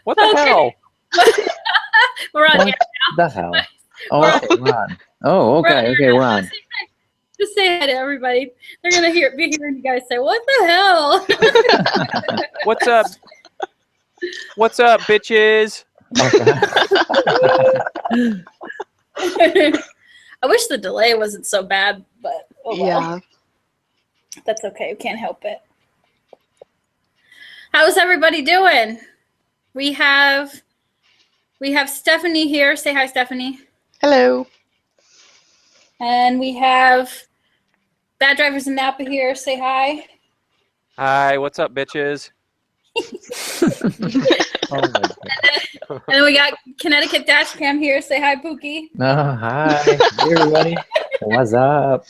What the hell? We're on What air the now. hell? Oh, okay, we're on. Oh, okay, we're on. Just say hi to everybody. They're gonna be hearing you guys say, "What the hell?" What's up? What's up, bitches? I wish the delay wasn't so bad, but oh well. Yeah. That's okay. We can't help it. How's everybody doing? We have Stephanie here. Say hi, Stephanie. Hello. And we have Bad Drivers in Napa here. Say hi. Hi, what's up, bitches? Oh my God. And then we got Connecticut Dashcam here. Say hi, Pookie. Oh, hi. Hey, everybody. What's up?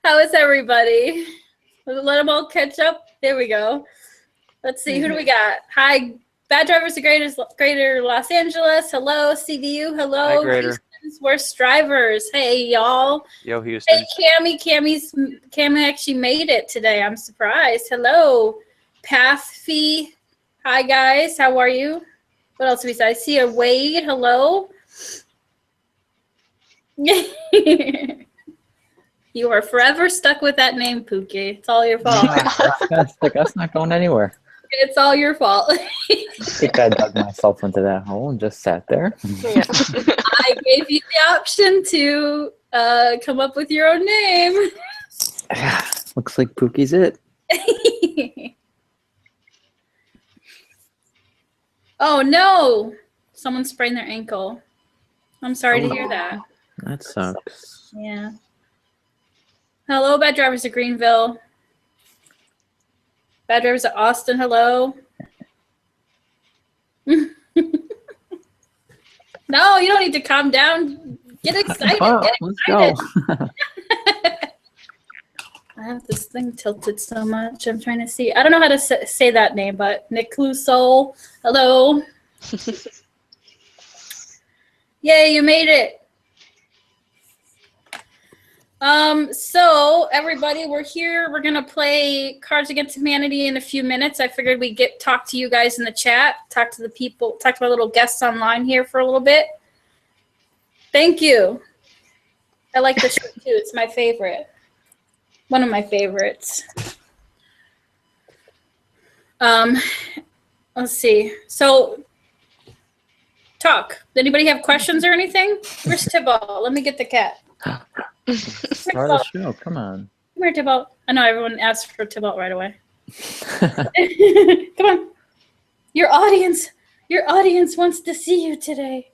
How is everybody? Let them all catch up. There we go. Let's see. Who do we got? Hi, Bad Drivers of Greater Los Angeles. Hello, CDU. Hello, Hi, Greater. Houston's Worst Drivers. Hey, y'all. Yo, Houston. Hey, Cammy actually made it today. I'm surprised. Hello, Pathfee. Hi, guys. How are you? What else do we say? I see a Wade. Hello. You are forever stuck with that name, Pookie. It's all your fault. That's not going anywhere. It's all your fault. I think I dug myself into that hole and just sat there. Yeah. I gave you the option to come up with your own name. Looks like Pookie's it. Oh, no. Someone sprained their ankle. I'm sorry to hear that. That sucks. Yeah. Hello, Bad Drivers of Greenville. Bad Drivers of Austin, hello. No, you don't need to calm down. Get excited. Oh, Get let's excited. go. I have this thing tilted so much. I'm trying to see. I don't know how to say that name, but Nick Clusol, hello. Yay, you made it. So everybody, we're here. We're gonna play Cards Against Humanity in a few minutes. I figured we'd talk to you guys in the chat, talk to the people, talk to my little guests online here for a little bit. Thank you. I like this shirt too. It's my favorite. One of my favorites. Let's see. So, talk. Anybody have questions or anything? Where's Tybalt? Let me get the cat. Start the show. Come on. Come here, Tybalt. I know everyone asked for Tybalt right away. Come on. Your audience wants to see you today.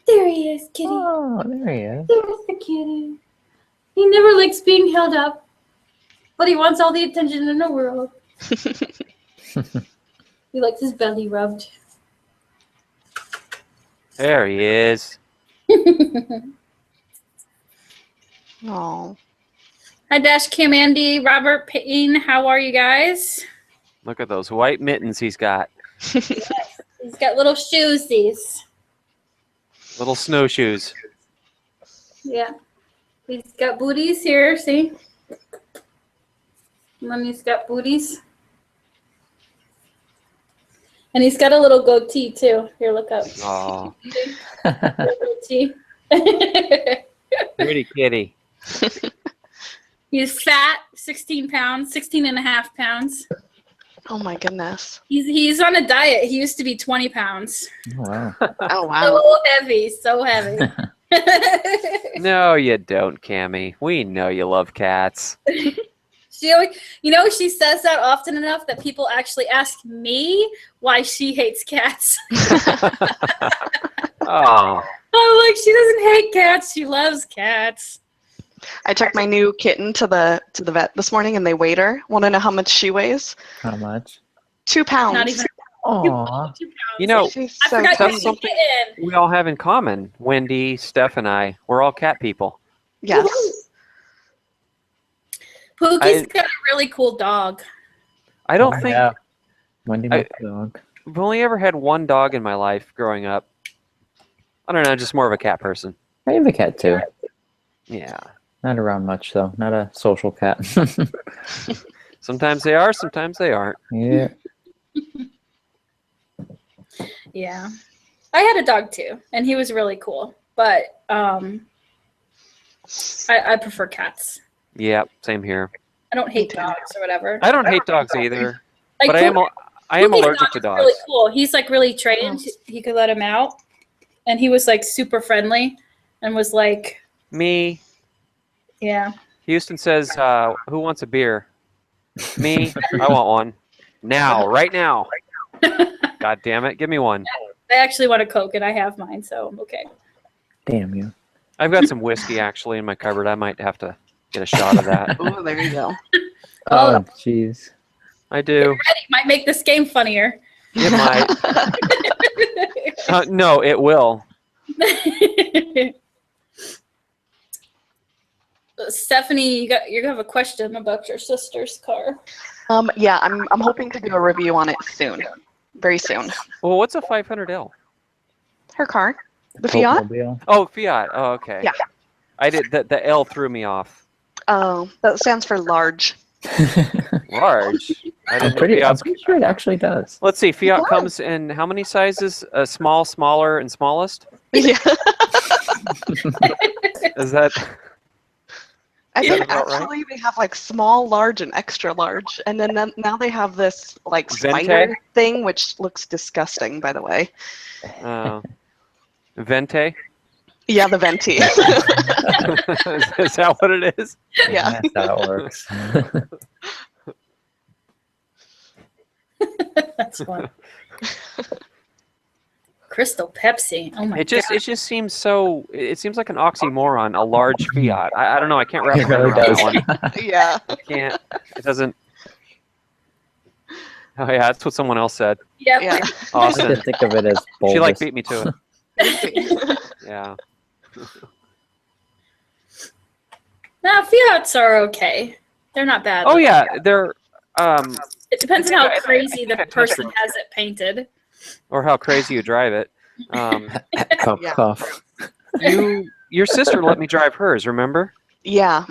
There he is, kitty. Oh, there he is. There's the kitty. He never likes being held up, but he wants all the attention in the world. He likes his belly rubbed. There he is. Oh. Hi, Dashcam, Andy, Robert, Payne. How are you guys? Look at those white mittens he's got. Yes, he's got little shoesies. Little snowshoes. Yeah. He's got booties here, see? And then he's got booties. And he's got a little goatee, too. Here, look up. Oh, Goatee. pretty kitty. He's fat, 16 pounds, 16 and a half pounds. Oh my goodness. He's on a diet. He used to be 20 pounds. Oh, wow. Oh wow. So heavy, so heavy. No, you don't, Cammy. We know you love cats. She always, she says that often enough that people actually ask me why she hates cats. Oh, I'm like, she doesn't hate cats. She loves cats. I took my new kitten to the vet this morning and they weighed her. Want to know how much she weighs? How much? 2 pounds. Not even Aw. 2 pounds. you know, She's I so forgot that's you tiny. something- kitten. we all have in common. Wendy, Steph, and I. We're all cat people. Yes. Pookie's got a really cool dog. I don't Oh, think yeah. Wendy I- my dog. I've only ever had one dog in my life growing up. I don't know, just more of a cat person. I have a cat too. Yeah. Not around much though. Not a social cat. Sometimes they are, sometimes they aren't. Yeah. Yeah. I had a dog too, and he was really cool. But I prefer cats. Yeah, same here. I don't Me hate too. dogs or whatever. I don't hate dogs either, Like, but I am Cookie's allergic dog to is dogs. really cool. He's like really trained. Oh. He could let him out, and he was like super friendly, and was like, Me, yeah. Houston says, who wants a beer? Me, I want one. Now, right now. God damn it, give me one. I actually want a Coke, and I have mine, so I'm okay. Damn you. I've got some whiskey actually in my cupboard. I might have to get a shot of that. Ooh, there you go. Oh. Oh, jeez. I do. Ready might make this game funnier. It might. No, it will. Stephanie, you have a question about your sister's car. Yeah, I'm hoping to do a review on it soon, very soon. Well, what's a 500L? Her car, the Fiat. Mobile. Oh, Fiat. Oh, okay. Yeah. I did. The L threw me off. Oh, that stands for large. Large. I I'm didn't know pretty Fiat's. sure it actually does. Let's see. Fiat It comes in how many sizes? Small, smaller, and smallest. Yeah. Is that? I Is think that about right? actually they have like small, large, and extra large, and then now they have this like Vente? spider thing, which looks disgusting, by the way. Vente? Yeah, the venti. Is that what it is? Yeah. That's how it works. That's fun. Crystal Pepsi. Oh my It just seems so. It seems like an oxymoron. A large Fiat. I don't know. I can't wrap It my head really around does. that one. Yeah. I can't. It doesn't. Oh yeah, that's what someone else said. Yep. Yeah. I Awesome. didn't think of it as She like bulbous. beat me to it. Yeah. Now Fiats are okay. They're not bad. Oh yeah, they're It depends on I how think crazy the I touched person them. has it painted. or how crazy you drive it. Cough, Yeah. cough. Your sister let me drive hers. Remember? Yeah.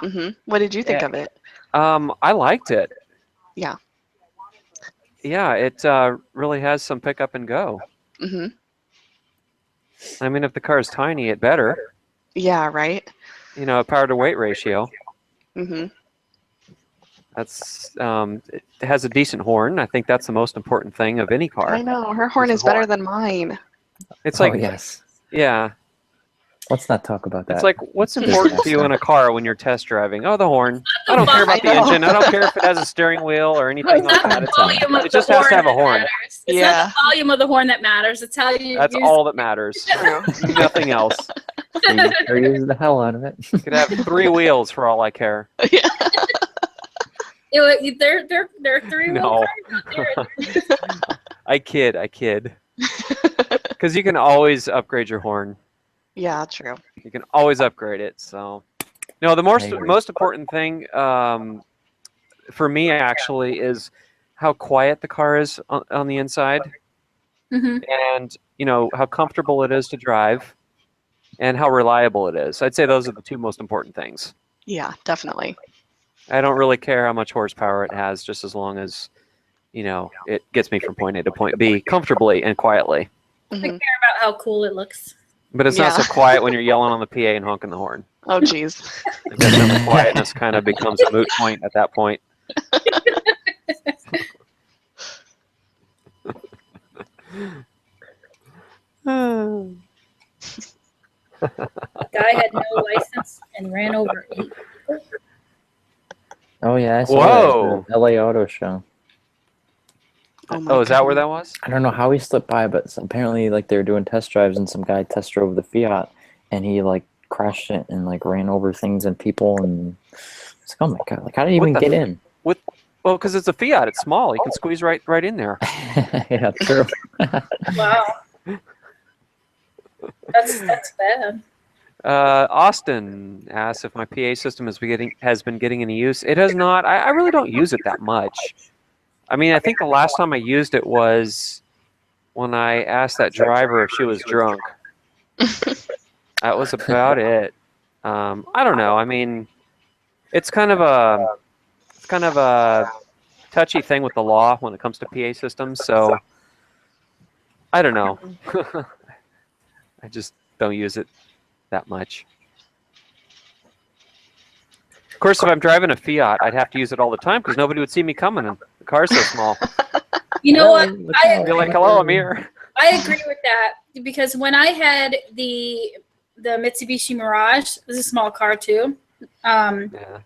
What did you think Yeah. of it? I liked it. Yeah. Yeah, it really has some pick up and go. hmm I mean, if the car is tiny, it better. Yeah. Right. You know, a power to weight ratio. hmm That's it has a decent horn. I think that's the most important thing of any car. I know her horn It's is a horn. better than mine. It's Oh, like yes. yeah, Let's not talk about that. it's like what's important to you in a car when you're test driving? Oh, the horn. I don't care about the I know. engine. I don't care if it has a steering wheel or anything It's like not that. the It's volume of It just the has to horn have a that horn. matters. It's Yeah. not the volume of the horn that matters. It's how you That's use all that matters. True. Nothing else. You sure use the hell out of it. You could have 3 wheels for all I care. Yeah. it. They're three-wheel No. cars out there. I kid. Because you can always upgrade your horn. Yeah. True. You can always upgrade it. So, no, the I agree. most important thing for me actually is how quiet the car is on the inside, Mhm. and you know how comfortable it is to drive, and how reliable it is. I'd say those are the 2 most important things. Yeah. Definitely. I don't really care how much horsepower it has, just as long as you know it gets me from point A to point B comfortably and quietly. I hmm care about how cool it looks. But it's not Yeah. so quiet when you're yelling on the PA and honking the horn. Oh, geez. I guess then the quietness kind of becomes a moot point at that point. Guy had no license and ran over 8 people. Oh, yeah. I saw Whoa. that at the LA Auto Show. Oh, is that where that was? I don't know how he slipped by, but apparently, like, they were doing test drives, and some guy test drove the Fiat, and he, like, crashed it and, like, ran over things and people, and it's like, oh, my God. Like, how did he What even the get in? Well, because it's a Fiat. It's small. You can squeeze right in there. Yeah, true. Wow. That's bad. Austin asks if my PA system has been getting any use. It has not. I really don't use it that much. I mean, I think the last time I used it was when I asked that driver if she was drunk. That was about it. I don't know. I mean, it's kind of a touchy thing with the law when it comes to PA systems, so I don't know. I just don't use it that much. Of course, if I'm driving a Fiat, I'd have to use it all the time because nobody would see me coming, and the car's so small. You know what? I'd be like, hello, I'm here. I agree with that because when I had the Mitsubishi Mirage, this is a small car too, Yeah.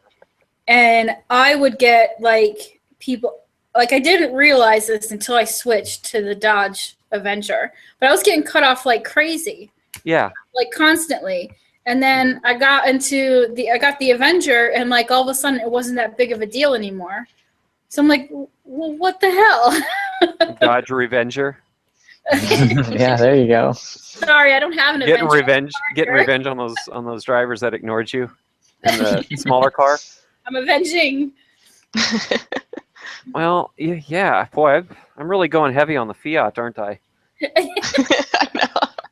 and I would get like people like I didn't realize this until I switched to the Dodge Avenger, but I was getting cut off like crazy. Yeah. Like constantly. And then I got the Avenger, and like all of a sudden it wasn't that big of a deal anymore. So I'm like, well, what the hell? Dodge Revenger. Yeah, there you go. Sorry, I don't have an Avenger. Getting revenge on those drivers that ignored you in the smaller car. I'm avenging. Well, yeah, boy, I'm really going heavy on the Fiat, aren't I? I know.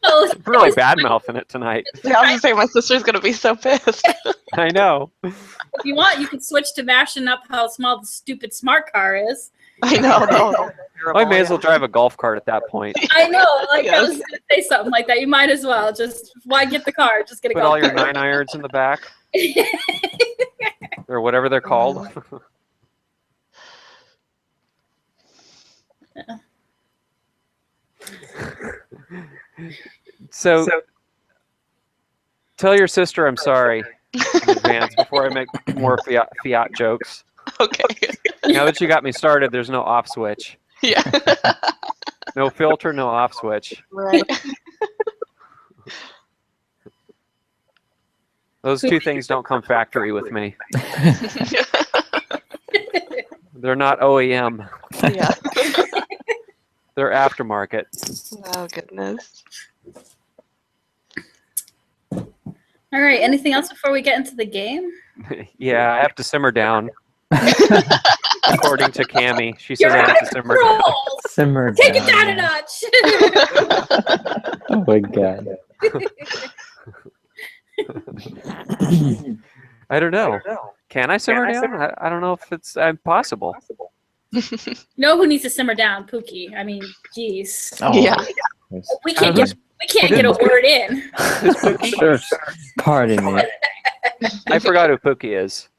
Oh, I'm really bad mouthing it tonight. Yeah, I was gonna say my sister's gonna be so pissed. I know. if you want, you could switch to mashing up how small the stupid smart car is. I know. No. I may as well drive a golf cart at that point. I know, like I Yes. was gonna say something like that. You might as well just why get the car? Just get a Put golf all your cart. 9-irons in the back, or whatever they're called. So, tell your sister I'm sorry in advance before I make more Fiat jokes. Okay. Now that you got me started, there's no off switch. Yeah. No filter, no off switch. Right. Those two things don't come factory with me. They're not OEM. Yeah. They're aftermarket. Oh goodness. All right. Anything else before we get into the game? Yeah, I have to simmer down. According to Cammie, she says I have to simmer down. Rolls. Simmer Take down. it down a notch. Oh my god. I don't know. Can I simmer down? I don't know if it's possible. You know who needs to simmer down? Pookie. I mean, geez. Oh, Yeah. We can't get a word in. Is Pookie? Sure. Pardon me. I forgot who Pookie is.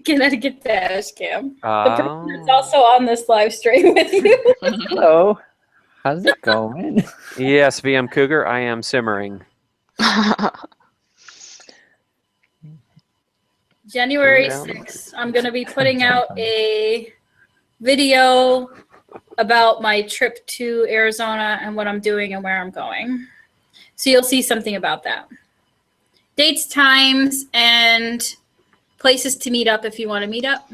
Connecticut Dashcam. The Oh. person that's also on this live stream with you. Hello. How's it going? Yes, VM Cougar, I am simmering. January Yeah. 6th, I'm going to be putting out a video about my trip to Arizona and what I'm doing and where I'm going. So you'll see something about that. Dates, times, and places to meet up if you want to meet up.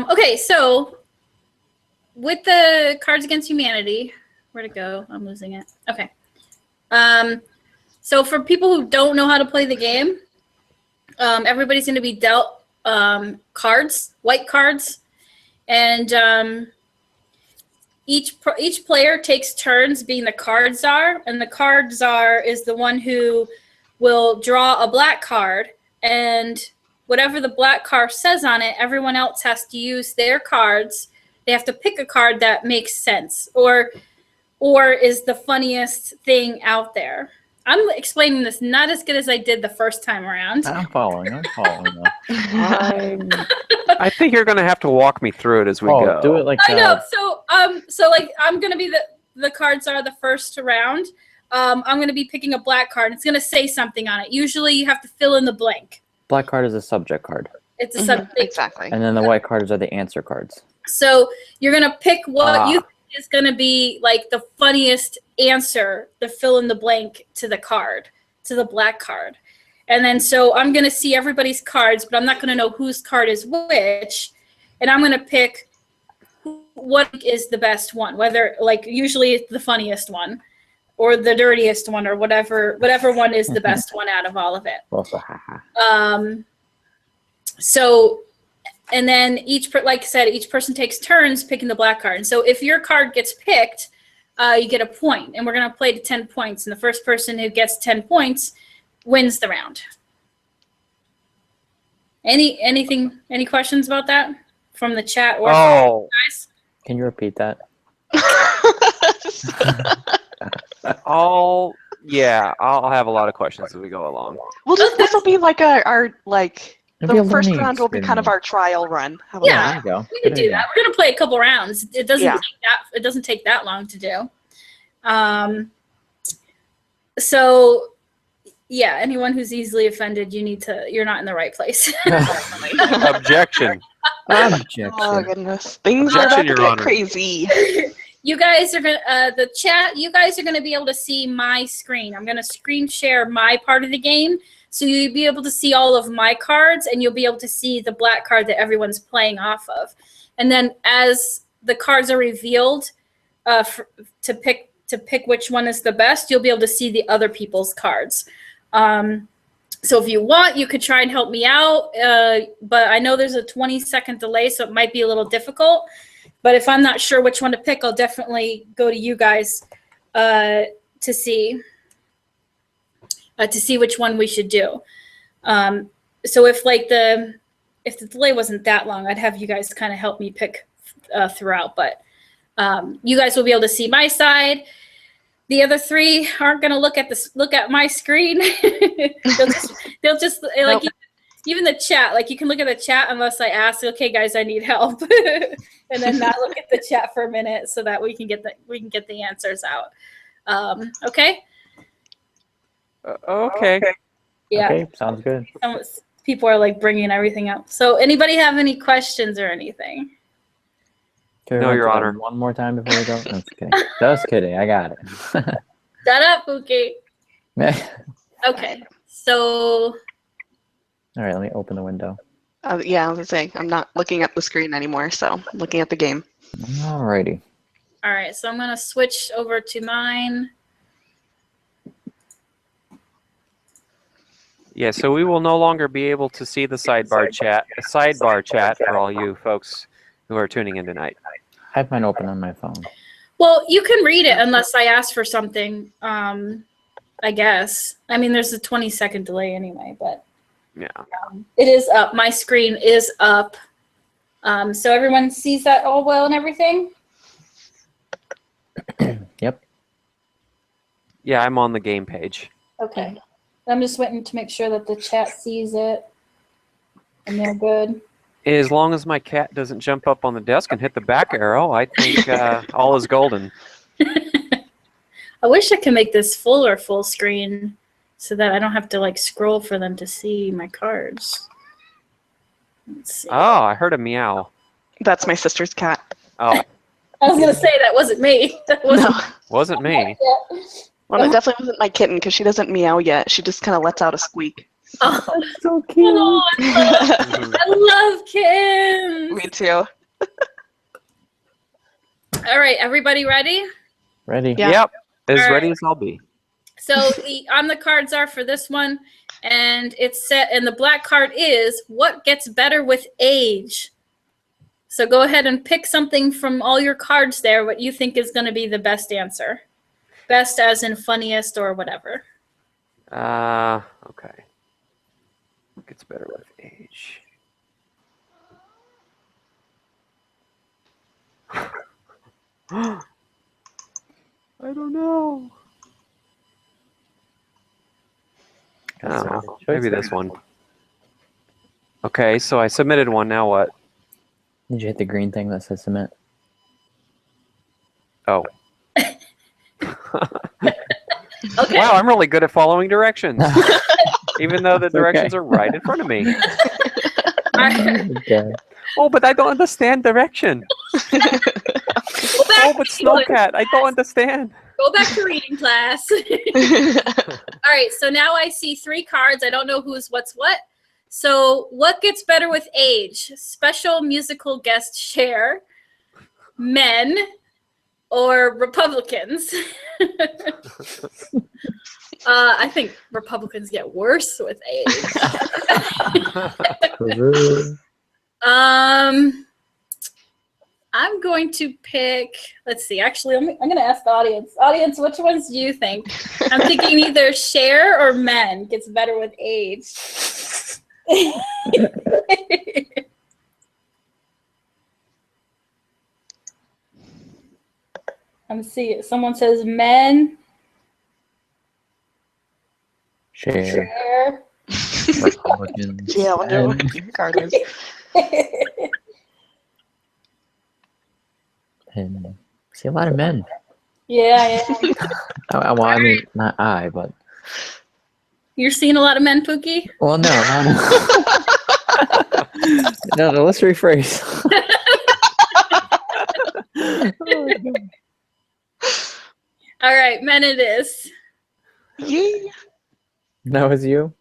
Okay, so with the Cards Against Humanity, where'd it go? I'm losing it. Okay. So for people who don't know how to play the game, everybody's going to be dealt cards, white cards, and each player takes turns being the card czar, and the card czar is the one who will draw a black card, and whatever the black card says on it, everyone else has to use their cards. They have to pick a card that makes sense or is the funniest thing out there. I'm explaining this not as good as I did the first time around. I'm following. I think you're going to have to walk me through it as we go. Do it like I know. So like I'm gonna be the cards are the first round. I'm gonna be picking a black card. It's gonna say something on it. Usually you have to fill in the blank. Black card is a subject card. It's a subject. Exactly. And then the white cards are the answer cards. So you're gonna pick what you think is gonna be like the funniest answer, the fill in the blank to the card, to the black card. And then so I'm gonna see everybody's cards, but I'm not gonna know whose card is which. And I'm gonna pick what is the best one, whether like usually it's the funniest one or the dirtiest one or whatever one is the best one out of all of it. So, and then like I said, each person takes turns picking the black card. And so if your card gets picked, you get a point, and we're going to play to 10 points. And the first person who gets 10 points wins the round. Any questions about that from the chat or Oh, guys? Can you repeat that? I'll have a lot of questions as we go along. This will be like our It'll be the a first learning round will be kind of experience. our trial run. How about Yeah. There you go. We can Good do idea. that. We're gonna play a couple rounds. It doesn't Yeah. take that long to do. So yeah, anyone who's easily offended, you're not in the right place. Objection. Objection. Oh goodness, things are Objection, about to Your get Honor. crazy. You guys are gonna the chat. You guys are gonna be able to see my screen. I'm gonna screen share my part of the game, so you'll be able to see all of my cards, and you'll be able to see the black card that everyone's playing off of. And then as the cards are revealed, to pick which one is the best, you'll be able to see the other people's cards. So if you want, you could try and help me out, but I know there's a 20-second delay, so it might be a little difficult. But if I'm not sure which one to pick, I'll definitely go to you guys to see which one we should do. So if the delay wasn't that long, I'd have you guys kind of help me pick throughout. But you guys will be able to see my side. The other three aren't going to look at my screen. they'll just like. Nope. Even the chat, like you can look at the chat unless I ask, okay, guys, I need help, and then not look at the chat for a minute so that we can get the answers out. Okay. Okay. Yeah. Okay, sounds good. People are like bringing everything up. So, anybody have any questions or anything? Can we No, run Your through Honor. that one more time before we go? No, just kidding. Just kidding. I got it. Shut up, Pookie. Okay. So. All right, let me open the window. Yeah, I was saying I'm not looking at the screen anymore, so I'm looking at the game. Alrighty. All right. So I'm gonna switch over to mine. Yeah, so we will no longer be able to see the sidebar chat for all you folks who are tuning in tonight. I have mine open on my phone. Well, you can read it unless I ask for something. I guess. I mean, there's a 20-second delay anyway, but. Yeah. It is up. My screen is up. So everyone sees that all well and everything? Yep. Yeah, I'm on the game page. Okay. I'm just waiting to make sure that the chat sees it. And they're good. As long as my cat doesn't jump up on the desk and hit the back arrow, I think all is golden. I wish I could make this full screen so that I don't have to like scroll for them to see my cards. Let's see. Oh, I heard a meow. That's my sister's cat. Oh, I was gonna say that wasn't me. That wasn't No, wasn't me. well, it definitely wasn't my kitten because she doesn't meow yet. She just kind of lets out a squeak. Oh, So cute. oh, I love kittens. Me too. All right, everybody ready? Ready? Yeah. Yep, as All ready right. as I'll be. So the cards are for this one, and it's set. And the black card is what gets better with age. So go ahead and pick something from all your cards there. What you think is going to be the best answer, best as in funniest or whatever. Okay. Gets better with age. I don't know. Oh, maybe this one. Okay, so I submitted one. Now what? Did you hit the green thing that says submit? Oh. Okay. Wow, I'm really good at following directions. Even though the directions are right in front of me. Okay. Oh, but I don't understand direction. Go back Oh, but to English. Snowcat, I don't understand. Go back to reading class. All right, so now I see 3 cards. I don't know who's what's what. So what gets better with age? Special musical guest share, men, or Republicans? I think Republicans get worse with age. I'm going to pick, let's see, actually, I'm going to ask the audience. Audience, which ones do you think? I'm thinking either share or men gets better with age. Let me see. Someone says men. Share. Share. Republicans. Yeah, I wonder and- what your card is. and see a lot of men. Yeah. Well, I mean, not I, but You're seeing a lot of men, Pookie? well, no. No, let's rephrase. Oh, God. All right, men it is. Yay. That was you?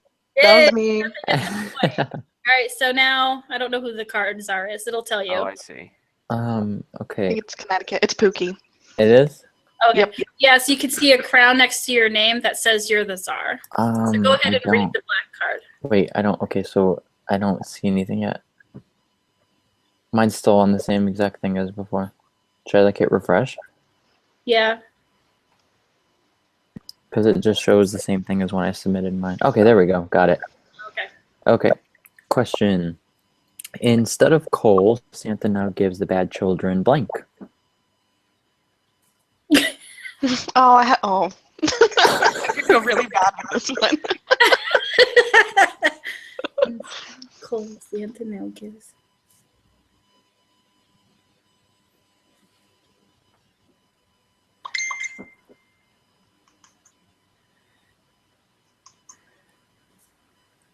That Yay. was me. All right, so now I don't know who the cards are. It'll tell you. Oh, I see. I Okay. think it's Connecticut. It's Pookie. It is? Okay. Yep. Yeah, so you can see a crown next to your name that says you're the czar. So go ahead I and read don't. the black card. Wait, I don't. Okay, so I don't see anything yet. Mine's still on the same exact thing as before. Should I like hit refresh? Yeah. Because it just shows the same thing as when I submitted mine. Okay, there we go. Got it. Okay. Okay. Question. Instead of coal, Santa now gives the bad children blank. Oh. I feel really bad with this one. Cool. Santa now gives.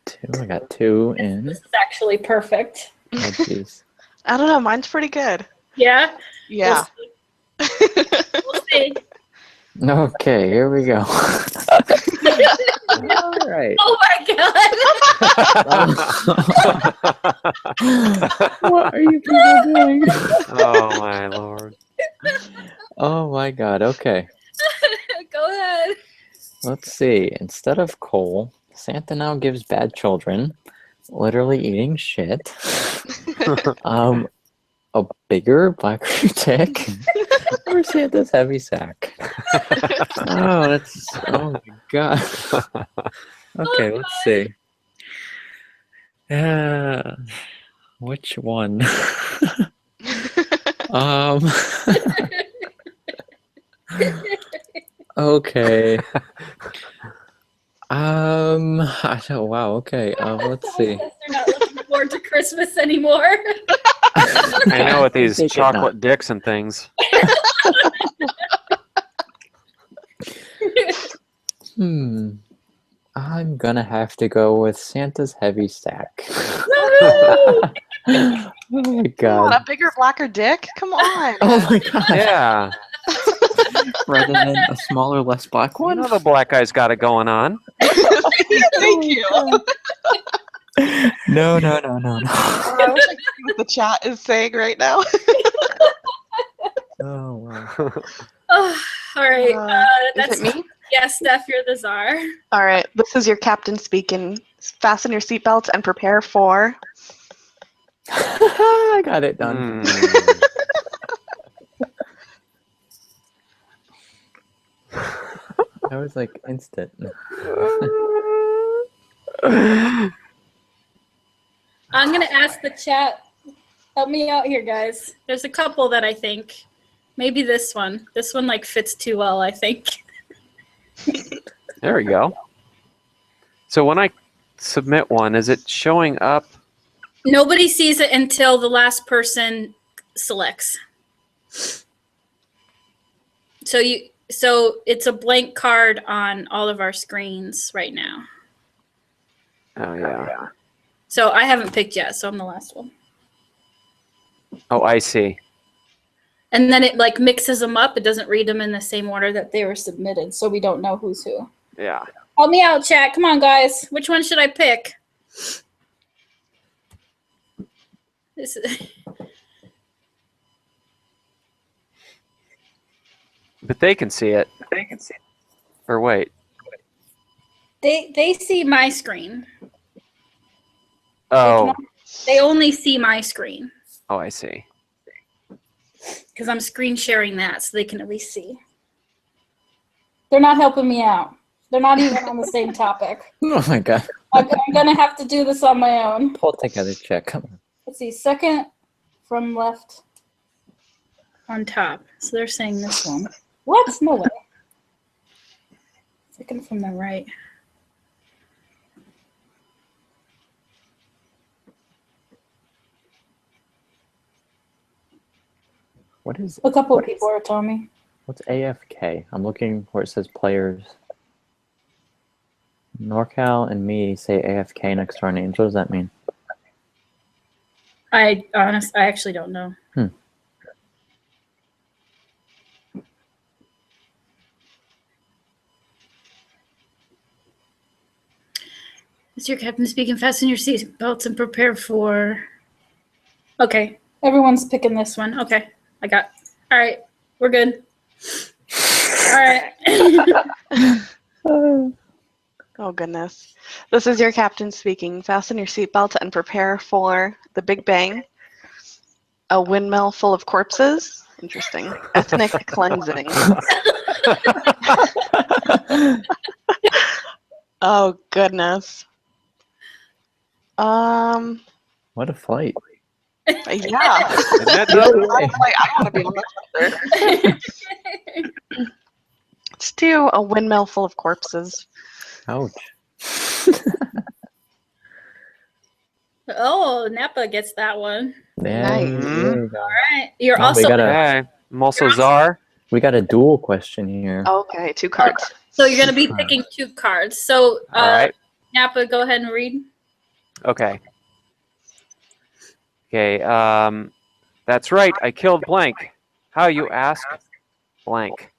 Two. I got two in. This is actually perfect. Oh, jeez. I don't know. Mine's pretty good. Yeah? Yeah. We'll see. Okay, here we go. All right. Oh my god! What are you people doing? Oh my lord. Oh my god. Okay. Go ahead. Let's see. Instead of coal, Santa now gives bad children, literally eating shit, a bigger, blacker dick, or Santa's heavy sack. Oh my god. Okay, let's see. Yeah, which one? Okay. I don't. Wow. Okay. Let's see. They're not looking forward to Christmas anymore. I know with these Take it not. chocolate dicks and things. I'm gonna have to go with Santa's heavy sack. Woo! Oh my God, god. a bigger, blacker dick? Come on. Oh my god. Yeah. Rather than a smaller, less black You one? know the black guy's got it going on. Thank you. No. I wish I could see what the chat is saying right now. Oh wow. Oh, all right. That's Is it me? Yes, Steph, you're the czar. All right. This is your captain speaking. Fasten your seatbelts and prepare for. I got it done. Mm. That was like instant. I'm gonna ask the chat. Help me out here, guys. There's a couple that I think. Maybe this one. This one like fits too well, I think. There we go. So when I submit one, is it showing up? Nobody sees it until the last person selects. So it's a blank card on all of our screens right now. Oh yeah. So I haven't picked yet, so I'm the last one. Oh, I see. And then it like mixes them up. It doesn't read them in the same order that they were submitted, so we don't know who's who. Yeah. Help me out, chat. Come on, guys. Which one should I pick? This is But they can see it. Or wait. they see my screen. Oh. They only see my screen Oh, I see. because I'm screen sharing that, so they can at least see. They're not helping me out. They're not even on the same topic. Oh my god. I'm gonna have to do this on my own. Pull together, check. Come on. Let's see, second from left on top. So they're saying this one. What? No way. Second from the right. What is? A couple of people are telling me. What's AFK? I'm looking where it says players. NorCal and me say AFK next to our names. What does that mean? I actually don't know. Is your captain speaking? Fasten your seat belts and prepare for. Okay, everyone's picking this one. Okay, I got. All right, we're good. All right. Oh, goodness. This is your captain speaking. Fasten your seatbelt and prepare for the Big Bang. A windmill full of corpses. Interesting. Ethnic cleansing. Oh, goodness. What a flight. Yeah. Isn't that No the- way. I want to be on this. Let's do a windmill full of corpses. Ouch. Oh, Napa gets that one. Yeah, Nice. there you go. All right. You're Oh, also Okay. I'm also Czar. We got a dual question here. Okay, 2 cards. so you're gonna be picking 2 cards. So All right. Napa, go ahead and read. Okay. Okay. That's right. I killed blank. How you ask? Blank.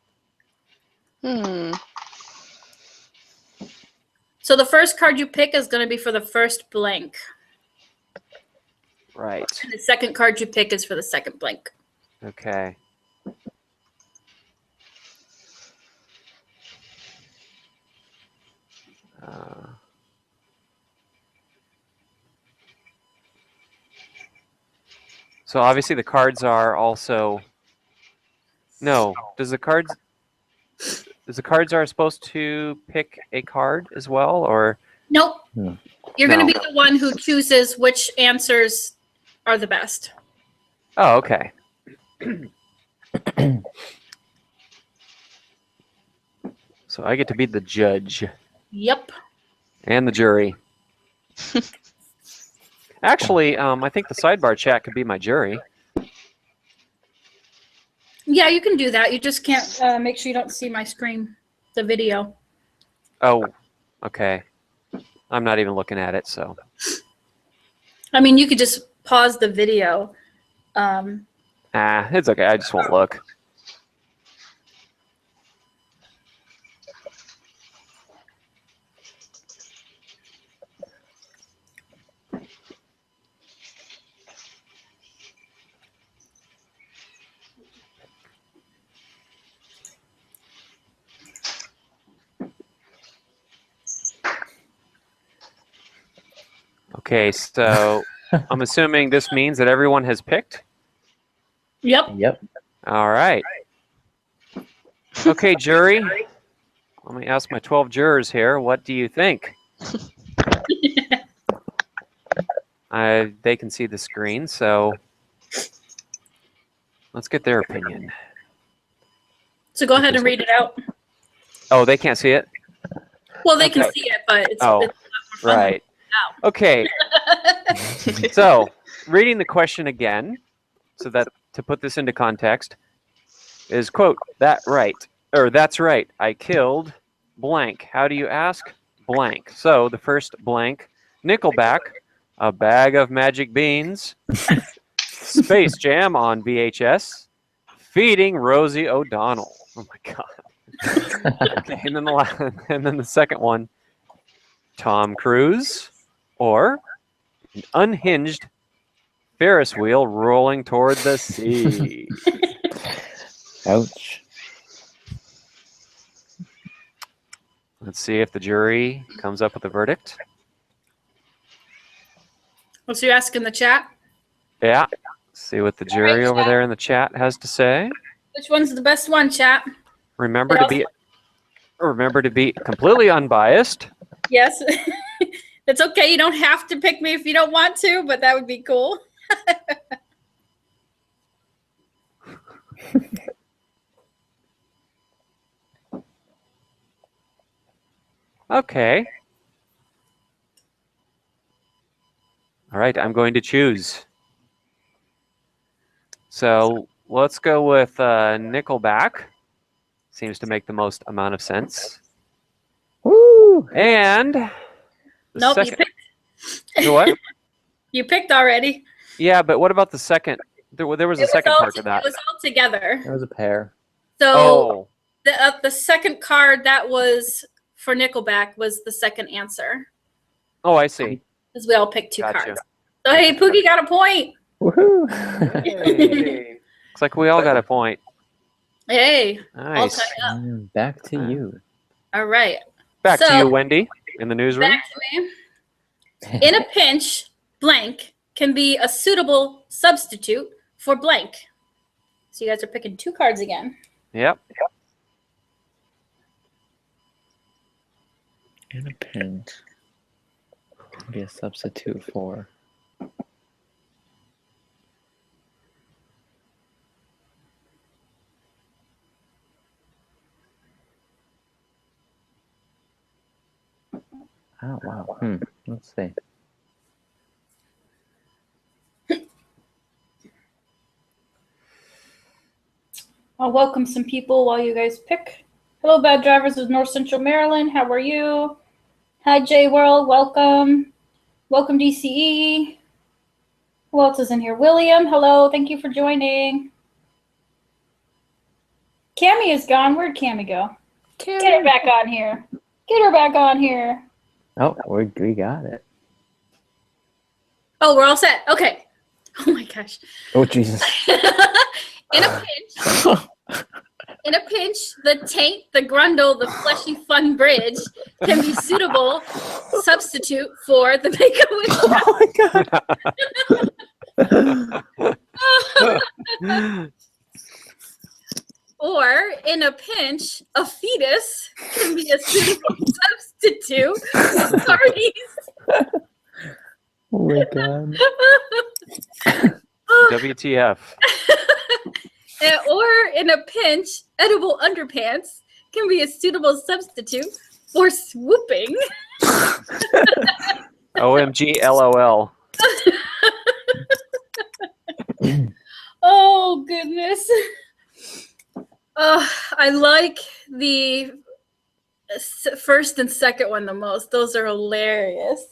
So the first card you pick is gonna be for the first blank. Right. And the second card you pick is for the second blank. Okay. So obviously the cards are also. No. Does the cards are supposed to pick a card as well, or? Nope. No. You're gonna No. be the one who chooses which answers are the best. Oh, okay. So I get to be the judge Yep. and the jury. Actually, I think the sidebar chat could be my jury. Yeah, you can do that. You just can't make sure you don't see my screen, the video. Oh, okay. I'm not even looking at it, so. I mean, you could just pause the video. It's okay. I just won't look. Okay, so I'm assuming this means that everyone has picked? Yep. Yep. All right. Okay, jury. Let me ask my 12 jurors here. What do you think? They can see the screen, so let's get their opinion. So go ahead and read it out. Oh, they can't see it? Well, they can Okay. see it, but it's, Oh, it's not more fun right. Okay, so reading the question again, so that to put this into context, is quote, that's right, I killed blank. How do you ask? Blank. So the first blank, Nickelback, a bag of magic beans, Space Jam on VHS, feeding Rosie O'Donnell. Oh my God. Okay, and then the second one, Tom Cruise, or an unhinged Ferris wheel rolling toward the sea. Ouch. Let's see if the jury comes up with a verdict. So you're asking the chat? Yeah. See what the jury over chat. there in the chat has to say. Which one's the best one, chat? Remember They Remember to be completely unbiased. Yes. It's okay. You don't have to pick me if you don't want to, but that would be cool. Okay. All right, I'm going to choose. So let's go with Nickelback. Seems to make the most amount of sense. Woo! And Nope, second, you picked. what? You picked already. Yeah, but what about the second? There was a second part to that. It was all together. It was a pair. So Oh, the second card that was for Nickelback was the second answer. oh, I see. Because we all picked two Gotcha. cards. So hey, Pookie got a point. Woohoo! Hey. Looks like we all got a point. Hey, all Nice. tied up. Back to you. All right. Back to So- you, Wendy, in the newsroom. Back to me. In a pinch, blank can be a suitable substitute for blank. So you guys are picking two cards again. Yep. In a pinch. Can be a substitute for. Oh wow. Let's see. I'll welcome some people while you guys pick. Hello, Bad Drivers of North Central Maryland. How are you? Hi, J World. Welcome. Welcome, DCE. Who else is in here? William. Hello. Thank you for joining. Cammy is gone. Where'd Cammy go? Get her back on here. Get her back on here. Oh, we got it. Oh, we're all set. Okay. Oh my gosh. Oh Jesus. In a pinch, the taint, the grundle, the fleshy fun bridge can be suitable substitute for the Oh my god. Or in a pinch, a fetus can be a suitable substitute for parties. Oh my god. WTF. Or in a pinch, edible underpants can be a suitable substitute for swooping. OMG LOL. Oh, goodness. I like the first and second one the most. Those are hilarious.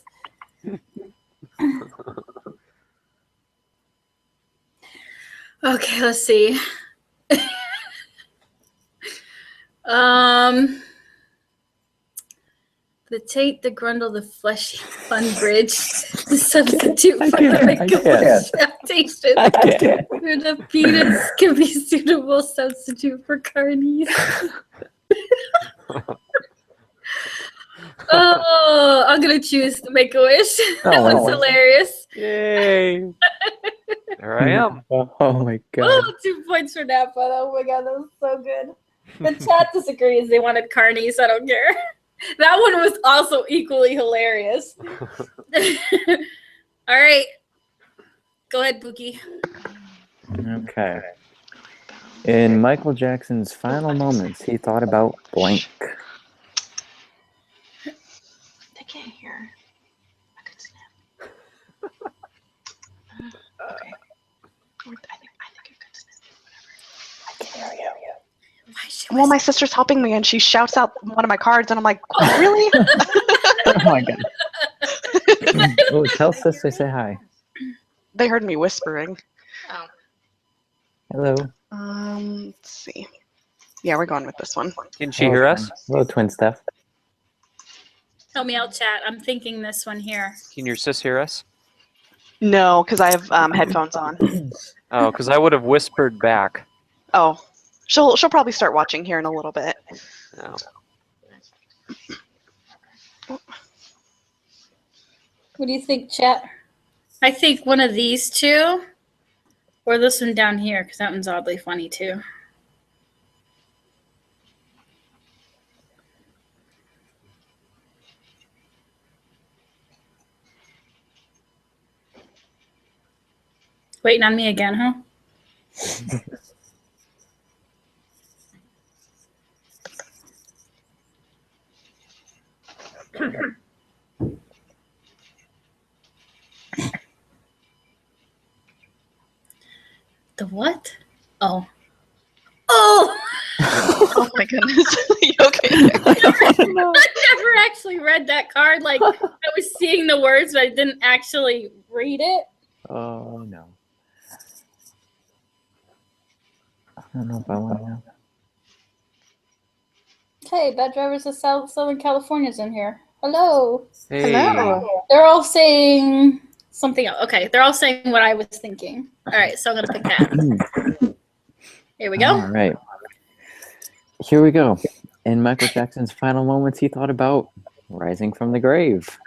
Okay, let's see. The taint, the grundle, the fleshy fun bridge, the substitute for the adaptation. For the penis can be suitable substitute for carnies. Oh, I'm gonna choose to make a wish. That was hilarious. Yay. There I am. Oh my god. Oh, 2 points for Napa. Oh my god, that was so good. The chat disagrees. They wanted carnies. I don't care. That one was also equally hilarious. All right. Go ahead, Pookie. Okay. In Michael Jackson's final moments, he thought about blank. They can't hear. I could snap. Okay. I think you could snap. Whatever. I can hear you. Well, my sister's helping me, and she shouts out one of my cards, and I'm like, oh, really? Oh my god. Oh, tell sis they say hi. They heard me whispering. Oh. Hello. Let's see. Yeah, we're going with this one. Can she hear us? Hello, twin Steph. Help me out, chat. I'm thinking this one here. Can your sis hear us? No, because I have headphones on. Oh, because I would have whispered back. Oh, she'll probably start watching here in a little bit. No. What do you think, chat? I think one of these two, or this one down here, because that one's oddly funny too. Waiting on me again, huh? The what? Oh. Oh! Oh my goodness. You okay? I never actually read that card. Like, I was seeing the words, but I didn't actually read it. Oh no. I don't know if I want to. Hey, Bad Drivers of Southern California's in here. Hello. Hey. Hello. They're all saying something else. Okay, they're all saying what I was thinking. All right, so I'm going to pick that. Here we go. All right. Here we go. In Michael Jackson's final moments, he thought about rising from the grave,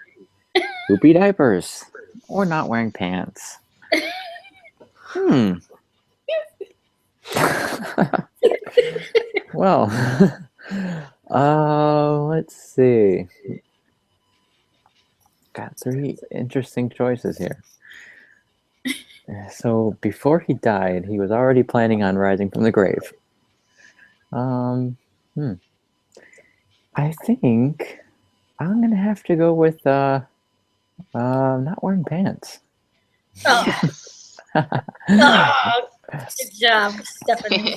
poopy diapers, or not wearing pants. Well, let's see. Got 3 interesting choices here. So before he died, he was already planning on rising from the grave. I think I'm gonna have to go with not wearing pants. Oh, Yes. oh, good job, Stephanie.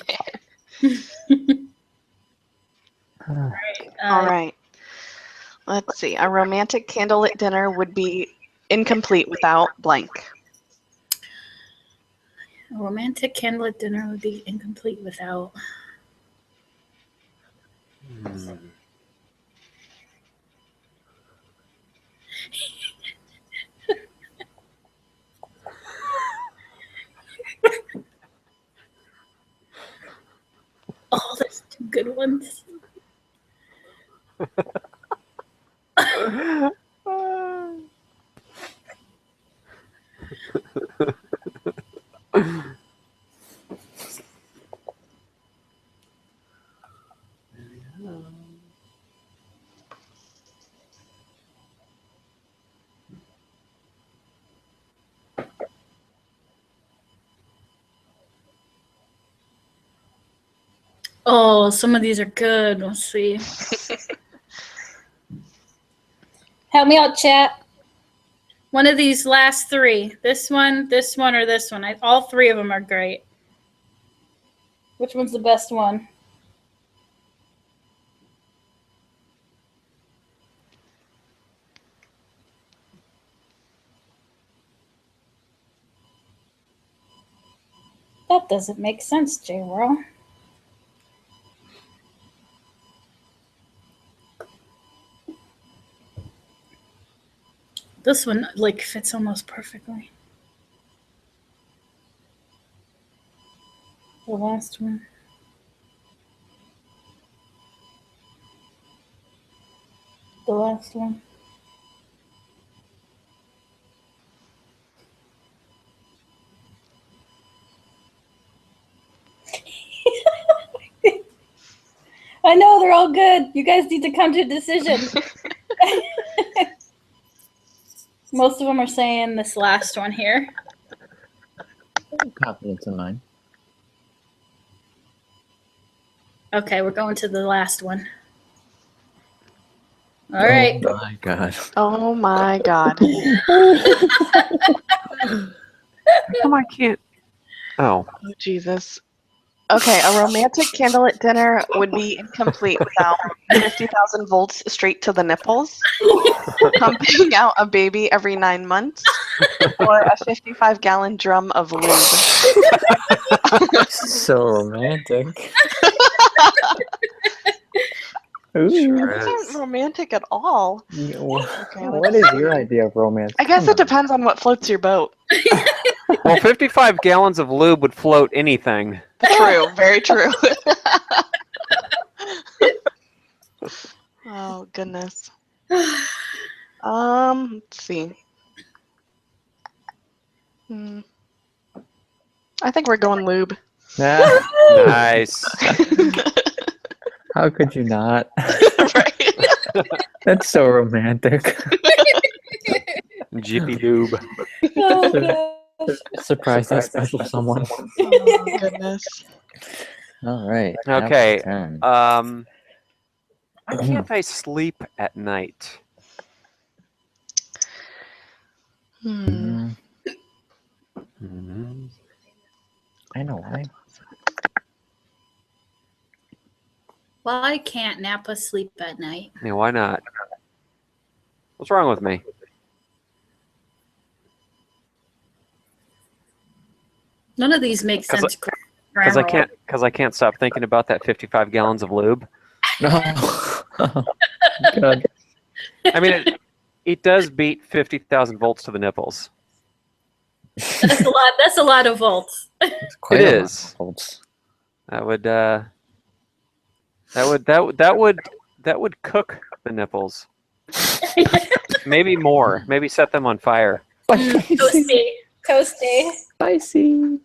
All right. Let's see. A romantic candlelit dinner would be incomplete without blank. A romantic candlelit dinner would be incomplete without. Oh, there's 2 good ones. Oh, some of these are good. Let's see. Help me out, chat. One of these last 3. This one, or this one. All 3 of them are great. Which one's the best one? That doesn't make sense, J-World. This one, like, fits almost perfectly. The last one. The last one. I know, they're all good. You guys need to come to a decision. Most of them are saying this last one here. Confidence in mine. Okay, we're going to the last one. All right. Oh my god. Oh my god. How come I can't? Oh. Oh Jesus. Okay, a romantic candlelit dinner would be incomplete without 50,000 volts straight to the nipples, pumping out a baby every 9 months, or a 55-gallon drum of lube. So romantic. Ooh. This isn't romantic at all. What is your idea of romance? I guess it depends on what floats your boat. Well, 55 gallons of lube would float anything. True, very true. Oh goodness. Let's see. I think we're going lube. Nice. How could you not? Right. That's so romantic. Jippy lube. Oh, Surprise that special someone. Oh, goodness. All right. Okay. Turn. Why can't I sleep at night? Hmm. Mhm. I know why. Why can't Napa sleep at night? Yeah, why not? What's wrong with me? None of these make 'Cause sense. Because I can't stop thinking about that 55 gallons of lube. No. God. I mean, it does beat 50,000 volts to the nipples. That's a lot. That's a lot of volts. It's quite It a lot, is. folks. That would cook the nipples. Maybe more. Maybe set them on fire. Toasty. Toasty. Spicy.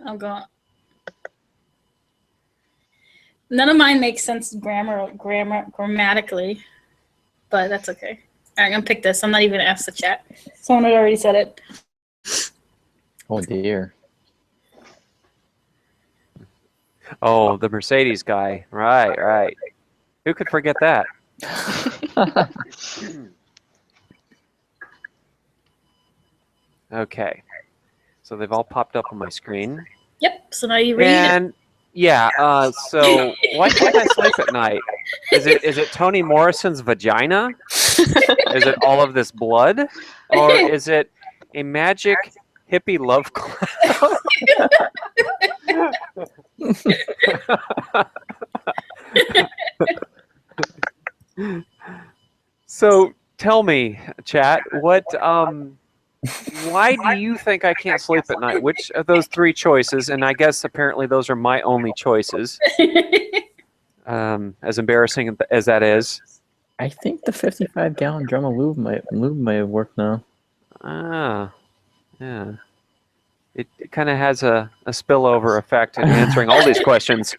I'm going. None of mine makes sense grammatically, but that's okay. All right, I'm gonna pick this. I'm not even gonna ask the chat. Someone had already said it. Oh dear. Oh, the Mercedes guy. Right, right. Who could forget that? Okay. So they've all popped up on my screen. Yep. So now you read. And yeah, so why can't I sleep at night? Is it Toni Morrison's vagina? Is it all of this blood? Or is it a magic hippie love cloud? So tell me, chat, why do you think I can't sleep at night? Which of those three choices, and I guess apparently those are my only choices, as embarrassing as that is. I think the 55-gallon drum of lube might have worked now. Ah, yeah. It kind of has a spillover effect in answering all these questions.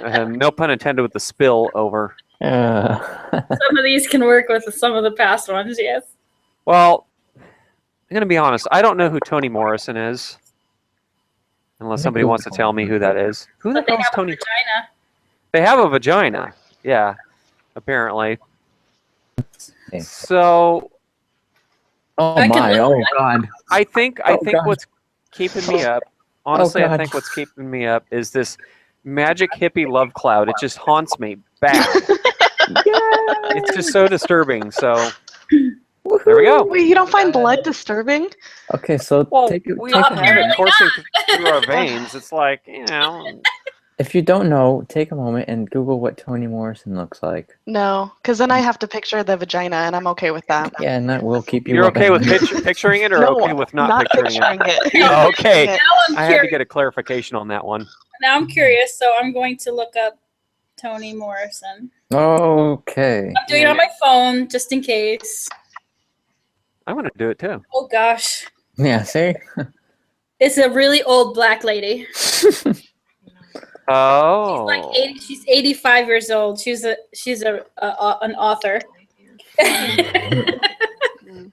No pun intended with the spill over. Some of these can work with some of the past ones, yes. Well, I'm going to be honest. I don't know who Toni Morrison is. Unless somebody wants to tell me who that is. Who the But they hell is have a Toni? vagina. They have a vagina. Yeah, apparently. Yeah. So Oh I can my! live Oh with God! I think God. what's keeping me up, honestly, I God. think what's keeping me up is this magic hippie love cloud. It just haunts me bad. It's just so disturbing. So there we go. Wait, you don't find blood disturbing? Okay, so Well, take we take all a have it moment. coursing through our veins. It's like, you know. If you don't know, take a moment and Google what Toni Morrison looks like. No, because then I have to picture the vagina, and I'm okay with that. Yeah, and that will keep you. You're up okay at with night. picturing it, or No, okay with not picturing it? it. Oh, okay. Yeah. Now I'm I had to curious. get a clarification on that one. Now I'm curious, so I'm going to look up Toni Morrison. Okay. I'm doing it on my phone just in case. I'm going to do it too. Oh gosh, Yeah. See. it's a really old black lady. Oh. She's like 80. She's 85 years old. She's an author.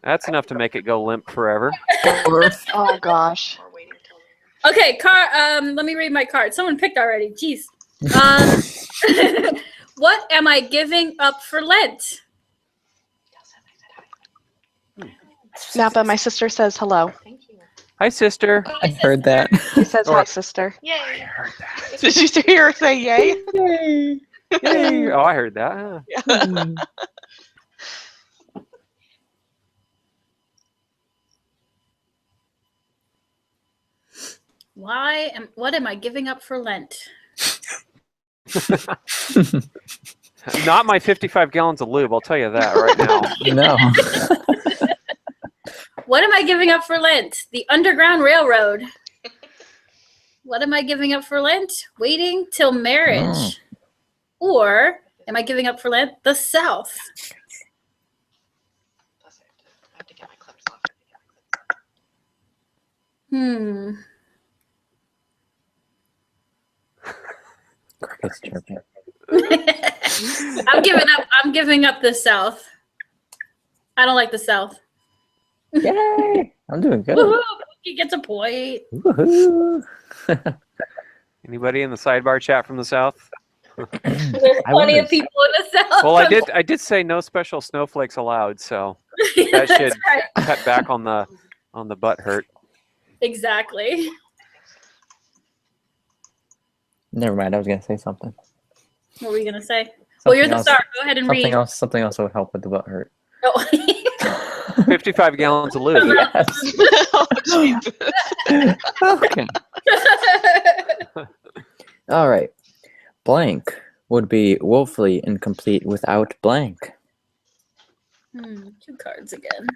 That's enough to make it go limp forever. Oh gosh. Okay, let me read my card. Someone picked already. Jeez. What am I giving up for Lent? Napa, my sister says hello. Hi, sister. I heard that. She says hi, Or- sister. I heard that. Did you hear her say yay? Yay. Oh, I heard that. What am I giving up for Lent? Not my 55 gallons of lube, I'll tell you that right now. No. What am I giving up for Lent? The Underground Railroad. What am I giving up for Lent? Waiting till marriage. Or am I giving up for Lent? The South. Crickets chirping. I'm giving up the South. I don't like the South. Yay! I'm doing good. Woohoo! He gets a point. Woohoo! Anybody in the sidebar chat from the south? There's I plenty of was. people in the south. Well, I did say no special snowflakes allowed, so that That's should right. cut back on the butt hurt. Exactly. Never mind. I was gonna say something. What were you gonna say? Well, you're the Something else. star. Go ahead and read. Something else would help with the butt hurt. Oh. 55 gallons of lube. Yes. Oh, Jesus. Okay. All right. Blank would be woefully incomplete without blank. 2 cards again.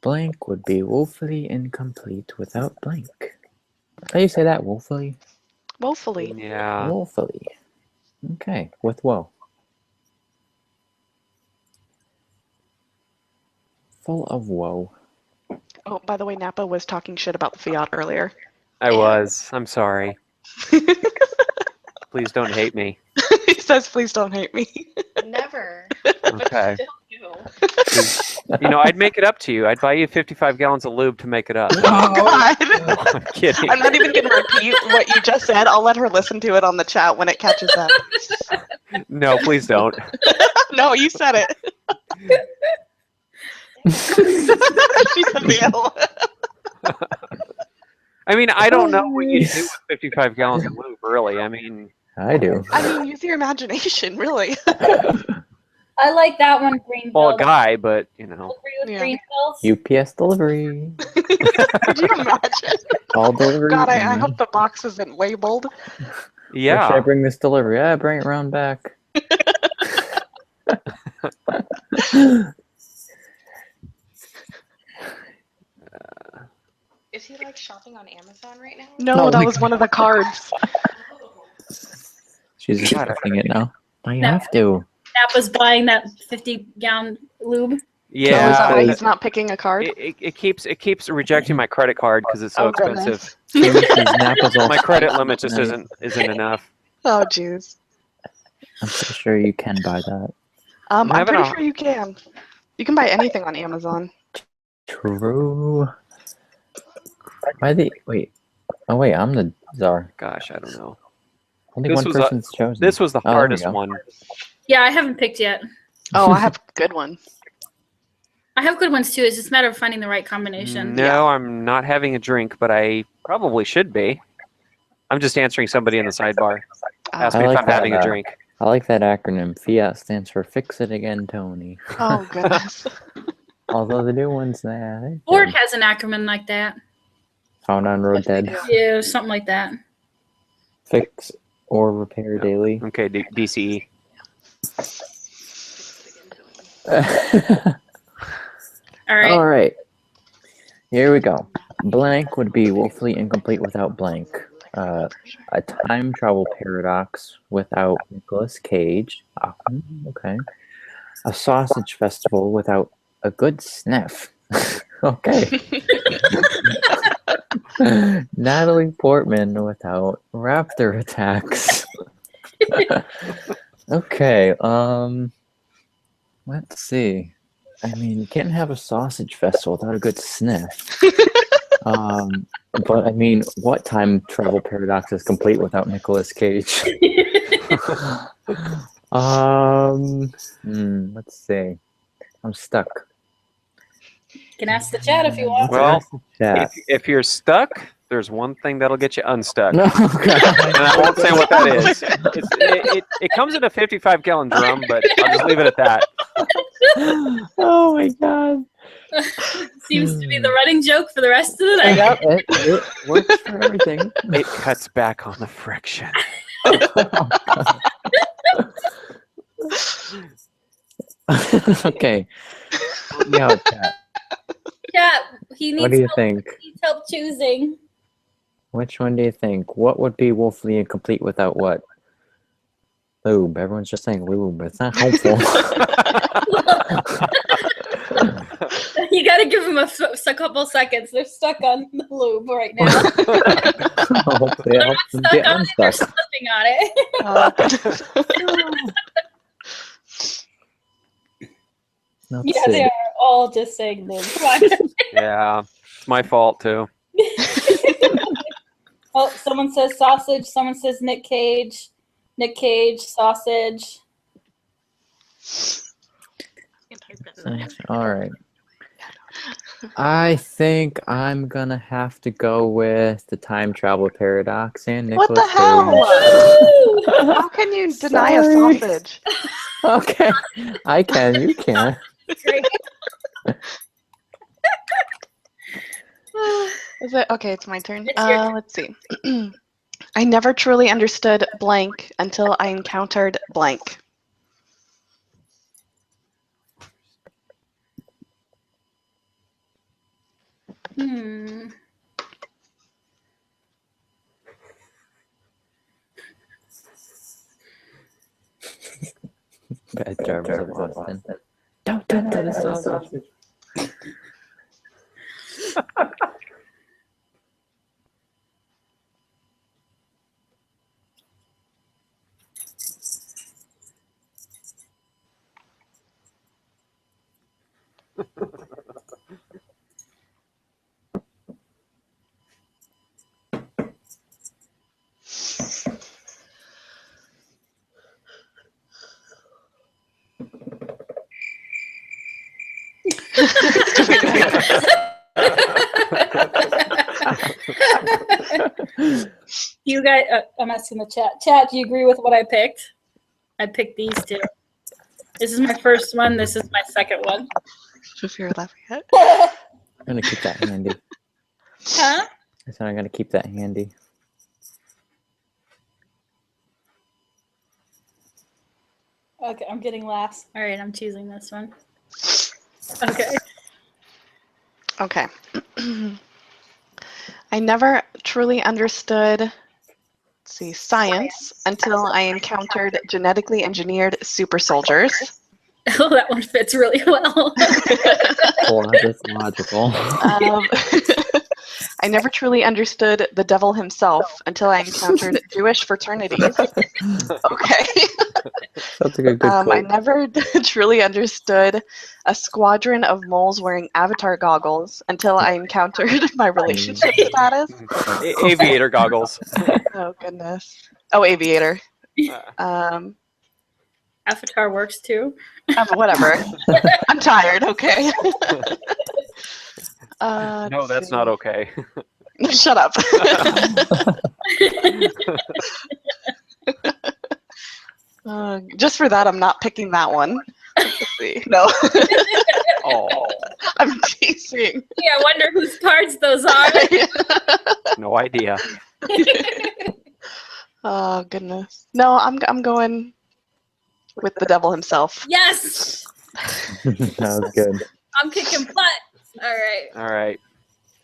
Blank would be woefully incomplete without blank. How do you say that? Woefully? Woefully. Yeah. Woefully. Okay. With woe. Full of woe. Oh, by the way, Napa was talking shit about the Fiat earlier. I was. I'm sorry. Please don't hate me. He says, please don't hate me. Never. Okay. Still do. You know, I'd make it up to you. I'd buy you 55 gallons of lube to make it up. Oh, God. I'm kidding. I'm not even going to repeat what you just said. I'll let her listen to it on the chat when it catches up. No, please don't. No, you said it. She said the L. I mean, I don't know what you do with 55 gallons of lube, really. I mean, I do. I mean, use your imagination, really. I like that one, green well, a pills. guy, but, you know. Delivery with Yeah. green pills. UPS delivery. Could you imagine? All delivery. God, I hope the box isn't labeled. Where should I Yeah. bring this delivery? Yeah, bring it around back. Is he like shopping on Amazon right now? No, Oh that my was one of the cards. She's expecting it now. Now you No. have to. Napa's buying that 50-gallon lube. Oh, is Yeah. that why he's not picking a card? It keeps rejecting my credit card because it's so Oh, expensive. Napa's all My credit limit nice. just isn't enough. Oh, jeez. I'm pretty sure you can buy that. I'm having pretty a- sure you can. You can buy anything on Amazon. True. Wait. Oh wait, I'm the czar. Gosh, I don't know. Only This one was a- person's chosen. This was the Oh, there we hardest go. one. Yeah, I haven't picked yet. Oh, I have a good one. I have good ones too. It's just a matter of finding the right combination. No, I'm not having a drink, but I probably should be. I'm just answering somebody in the sidebar. Ask I me like if I'm that, having a drink. I like that acronym. Fiat stands for Fix It Again, Tony. Oh, goodness. Although the new ones, they're Ford good. has an acronym like that. Found on road dead. Yeah, something like that. Fix or repair Yeah. daily. Okay, DCE. All right. All right. Here we go. Blank would be woefully incomplete without blank. A time travel paradox without Nicolas Cage. Okay. A sausage festival without a good sniff. Okay. Natalie Portman without raptor attacks. Okay. Let's see. I mean, you can't have a sausage festival without a good sniff. But I mean, what time travel paradox is complete without Nicolas Cage? Let's see. I'm stuck. You can ask the chat if you want. Well, Yeah. if you're stuck, there's one thing that'll get you unstuck. No. And I won't say what that is. It comes in a 55-gallon drum, but I'll just leave it at that. Oh my god. Seems to be the running joke for the rest of the night. Yep, it works for everything. It cuts back on the friction. Okay. Yeah, chat. Chat, he needs What do you help. think? He needs help choosing. Which one do you think? What would be woefully incomplete without what? Lube. Everyone's just saying lube, but it's not helpful. You gotta give him a couple seconds. They're stuck on the lube right now. Hopefully it They're helps them not get stuck on it. They're unstuck. slipping on it. Oh, goodness. Let's Yeah, see. they are all just saying live. Come on. Yeah, it's my fault too. Oh, someone says sausage. Someone says Nick Cage. Nick Cage, sausage. All right. I think I'm gonna have to go with the time travel paradox and What Nicolas the hell? Woo! How can you deny a Sorry. sausage? Okay, I can. You can. Great. Is it okay? It's my turn. It's your turn. Let's see. I never truly understood blank until I encountered blank. Hmm. Bad Jarvis of Boston. Don't touch the sausage. You guys, I'm asking the chat. Chat, do you agree with what I picked? I picked these two. This is my first one. This is my second one. If you're laughing at. I'm gonna keep that handy. Huh? I said I'm gonna keep that handy. Okay, I'm getting last. All right, I'm choosing this one. Okay. Okay. I never truly understood, let's see, science until I encountered genetically engineered super soldiers. Oh, that one fits really well. Oh, that's logical. I never truly understood the devil himself until I encountered Jewish fraternities. Okay. Sounds like a good I quote. never truly understood a squadron of moles wearing avatar goggles until I encountered my relationship status. Aviator goggles. Oh, goodness. Oh, aviator. Avatar works too. Whatever. I'm tired, okay? No, Let's that's see. not okay. Shut up. Just for that, I'm not picking that one. Let's see. No. Oh, I'm teasing. Yeah, I wonder whose cards those are. no idea. Oh, goodness. No, I'm going with the devil himself. Yes! That was good. I'm kicking butt. All right. All right,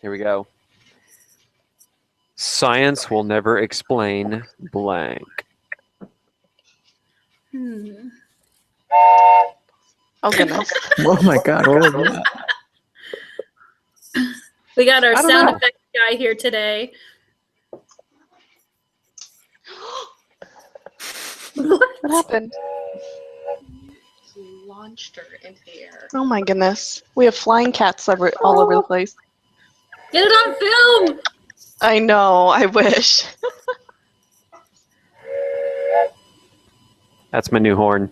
here we go. Science will never explain blank. Hmm. Oh, goodness. Oh my God! What was that? We got our I don't sound know. effect guy here today. What happened? He launched her into the air. Oh, my goodness. We have flying cats all over the place. Get it on film! I know. I wish. That's my new horn.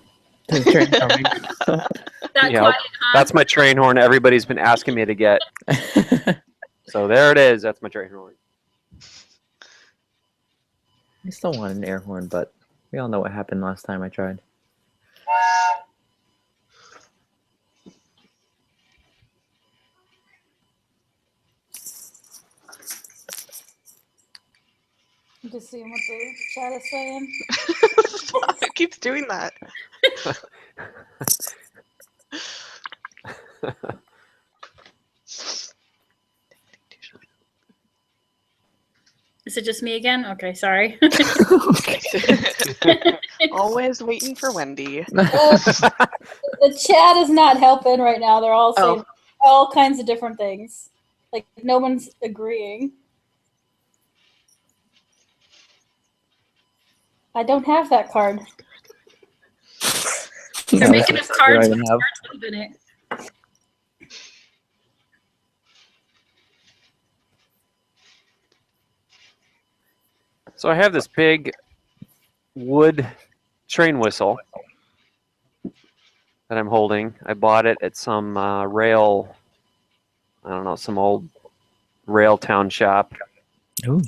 There's a train coming. That Yep. quiet, huh? That's my train horn everybody's been asking me to get. So there it is. That's my train horn. I still want an air horn, but we all know what happened last time I tried. I'm just seeing what the chat is saying. Stop, it keeps doing that. Is it just me again? Okay, sorry. Always waiting for Wendy. The chat is not helping right now. They're all saying all kinds of different things. Like, no one's agreeing. I don't have that card. They're making us cards with have? cards in it. So I have this big wood train whistle that I'm holding. I bought it at some rail, I don't know, some old rail town shop. Ooh.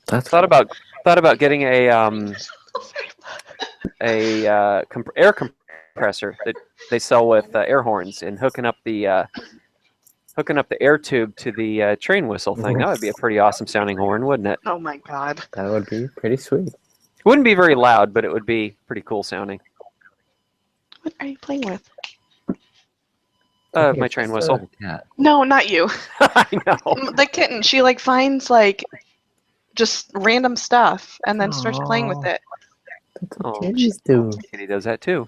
That's Thought about getting a air compressor that they sell with air horns and hooking up the air tube to the train whistle thing. That would be a pretty awesome sounding horn, wouldn't it? Oh my god. That would be pretty sweet. It wouldn't be very loud, but it would be pretty cool sounding. What are you playing with? My train whistle. Cat. No, not you. I know. The kitten. She like finds like just random stuff and then starts playing with it. That's what Oh, kitties do. Kitty does that too.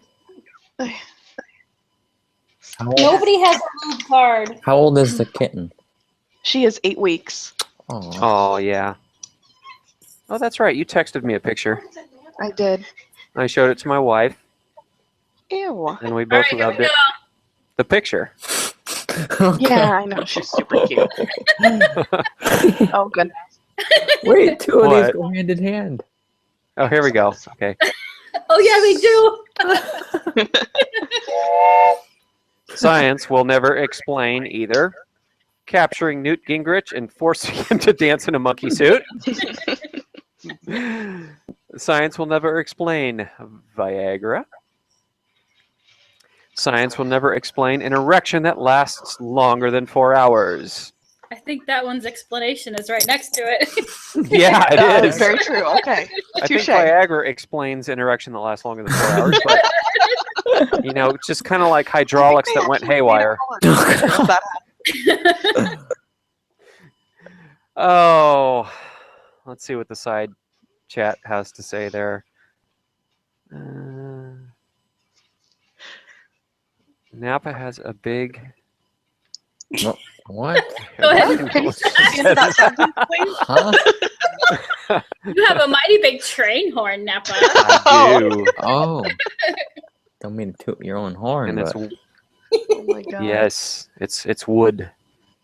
Nobody has a lube card. How old is the kitten? She is 8 weeks. Oh, Oh yeah. Oh, that's right. You texted me a picture. I did. I showed it to my wife, Ew. and we All both right, here we loved go. it. The picture. Yeah, I know. She's super cute. Oh, good. Wait, two of What? these go hand in hand. Oh, here we go. Okay. Oh yeah, we do. Science will never explain either capturing Newt Gingrich and forcing him to dance in a monkey suit. Science will never explain Viagra. Science will never explain an erection that lasts longer than 4 hours. I think that one's explanation is right next to it. Yeah, That it is is. very true. Okay. I think Touche. Viagra explains an erection that lasts longer than 4 hours, but you know, just kind of like hydraulics that went haywire. Oh, let's see what the side chat has to say there. Napa has a big. What? Go ahead. Can you say the end of that sentence, please? Huh? You have a mighty big train horn, Napa. I do. Oh. Don't mean to toot your own horn, And it's but Oh my god. yes, it's wood.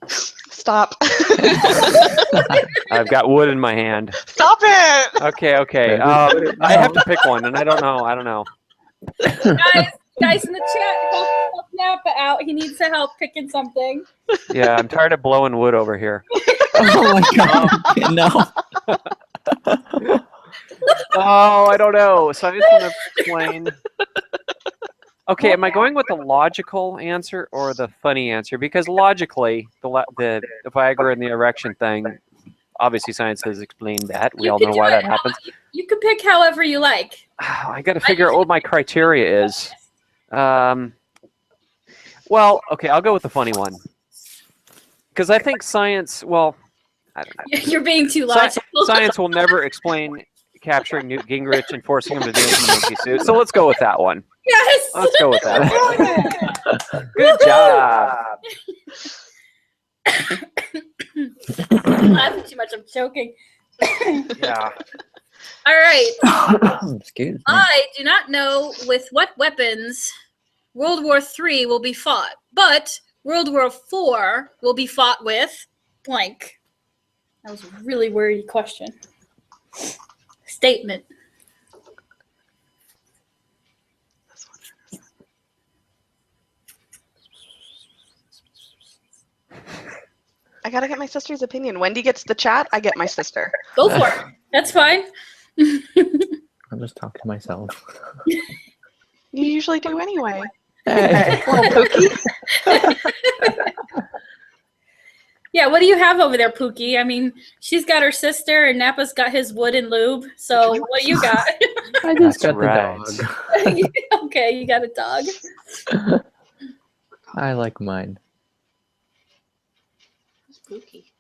Stop. I've got wood in my hand. Stop it. Okay. Put it I have down. to pick one, and I don't know. Guys in the chat, help Napa out. He needs to help picking something. Yeah, I'm tired of blowing wood over here. oh my god, no. Oh, I don't know. Science will never explain. Okay, am I going with the logical answer or the funny answer? Because logically, the Viagra and the erection thing, obviously science has explained that. We all can know do why it that happens. You can pick however you like. I got to figure out what my criteria is. Well, okay, I'll go with the funny one. Because I think science, well, I don't know. You're being too logical. Science will never explain capturing Newt Gingrich and forcing him to dance in a monkey suit. So let's go with that one. Yes. Let's go with that. Good job. I'm laughing too much. I'm choking. Yeah. All right. Excuse me. I do not know with what weapons World War III will be fought, but World War IV will be fought with blank. That was a really wordy question. Statement. I gotta get my sister's opinion. Wendy gets the chat. I get my sister. Go for it. That's fine. I'll just talk to myself. You usually do anyway. Hey. Little Pookie. Yeah, what do you have over there, Pookie? I mean, she's got her sister, and Napa's got his wood and lube. So what do you got? I just That's got right. the dog. Okay, you got a dog. I like mine. Spooky.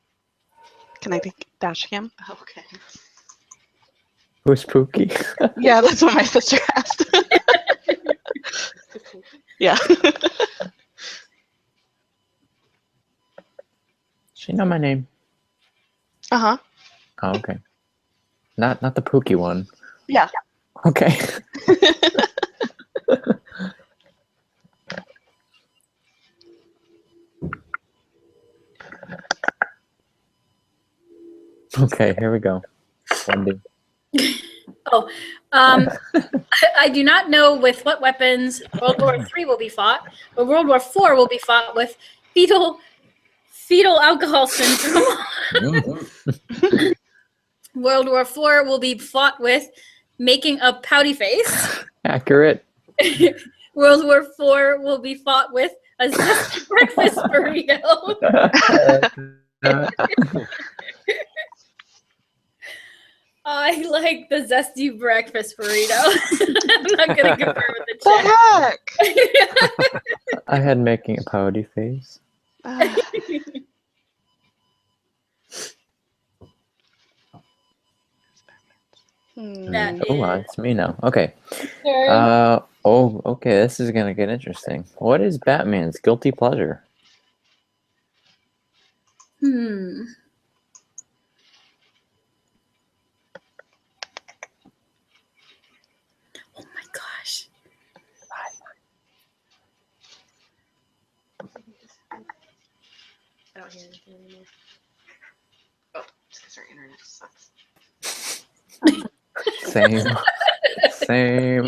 Can I take Dashcam? Okay. Who's Pookie? Yeah, that's what my sister asked. Yeah. She know my name. Uh-huh. Oh, okay. Not the Pookie one. Yeah. Okay. Okay, here we go. Wendy. Oh, I do not know with what weapons World War III will be fought, but World War IV will be fought with fetal alcohol syndrome. World War IV will be fought with making a pouty face. Accurate. World War IV will be fought with a zesty breakfast burrito. I like the zesty breakfast burrito. I'm not going to confirm with the What chat. the heck? I had making a pouty face. That Oh, is- it's me now. Okay. Sure. Okay. This is gonna get interesting. What is Batman's guilty pleasure? Oh my gosh. I don't hear anything anymore. Oh, just because our internet sucks. Same. Same.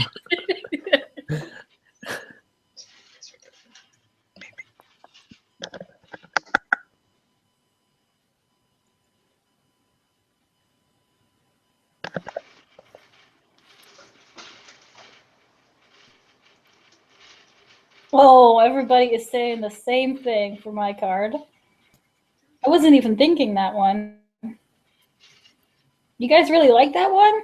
Oh, everybody is saying the same thing for my card. I wasn't even thinking that one. You guys really like that one?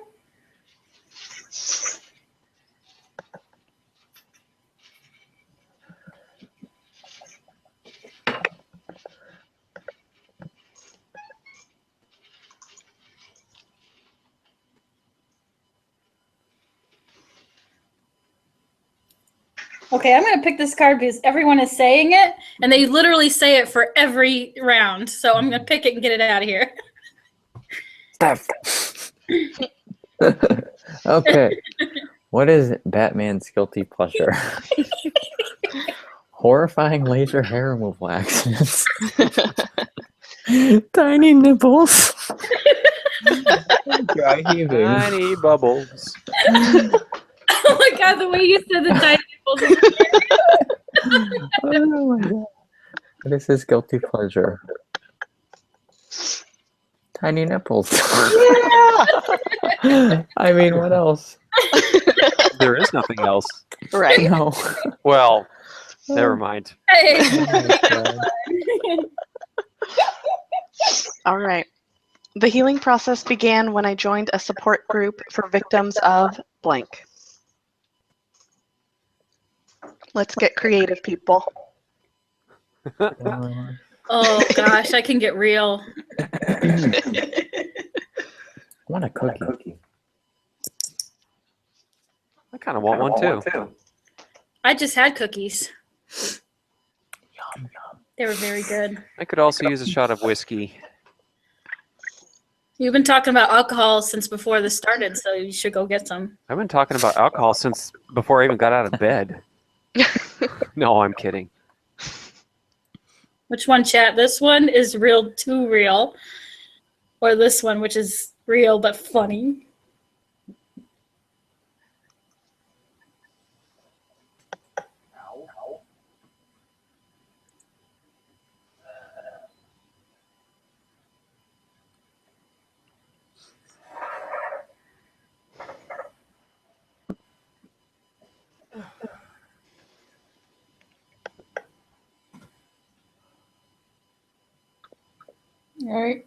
Okay, I'm going to pick this card because everyone is saying it, and they literally say it for every round. So I'm going to pick it and get it out of here. Okay. What is Batman's guilty pleasure? Horrifying laser hair removal accidents. Tiny nipples. Dry heaving. Tiny bubbles. Oh my god, the way you said the tiny nipples. Oh my god. What is his guilty pleasure? Tiny nipples. I mean, what else? There is nothing else. Right. No. Well, never mind. Hey. Oh my god. All right. The healing process began when I joined a support group for victims of blank. Let's get creative, people. Oh gosh, I can get real. I want a cookie. I kind of want one too. I just had cookies. Yum, yum. They were very good. I could also use a shot of whiskey. You've been talking about alcohol since before this started, so you should go get some. I've been talking about alcohol since before I even got out of bed. No, I'm kidding. Which one, chat? This one is real, too real. Or this one, which is real but funny. All right.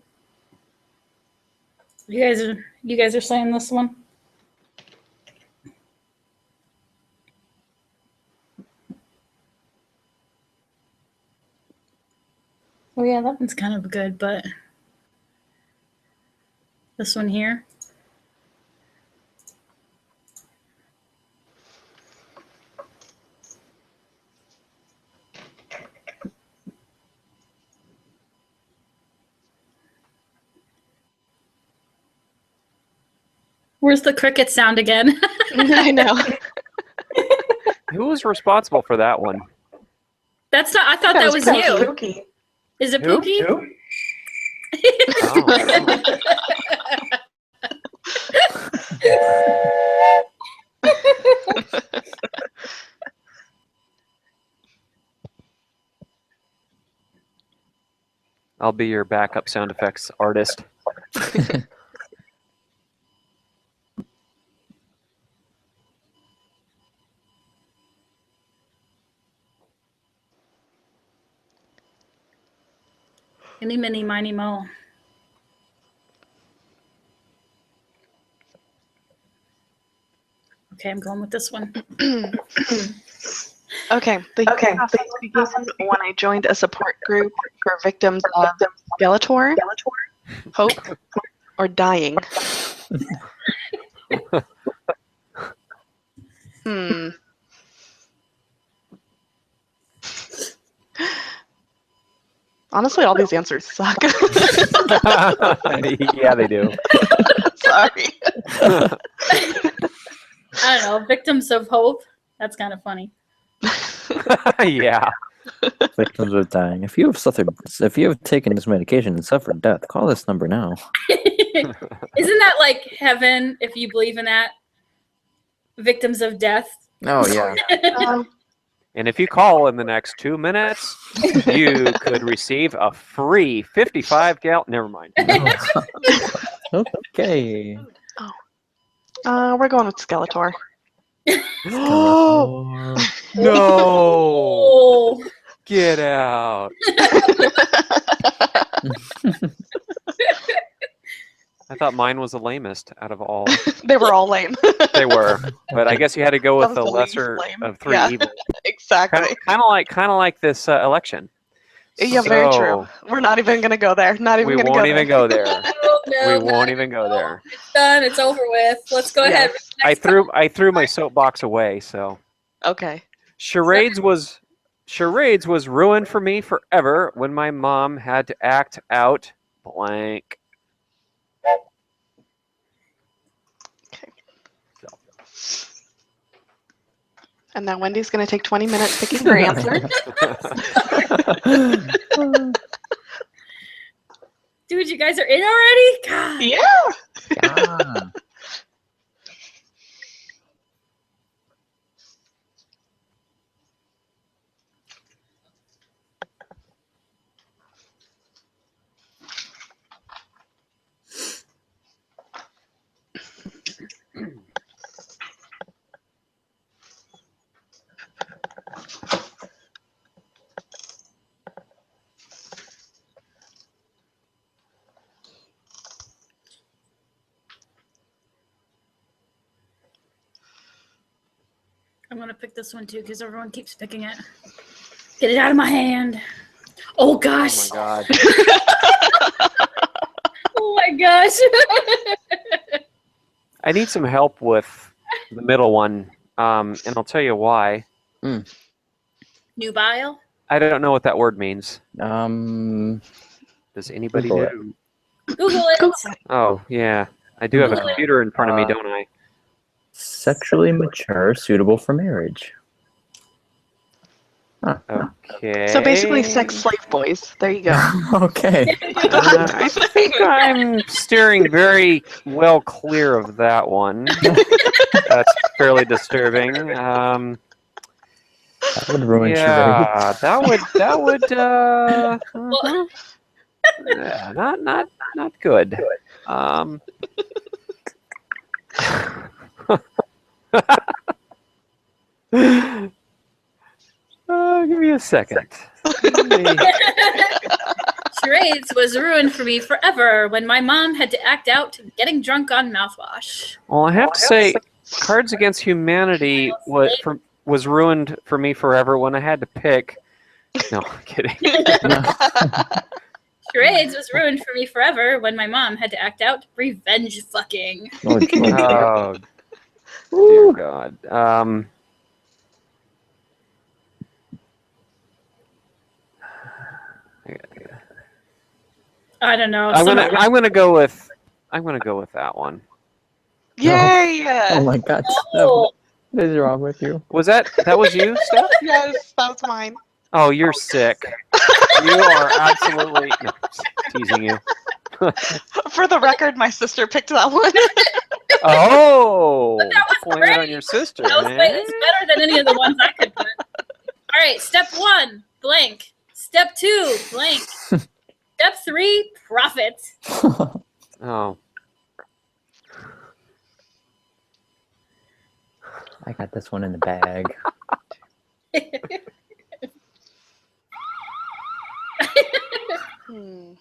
You guys are saying this one? Oh yeah, that one's kind of good, but this one here. Where's the cricket sound again? I know. Who was responsible for that one? That's not. I thought that was you. Is it Who? Pookie? I'll be your backup sound effects artist. Any, mini, miny, mo. Okay, I'm going with this one. Okay. Began when I joined a support group for victims of Skeletor, Hope, or Dying. Honestly, all these answers suck. Yeah, they do. Sorry. I don't know. Victims of Hope. That's kind of funny. Yeah. Victims of dying. If you have taken this medication and suffered death, call this number now. Isn't that like heaven if you believe in that? Victims of death. Oh yeah. And if you call in the next 2 minutes, you could receive a free 55-gallon. Never mind. Okay. We're going with Skeletor. No! Oh. Get out. I thought mine was the lamest out of all. They were all lame. They were, but I guess you had to go That with was the the least lesser lame. of three Yeah. evils. Exactly. Kind of like this election. Yeah, very So, true. We're not even going to go there. Not even We going to go won't there. even go there. Oh, no, We won't even go there. It's done. It's over with. Let's go ahead. Yes. I threw my soapbox away. So Okay. charades was ruined for me forever when my mom had to act out blank. Okay. And now Wendy's going to take 20 minutes picking her answer. Dude, you guys are in already? God. Yeah. Yeah. I'm going to pick this one too because everyone keeps picking it. Get it out of my hand. Oh, gosh. Oh my god. Oh, my gosh. I need some help with the middle one, and I'll tell you why. Nubile? I don't know what that word means. Um. Does anybody Google it. know? Google it. Oh, yeah. I do have a Google it. computer in front of me, don't I? Sexually mature, suitable for marriage. Huh. Okay. So basically, sex slave boys. There you go. Okay. I think I'm steering very well clear of that one. That's fairly disturbing. That would ruin Yeah, that would yeah, not good. Give me a second. Charades was ruined for me forever when my mom had to act out getting drunk on mouthwash. Well, I have to say, Cards Against Humanity was ruined for me forever when I had to pick. No, I'm kidding. Charades was ruined for me forever when my mom had to act out revenge fucking. Oh, Oh, dear God. I don't know. I'm gonna go with that one. Yay! oh my God. Oh. What is wrong with you? Was that was you, Steph? Yes, that was mine. Oh, you're sick. You are absolutely no, teasing you. For the record, my sister picked that one. Oh, blame it on great. your sister, That was man. it's better than any of the ones I could put. All right, step 1, blank. Step 2, blank. Step 3, profit. Oh, I got this one in the bag. Hmm.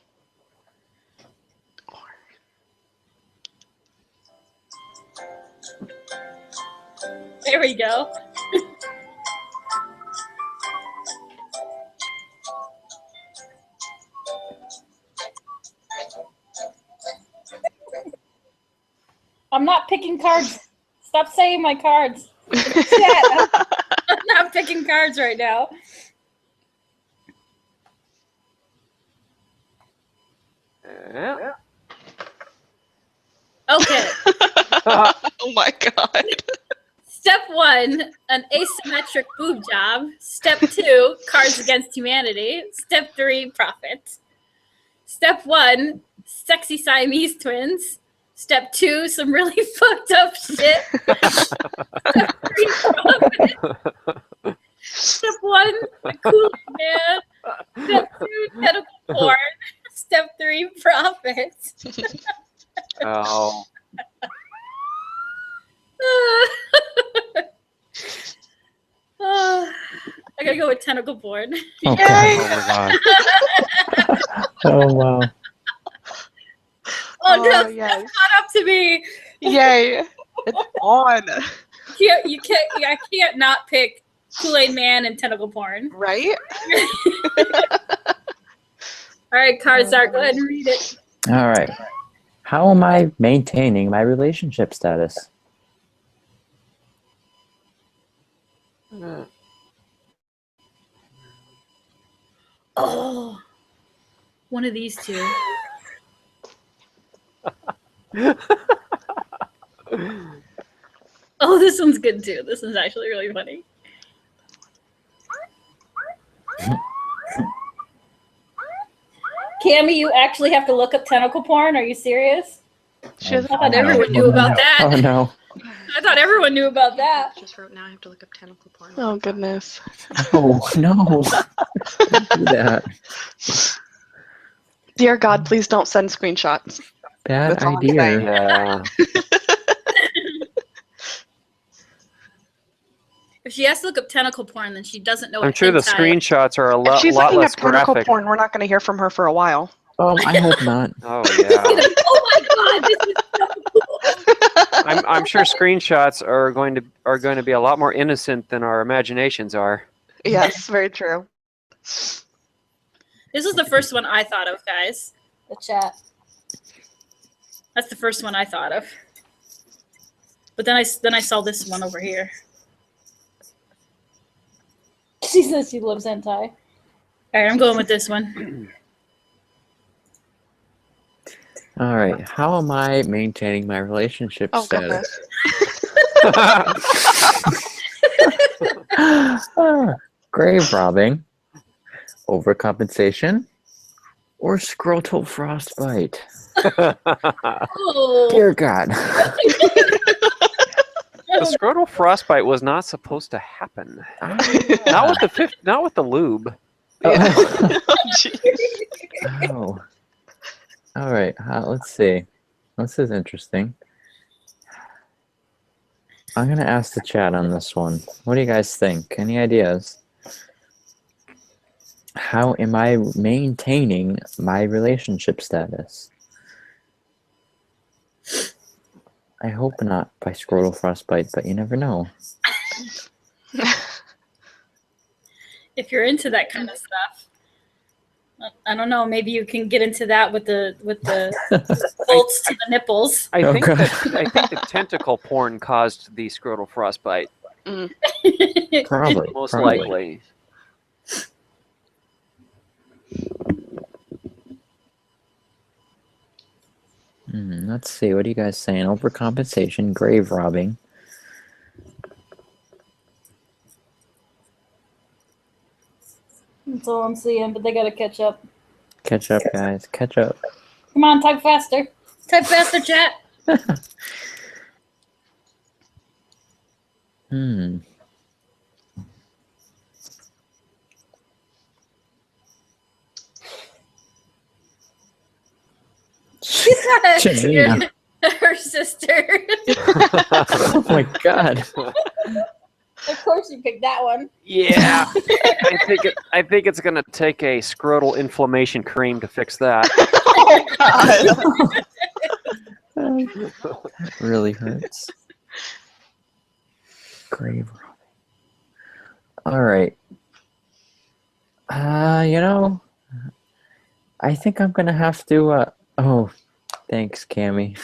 There we go. I'm not picking cards. Stop saying my cards. Chat, I'm not picking cards right now. yeah. Okay. Oh my god. Step 1, an asymmetric boob job. Step 2, Cards Against Humanity. Step 3, profit. Step 1, sexy Siamese twins. Step 2, some really fucked up shit. Step 3, profit. Step 1, the Kool-Aid Man. Step 2, tentacle porn. Step 3, profit. Oh, I gotta go with tentacle porn. Oh, Yay! God. oh my God. Oh, wow. Oh no, yes. caught up to me. Yay. It's on. I can't not pick Kool-Aid Man and tentacle porn. Right? All right, Karzar, go ahead and read it. All right. How am I maintaining my relationship status? Oh, one of these two. Oh, this one's good too. This one's actually really funny. Cammy, you actually have to look up tentacle porn? Are you serious? She has I thought no. everyone knew about that. Oh, no. I thought everyone knew about that. Just wrote now I have to look up tentacle porn. Oh goodness. Oh, no. Don't do that. Dear God, please don't send screenshots. Bad That's all I'm saying. idea. Yeah. If she has to look up tentacle porn, then she doesn't know. I'm what sure the hentai is. screenshots are a If lot she's looking less up tentacle graphic. porn, we're not going to hear from her for a while. I hope not. Oh yeah. Oh my God, this is so cool. I'm sure screenshots are going to be a lot more innocent than our imaginations are. Yes, very true. This was the first one I thought of, guys. The chat. That's the first one I thought of. But then I saw this one over here. She says she loves hentai. All right, I'm going with this one. All right. How am I maintaining my relationship Oh status? goodness. Grave robbing, overcompensation, or scrotal frostbite? Oh. Dear God. The scrotal frostbite was not supposed to happen. Not with the lube. Oh. Jeez. Oh. All right. Let's see. This is interesting. I'm going to ask the chat on this one. What do you guys think? Any ideas? How am I maintaining my relationship status? I hope not by scrotal frostbite, but you never know. If you're into that kind of stuff, I don't know. Maybe you can get into that with the bolts to the nipples. I think God. the tentacle porn caused the scrotal frostbite. Probably. Most probably. likely. Let's see. What are you guys saying? Overcompensation, grave robbing. That's all I'm seeing, but they gotta catch up. Catch up, guys. Catch up. Come on, type faster. Type faster, chat. Hmm. Janina. Her sister. Oh my god. Of course you picked that one. Yeah. I think it's gonna take a scrotal inflammation cream to fix that. Oh God. That really hurts. Grave robbing. All right. You know, I think I'm gonna have to. Oh, thanks, Cammy.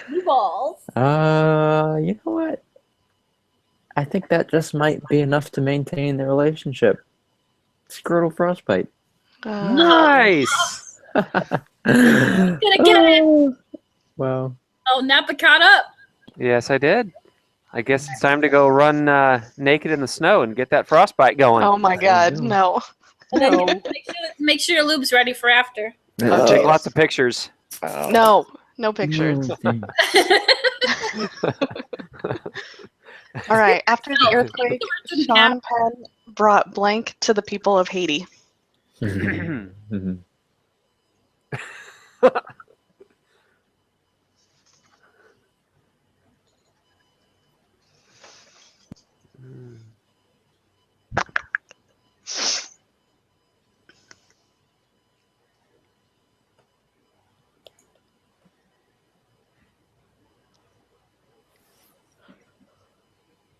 Blue balls. You know what? I think that just might be enough to maintain the relationship. Scrotal frostbite. Nice. Gonna get it. Well, Oh, Napa caught up. Yes, I did. I guess it's time to go run naked in the snow and get that frostbite going. Oh my God. go. No. And then No. make sure your lube's ready for after. I'll take lots of pictures. No. No pictures. Oh, dang. All right. After the earthquake, Sean Penn brought blank to the people of Haiti. Mhm.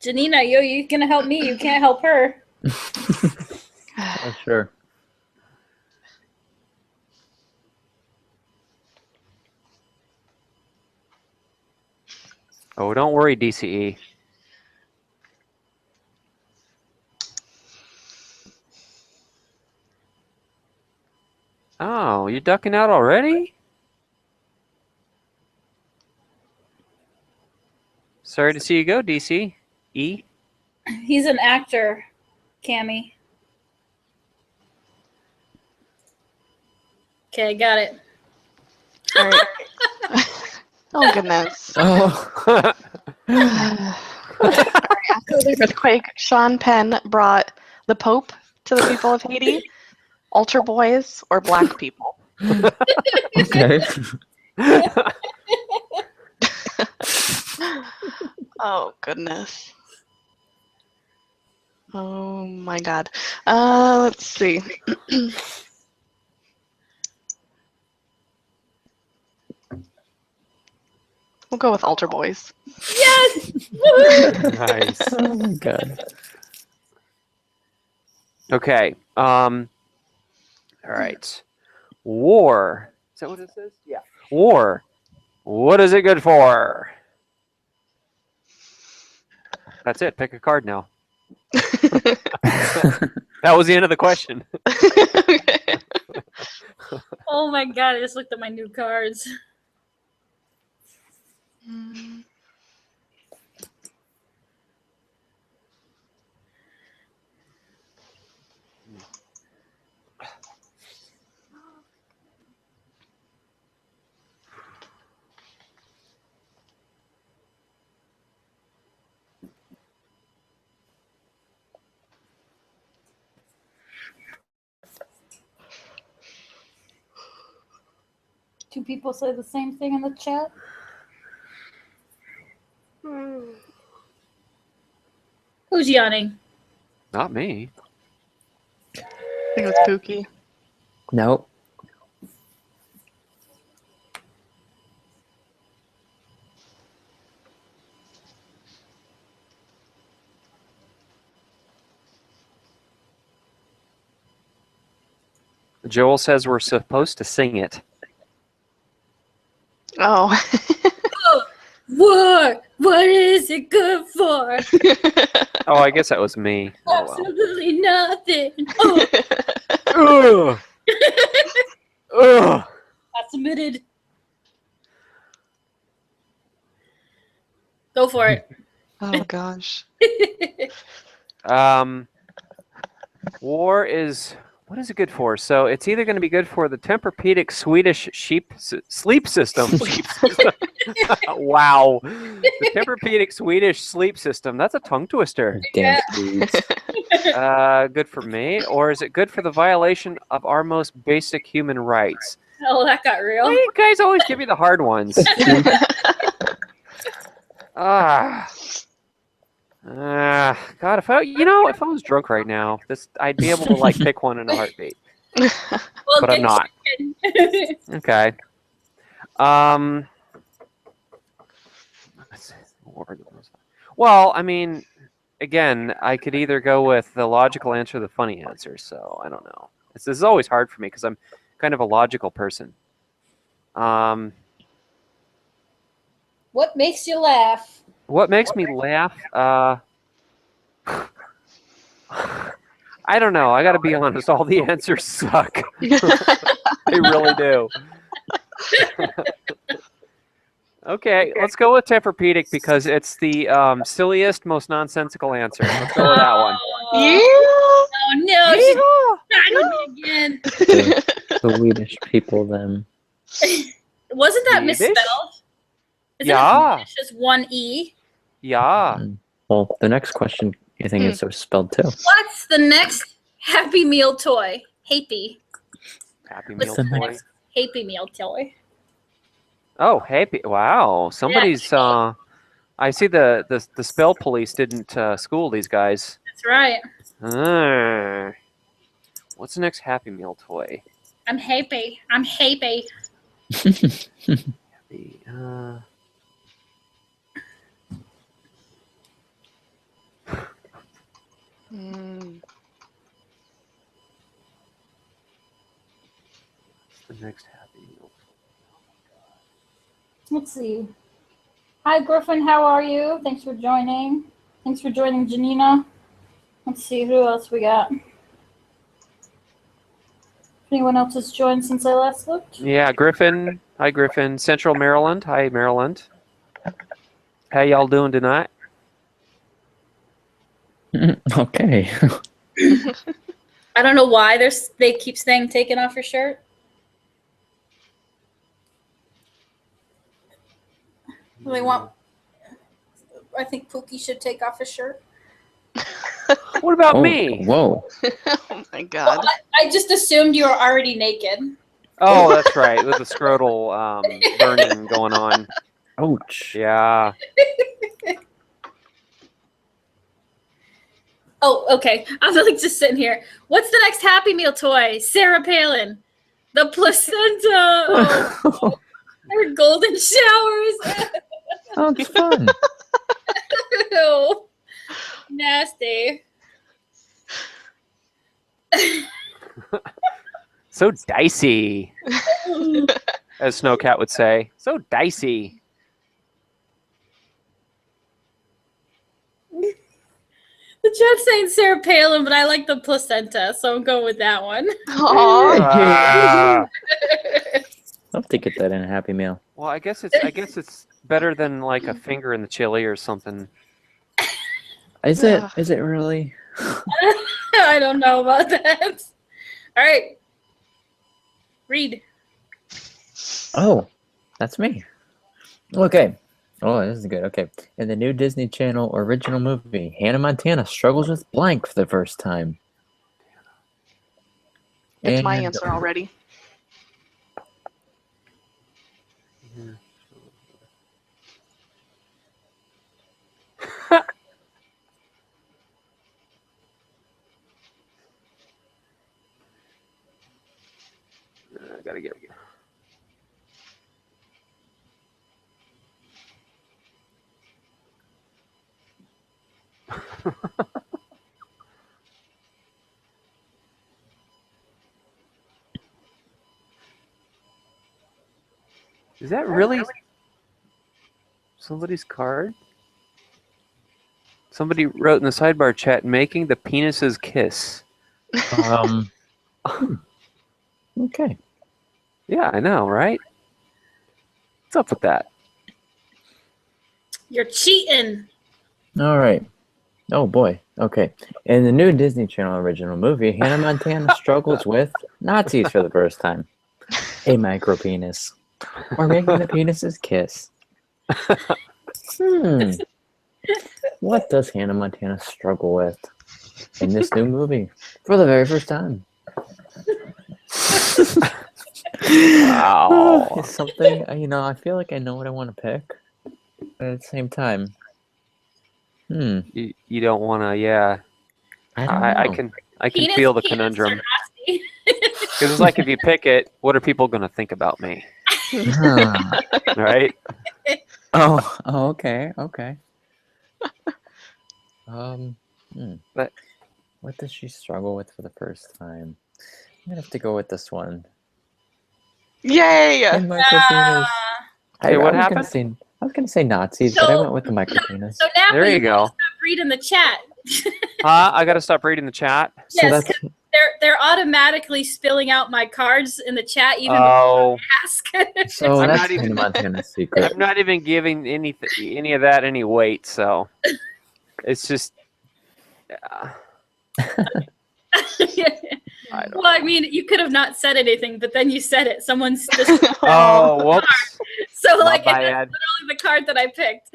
Janina, you gonna help me. You can't help her. Oh, sure. Oh, don't worry, DCE. Oh, you ducking out already? Sorry to see you go, DC. E. He's an actor, Cammy. Okay, got it. All right. Oh, goodness. Oh. After the earthquake, Sean Penn brought the Pope to the people of Haiti, altar boys, or black people. Okay. Oh, goodness. Oh, my God. Let's see. We'll go with altar boys. Yes! Woohoo! Nice. Oh my god. Okay. All right. War. Is that what it says? Yeah. War. What is it good for? That's it. Pick a card now. That was the end of the question. Okay. Oh my god, I just looked at my new cards. Mm. Two people say the same thing in the chat. Who's yawning? Not me. I think it was Pookie. Nope. Joel says we're supposed to sing it. Oh. War! What is it good for? Oh, I guess that was me. Oh, well. Absolutely nothing. Oh, Ugh. Ugh. I submitted. Go for it. Oh, gosh. War is What is it good for? So it's either going to be good for the Tempur-Pedic Swedish sleep system. Wow. The Tempur-Pedic Swedish sleep system. That's a tongue twister. Damn Swedes. Good for me. Or is it good for the violation of our most basic human rights? Oh, that got real. Why do you guys always give me the hard ones? God, if I was drunk right now, I'd be able to like pick one in a heartbeat. Well, But I'm not. Okay. Well, I mean, again, I could either go with the logical answer or the funny answer. So I don't know. This is always hard for me because I'm kind of a logical person. What makes you laugh? What makes me laugh? I don't know. I got to be honest. All the answers suck. They really do. Okay, let's go with Tempur-Pedic because it's the silliest, most nonsensical answer. Let's go with that one. Yeah. Oh no! She's Yeehaw! not me again. The Swedish people, then. Wasn't that Swedish? misspelled? Isn't Yeah. it just one E? Yeah. Well, the next question, you think it's so spelled too? What's the next Happy Meal toy? Happy. Happy What's Meal the toy. next Happy Meal toy? Oh, happy! Wow, somebody's. I see the spell police didn't school these guys. That's right. What's the next Happy Meal toy? I'm happy. I'm happy. Happy, What's the next Happy Meal Let's see. Hi, Griffin. How are you? Thanks for joining. Thanks for joining, Janina. Let's see who else we got. Anyone else has joined since I last looked? Yeah, Griffin. Hi, Griffin. Central Maryland. Hi, Maryland. How y'all doing tonight? Okay. I don't know why they keep saying taking off your shirt. They want. I think Pookie should take off his shirt. What about Oh, me? Whoa. Oh my god. Well, I just assumed you were already naked. Oh, that's right. With the scrotal burning going on. Ouch. Yeah. Oh, okay. I'm like just sitting here. What's the next Happy Meal toy? Sarah Palin. The placenta. Oh, her golden showers. Sounds fun. Ew. Nasty. So dicey, as Snowcat would say. So dicey. The chat's saying Sarah Palin, but I like the placenta, so I'm going with that one. Aw. Ah. I'll have to get that in a Happy Meal. Well, I guess it's better than like a finger in the chili or something. Is it? Is it really? I don't know about that. All right. Read. Oh, that's me. Okay. Oh, this is good. Okay. In the new Disney Channel original movie, Hannah Montana struggles with blank for the first time. It's my And- answer already. I gotta get. Is that really somebody's card? Somebody wrote in the sidebar chat, making the penises kiss. Okay. Yeah, I know, right? What's up with that? You're cheating. All right. Oh boy. Okay. In the new Disney Channel original movie, Hannah Montana struggles with Nazis for the first time. A micropenis. Or making the penises kiss. What does Hannah Montana struggle with in this new movie for the very first time? Wow. It's something, I feel like I know what I want to pick. But at the same time, You don't want to, yeah. I don't know. I can feel the conundrum. Because it's like if you pick it, what are people going to think about me? Right? Oh, okay. But what does she struggle with for the first time? I'm gonna have to go with this one. Yay! And micropenis. Hey, what I was happened? I was gonna say Nazis, but I went with the micropenis. So Napa, There you go. Stop reading the chat. I got to stop reading the chat. So Yes, that's they're automatically spilling out my cards in the chat even Oh, before I ask. so I'm that's not even- Hannah Montana's secret. I'm not even giving any of that any weight, so it's just. I don't Well, I mean, you could have not said anything, but then you said it. Someone's just Oh, whoops. so My like that's bad. literally the card that I picked.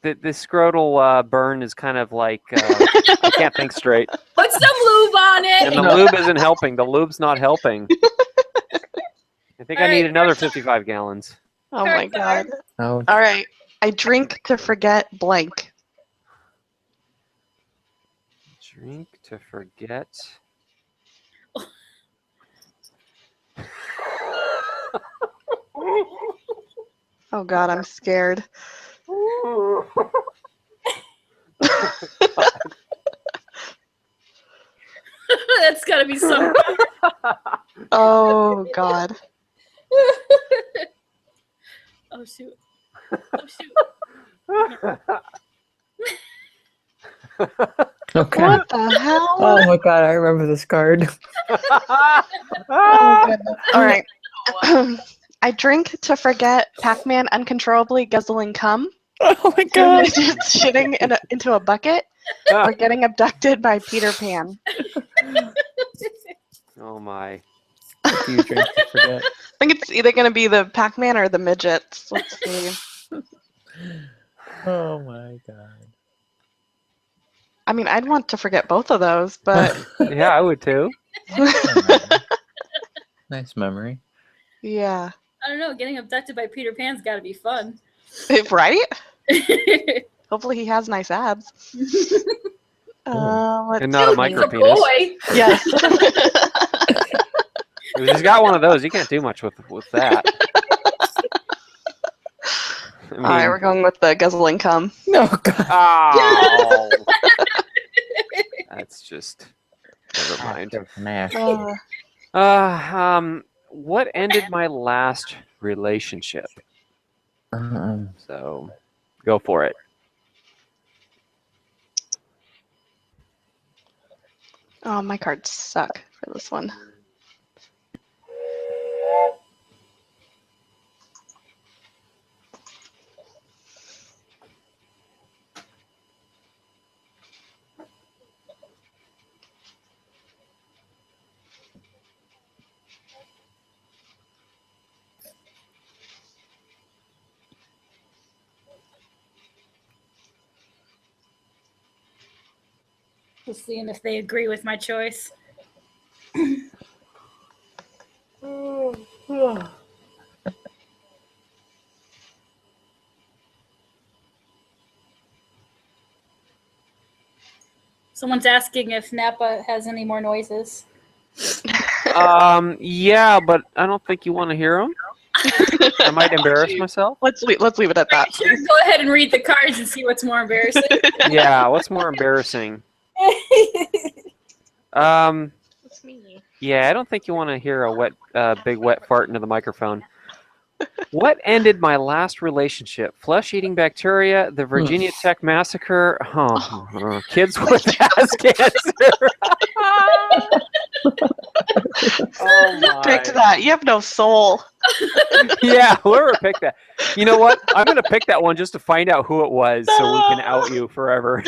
The scrotal burn is kind of like I can't think straight, Put some lube on and it. the lube isn't helping. The lube's not helping. I think I All need right, another 55 gallons. Oh my god. Oh, All right. I drink to forget blank. Drink to forget. Oh god, I'm scared. That's gotta be some. Oh god. Oh shoot. Oh shoot. okay. What the hell? Oh my god, I remember this card. Oh goodness. All right. I drink to forget Pac-Man uncontrollably guzzling cum, Oh my just shitting into a bucket, or getting abducted by Peter Pan. Oh my. What do you drink to forget? I think it's either going to be the Pac-Man or the midgets. Let's see. Oh my god. I mean, I'd want to forget both of those, but Yeah, I would too. Nice memory. yeah. I don't know. Getting abducted by Peter Pan's got to be fun. Right? Hopefully he has nice abs. Let's And not a see. micropenis. Boy. Yes. If he's got one of those, you can't do much with that. I mean, All right, we're going with the guzzling cum. No god. oh. That's just never mind. Smash. What ended my last relationship? So, go for it. Oh, my cards suck for this one. Just seeing if they agree with my choice. Someone's asking if Napa has any more noises. Yeah, but I don't think you want to hear them. I might embarrass myself. Let's leave it at that. Sure, go ahead and read the cards and see what's more embarrassing. Yeah, what's more embarrassing? It's me. Yeah, I don't think you want to hear a big wet fart into the microphone. What ended my last relationship? Flesh-eating bacteria, the Virginia Tech massacre, kids with ass cancer. Oh my. Take to that. You have no soul. Yeah, whoever picked that. You know what? I'm going to pick that one just to find out who it was so we can out you forever.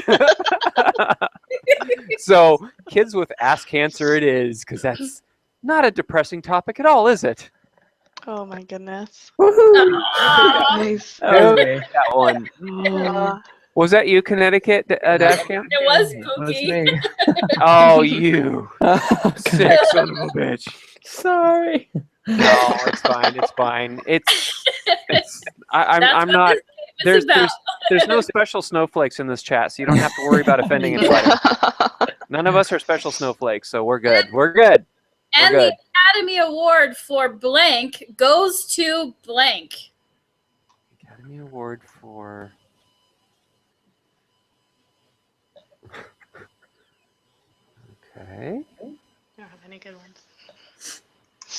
So, kids with ass cancer it is, because that's not a depressing topic at all, is it? Oh my goodness. Woohoo! Nice. That was Who me. picked that one? Uh, Was that you, Connecticut, Dashcam? It was That was Pookie. me. Oh, you Okay. sick son of a bitch. Sorry. No, it's fine. It's fine. It's I'm That's what not. this game is about. There's no special snowflakes in this chat, so you don't have to worry about offending anybody. None of us are special snowflakes, so we're good. We're good. And good. the Academy Award for blank goes to blank. Academy Award for. Okay. I don't have any good ones.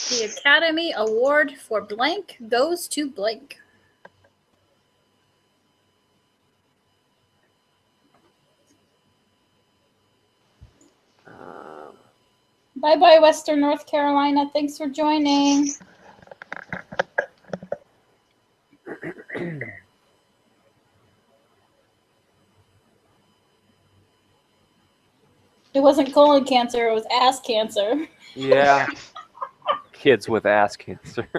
The Academy Award for blank goes to blank. Bye-bye, Western North Carolina. Thanks for joining. It wasn't colon cancer, it was ass cancer. Yeah. Kids with ass cancer.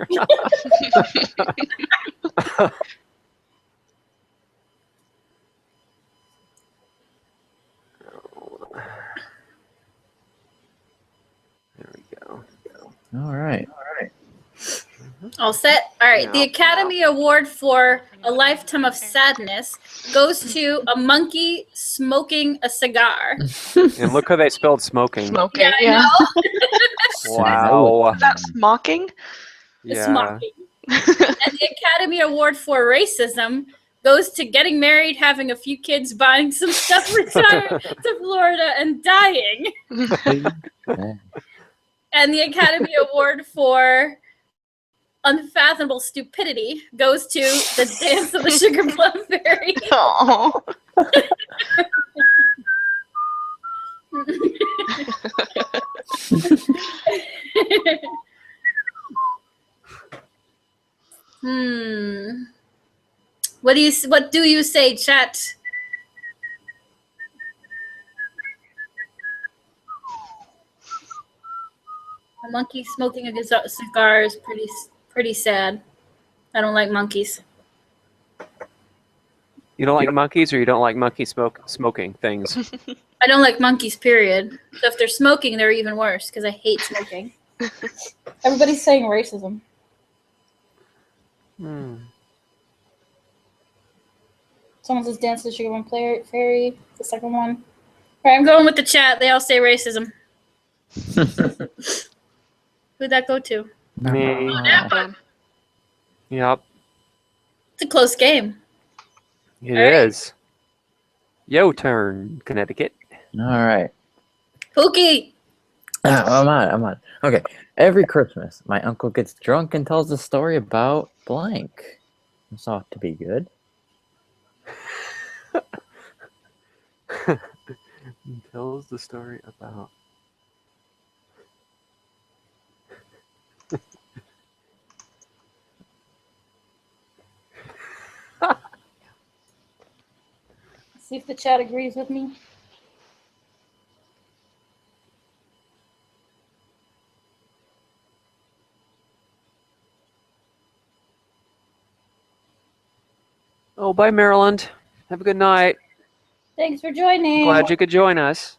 There we go. All right. All set? All right. Yeah. The Academy Award for A Lifetime of Sadness goes to a monkey smoking a cigar. And look how they spelled smoking. Smoking. Yeah, I Yeah. Wow. Is that smocking? It's Yeah. mocking. And the Academy Award for Racism goes to getting married, having a few kids, buying some stuff, retiring to Florida, and dying. And the Academy Award for Unfathomable Stupidity goes to The Dance of the Sugar Plum Fairy. Oh. What do you say, chat? A monkey smoking a cigar is pretty sad. I don't like monkeys. You don't like monkeys, or you don't like monkey smoking things? I don't like monkeys, period. So if they're smoking, they're even worse because I hate smoking. Everybody's saying racism. Someone says Dance to the Sugar Plum Fairy, the second one. All right, I'm going with the chat. They all say racism. Who'd that go to? Me. Napa. Yep. It's a close game. It All right. is. Yo turn, Connecticut. All right. Pookie. I'm on. Okay. Every Christmas, my uncle gets drunk and tells a story about blank. It's ought to be good. Tells the story about. See if the chat agrees with me. Oh, bye, Maryland. Have a good night. Thanks for joining. Glad you could join us.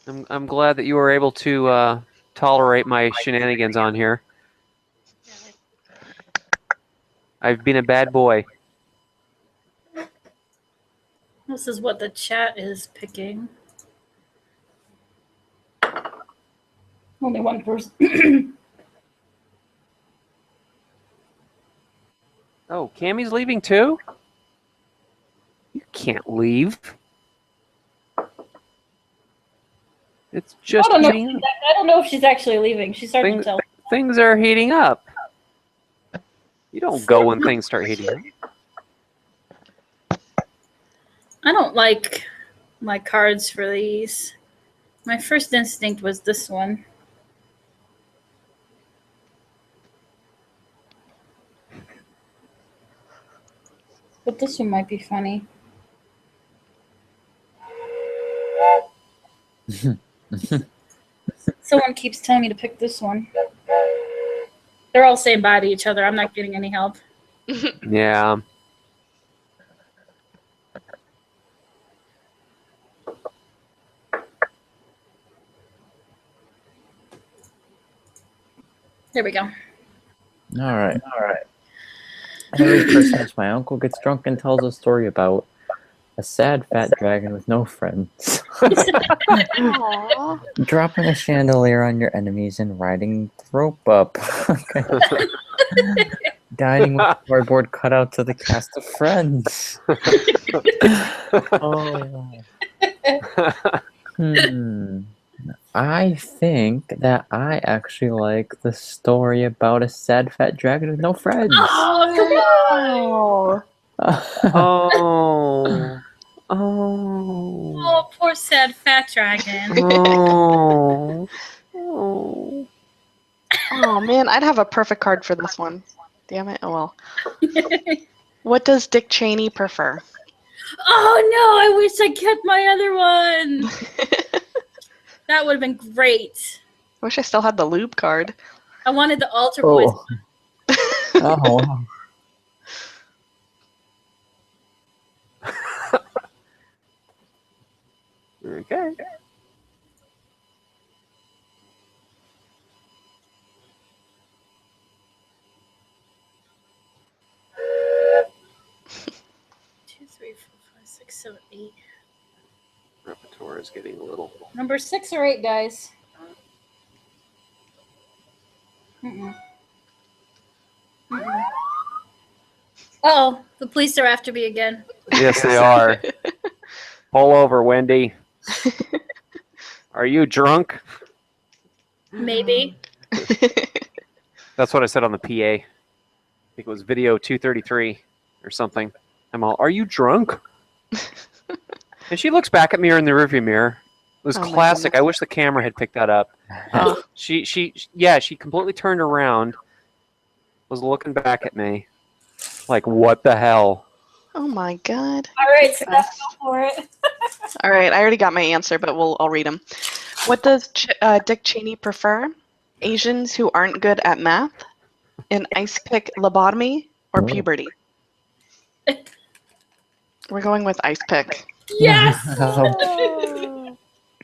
I'm glad that you were able to tolerate my shenanigans on here. I've been a bad boy. This is what the chat is picking. Only one person. Oh, Cammy's leaving too? You can't leave. It's just I heating up. don't know if she's actually leaving. She's starting to tell. Things are heating up. You don't go when things start heating up. I don't like my cards for these. My first instinct was this one. But this one might be funny. Someone keeps telling me to pick this one. They're all saying bye to each other. I'm not getting any help. Yeah. There we go. All right. Every Christmas, my uncle gets drunk and tells a story about a sad fat dragon with no friends. Aww. Dropping a chandelier on your enemies and riding the rope up. Okay. Dining with cardboard cutouts of the cast of Friends. Oh. I think that I actually like the story about a sad fat dragon with no friends. Oh, come on. Oh. Oh. Oh, poor sad fat dragon. Oh. Oh. Oh man, I'd have a perfect card for this one. Damn it. Oh well. What does Dick Cheney prefer? Oh no, I wish I kept my other one. That would have been great. I wish I still had the lube card. I wanted the altar boys. Oh. Oh, wow. Okay. Two, three, four, five, six, seven, 8. Repertoire is getting a little. Number 6 or 8, guys. Oh, the police are after me again. Yes, they are. Pull over, Wendy. Are you drunk? Maybe. That's what I said on the PA. I think it was video 233 or something. I'm all, are you drunk? And she looks back at me in the rearview mirror. It was Oh my classic. goodness. I wish the camera had picked that up. Oh. She completely turned around, was looking back at me, like, what the hell? Oh my god. All right, so let's go for it. All right, I already got my answer, but I'll read them. What does Dick Cheney prefer? Asians who aren't good at math, an ice pick lobotomy, or Oh. puberty? We're going with ice pick. Yes!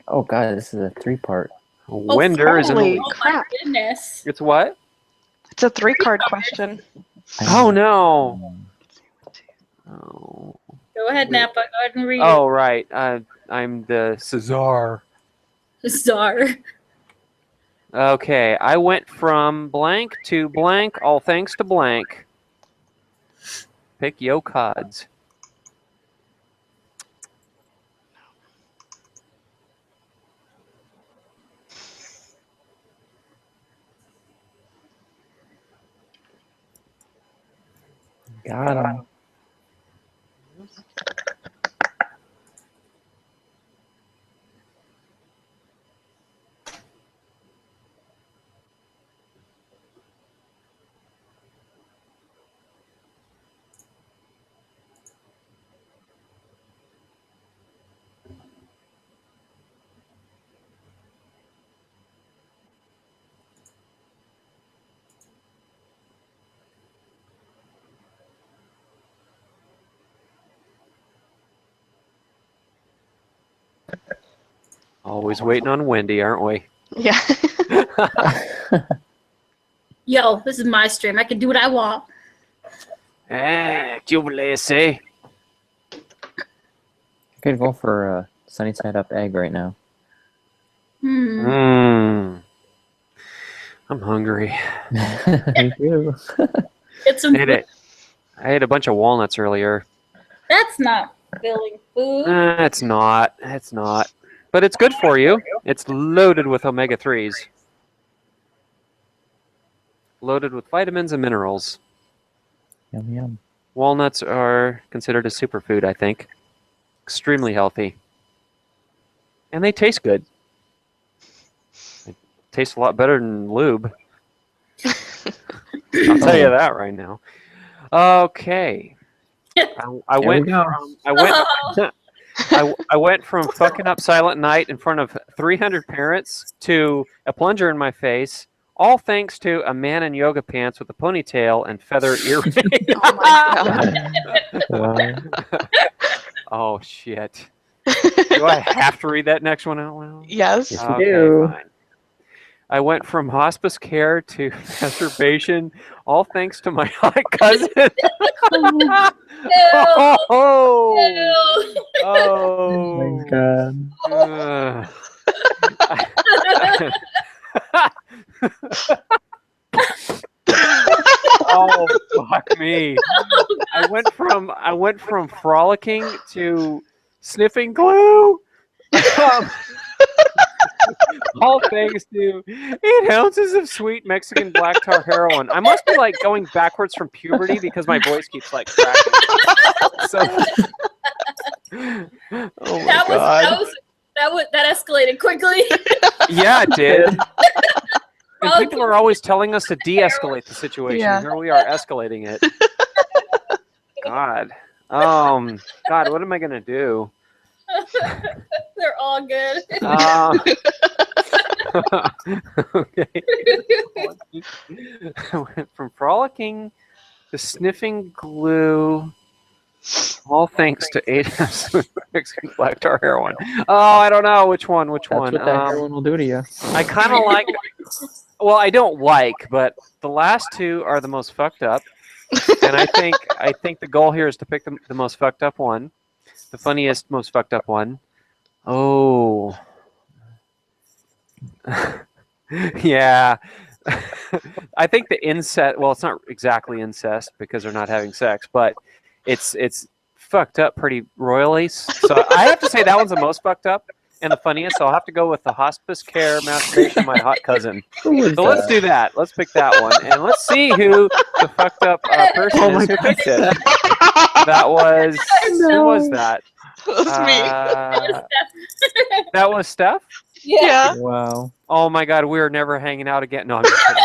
Oh god, this is a 3-part. Winder is in the holy lead. Oh my crap. goodness. It's what? It's a 3-card question. Oh, no. Oh, Go ahead, Napa. Go ahead and read oh right. I'm the Cesar. it. Czar. Okay, I went from blank to blank, all thanks to blank. Pick yo cards. Got him. Always waiting on Wendy, aren't we? Yeah. Yo, this is my stream. I can do what I want. Tu voulais essayer? I could go for a sunny side up egg right now. I'm hungry. Me too. Get some. I ate a bunch of walnuts earlier. That's not filling food. It's not. It's not. But it's good for you. It's loaded with omega-3s. Loaded with vitamins and minerals. Yum yum. Walnuts are considered a superfood, I think. Extremely healthy. And they taste good. They taste a lot better than lube. I'll tell you that right now. Okay. I There we went go. from I went from fucking up Silent Night in front of 300 parents to a plunger in my face, all thanks to a man in yoga pants with a ponytail and feather earrings. Oh my god. Wow. Oh shit! Do I have to read that next one out loud? Yes. Yes, we do. Fine. I went from hospice care to masturbation, all thanks to my hot cousin. Oh, Ew. Oh my god. Oh fuck me! I went from frolicking to sniffing glue. All thanks to 8 ounces of sweet Mexican black tar heroin. I must be like going backwards from puberty because my voice keeps like cracking. So, oh my god! That escalated quickly. Yeah, it did. And people are always telling us to de-escalate the situation. Yeah. Here we are escalating it. God. God, what am I gonna do? They're all good. Okay. I went from frolicking to sniffing glue, all thanks to 8 ounces of Mexican black tar heroin. Oh, I don't know which one. That's what that heroin will do to you. I kind of like. Well, I don't like, but the last two are the most fucked up, and I think the goal here is to pick the most fucked up one, the funniest, most fucked up one. Oh, yeah. I think the incest. Well, it's not exactly incest because they're not having sex, but it's fucked up pretty royally. So I have to say that one's the most fucked up and the funniest. So I'll have to go with the hospice care masturbation, my hot cousin. So let's do that. Let's pick that one, and let's see who the fucked up person is who picked it. That was who was that? That's me. That was Steph. Yeah. Wow. Oh my God, we are never hanging out again. No, I'm just kidding.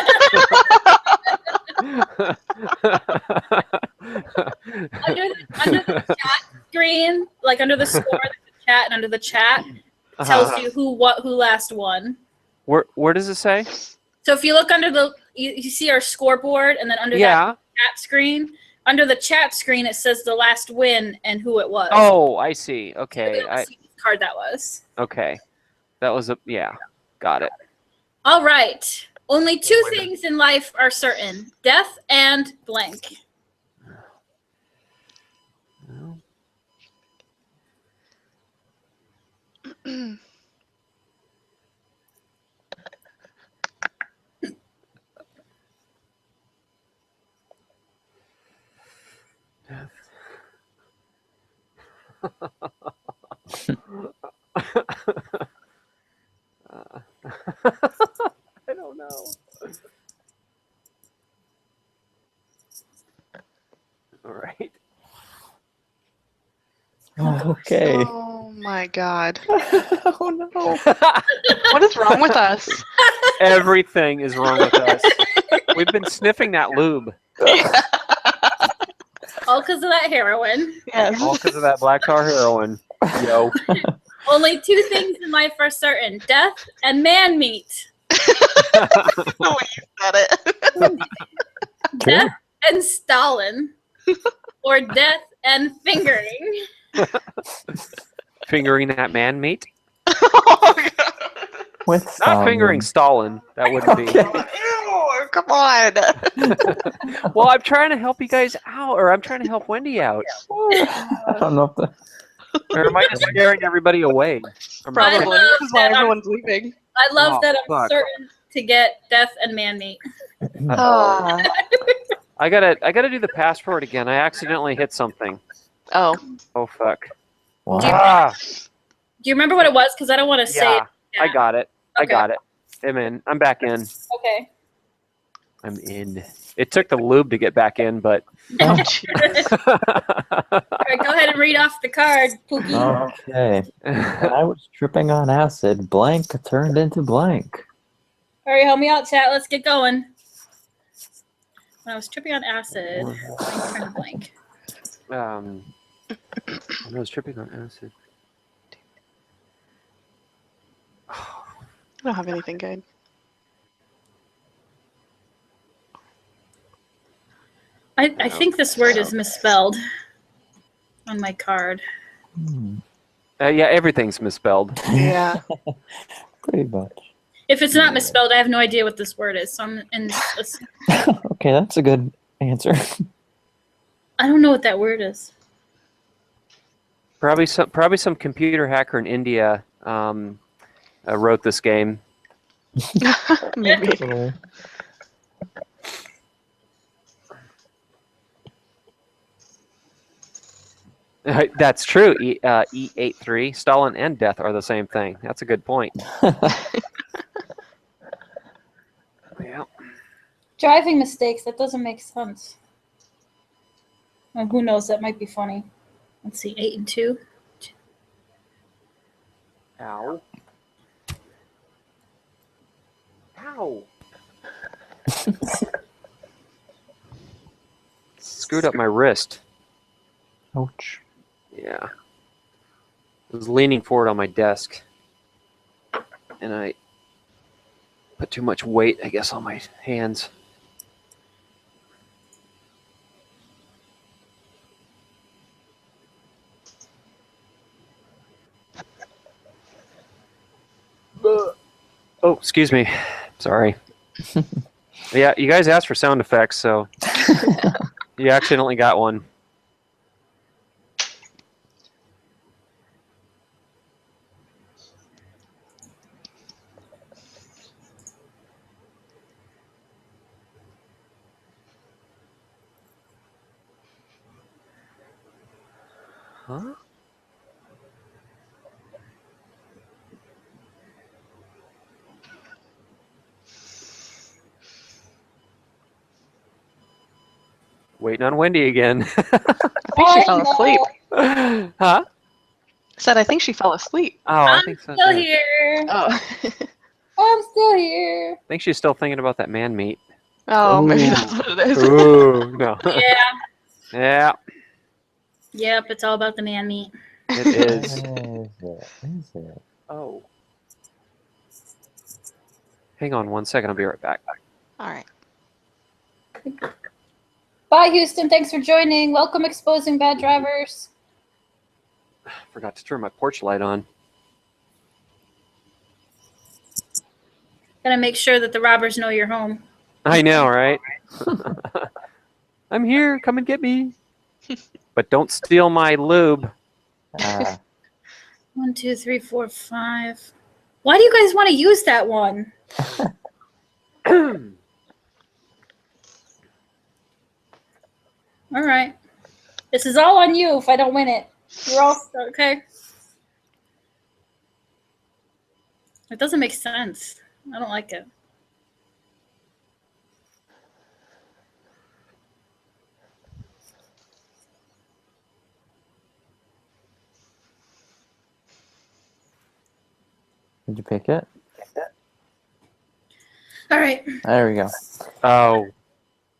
Under the chat screen, like under the score, there's a chat, and under the chat tells you who last won. Where does it say? So if you look under you see our scoreboard, and then under that chat screen, under the chat screen, it says the last win and who it was. Oh, I see. Okay. So see which card that was. Okay. That was got it. All right. Only two things in life are certain: death and blank. I don't know. All right. Okay. Oh my god. Oh no. What is wrong with us? Everything is wrong with us. We've been sniffing that lube. All because of that heroin. Yes. All because of that black tar heroin. Yo. Only two things in life are certain: death and man meat. The way you said it. Death and Stalin. Or death and fingering. Fingering that man meat? Oh god. With Not fingering Stalin. That wouldn't be. Ew, come on. Well, I'm trying to help you guys out, or I'm trying to help Wendy out. I don't know if the. Or am I just scaring everybody away? Probably. love This is why that I'm- everyone's leaving. I love Oh, that I'm fuck. certain to get death and man meat. Oh. I gotta do the passport again. I accidentally hit something. Oh. Oh fuck. Wow. Ah, Do you remember what it was? Because I don't want to say yeah, it. I got it. I Okay. got it. I'm in. I'm back in. Okay. I'm in. It took the lube to get back in, but. Oh, Jesus. All right, go ahead and read off the card, Pookie. Okay. When I was tripping on acid, blank turned into blank. All right, help me out, chat. Let's get going. When I was tripping on acid, blank turned blank. I was tripping on acid. I don't have anything good. I think this word is misspelled on my card. Yeah, everything's misspelled. Yeah. Pretty much. If it's not misspelled, I have no idea what this word is. So I'm in. Okay, that's a good answer. I don't know what that word is. Probably some computer hacker in India wrote this game. Maybe. That's true. E83, Stalin and death are the same thing. That's a good point. Yeah. Driving mistakes. That doesn't make sense. Well, who knows? That might be funny. Let's see. 8 and 2. Ow. Ow. Screwed up my wrist. Ouch. Yeah. I was leaning forward on my desk, and I put too much weight, I guess, on my hands. Oh, excuse me. Sorry. Yeah, you guys asked for sound effects, so you accidentally got one. Huh? Waiting on Wendy again. I think she fell asleep. Huh? Said I think she fell asleep. Oh, I I'm think so. still too. here. Oh. I'm still here. I think she's still thinking about that man meat. Oh, maybe Ooh. that's what it is. Ooh, no. Yeah. Yeah, Yep. It's all about the man meat. it is. Is it? Oh. Hang on 1 second. I'll be right back. All right. Bye, Houston. Thanks for joining. Welcome, Exposing Bad Drivers. Forgot to turn my porch light on. Gotta make sure that the robbers know you're home. I know, right? I'm here. Come and get me. But don't steal my lube. 1, 2, 3, 4, 5. Why do you guys want to use that one? All right. This is all on you if I don't win it. You're all okay. It doesn't make sense. I don't like it. Did you pick it? All right. There we go. Oh.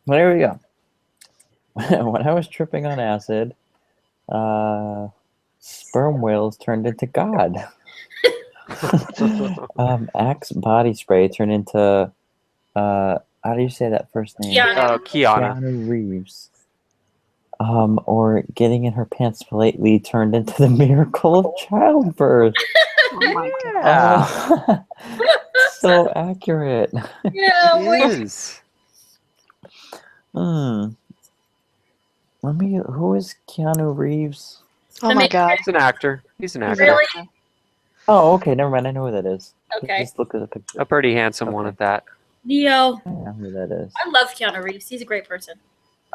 Well, there we go. When I was tripping on acid, sperm whales turned into God. Axe body spray turned into, how do you say that first name? Kiana. Kiana. Keanu Reeves. Or getting in her pants lately turned into the miracle of childbirth. Oh my God. Yeah. So accurate. Yeah. It Wait. is. Who is Keanu Reeves? Oh my God. He's an actor. He's an actor. Really? Oh, okay, never mind. I know who that is. Okay. Just look at the picture. A pretty handsome one Okay. at that. Neo. I know who that is. I love Keanu Reeves. He's a great person.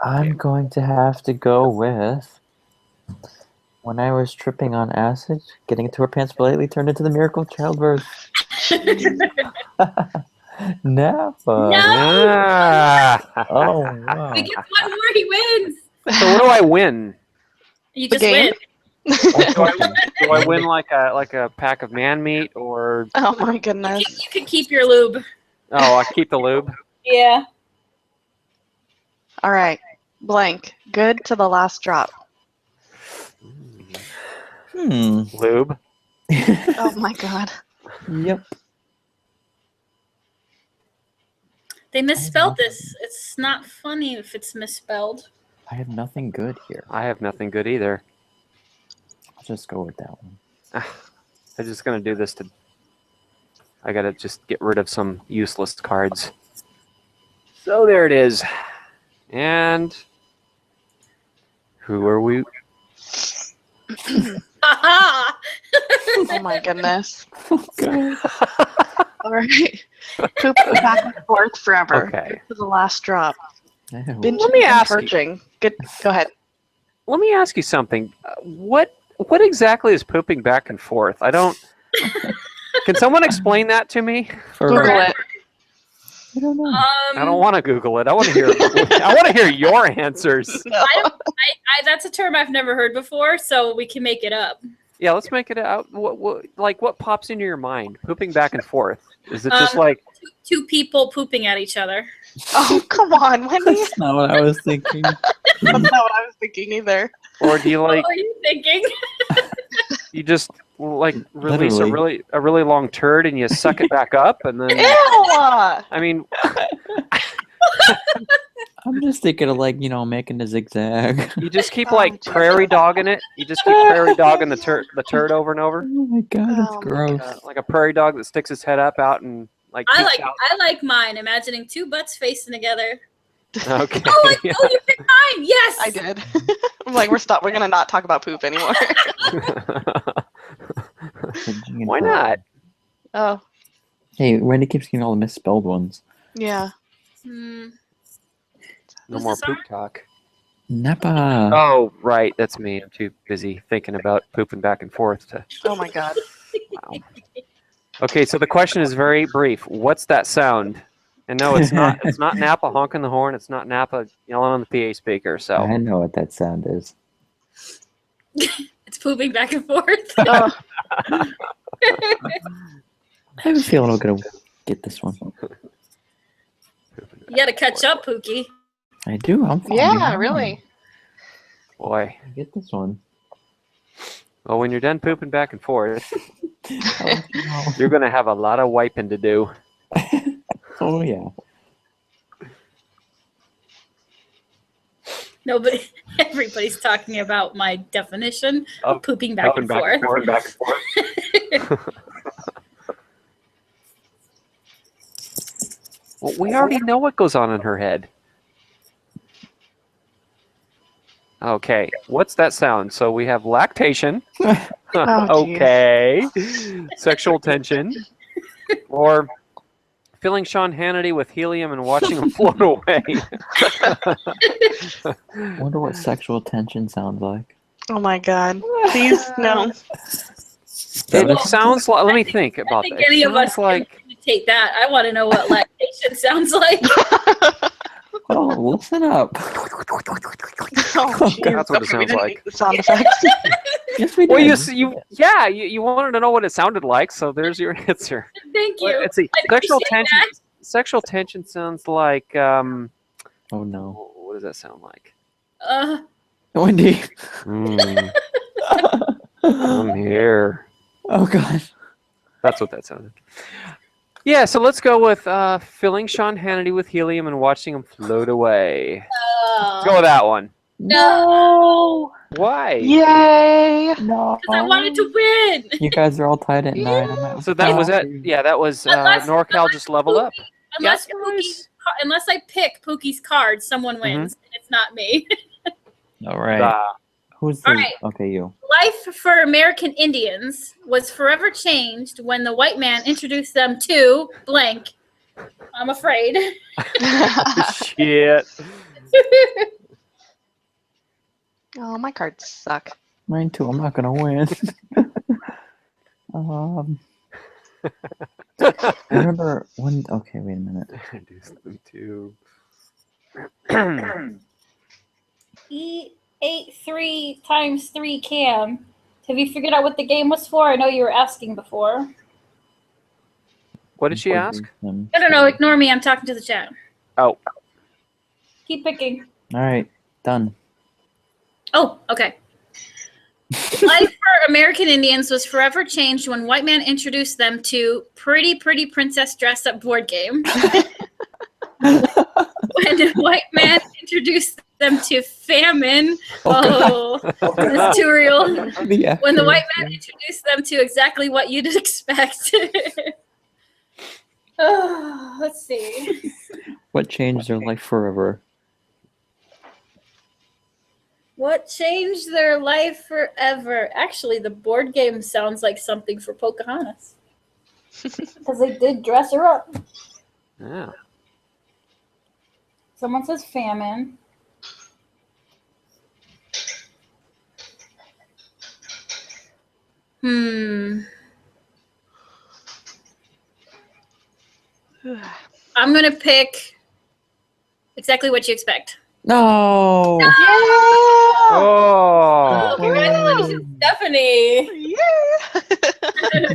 I'm going to have to go with when I was tripping on acid, getting into her pants lately turned into the miracle of childbirth. Never. No. Ah. Oh, wow. We get one more, he wins. So what do I win? You The just game? win. Do I win like a pack of man meat or Oh my goodness. You can keep your lube. oh I keep the lube? Yeah. All right. Blank. Good to the last drop. Lube. Oh my god. Yep. They misspelled this. It's not funny if it's misspelled. I have nothing good here. I have nothing good either. I'll just go with that one. I'm just gonna do this to. I gotta just get rid of some useless cards. So there it is. And who are we? Aha! Oh my goodness. Okay. All right. Poop back and forth forever. Okay. To the last drop. Ew. Let me ask you. Purging. Good. Go ahead. Let me ask you something. What exactly is pooping back and forth? I don't. Can someone explain that to me? Google it. I don't know. I don't want to Google it. I want to hear. I want to hear your answers. No. That's a term I've never heard before, so we can make it up. Yeah, let's make it out. What pops into your mind? Pooping back and forth. Is it just like? Two people pooping at each other. Oh, come on, Wendy. That's not what I was thinking. That's not what I was thinking either. Or do you like? What are you thinking? You just like release Literally. a really long turd and you suck it back up and then. Ew! I mean, I'm just thinking of like, making a zigzag. you just keep Oh, like Jesus. prairie dogging it. You just keep prairie dogging the turd over and over. Oh my god, that's Oh my gross. God. Like a prairie dog that sticks his head up out and like. I peeks like mine. Imagining two butts facing together. out. Okay. Oh, you picked mine. Yes. I did. I'm like, we're gonna not talk about poop anymore. Why not? Oh, Hey, Wendy keeps getting all the misspelled ones. yeah. Hmm. No Who's more this poop on? talk. Napa. Oh, right. That's me. I'm too busy thinking about pooping back and forth. Oh my god. Wow. Okay, so the question is very brief. What's that sound? And no, it's not. It's not Napa honking the horn. It's not Napa yelling on the PA speaker. So I know what that sound is. It's pooping back and forth. Oh, I have a feeling I'm gonna get this one. You gotta catch up, Pookie. I do. I'm fine. yeah, really. boy. I get this one. Well, when you're done pooping back and forth, Oh, no. you're gonna have a lot of wiping to do. Oh yeah. Everybody's talking about my definition of Of pooping back and forth. back and forth. Well, we already know what goes on in her head. Okay, what's that sound? So we have lactation. Oh, geez. Okay. Sexual tension. Or filling Sean Hannity with helium and watching him float away. Wonder what sexual tension sounds like. Oh my god. Please, no. It sounds like, let me think I about think that. any It of us sounds like, can take that. I want to know what lactation sounds like. Oh, listen up. Oh, jeez. That's what it Okay, we sounds didn't like. need the sound effects. Yes, we did. well, you wanted to know what it sounded like, so there's your answer. Thank you. Let's see. I appreciate that. Sexual tension sounds like, Oh no. what does that sound like? Wendy. I'm here. Oh god. That's what that sounded. Yeah, so let's go with filling Sean Hannity with helium and watching him float away. Let's go with that one. No. Why? Yay! No. Because I wanted to win. You guys are all tied at 9. I'm out. So that was it. Yeah, that was NorCal just leveled up. Unless Yes. unless I pick Pookie's card, someone wins. And it's not me. All right. Who's the... All right. Okay, you. Life for American Indians was forever changed when the white man introduced them to blank. I'm afraid. Shit. Oh, my cards suck. Mine too. I'm not gonna win. I remember when. Okay, wait a minute. Do something too. E83 times 3 cam. Have you figured out what the game was for? I know you were asking before. What did she ask? I don't know. Ignore me. I'm talking to the chat. Oh. Keep picking. All right, done. Oh, okay. Life for American Indians was forever changed when white man introduced them to Pretty Princess Dress-Up board game. When a white man introduced them to Famine. Oh, That's too real. Yeah. When the white man introduced them to exactly what you'd expect. Let's see. What changed their life forever? What changed their life forever? Actually, the board game sounds like something for Pocahontas. Because they did dress her up. Yeah. Someone says Famine. I'm going to pick exactly what you expect. No. Oh. Congratulations, Stephanie. Yeah.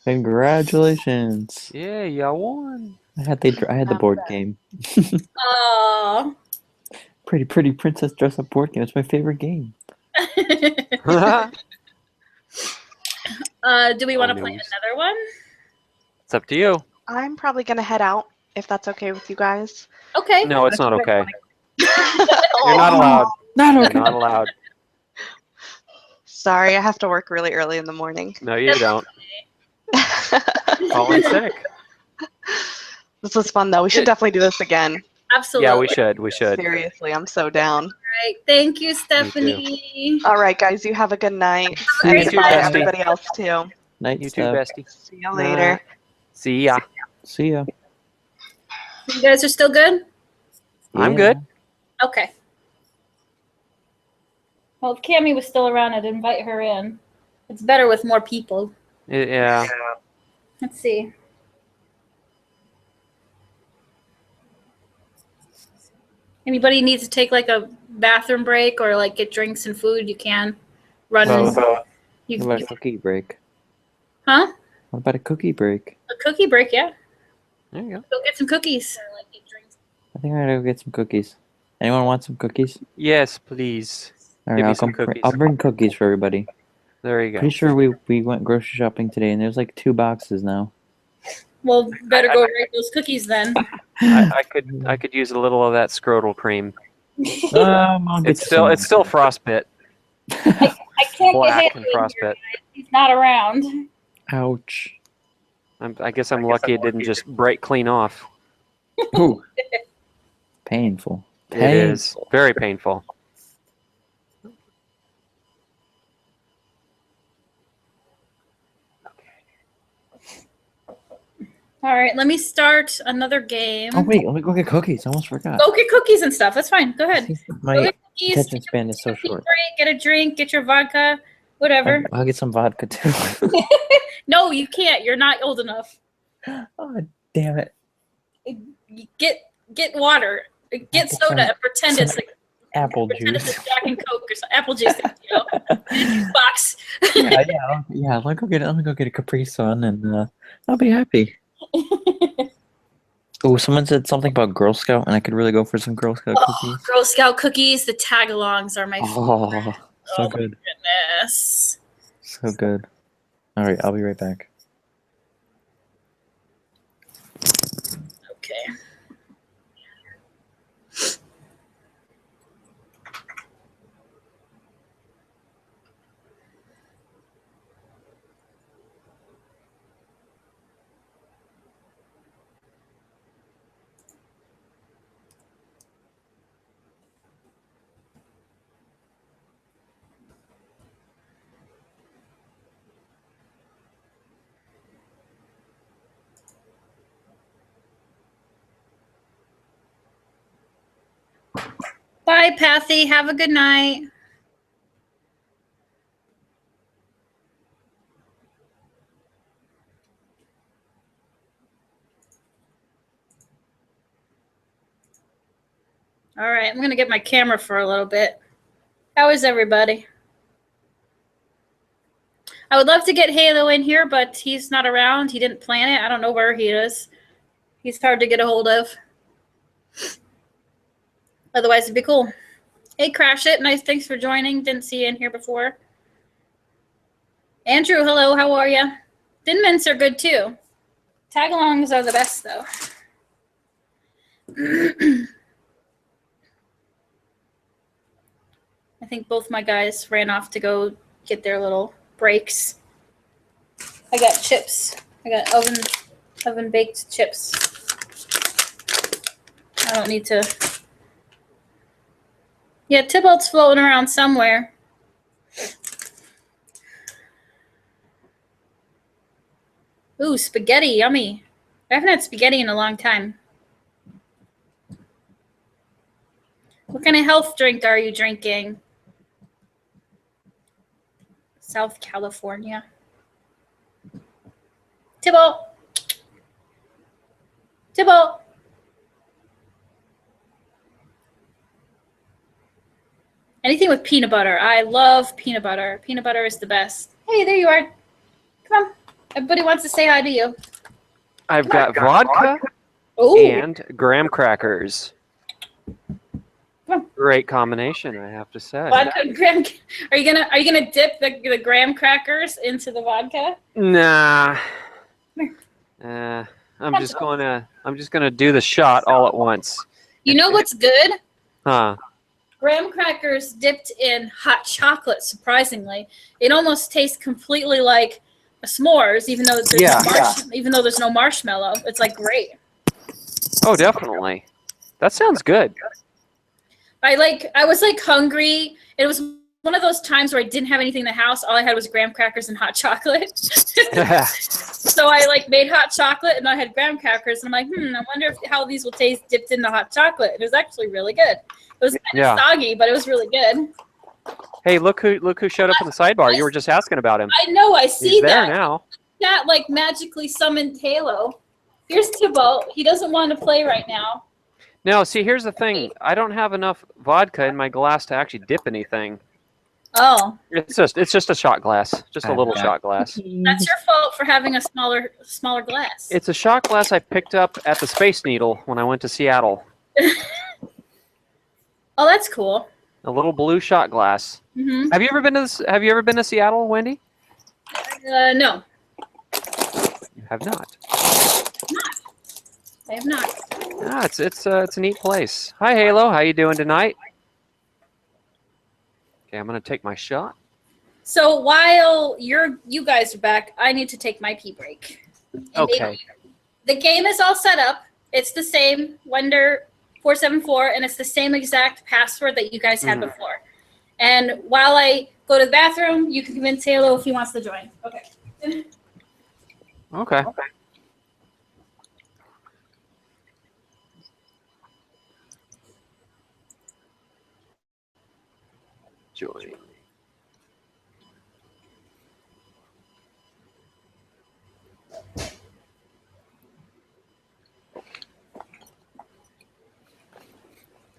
Congratulations. Yeah, y'all won. I had the board game. Aw. Pretty Princess Dress-Up board game. It's my favorite game. Do we want to play news. another one? It's up to you. I'm probably gonna head out if that's okay with you guys. Okay. No, it's not okay. You're You're not allowed. Not You're okay. not allowed. Sorry, I have to work really early in the morning. No, you don't. Call in sick. This was fun though. We should definitely do this again. Absolutely. Yeah, we should. We should. Seriously, I'm so down. Right. Thank you, Stephanie. All right, guys, you have a good night. You And too, bye to bestie. everybody else too. Night, You too, Steph. bestie. See you later. See ya. See ya. You guys are still good? I'm Yeah. good. Okay. Well, if Cammie was still around, I'd invite her in. It's better with more people. Yeah. Let's see. Anybody needs to take like a bathroom break or like get drinks and food, you can run. Both. You, What about a cookie break? huh? What about a cookie break? A cookie break, yeah. There you go. Go get some cookies. Or like get drinks. I think I'm gonna go get some cookies. Anyone want some cookies? Yes, please. All Give right, me some cookies. I'll bring cookies for everybody. There you go. Pretty sure we went grocery shopping today, and there's like 2 boxes now. Well, better go rate those cookies then. I could use a little of that scrotal cream. I'll get It's still frostbit. I can't Black get and Haley in here. frostbit. He's not around. Ouch. I guess I'm lucky it didn't just break clean off. Ooh. Painful. It is very painful. All right, let me start another game. Oh wait, let me go get cookies. I almost forgot. Go get cookies and stuff. That's fine. Go ahead. Go My get cookies. attention Take span is so a tea short. break, get a drink, get your vodka, whatever. I'll get some vodka too. No, you can't. You're not old enough. Oh, damn it. Get water. Get Get soda some- and pretend it's like Apple pretend it's juice. a Jack and Coke or some apple juice. You know, box. yeah. Let me go get a Capri Sun, and I'll be happy. Oh, someone said something about Girl Scout, and I could really go for some Girl Scout cookies. Girl Scout cookies. The tagalongs are my Oh, favorite. so Oh, good, Goodness. so good. All right, I'll be right back. Okay. Bye, Pathy. Have a good night. All right, I'm going to get my camera for a little bit. How is everybody? I would love to get Halo in here, but he's not around. He didn't plan it. I don't know where he is. He's hard to get a hold of. Otherwise, it'd be cool. Hey, Crash It. Nice. Thanks for joining. Didn't see you in here before. Andrew, hello, how are you? Thin mints are good too. Tagalongs are the best though. I think both my guys ran off to go get their little breaks. I got chips. I got oven baked chips. I don't need to. Yeah, Tybalt's floating around somewhere. Ooh, spaghetti, yummy. I haven't had spaghetti in a long time. What kind of health drink are you drinking? South California. Tybalt. Tybalt. Anything with peanut butter. I love peanut butter. Peanut butter is the best. Hey, there you are. Come on. Everybody wants to say hi to you. I've got vodka Ooh. and graham crackers. Come on. Great combination, I have to say. Vodka and graham. Are you gonna dip the graham crackers into the vodka? Nah. I'm just gonna do the shot all at once. You know what's good? Huh. Graham crackers dipped in hot chocolate. Surprisingly, it almost tastes completely like a s'mores, even though there's no marshmallow. It's like great. Oh, definitely. That sounds good. I was like hungry. It was one of those times where I didn't have anything in the house. All I had was graham crackers and hot chocolate. So I like made hot chocolate and I had graham crackers. And I'm like, I wonder how these will taste dipped in the hot chocolate. It was actually really good. It was kind of soggy, but it was really good. Hey, look who showed up in the sidebar. You were just asking about him. I know. I see He's there that. now. That like magically summoned Halo. Here's Tybalt. He doesn't want to play right now. No, see, here's the thing. I don't have enough vodka in my glass to actually dip anything. Oh. It's just a shot glass, just a little shot glass. That's your fault for having a smaller glass. It's a shot glass I picked up at the Space Needle when I went to Seattle. Oh, that's cool. A little blue shot glass. Mm-hmm. Have you ever been to Seattle, Wendy? No. You have not. I have not. Ah, it's a neat place. Hi, Halo. How you doing tonight? Okay, I'm gonna take my shot. So while you guys are back, I need to take my pee break. And Okay. The game is all set up. It's the same Wender474, and it's the same exact password that you guys had before. And while I go to the bathroom, you can convince Halo if he wants to join. Okay. Okay. Join.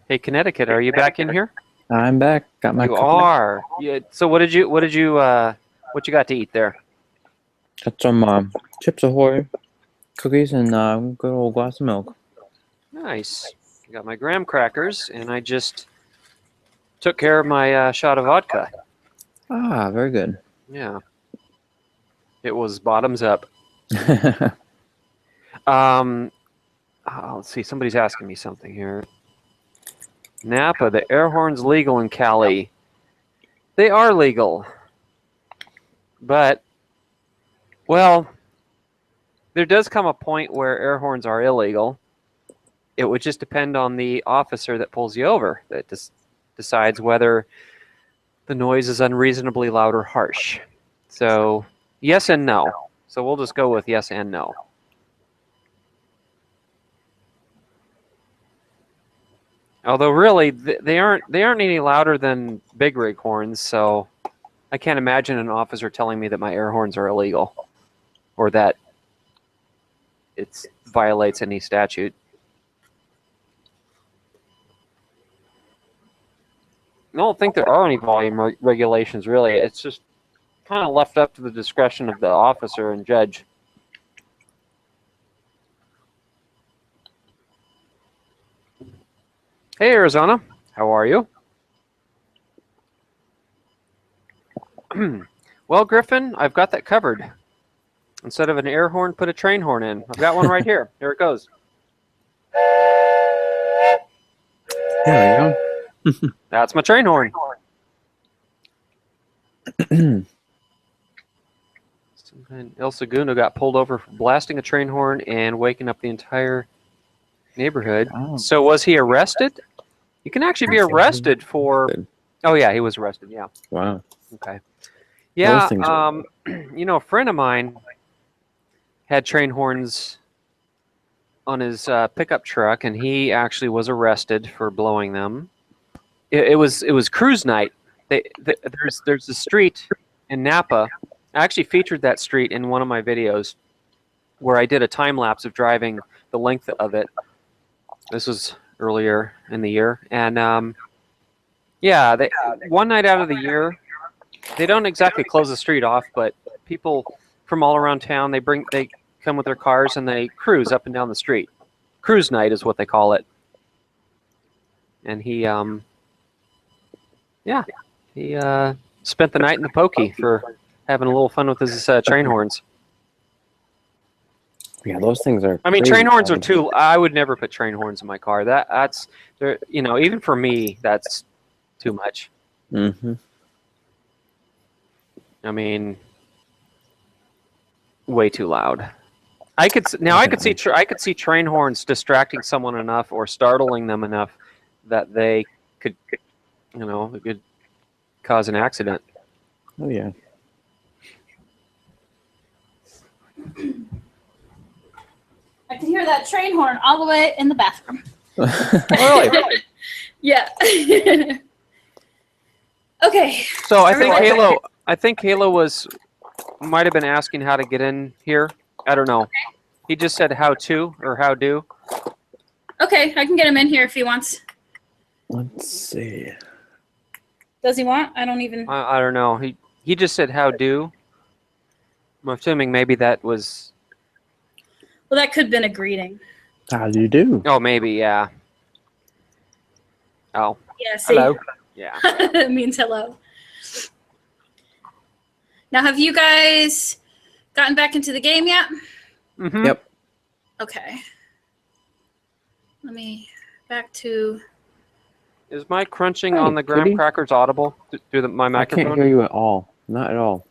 Hey, Connecticut, are you back in here? I'm back. Got my You are. Yeah. So what you got to eat there? Got some Chips Ahoy cookies and good old glass of milk. Nice. I got my graham crackers, and I just took care of my shot of vodka. Ah, very good. Yeah. It was bottoms up. Let's see. Somebody's asking me something here. Napa, the air horn's legal in Cali. They are legal. But, well, there does come a point where air horns are illegal. It would just depend on the officer that pulls you over that decides whether the noise is unreasonably loud or harsh. So, yes and no. So we'll just go with yes and no. Although really, they aren't any louder than big rig horns, so I can't imagine an officer telling me that my air horns are illegal or that it violates any statute. I don't think there are any volume regulations, really. It's just kind of left up to the discretion of the officer and judge. Hey, Arizona. How are you? Well, Griffin, I've got that covered. Instead of an air horn, put a train horn in. I've got one right here. Here it goes. There we go. That's my train horn. El Segundo got pulled over for blasting a train horn and waking up the entire neighborhood. Oh. So was he arrested? You can actually be arrested for... Oh, yeah, he was arrested, yeah. Wow. Okay. Yeah, Those things are- you know, a friend of mine had train horns on his pickup truck, and he actually was arrested for blowing them. It was cruise night. There's a street in Napa. I actually featured that street in one of my videos where I did a time lapse of driving the length of it. This was earlier in the year, and yeah, one night out of the year, they don't exactly close the street off, but people from all around town, they come with their cars and they cruise up and down the street. Cruise night is what they call it. And he spent the night in the pokey for having a little fun with his train horns. Yeah, those things are. I mean, crazy train horns are loud. too. I would never put train horns in my car. That's you know, even for me, that's too much. Mm-hmm. I mean, way too loud. I could see train horns distracting someone enough or startling them enough that they could, you know, it could cause an accident. Oh yeah. I can hear that train horn all the way in the bathroom. Really? Yeah. Okay. So I think Halo might have been asking how to get in here. I don't know. He just said how to or how do. Okay, I can get him in here if he wants. Let's see. Does he want? I don't even. I don't know. He just said how do. I'm assuming maybe that was. Well, that could have been a greeting. How do you do? Oh, maybe, yeah. Oh. Yeah, see? Hello. Yeah. It means hello. Now, have you guys gotten back into the game yet? Mm-hmm. Yep. Okay. Let me back to. Is my crunching Hey, on the graham kitty. crackers audible through my I microphone? can't hear you at all. Not at all.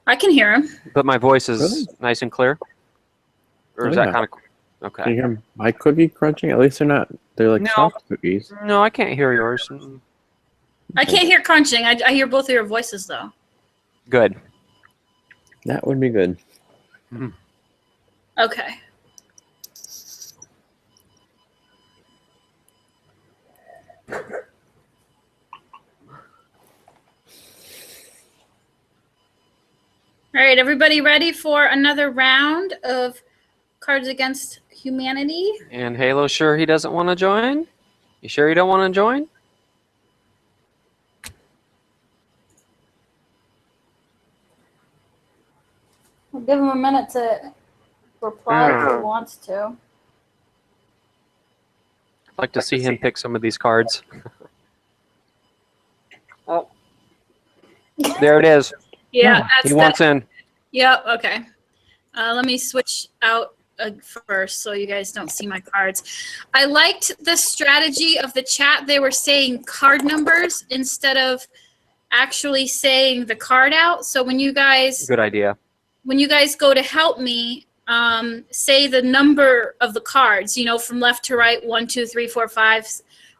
I can hear him. But my voice is Really? nice and clear? Or is Oh, that yeah. kind of... Can Okay. you hear my cookie crunching? At least they're not. They're like No. soft cookies. No, I can't hear yours. Mm-mm. I can't hear crunching. I hear both of your voices, though. Good. That would be good. Okay. All right, everybody ready for another round of Cards Against Humanity? And Halo, sure he doesn't want to join? You sure you don't want to join? We'll give him a minute to reply if he wants to. I'd like to see him pick some of these cards. Oh. There it is. Yeah, No, that's He wants in. Yep, okay. Let me switch out first so you guys don't see my cards. I liked the strategy of the chat. They were saying card numbers instead of actually saying the card out. So when you guys Good idea. go to help me, say the number of the cards, you know, from left to right, 1, 2, 3, 4, 5,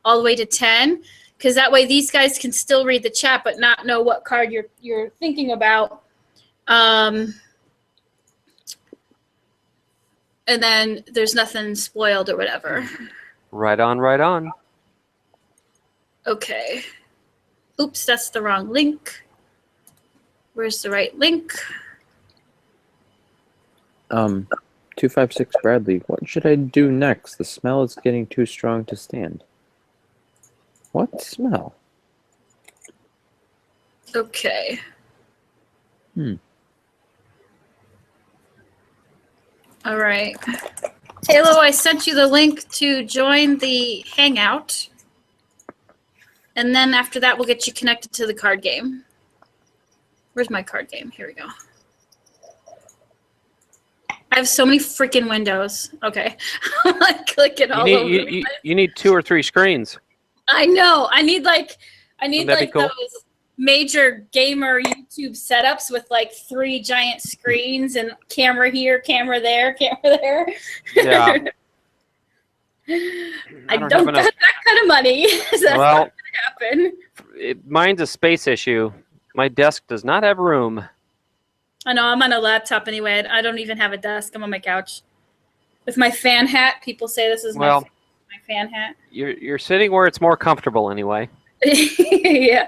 all the way to 10. Because that way these guys can still read the chat but not know what card you're thinking about. And then there's nothing spoiled or whatever. Right on, right on. Okay. Oops, that's the wrong link. Where's the right link? 256 Bradley. What should I do next? The smell is getting too strong to stand. What smell? Okay. All right. Halo, I sent you the link to join the Hangout. And then after that, we'll get you connected to the card game. Where's my card game? Here we go. I have so many freaking windows. Okay. I'm like clicking all over. You need 2 or 3 screens. I know. I need like Wouldn't that be cool? those major gamer YouTube setups with like 3 giant screens and camera here, camera there, camera there. Yeah. I don't got that kind of money. So that's not going to happen. Mine's a space issue. My desk does not have room. I know. I'm on a laptop anyway. I don't even have a desk. I'm on my couch with my fan hat. People say this is my fan hat. You're sitting where it's more comfortable anyway. Yeah.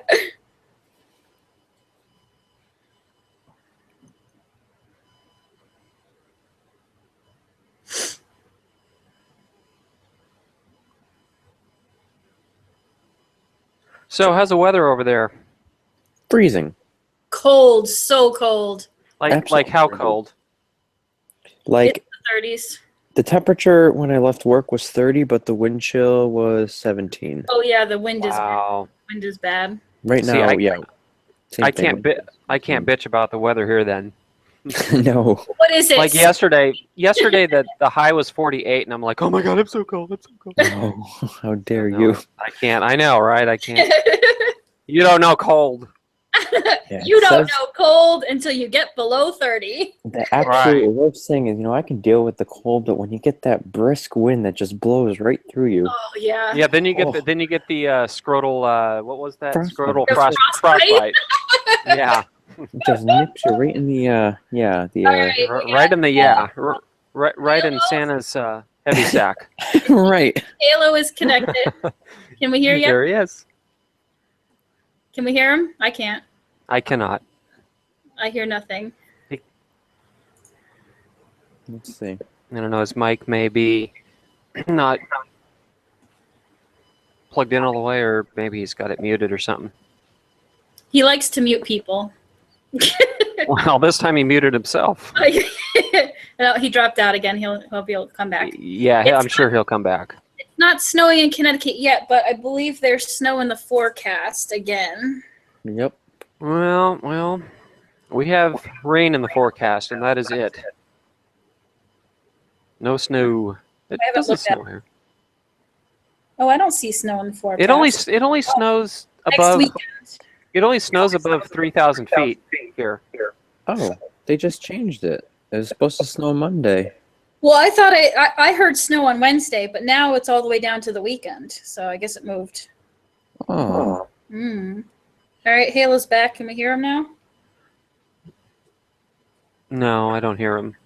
So how's the weather over there? Freezing. Cold. So cold. Like how cold? Like It's the 30s. the temperature when I left work was 30, but the wind chill was 17. Oh yeah, the wind is bad. Wow. Wind is bad. Right See, now, I- yeah. Same I thing. can't bitch about the weather here then. No. What is it? Like yesterday the high was 48 and I'm like, "Oh my god, I'm so cold. I'm so cold." No. How dare No, you? I can't. I know, right? I can't. You don't know cold. Yeah, You it don't says- know cold until you get below 30. The absolute worst thing is, I can deal with the cold, but when you get that brisk wind that just blows right through you. Oh yeah. Yeah, then you get Oh. the scrotal what was that? Frostbite. Scrotal Frostbite? frostbite. Yeah. It just nips you right in the All right, Right in the right in Santa's heavy sack. right. Halo is connected. Can we hear you? There he is. Can we hear him? I can't. I cannot. I hear nothing. Let's see. I don't know, his mic may be not plugged in all the way, or maybe he's got it muted or something. He likes to mute people. Well, this time he muted himself. No, he dropped out again. He'll be able to come back. Yeah, It's I'm sure he'll come back. It's not snowing in Connecticut yet, but I believe there's snow in the forecast again. Yep. Well, we have rain in the forecast, and that is it. No snow. It I haven't doesn't looked at snow here. Oh, I don't see snow in the forecast. It only snows Next above. weekend. It only snows above 3,000 feet here. Oh, they just changed it. It was supposed to snow Monday. Well, I thought I heard snow on Wednesday, but now it's all the way down to the weekend. So I guess it moved. Oh. Hmm. All right, Halo's back. Can we hear him now? No, I don't hear him.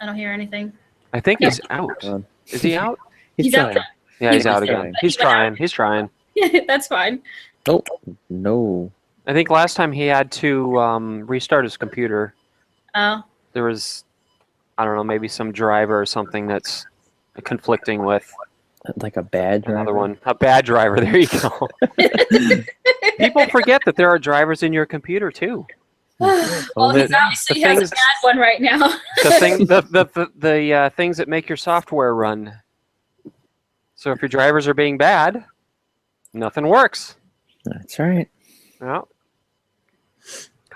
I don't hear anything. I think he's out. Is he out? He's out. trying. Yeah, he's He out was again. out. He's trying. He's trying. That's fine. Oh, no. I think last time he had to restart his computer. Oh. There was, I don't know, maybe some driver or something that's conflicting with Like a bad driver. another one. A bad driver. There you go. People forget that there are drivers in your computer too. Well, the- he obviously the has a things- bad one right now. The things that make your software run. So if your drivers are being bad, nothing works. That's right. Well,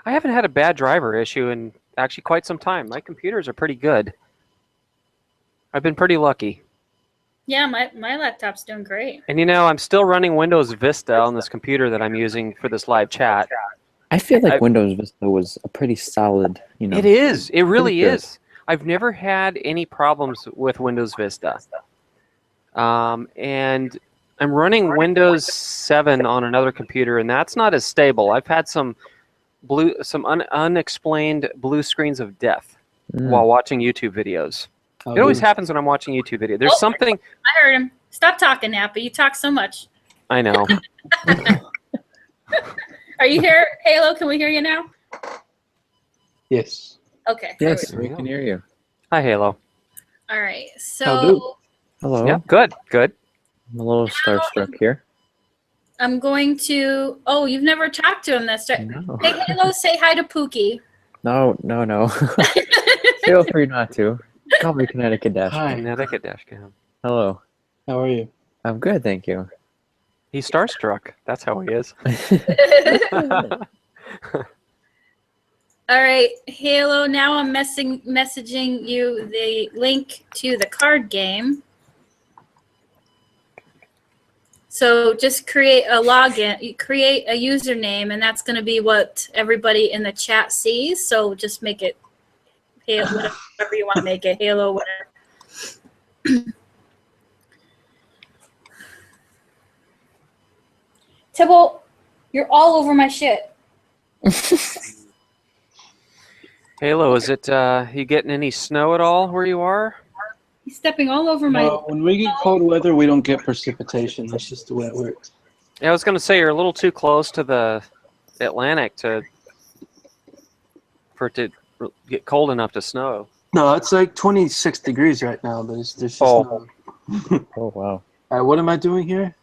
I haven't had a bad driver issue in actually quite some time. My computers are pretty good. I've been pretty lucky. Yeah, my laptop's doing great. And I'm still running Windows Vista on this computer that I'm using for this live chat. I feel like Windows Vista was a pretty solid, It is. It really good. is. I've never had any problems with Windows Vista. And I'm running Windows 7 on another computer, and that's not as stable. I've had some unexplained blue screens of death while watching YouTube videos. It always happens when I'm watching YouTube videos. There's something. I heard him. Stop talking, Napa. You talk so much. I know. Are you here, Halo? Can we hear you now? Yes. Okay. there Yes, we we can hear you. Hi, Halo. go. All right. How do? So Hello. Yeah, good. I'm a little starstruck here. I'm going to. Oh, you've never talked to him. That's right. No. Hey, Halo, say hi to Pookie. No. Feel free not to. Call me Connecticut Dash. Hi. Connecticut Dashcam. Hello. How are you? I'm good, thank you. He's starstruck. That's how he is. All right, Halo, now I'm messaging you the link to the card game. So just create a login, create a username, and that's going to be what everybody in the chat sees. So just make it Halo, whatever you want to make it, Halo, whatever. Tibble, you're all over my shit. Halo, is it you getting any snow at all where you are? He's stepping all over my. No, when we get cold weather, we don't get precipitation. That's just the way it works. Yeah, I was going to say you're a little too close to the Atlantic for it to get cold enough to snow. No, it's like 26 degrees right now. There's just Oh. no. Oh, wow. All right, what am I doing here?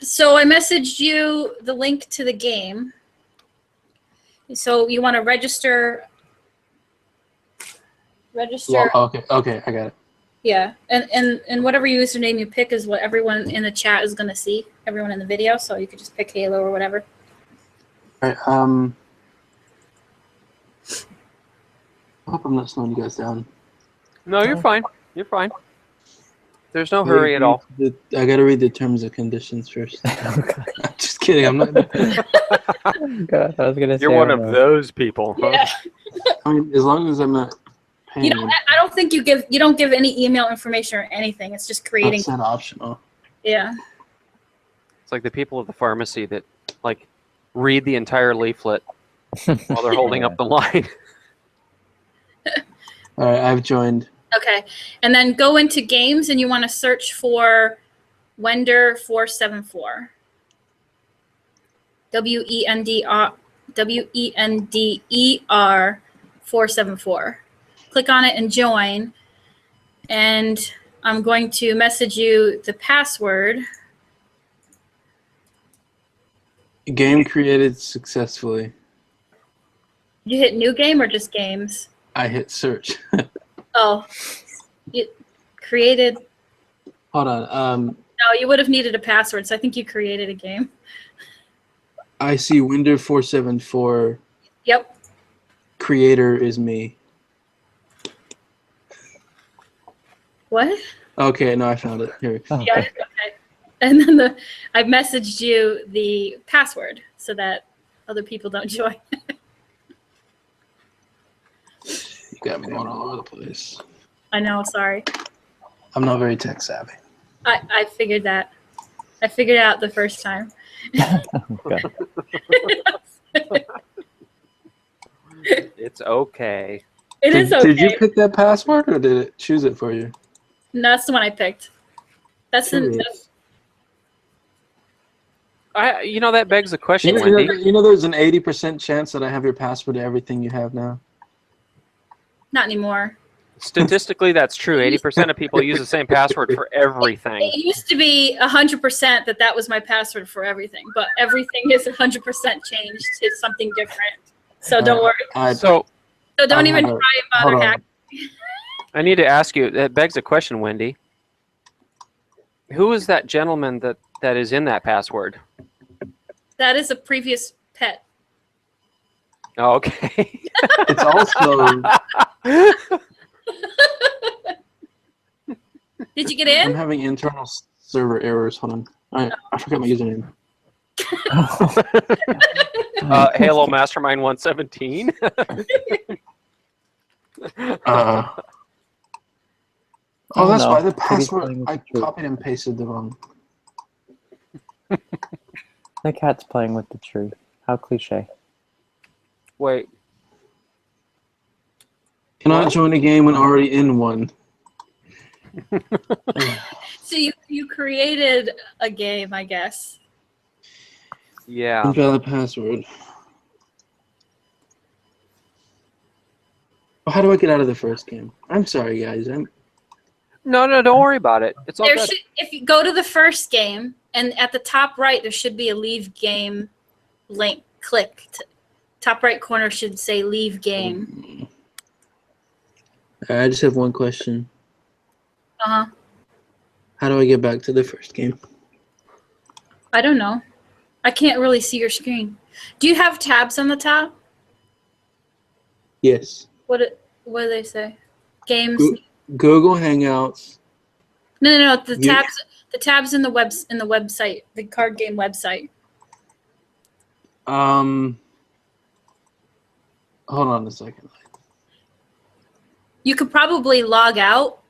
So I messaged you the link to the game. So you want to register. Well, okay, I got it. Yeah, and whatever username you pick is what everyone in the chat is going to see. Everyone in the video, so you could just pick Halo or whatever. All right, I hope I'm not slowing you guys down. No, you're fine. You're fine. There's no hurry at all. I gotta read the terms and conditions first. I'm just kidding. I'm not. God, I was gonna say You're one of those people, huh? Yeah. I mean, as long as I'm not paying. You know, I don't think you don't give any email information or anything. It's just creating. That's not optional. Yeah. It's like the people at the pharmacy that like read the entire leaflet while they're holding up the line. All right, I've joined. Okay, and then go into games, and you want to search for Wender 474. WENDER 474. Click on it and join. And I'm going to message you the password. Game created successfully. Did you hit new game or just games? I hit search. Oh, you created. Hold on. No, you would have needed a password, so I think you created a game. I see Winder 474. Yep. Creator is me. What? Okay, no, I found it. Here. Oh, Yeah. Okay. And then I messaged you the password so that other people don't join. You got me going all over the place. I know. Sorry. I'm not very tech savvy. I figured that. I figured it out the first time. God. It's okay. It is okay. Did you pick that password or did it choose it for you? No, that's the one I picked. That's the. Curious. You know, that begs the question, You Wendy. know there's an 80% chance that I have your password to everything you have now? Not anymore. Statistically, that's true. 80% of people use the same password for everything. It used to be 100% that was my password for everything, but everything is 100% changed to something different. So don't worry. So So don't even try and bother hold on. hacking. I need to ask you, that begs a question, Wendy. Who is that gentleman that is in that password? That is a previous pet. Oh, okay. It's also, Did you get I'm in? having internal server errors. Hold on. I forgot my username. Halomastermind117. Oh, that's no. why the Maybe password, playing with I the truth. copied and pasted the wrong. The cat's playing with the tree. How cliche. Wait. Cannot What? join a game when already in one. So you created a game, I guess. Yeah. Invalid password. Oh, how do I get out of the first game? I'm sorry, guys. No, don't worry about it. It's all There good. should, if you go to the first game, and at the top right, there should be a leave game link. Click. Top right corner should say leave game. I just have one question. Uh-huh. How do I get back to the first game? I don't know. I can't really see your screen. Do you have tabs on the top? Yes. What do they say? Games. Google Hangouts. No. The You- tabs in the website, the card game website. Hold on a second. You could probably log out.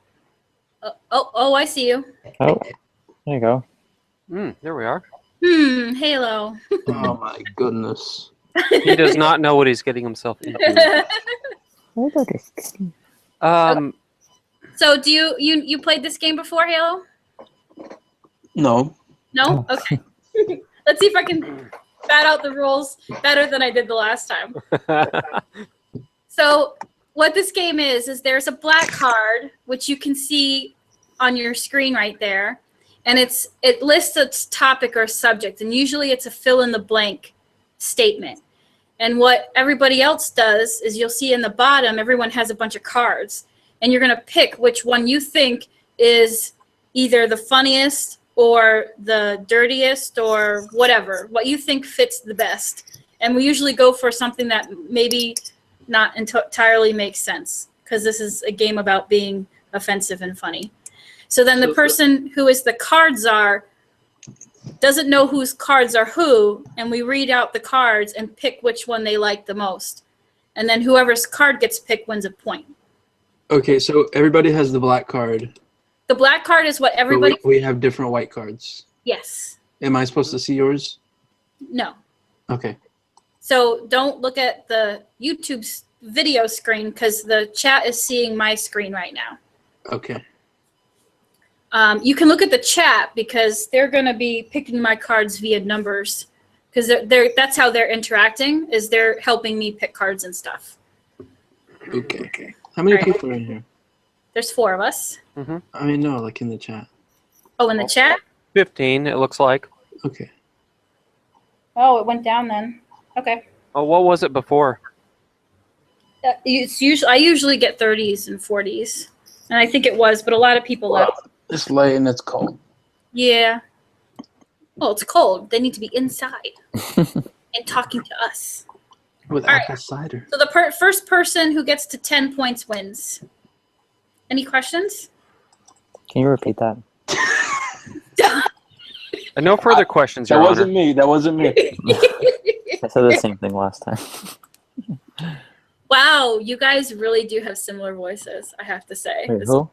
Oh, I see you. Oh, there you go. There we are. Halo. Oh my goodness. He does not know what he's getting himself into. So do you played this game before, Halo? No. No? Okay. Let's see if I can bat out the rules better than I did the last time. So what this game is there's a black card, which you can see on your screen right there. And it lists its topic or subject. And usually it's a fill in the blank statement. And what everybody else does is you'll see in the bottom, everyone has a bunch of cards. And you're going to pick which one you think is either the funniest or the dirtiest or whatever, what you think fits the best. And we usually go for something that maybe not entirely makes sense, because this is a game about being offensive and funny. So then the person who is the card czar doesn't know whose cards are who, and we read out the cards and pick which one they like the most. And then whoever's card gets picked wins a point. Okay, so everybody has the black card. The black card is what But everybody... we have different white cards. Yes. Am I supposed to see yours? No. Okay. So don't look at the YouTube video screen, because the chat is seeing my screen right now. Okay. You can look at the chat, because they're going to be picking my cards via numbers, because that's how they're interacting, is they're helping me pick cards and stuff. Okay. How many All right. people are in here? There's 4 of us. I mean, no, like in the chat. Oh, in the chat? 15, it looks like. Okay. Oh, it went down then. Okay. Oh, what was it before? It's usually I usually get 30s and 40s, and I think it was, but a lot of people left. It's late and it's cold. Yeah. Well, it's cold. They need to be inside and talking to us. With All right. apple cider. So the first person who gets to 10 points wins. Any questions? Can you repeat that? No further questions, That Your wasn't Honor. me. That wasn't me. I said the same thing last time. Wow, you guys really do have similar voices, I have to say. Wait, who?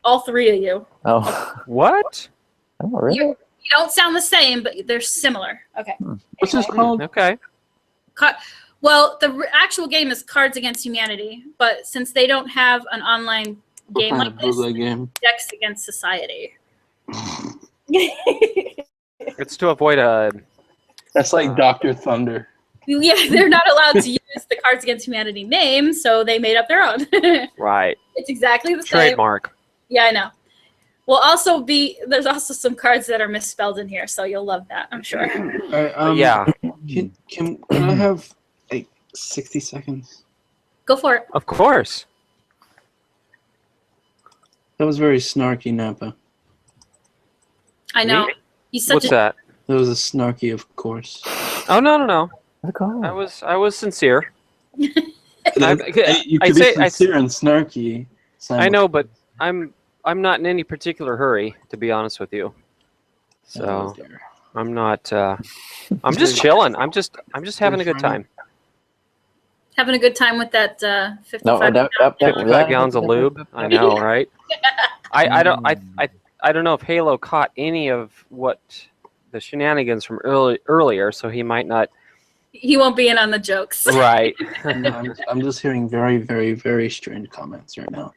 All 3 of you. Oh, What? oh really? You don't sound the same, but they're similar. Okay. What's this called? Okay. Well, the actual game is Cards Against Humanity, but since they don't have an online What game kind like of this, bootleg game? Decks Against Society. It's to avoid a... That's like Dr. Thunder. Yeah, they're not allowed to use the Cards Against Humanity name, so they made up their own. Right. It's exactly the same. Trademark. Yeah, I know. There's also some cards that are misspelled in here, so you'll love that, I'm sure. All right, Yeah, Can I have like 60 seconds? Go for it. of course. That was very snarky, Napa. I know. Me? He's such What's a that? That was a snarky, of course. Oh, no. What's it called? I was sincere. You I could say- be sincere and snarky. I know, but I'm not in any particular hurry, to be honest with you. So I'm not. I'm just chilling. I'm just having a good time. having a good time with that 55. No, 55 gallons of lube. I know, right? I don't know if Halo caught any of what the shenanigans from earlier, so he might not. He won't be in on the jokes. Right. I'm just hearing very, very, very strange comments right now.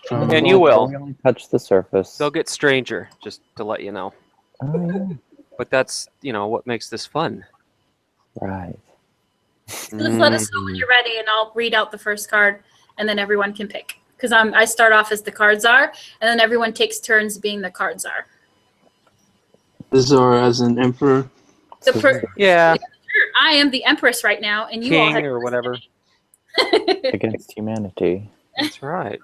From- And you will. We only touch the surface. They'll get stranger, just to let you know. Oh, yeah. But that's what makes this fun. Right. Just let us know when you're ready, and I'll read out the first card, and then everyone can pick. Because I start off as the card czar, and then everyone takes turns being the card czar. This or as an emperor. Yeah, I am the empress right now, and you all king have or whatever. Against humanity. That's right.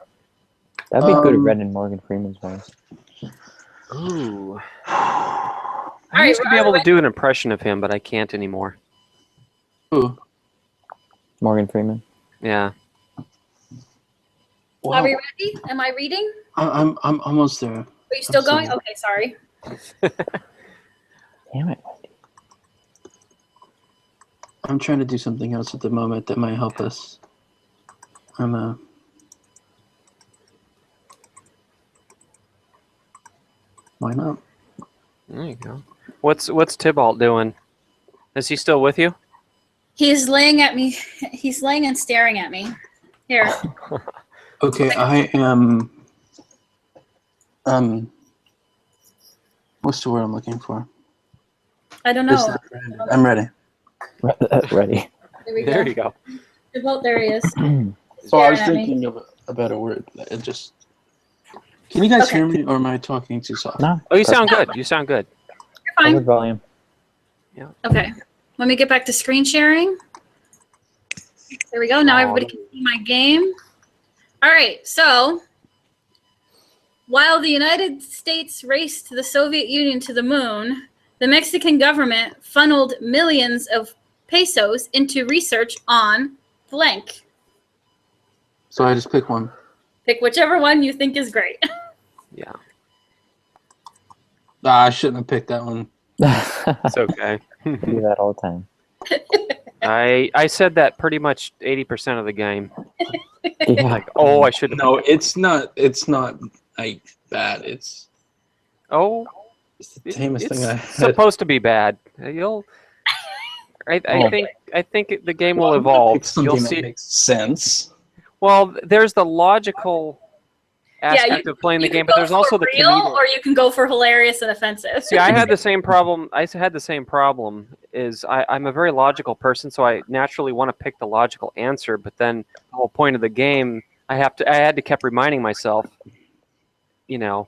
That'd be good read in Morgan Freeman's voice. Ooh. All I right, used to be able to do an impression of him, but I can't anymore. Ooh. Morgan Freeman. Yeah. Are we ready? Am I reading? I'm almost there. Are you still going? Absolutely. Okay, sorry. Damn it. I'm trying to do something else at the moment that might help us. Why not? There you go. What's Tybalt doing? Is he still with you? He's laying at me. He's laying and staring at me. Here. Okay, I am. What's the word I'm looking for? I don't Is know. that- I'm ready. Ready. There we go. There you go. Well, there he is. So I was Staring at me. thinking of a better word. It just. Can you guys Okay. hear me, or am I talking too soft? No. Oh, you sound good. You sound good. You're fine. Good volume. Okay. Let me get back to screen sharing. There we go. Now everybody can see my game. All right. So while the United States raced the Soviet Union to the moon, the Mexican government funneled millions of pesos into research on blank. So I just pick one. Pick whichever one you think is great. Yeah. I shouldn't have picked that one. It's okay. I do that all the time. I said that pretty much 80% of the game. Yeah. Like, oh, I should have. No, it's not. It's not like bad. It's Oh, the tamest it's thing I had. supposed to be bad. You'll. I Oh. think the game will Well, evolve. it's something You'll that see. makes sense. Well, there's the logical aspect of playing the You game, can but go there's also for the real, comedic. or you can go for hilarious and offensive. See, I had the same problem. Is I'm a very logical person, so I naturally want to pick the logical answer. But then the whole point of the game, I had to keep reminding myself, the So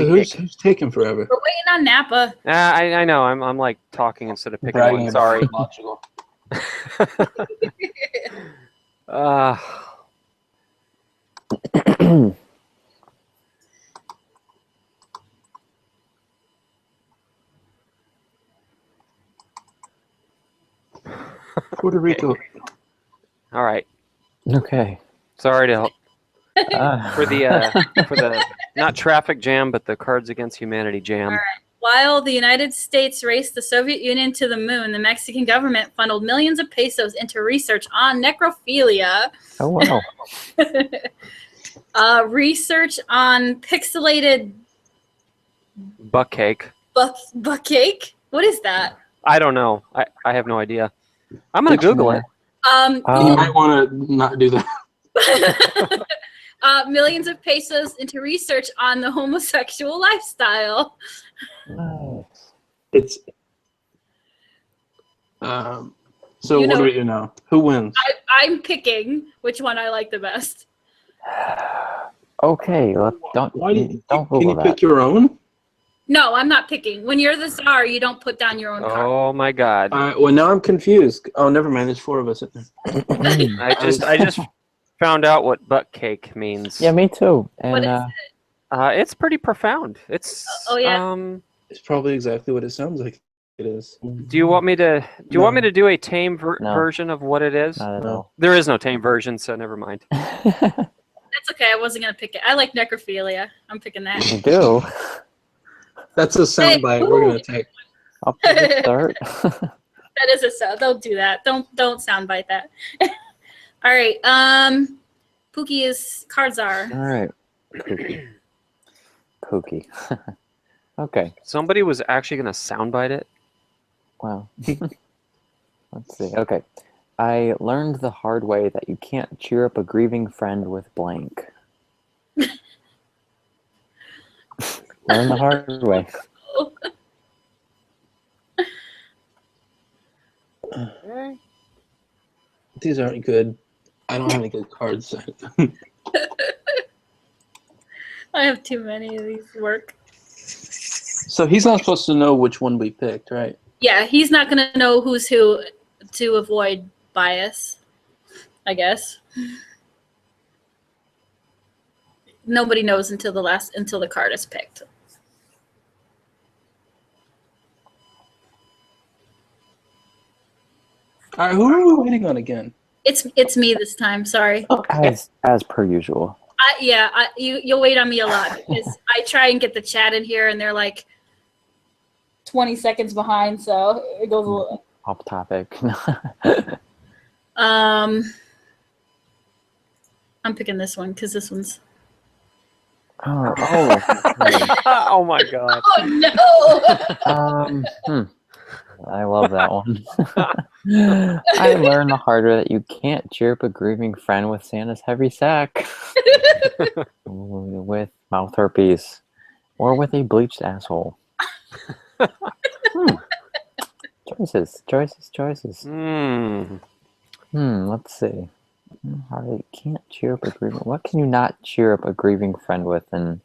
comedic. who's taking forever? We're waiting on Napa. I know. I'm like talking instead of picking Bragging one. about Sorry. logical. uh, Puerto Rico. all right. Okay. Sorry to for Ah. the not traffic jam, but the Cards Against Humanity jam. All right. While the United States raced the Soviet Union to the moon, the Mexican government funneled millions of pesos into research on necrophilia, Oh, wow. research on pixelated Buck cake. buck cake. What is that? I don't know. I have no idea. I'm gonna Google it. You might want to not do that. Millions of pesos into research on the homosexual lifestyle. Nice. It's. So You what know- do we do now? Who wins? I'm picking which one I like the best. Okay. Well, don't Can Google you that. pick your own? No, I'm not picking. When you're the czar, you don't put down your own card. Oh my God! Well, now I'm confused. Oh, never mind. There's 4 of us in there. I just found out what butt cake means. Yeah, me too. What And is It's pretty profound. It's Oh, yeah. It's probably exactly what it sounds like. It is. Do you want me to do a tame No. version of what it is? not at all. There is no tame version, so never mind. That's okay. I wasn't gonna pick it. I like necrophilia. I'm picking that. You do. That's a soundbite we're gonna take. I'll put it start. That is a sound. Don't do that. Don't soundbite that. All right. Pookie is cards are. All right. Kooky. Kooky. Okay. Somebody was actually gonna soundbite it. Wow. Let's see. Okay. I learned the hard way that you can't cheer up a grieving friend with blank. Learn the hard way. These aren't good. I don't have any good cards. I have too many of these work. So he's not supposed to know which one we picked, right? Yeah, he's not gonna know who's who to avoid bias, I guess. Nobody knows until the card is picked. All right, who are we waiting on again? It's me this time. Sorry. As per usual. You'll wait on me a lot because I try and get the chat in here and they're like 20 seconds behind, so it goes a little Off topic. I'm picking this one because this one's Oh my god. oh no. I love that one. I learned the hard way that you can't cheer up a grieving friend with Santa's heavy sack, with mouth herpes, or with a bleached asshole. Choices. Let's see. You can't cheer up a grieving. What can you not cheer up a grieving friend with and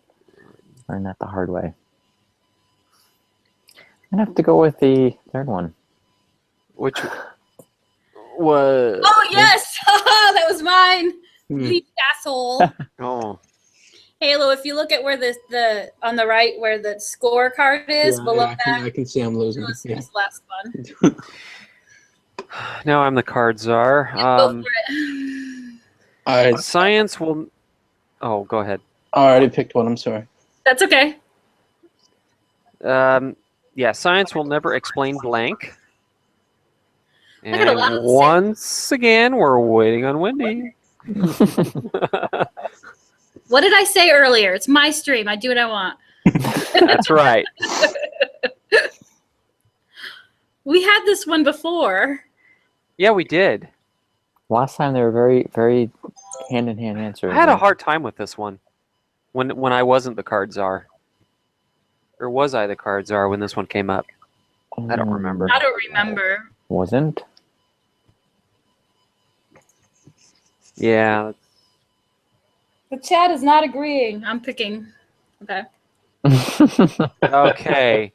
learn that the hard way? I'm gonna have to go with the third one. Which was? Oh yes, that was mine. Bleached asshole. Oh. Halo, if you look at where the on the right where the scorecard is below that, I can see I'm losing. this last one. Now I'm the card czar. Go for it. All right. Science will. Oh, go ahead. I already picked one. I'm sorry. That's okay. Yeah, science will never explain blank. I got a lot And of the same. once again, we're waiting on Wendy. What did I say earlier? It's my stream. I do what I want. That's right. We had this one before. Yeah, we did. Last time they were very, very hand-in-hand answers. I had a hard time with this one when I wasn't the card czar. Or was I the card czar when this one came up? I don't remember. I don't remember. Wasn't? Yeah. The chat is not agreeing. I'm picking. Okay. Okay.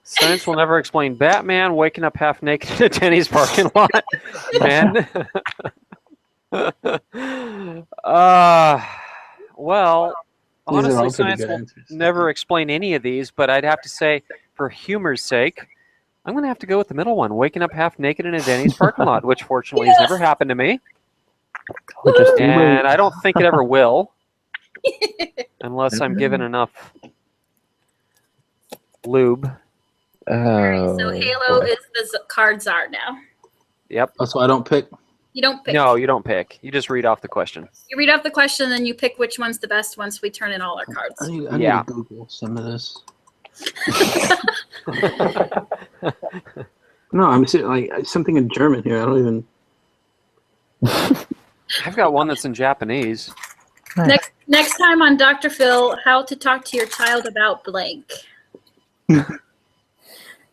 Science will never explain Batman waking up half naked in a Denny's parking lot. Man. Well, honestly, science will never explain any of these, but I'd have to say, for humor's sake, I'm going to have to go with the middle one, waking up half naked in a Denny's parking lot, which fortunately has never happened to me. And I don't think it ever will, unless I'm given enough lube. Oh, So Halo is the card czar now. Yep. That's why I don't pick. You don't pick. No, you don't pick. You just read off the question. You read off the question, then you pick which one's the best once we turn in all our cards. I need Yeah. to Google some of this. No, I'm saying like something in German here. I don't even. I've got one that's in Japanese. Next time on Dr. Phil, how to talk to your child about blank.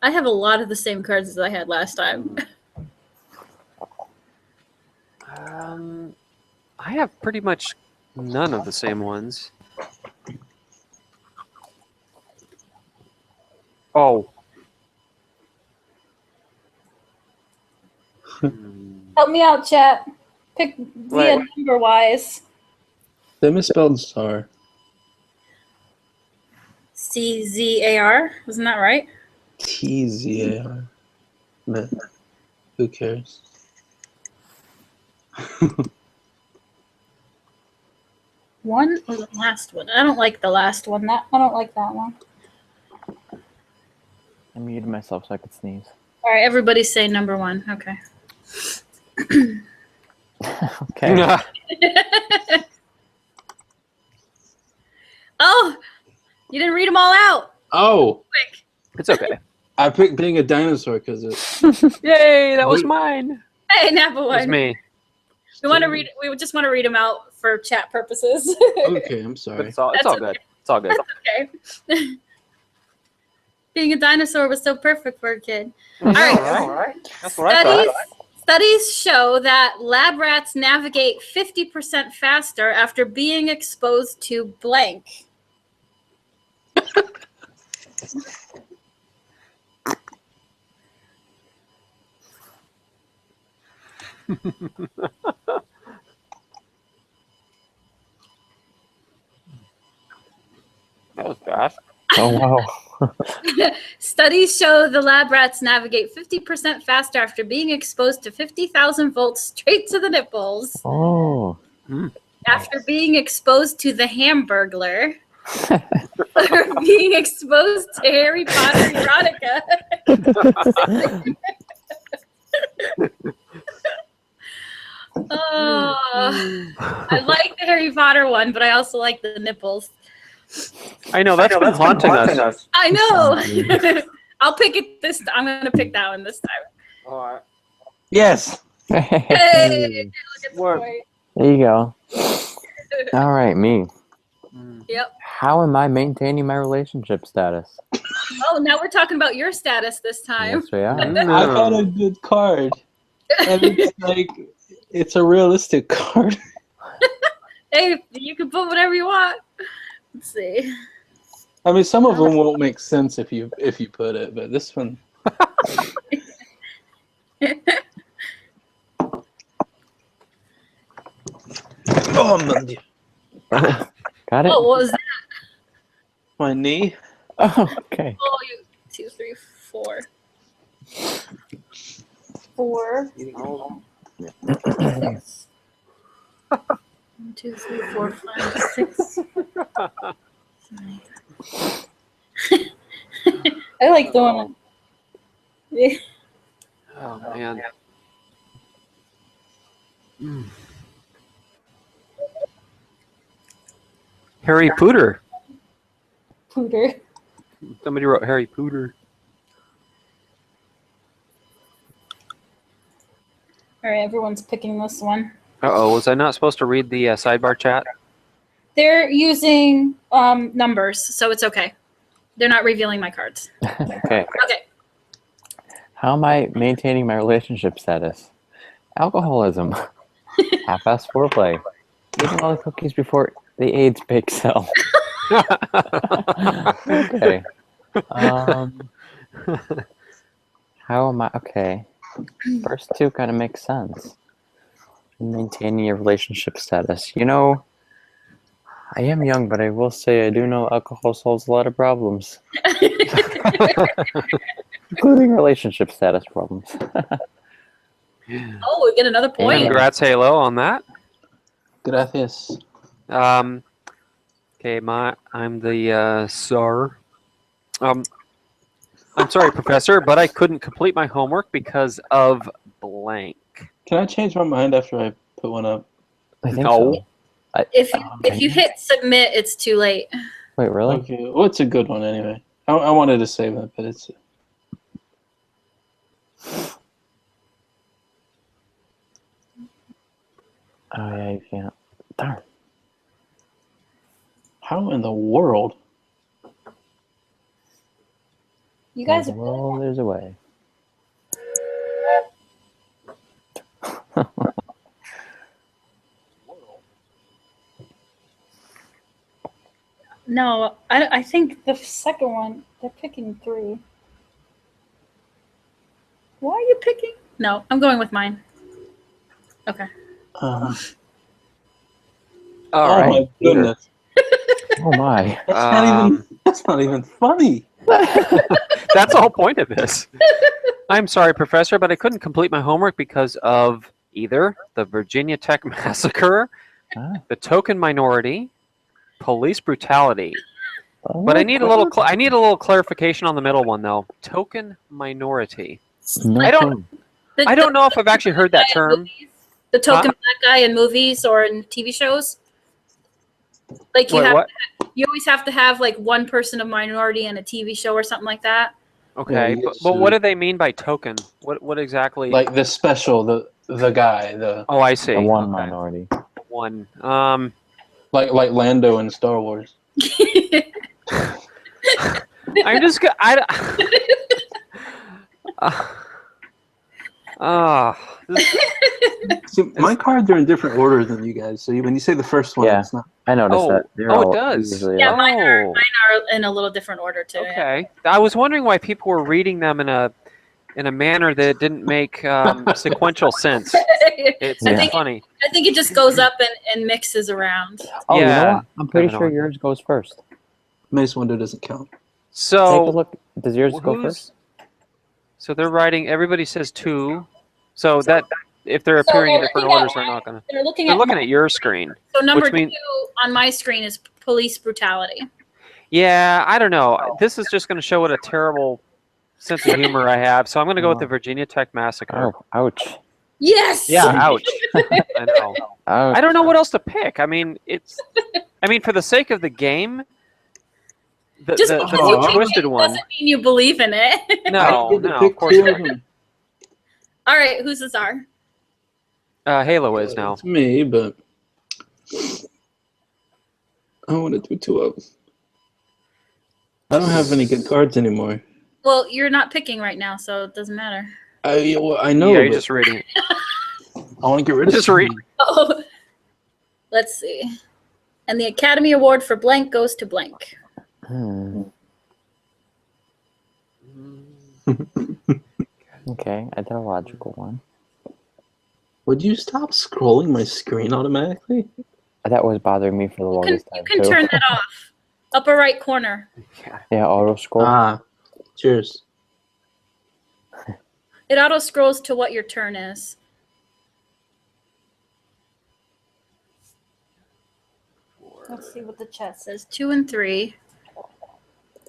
I have a lot of the same cards as I had last time. I have pretty much none of the same ones. Oh. Help me out, chat. Pick via number wise. They misspelled star. CZAR, isn't that right? TZAR. Man, who cares? One or the last one? I don't like the last one. I don't like that one. I muted myself so I could sneeze. All right, everybody say number one. Okay. Okay. Oh, you didn't read them all out. Oh, Quick. It's okay. I picked being a dinosaur because it's. Yay, that was mine. Hey, Napa It was one. me. We want to read. We just want to read them out for chat purposes. Okay, I'm But sorry. it's all That's good. It's all good. Okay. Being a dinosaur was so perfect for a kid. All right. That's what I thought. Studies show that lab rats navigate 50% faster after being exposed to blank. That was fast. Oh, wow. Studies show the lab rats navigate 50% faster after being exposed to 50,000 volts straight to the nipples. Oh. After being exposed to the Hamburglar. Or being exposed to Harry Potter erotica. Oh, I like the Harry Potter one, but I also like the nipples. I know that's been haunting us. I know. I'll pick it this time. I'm gonna pick that one this time. Yes. Hey, look at the What? point. There you go. All right, me. Yep. How am I maintaining my relationship status? Oh, now we're talking about your status this time. Yes, we are. I got a good card. And it's like, it's a realistic card. Hey, you can put whatever you want. Let's see. I mean, some of them won't make sense if you put it, but this one. Oh, Monday. Got it? Oh, what was that? My knee. Oh, okay. Oh, 2, 3, 4. 4. 1, 2, 3, 4, 5, 6. I like the one. Oh man. Harry Pooter. Pooter. Somebody wrote Harry Pooter. All right, everyone's picking this one. Uh-oh, was I not supposed to read the sidebar chat? They're using numbers, so it's okay. They're not revealing my cards. Okay. Okay. How am I maintaining my relationship status? Alcoholism. Half-ass foreplay. Eating all the cookies before the AIDS bake sale. Okay. How am I? Okay. First two kind of make sense. Maintaining your relationship status. You know, I am young, but I will say I do know alcohol solves a lot of problems. Including relationship status problems. Oh, we get another point. Congrats, Halo, on that. Gracias. Okay, I'm the SAR. I'm sorry, Professor, but I couldn't complete my homework because of blank. Can I change my mind after I put one up? I think No. so. If you hit submit, it's too late. Wait, really? Okay, well, it's a good one anyway. I wanted to save it, but it's... Oh, yeah, you can't. Darn. How in the world? You guys are Well, there's a way. No, I think the second one, they're picking 3. Why are you picking? No, I'm going with mine. Okay. All Oh right. my goodness. Oh, my. That's not even funny. That's the whole point of this. I'm sorry, Professor, but I couldn't complete my homework because of either the Virginia Tech massacre, the token minority, police brutality. But I need a little clarification on the middle one though. Token minority. I don't know if I've actually heard that term. The token black guy in movies or in TV shows. Like you always have to have like one person of minority in a TV show or something like that. Okay, Yeah, but what do they mean by token? What exactly? Like the special, the guy, the... Oh, I see. The one Okay. minority. One. Like Lando in Star Wars. I'm just See, my cards are in different order than you guys. So when you say the first one, Yeah. it's not... I noticed Oh, that. They're oh, it all does. usually, Yeah, mine are Oh. in a little different order too. Yeah. Okay. I was wondering why people were reading them in a manner that didn't make sequential sense. It's Yeah. funny. I think it just goes up and mixes around. Oh, you know Yeah. what? I'm pretty I don't sure know. yours goes first. Mace Windu doesn't count. So Take a look. Does yours go who's- first? So they're writing. Everybody says 2. So that if they're So appearing in they're different looking at orders, they're not gonna. They're looking They're at looking at your screen. so number which mean- 2 on my screen is police brutality. Yeah, I don't know. This is just going to show what a terrible sense of humor I have. So I'm going to go with the Virginia Tech massacre. Oh, ouch. Yes. Yeah, ouch. I know. Ouch. I don't know what else to pick. I mean, for the sake of the game, the Just because you the pick twisted it one. doesn't mean you believe in it. No, get to no, pick of course two not. of them. All right, who's the czar? Halo is now. It's me, but I want to do 2 of them. I don't have any good cards anymore. Well, you're not picking right now, so it doesn't matter. I know. Yeah, you're but just reading it. I want to get rid of Just some. read. Oh, let's see. And the Academy Award for blank goes to blank. Okay, I did a logical one. Would you stop scrolling my screen automatically? That was bothering me for the You longest time can too. turn that off. Upper right corner. Yeah, auto scroll. Ah, cheers. It auto scrolls to what your turn is. Let's see what the chat says. 2 and 3.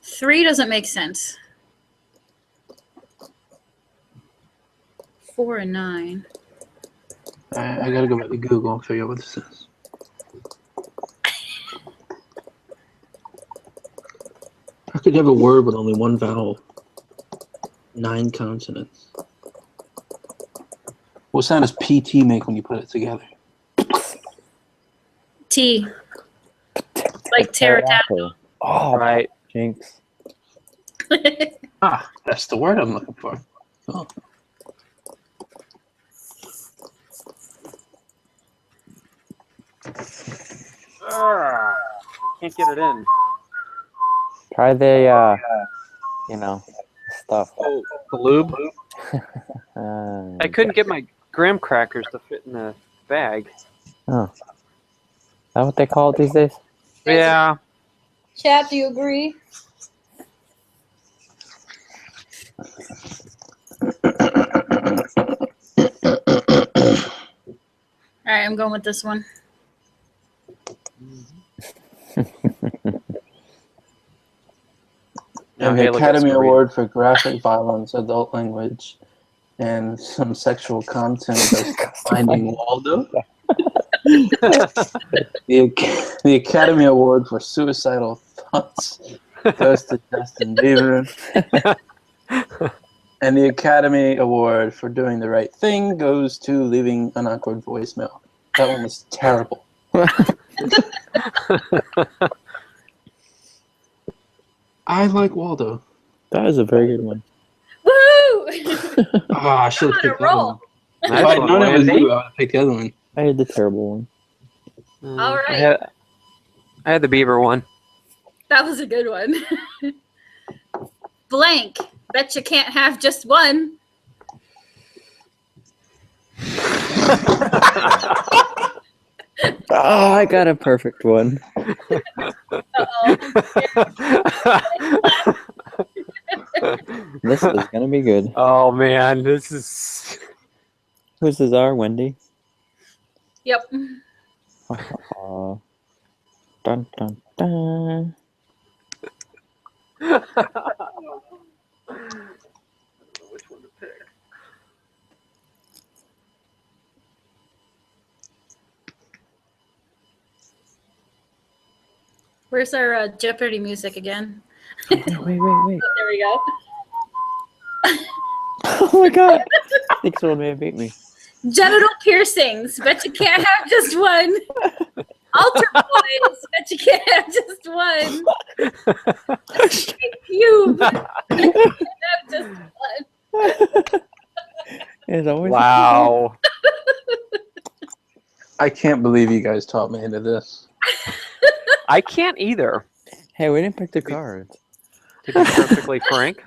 3 doesn't make sense. 4 and 9. I gotta go back to Google and figure out what this is. How could you have a word with only 1 vowel? 9 consonants. What sound does PT make when you put it together? T. Like pterodactyl. Oh, Right. jinx. Ah, that's the word I'm looking for. Oh. Can't get it in. Try the, stuff. Oh, the lube. Uh, I couldn't get my graham crackers to fit in the bag. oh. Is that what they call it these days? Yeah. Chat, do you agree? All right, I'm going with this one. No, And the Halo gets Academy to read it. Award for Graphic Violence, Adult Language, and some sexual content as Finding Waldo. The Academy Award for Suicidal Thoughts goes to Justin Bieber. And the Academy Award for Doing the Right Thing goes to leaving an awkward voicemail. That one was terrible. I like Waldo. That is a very good one. Woo! Ah, I should have On a picked that roll. one. Nice If I had one, known it was Wendy. you, I would have picked the other one. I had the terrible one. All right. I had the beaver one. That was a good one. Blank. Bet you can't have just one. Oh, I got a perfect one. Uh-oh. This is gonna be good. Oh man, this is. Who's the czar, Wendy? Yep. Dun dun dun. Which one to pick? Where's our Jeopardy music again? Wait. There we go. Oh my god! I think someone may have beat me. Genital piercings. Bet you can't have just one. Altar boys. Bet you can't have just one. Pubes. Bet you can't have just one. It's always Wow. I can't believe you guys taught me into this. I can't either, Hey, we didn't pick the cards. to be perfectly frank.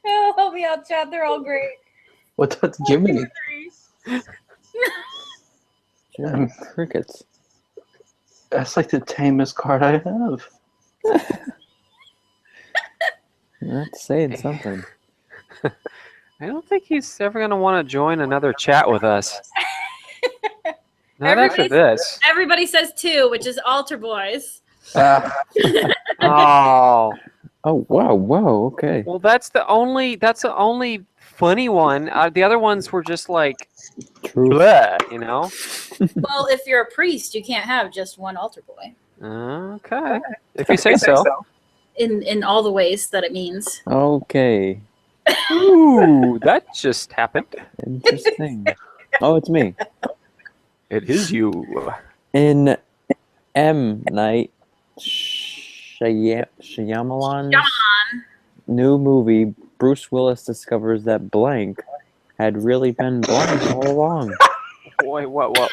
Oh, help me out, Chad. They're all great. What's that Jiminy? Jim, crickets. That's like the tamest card I have. That's saying something. I don't think he's ever going to want to join another chat with us. Not after this. Everybody says 2, which is altar boys. Oh. Oh wow, whoa, okay. Well, that's the only funny one. The other ones were just like, True. bleh, you know? Well, if you're a priest, you can't have just one altar boy. Okay. If you say so. In all the ways that it means. Okay. Ooh, that just happened. Interesting. Oh, it's me. It is you. In M. Night Shyamalan's new movie, Bruce Willis discovers that blank had really been blank all along. Boy, what?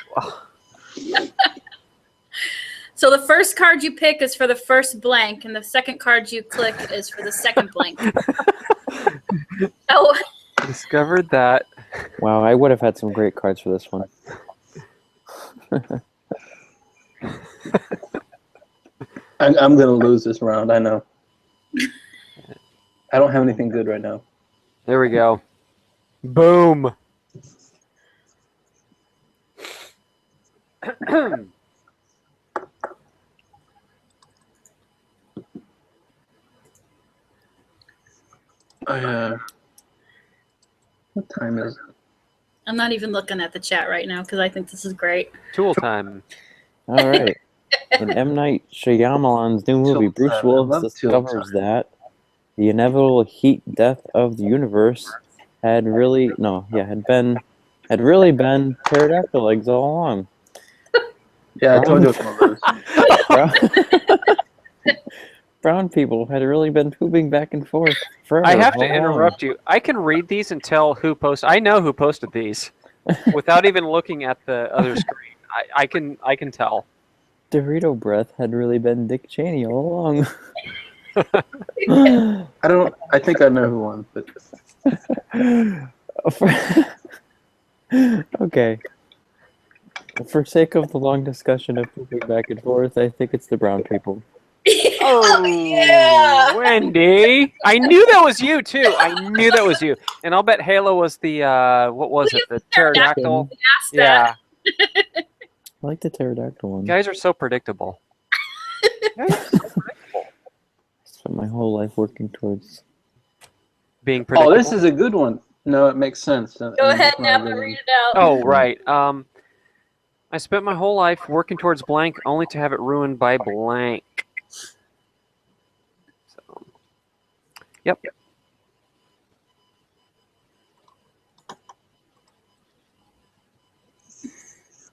So the first card you pick is for the first blank, and the second card you click is for the second blank. Oh. Discovered that. Wow, I would have had some great cards for this one. I'm going to lose this round, I know. I don't have anything good right now. There we go. Boom. What time is it? I'm not even looking at the chat right now because I think this is great. Tool time. All right. In M. Night Shyamalan's new movie, Bruce Willis discovers that the inevitable heat death of the universe had really been pterodactyl eggs all along. Yeah, I told you it was going to lose. Brown people had really been pooping back and forth forever. I have to all along. interrupt you. I can read these and tell who posted. I know who posted these without even looking at the other screen. I can tell. Dorito breath had really been Dick Cheney all along. I think I know who won, but okay. For sake of the long discussion of pooping back and forth, I think it's the brown people. Oh, yeah. Wendy. I knew that was you, too. I knew that was you. And I'll bet Halo was the, what was it? The pterodactyl? Yeah. I like the pterodactyl one. You guys are so predictable. I spent my whole life working towards being predictable. Oh, this is a good one. No, it makes sense. Go ahead, Napa, read it out. Oh, right. I spent my whole life working towards blank only to have it ruined by blank. So, yep.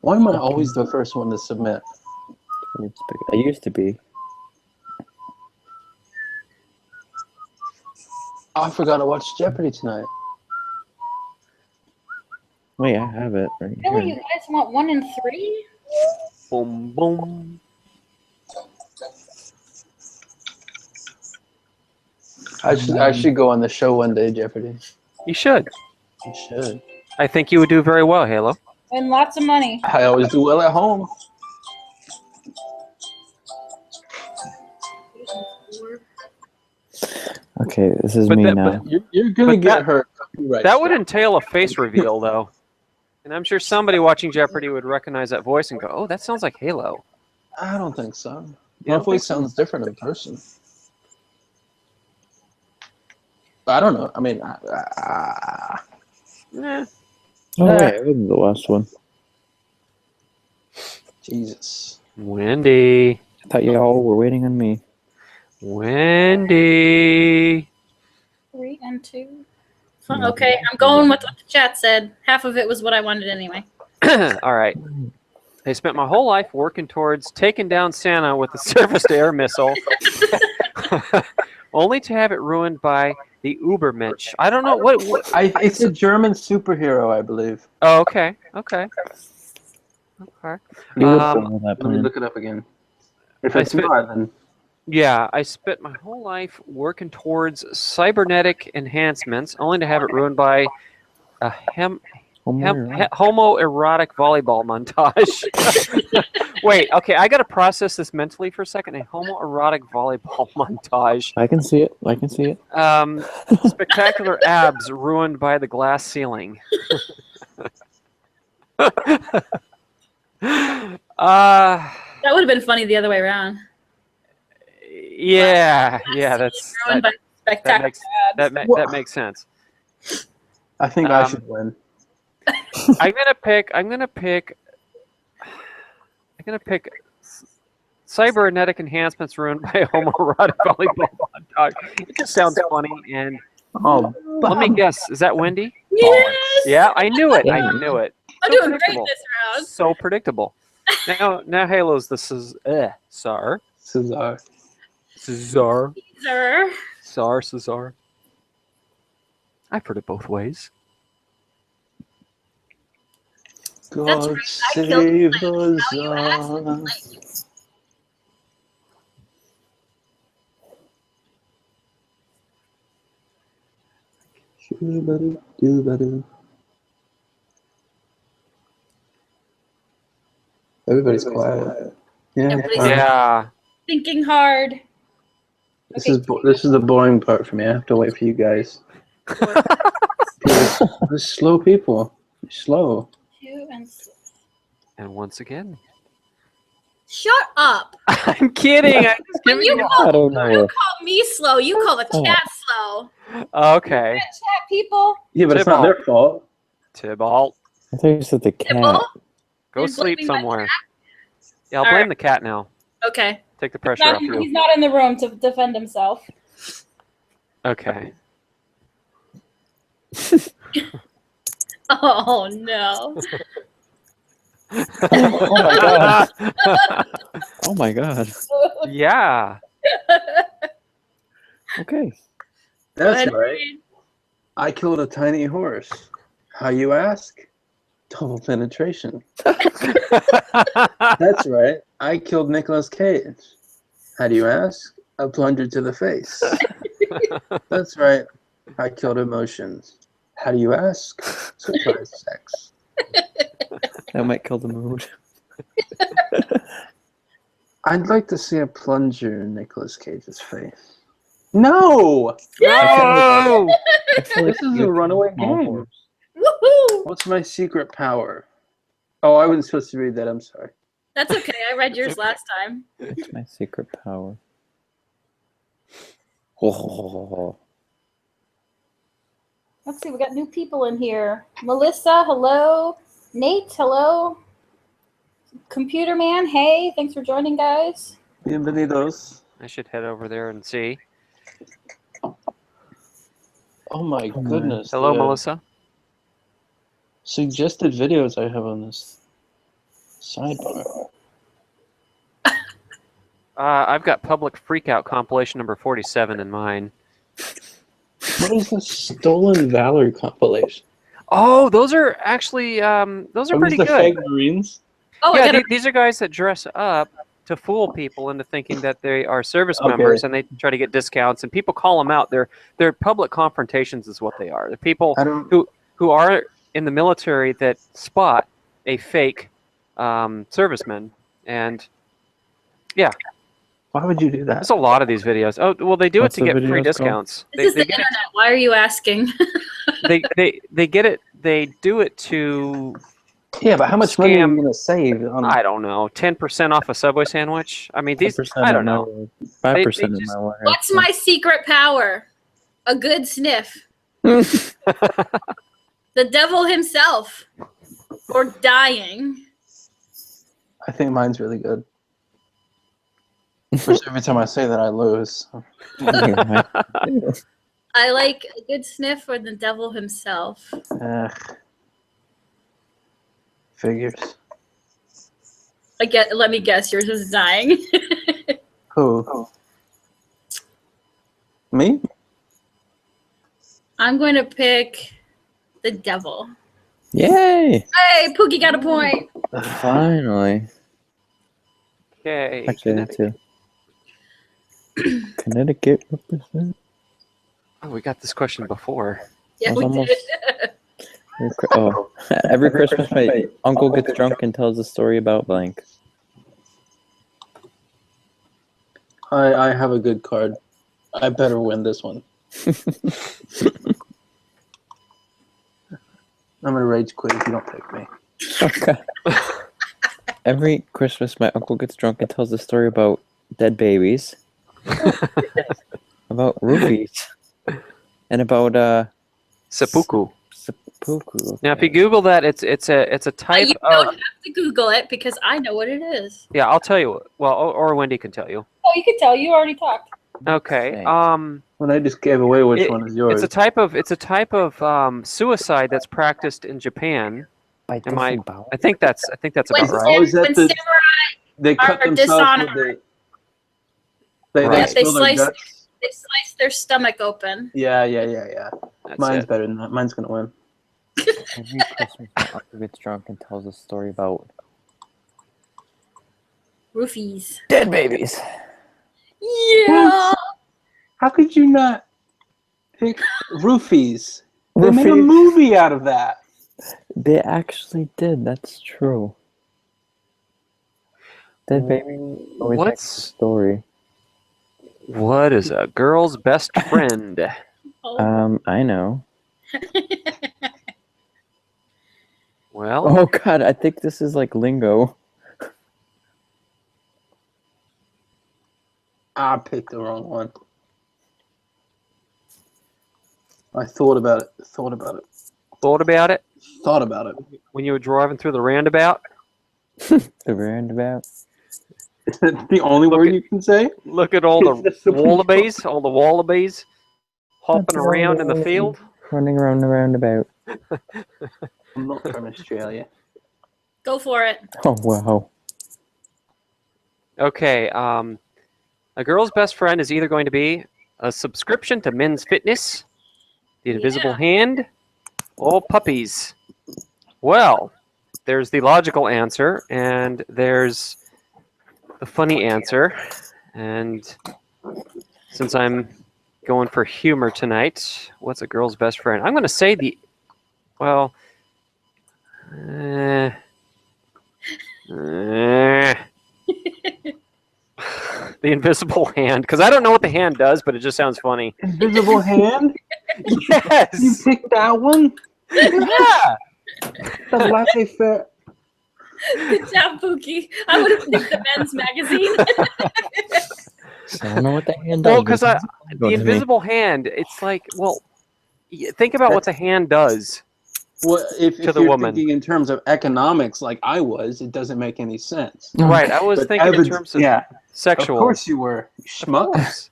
Why am I always the first one to submit? I used to be. Oh, I forgot to watch Jeopardy tonight. Wait, I have it right here. Really, you guys want 1 and 3? Boom, boom. I should go on the show one day, Jeopardy. You should. You should. I think you would do very well, Halo. And lots of money. I always do well at home. Okay, this is But me that- now. You're going to But get that- hurt. Right. That would entail a face reveal, though. And I'm sure somebody watching Jeopardy would recognize that voice and go, oh, that sounds like Halo. I don't think so. You My don't voice think so? sounds different in person. I don't know. I mean, Eh. Oh, wait, it wasn't the last one. Jesus. Wendy. I thought y'all were waiting on me. Wendy. 3 and 2. Okay, I'm going with what the chat said. Half of it was what I wanted anyway. All right. I spent my whole life working towards taking down Santa with a surface-to-air missile, only to have it ruined by the Ubermensch. I don't know what. It's a German superhero, I believe. Oh, okay. Okay. Okay. You would Um, follow that Let me plan. look it up again. If I it's spent- not, then Yeah, I spent my whole life working towards cybernetic enhancements, only to have it ruined by a Homoerotic volleyball montage. Wait, okay, I got to process this mentally for a second. A homoerotic volleyball montage. I can see it. I can see it. Spectacular abs ruined by the glass ceiling. That would have been funny the other way around. Yeah, Ruined by spectacular abs. that makes sense. I think I should win. I'm gonna pick cybernetic enhancements ruined by a homoerotic volleyball montage. It just sounds funny, and let me guess, is that Wendy? Yes! Yeah, I knew it. Yeah. I knew it. I'm So doing great predictable. this round. So predictable. Now Halo's the Cesar. Cesar. Cesar. I've heard it both ways. God right, I save killed the Tsar. Shoo-ba-doo-doo-ba-doo. Everybody's quiet. Yeah. Everybody's Yeah. thinking hard. This is the boring part for me. I have to wait for you guys. They're slow people. They're slow. 2 and 6. And once again, Shut up. I'm kidding. I'm just When giving you you. I don't know. You call me slow. You call the chat slow. Okay. Chat people. Yeah, but it's not their fault. Tybalt, I thought you said the cat. People. go You're sleep blaming my somewhere. cat? Yeah, I'll All blame right. the cat now. Okay. Take the pressure off He's you. not in the room to defend himself. Okay. Oh no. Oh my god. Oh my god. Yeah. Okay. That's Go ahead, right. Reed. I killed a tiny horse. How you ask? Double penetration. That's right. I killed Nicolas Cage. How do you ask? A plunger to the face. That's right. I killed emotions. How do you ask? Surprise sex. That might kill the mood. I'd like to see a plunger in Nicolas Cage's face. No! No! I feel This is a runaway small game. horse. Woohoo! What's my secret power? Oh, I wasn't supposed to read that. I'm sorry. That's okay. I read yours last time. It's my secret power. Oh. Let's see. We got new people in here. Melissa, hello. Nate, hello. Computer Man, hey. Thanks for joining, guys. Bienvenidos. I should head over there and see. Oh my goodness. Hello, the Melissa. Suggested videos I have on this sidebar. I've got Public Freakout compilation number 47 in mine. What is the Stolen Valor compilation? Oh, those are actually those are pretty the good. fake Marines? Oh, Yeah, I got these are guys that dress up to fool people into thinking that they are service Okay. members, and they try to get discounts, and people call them out. They're public confrontations is what they are. The people I don't. who are in the military that spot a fake serviceman, and Why would you do that? there's a lot of these videos. Oh, well, they do What's it to the get free videos called? discounts. This is the internet. Why are you asking? They get it. They do it to, Yeah, but how much money are Scam. you going to save on? I don't know, 10% off a Subway sandwich. I mean, these 5% I don't in my know. world. 5% in just- my world. What's my secret power? A good sniff. The devil himself. Or dying. I think mine's really good. Which every time I say that, I lose. I like a good sniff or the devil himself. Figures. Let me guess, yours is dying. Who? Me? I'm going to pick the devil. Yay! Hey, Pookie got a point. Finally. Okay. Actually, that too. Connecticut represent. Oh, we got this question before. Yeah, I was we did. Oh, every Christmas my uncle gets drunk and tells a story about blank. I have a good card. I better win this one. I'm gonna rage quit if you don't pick me. Okay. Every Christmas my uncle gets drunk and tells a story about dead babies, about roofies, and about Seppuku. seppuku. Now, if you Google that, it's a type You of. don't have to Google it because I know what it is. Yeah, I'll tell you. Well, or Wendy can tell you. Oh, you can tell. You already talked. Okay. Thanks. When I just gave away which one is yours. It's a type of suicide that's practiced in Japan. I think that's When, about right. is that when the- samurai, They cut are themselves with dishonored. they Right. spill their Slice- guts. they slice their stomach open. Yeah. That's Mine's it. better than that. Mine's gonna win. Every Christmas my uncle gets drunk and tells a story about Roofies. dead babies. Yeah. How could you not pick roofies? They made a Roofies. movie out of that. They actually did. That's true. Dead baby always makes a What's story. what is a girl's best friend? I know. Well, Oh God, I think this is like lingo. I picked the wrong one. I thought about it. thought about it when you were driving through the roundabout. The roundabout. Is that the only word you can say? Look at all the wallabies, hopping around in the field. Running around the roundabout. I'm not from Australia. Go for it. Oh wow. Okay, a girl's best friend is either going to be a subscription to Men's Fitness, the Invisible Hand, or puppies. Well, there's the logical answer, and there's the funny answer. And since I'm going for humor tonight, what's a girl's best friend? I'm going to say the invisible hand, because I don't know what the hand does, but it just sounds funny. Invisible hand? Yes. You picked that one? Yeah. The laissez-faire. Good job, Pookie. I would have picked the men's magazine. I don't know what the hand does. Well, because the invisible hand, it's like, well, think about what the hand does. Well, if To the you're woman. thinking in terms of economics, like I was, it doesn't make any sense. Right. I was But thinking in Evans- terms of yeah, sexual. of course you were, you schmuck.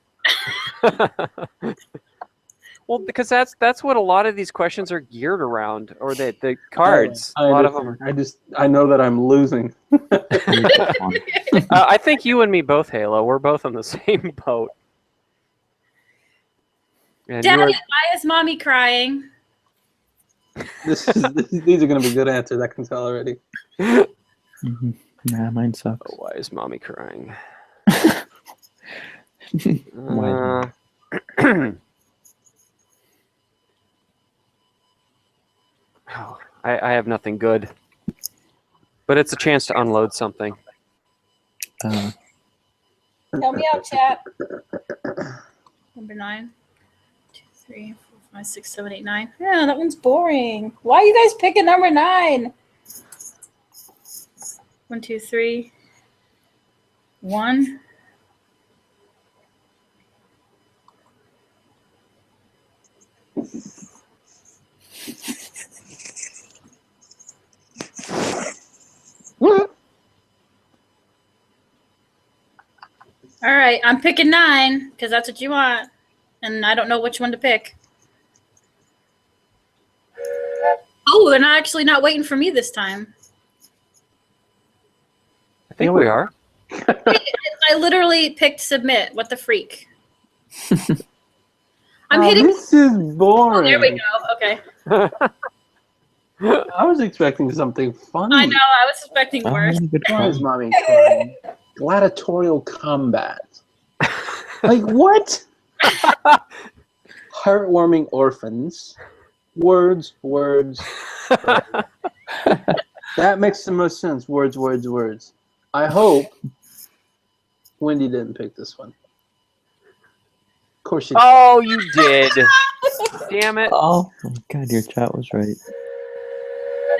Well, because that's what a lot of these questions are geared around, or the cards. A lot of them. I know that I'm losing. I think you and me both, Halo. We're both on the same boat. And you Daddy, are, why is mommy crying? These are going to be good answers. I can tell already. Nah, mine sucks. why is mommy crying? Why? Oh, I have nothing good, but it's a chance to unload something. Uh, Help me out, chat. Number 9. 2, 3, 4, 5, 6, 7, 8, 9. Yeah, that one's boring. Why are you guys picking number 9? 1, 2, 3. 1. All right, I'm picking 9 because that's what you want, and I don't know which one to pick. Oh, they're not actually not waiting for me this time. I think we are. I literally picked submit. What the freak? I'm hitting. This is Oh, boring. there we go. Okay. I was expecting something funny. I know. I was expecting worse. good Why is one. mommy crying? Gladiatorial combat. Like what? Heartwarming orphans. Words. That makes the most sense. Words, words, words. I hope Wendy didn't pick this one. Of course she did. Oh, you did. Damn it. Oh my god, your chat was right.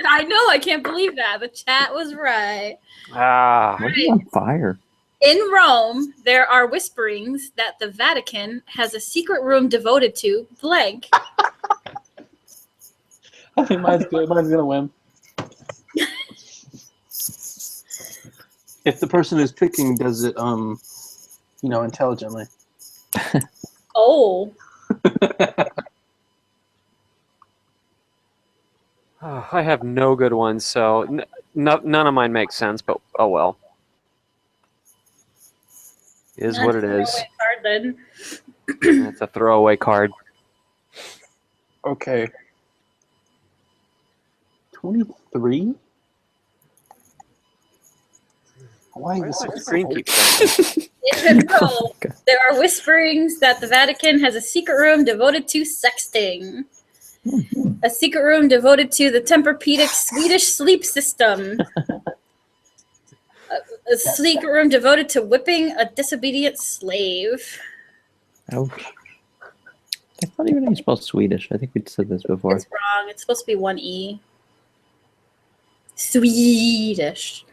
I know. I can't believe that. The chat was right. Ah. What is on fire? In Rome, there are whisperings that the Vatican has a secret room devoted to blank. I think mine's good. Mine's gonna win. If the person who's picking does it, intelligently. Oh. Oh, I have no good ones, so none of mine make sense, but oh well. It is what it is. Card, then. It's a throwaway card. Okay. 23? Why Why is does my this screen so keep jumping? In Rome, there are whisperings that the Vatican has a secret room devoted to sexting. A secret room devoted to the Tempur-Pedic Swedish sleep system. A secret room devoted to whipping a disobedient slave. Ouch. That's not even how you spell Swedish. I think we said this before. It's wrong. It's supposed to be one E. Swedish.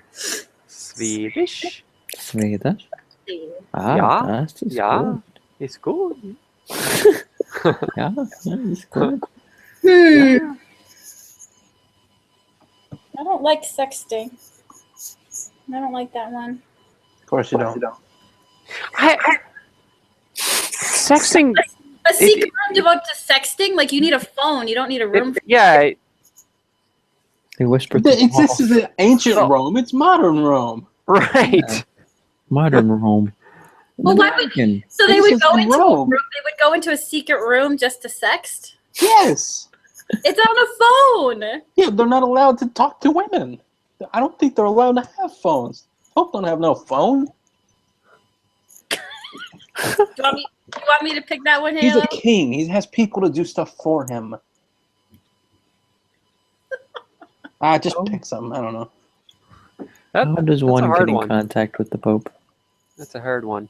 Swedish? Swedish? Ah, Ja, das ist ja. gut. It's cool. Ja, it's good. I don't like sexting. I don't like that one. Of course you don't. Sexting. A secret room devoted to sexting? Like you need a phone. You don't need a room. Yeah. They whispered. This is an ancient Oh. Rome. It's modern Rome. Right. Modern Rome. Well, why would, American. so they This would is go into a room, Rome. they would go into a secret room just to sext? Yes. It's on a phone. Yeah, they're not allowed to talk to women. I don't think they're allowed to have phones. Pope don't have no phone. Do you want me to pick that one, He's Halo? a king. He has people to do stuff for him. Just pick some. I don't know. That- How does that's a one hard get in one. contact with the Pope? That's a hard one.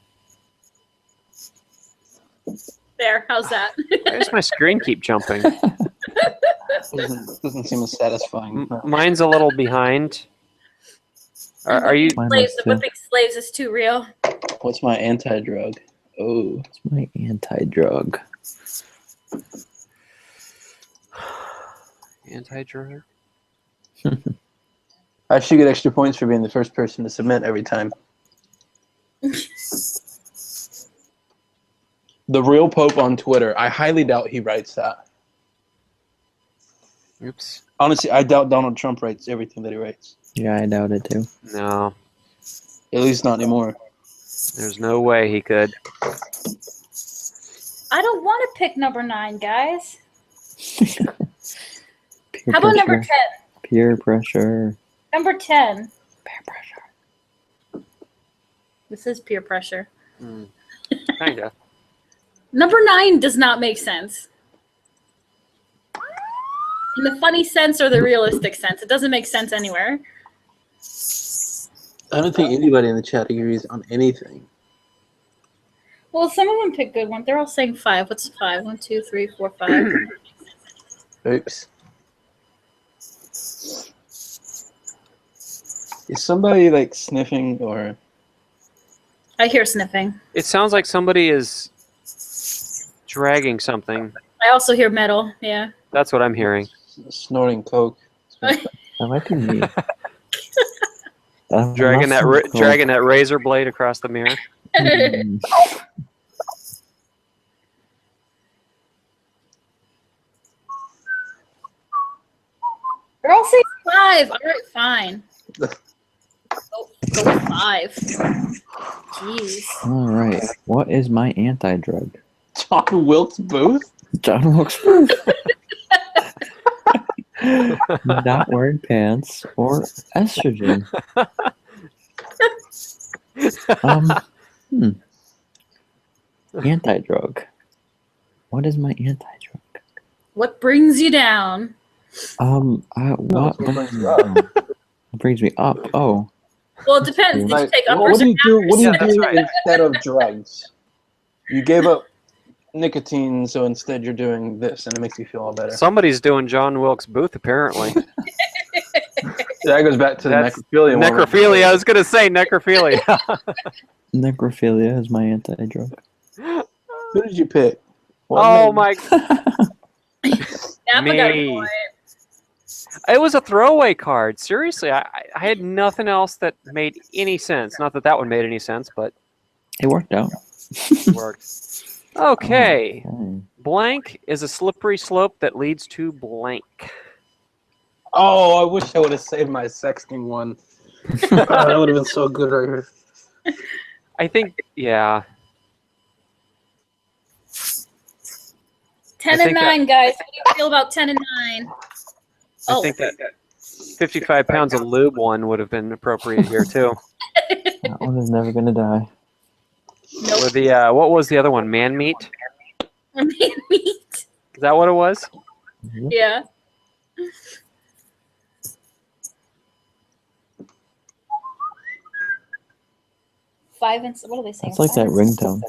There, how's that? Why does my screen keep jumping? Doesn't seem as satisfying. Mine's a little behind. Are you? Mine Slaves, was the too. whipping slaves is too real. What's my anti-drug? Oh. It's my anti-drug. Anti-drug? I should get extra points for being the first person to submit every time. The real Pope on Twitter. I highly doubt he writes that. Oops. Honestly, I doubt Donald Trump writes everything that he writes. Yeah, I doubt it too. No. At least not anymore. There's no way he could. I don't want to pick number 9, guys. Peer How about number pressure. 10? Peer pressure. Number 10. Peer pressure. This is peer pressure. Kinda. Number 9 does not make sense. In the funny sense or the realistic sense. It doesn't make sense anywhere. I don't think anybody in the chat agrees on anything. Well, some of them pick good ones. They're all saying 5. What's 5? 1, 2, 3, 4, 5. Oops. Is somebody like sniffing or? I hear sniffing. It sounds like somebody is dragging something. I also hear metal. Yeah. That's what I'm hearing. Snorting coke. That might be me. Dragging that razor blade across the mirror. Mm. They're all saying 5. All right, fine. Go 5. Jeez. All right. What is my anti-drug? John Wilkes Booth? John Wilkes Booth. Not wearing pants or estrogen. Anti-drug. What is my anti-drug? What brings you down? What it's what brings brings me you up. down? What brings me up? Oh, Well, it depends. Did you Like, take what uppers do or you do? What do you Yeah, that's do right. instead of drugs? You gave up nicotine, so instead you're doing this, and it makes you feel all better. Somebody's doing John Wilkes Booth, apparently. That goes back to the That's necrophilia one. necrophilia. I was going to say necrophilia. necrophilia is my anti-drug. Who did you pick? What Oh made- my! Napa got a Me. point. It was a throwaway card. Seriously, I had nothing else that made any sense. Not that that one made any sense, but It worked out. it worked. Okay. Okay. Blank is a slippery slope that leads to blank. Oh, I wish I would have saved my sexting one. Oh, that would have been so good right here. I think, yeah. 10 I and think that- 9, guys. How do you feel about 10 and 9? I think that 55 pounds of lube one would have been appropriate here, too. That one is never gonna die. Nope. Or the, what was the other one? Man meat? Meat. Is that what it was? Yeah. Five and what are they saying? It's like that ringtone.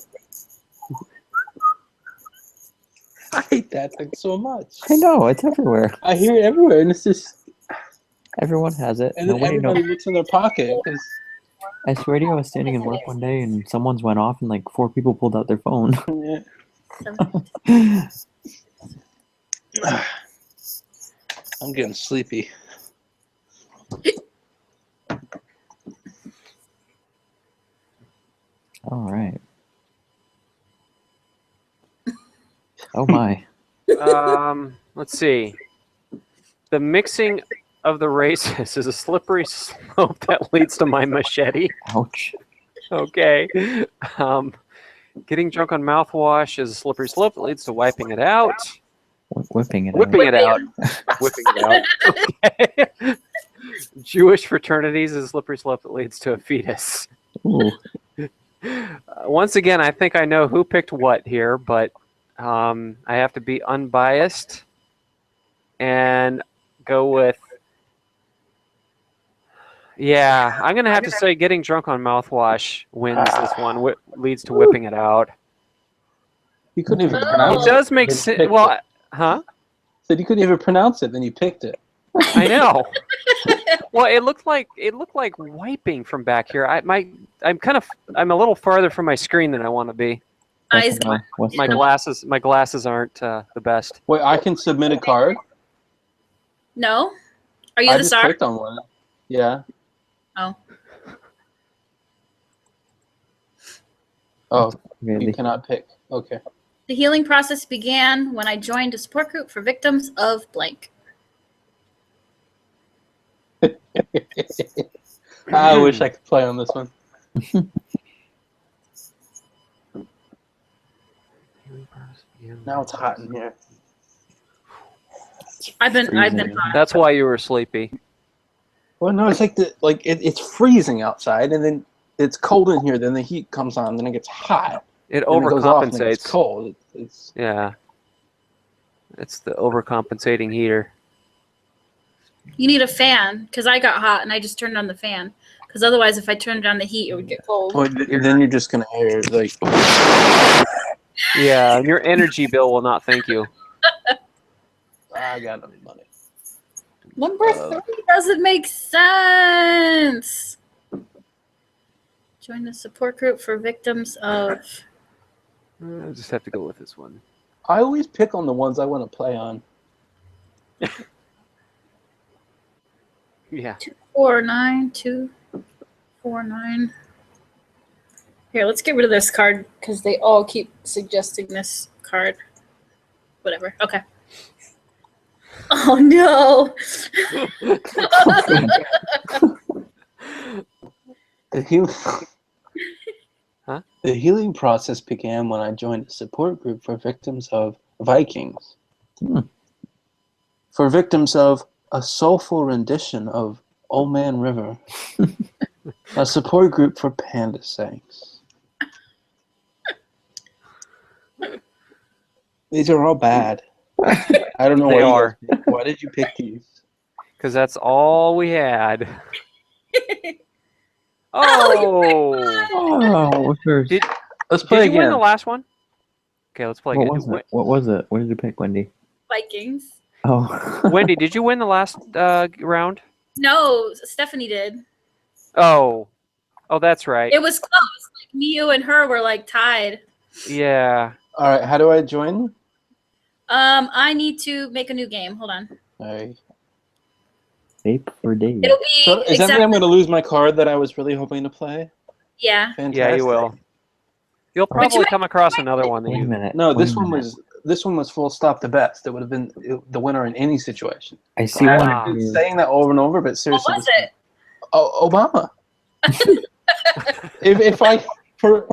I hate that thing so much. I know, it's everywhere. I hear it everywhere, and it's just, Everyone has it. and then Nobody knows. everybody looks in their pocket. 'Cause- I swear to you, I was standing in work one day and someone's went off and like 4 people pulled out their phone. yeah. I'm getting sleepy. All right. Oh my. Let's see. The mixing of the races is a slippery slope that leads to my machete. Ouch. Okay. Getting drunk on mouthwash is a slippery slope that leads to wiping it out. Whipping it Whipping out. it out. Whipping it out. Okay. Jewish fraternities is a slippery slope that leads to a fetus. Ooh. Once again, I think I know who picked what here, but I have to be unbiased and go with. Yeah, I'm going to have to say getting drunk on mouthwash wins this one, leads to whipping it out. You couldn't even It pronounce it. does make Then you sense. picked Well, it. huh? Said you couldn't even pronounce it, then you picked it. I know. Well, it looked like wiping from back here. I'm a little farther from my screen than I want to be. Eyes. What's My glasses aren't the best. Wait, I can submit a card? No. Are you I the just star? clicked on one. Yeah. Oh. Oh, really? you cannot pick. Okay. The healing process began when I joined a support group for victims of blank. I wish I could play on this one. Now it's hot in here. I've been freezing. hot. That's why you were sleepy. Well, no, it's like it's freezing outside, and then it's cold in here. Then the heat comes on, then it gets hot. It Then it goes off, and then overcompensates. it's cold. It's Yeah. It's the overcompensating heater. You need a fan because I got hot and I just turned on the fan. Because otherwise, if I turned on the heat, it would get cold. well, then you're just gonna air like. Yeah, and your energy bill will not thank you. I got enough money. Number 3 doesn't make sense. Join the support group for victims of. I just have to go with this one. I always pick on the ones I want to play on. Yeah. 249, 249. Here, let's get rid of this card because they all keep suggesting this card. Whatever. Okay. Oh no. The healing. Huh? The healing process began when I joined a support group for victims of Vikings. For victims of a soulful rendition of Old Man River. A support group for Panda Sanks. These are all bad. I don't know They why you are. guys, why did you pick these? Because that's all we had. Oh, Oh, what's yours? Did, Let's play did you win the again. last one? Okay, let's play What again. was it? What was it? What did you pick, Wendy? Vikings. Oh. Wendy, did you win the last round? No, Stephanie did. Oh, that's right. It was close. Like me, you, and her were like tied. Yeah. All right, how do I join? I need to make a new game. Hold on. All right. Ape for days. It'll be So does that mean I'm going to lose my card that I was really hoping to play? yeah. Fantastic. Yeah, you will. You'll But you probably might- come across another one that Wait a you. minute. No, wait this a one minute. was full stop the best. It would have been the winner in any situation. I see I've one been here. saying that over and over, but What seriously, was it? Obama. if I for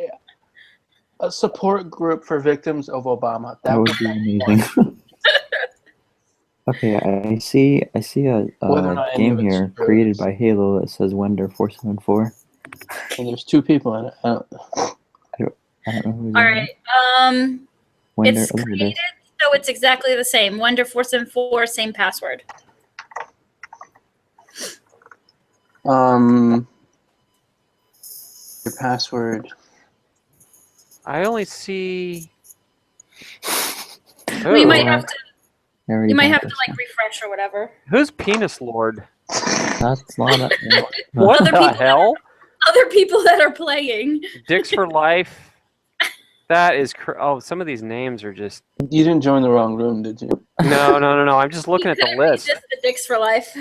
a support group for victims of Obama, That would be amazing. Okay, I see a Whether or not any game of it's here true. created by Halo that says Wender474. and there's two people in it. I don't know who's All in right. it. Wender, It's oh, there it is. created, so it's exactly the same. Wonder474, same password. Your password. I only see. We might Ooh. have to. I already You might got have to this like one. refresh or whatever. Who's Penis Lord? That's not a, What Other the people- hell? Other people that are playing. Dicks for life. That is. Oh, some of these names are just. You didn't join the wrong room, did you? No. I'm just looking at the list. Just the dicks for life.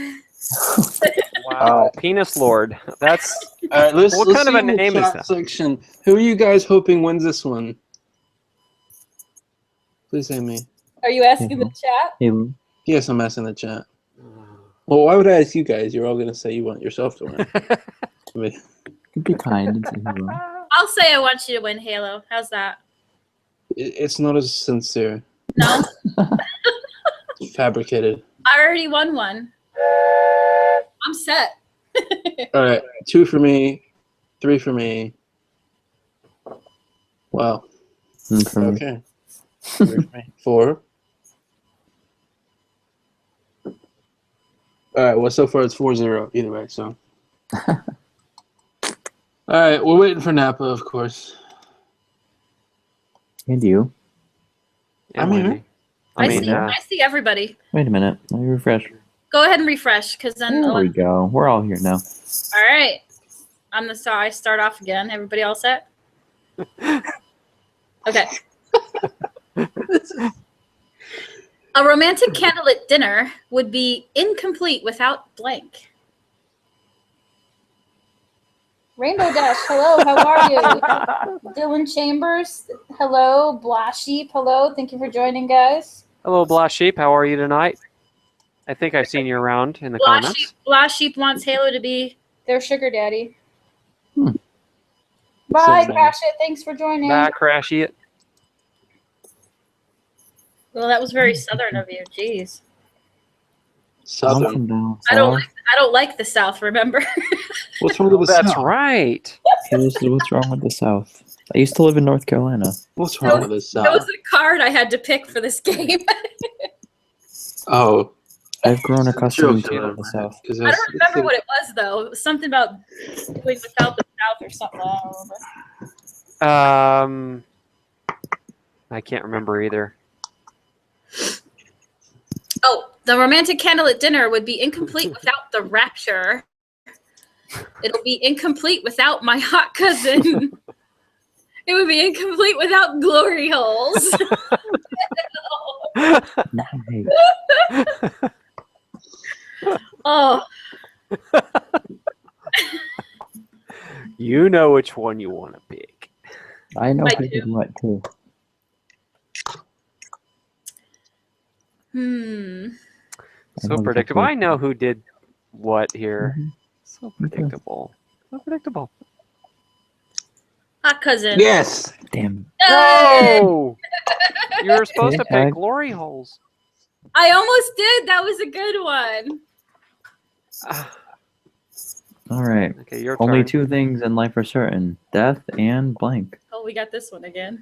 Wow. Penis Lord. That's. All right, let's What let's kind of see a in the name is chat that? section. Who are you guys hoping wins this one? Please say me. Are you asking the chat? Halo. Yes, I'm asking the chat. Well, why would I ask you guys? You're all going to say you want yourself to win. I mean, Be kind and say Halo. I'll say I want you to win Halo. How's that? it's not as sincere. No? It's fabricated. I already won one. I'm set. All right, 2 for me, 3 for me. Wow. For me. Okay. 3 for me. 4. All right. Well, so far it's 4-0 either way. So. All right, we're waiting for Napa, of course. And you. Yeah, I'm here. Wendy. I mean, see. I see everybody. Wait a minute. Let me refresh. Go ahead and refresh, because then. There we go. We're all here now. All right. I'm the star. I start off again. Everybody all set? Okay. A romantic candlelit dinner would be incomplete without blank. Rainbow Dash, hello, how are you? Dylan Chambers, hello. Blash Sheep, hello. Thank you for joining, guys. Hello, Black Sheep. How are you tonight? I think I've seen you around in the comments. Blash Sheep wants Halo to be their sugar daddy. Hmm. Bye, So- Crash It. Thanks for joining. Bye, Crashy it. Well, that was very southern of you. Jeez. Southern. From down I don't south. I don't like the South, remember? What's wrong with the That's South? right. Hey, this is what's wrong with the South. I used to live in North Carolina. What's wrong with the That South? was the card I had to pick for this game. Oh. I've grown accustomed Joke, to the South. Because I don't remember what it was though. It was something about doing without the South or something. I don't remember. I can't remember either. Oh, the romantic candlelit dinner would be incomplete without the rapture. It'll be incomplete without my hot cousin. It would be incomplete without glory holes. Nice. Oh, You know which one you want to pick. I know I who did what too. hmm. I know So exactly predictable. what- I know who did what here. Mhm. So predictable. So predictable. Hot cousin. Yes. Damn. Hey! No! You were supposed to pick Tag. glory holes. I almost did. That was a good one. Ah, All right. okay, your Only turn. 2 things in life are certain: death and blank. Oh, we got this one again.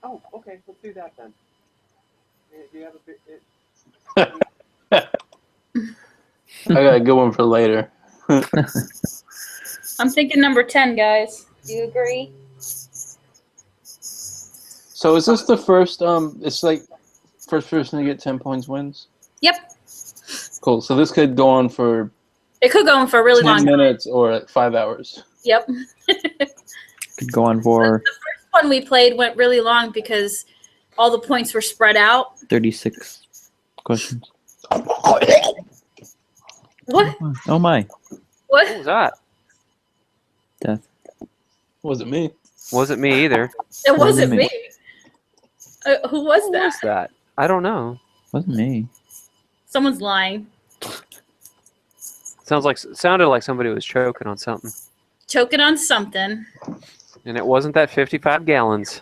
Oh, okay. Let's do that then. Do you have a bit? I got a good one for later. I'm thinking number 10, guys. Do you agree? So is this the first? It's like first person to get 10 points wins. Yep. Cool. So this could go on for It could go on for a really 10 long time. minutes or like 5 hours. Yep. Could go on for The first one we played went really long because all the points were spread out. 36 questions. What? Oh my. What? What was that? Death. Wasn't me. Wasn't me either. It wasn't me. me. Who was What that? was that? I don't know. Wasn't me. Someone's lying. Sounded like somebody was choking on something, Choking on something. and it wasn't that 55 gallons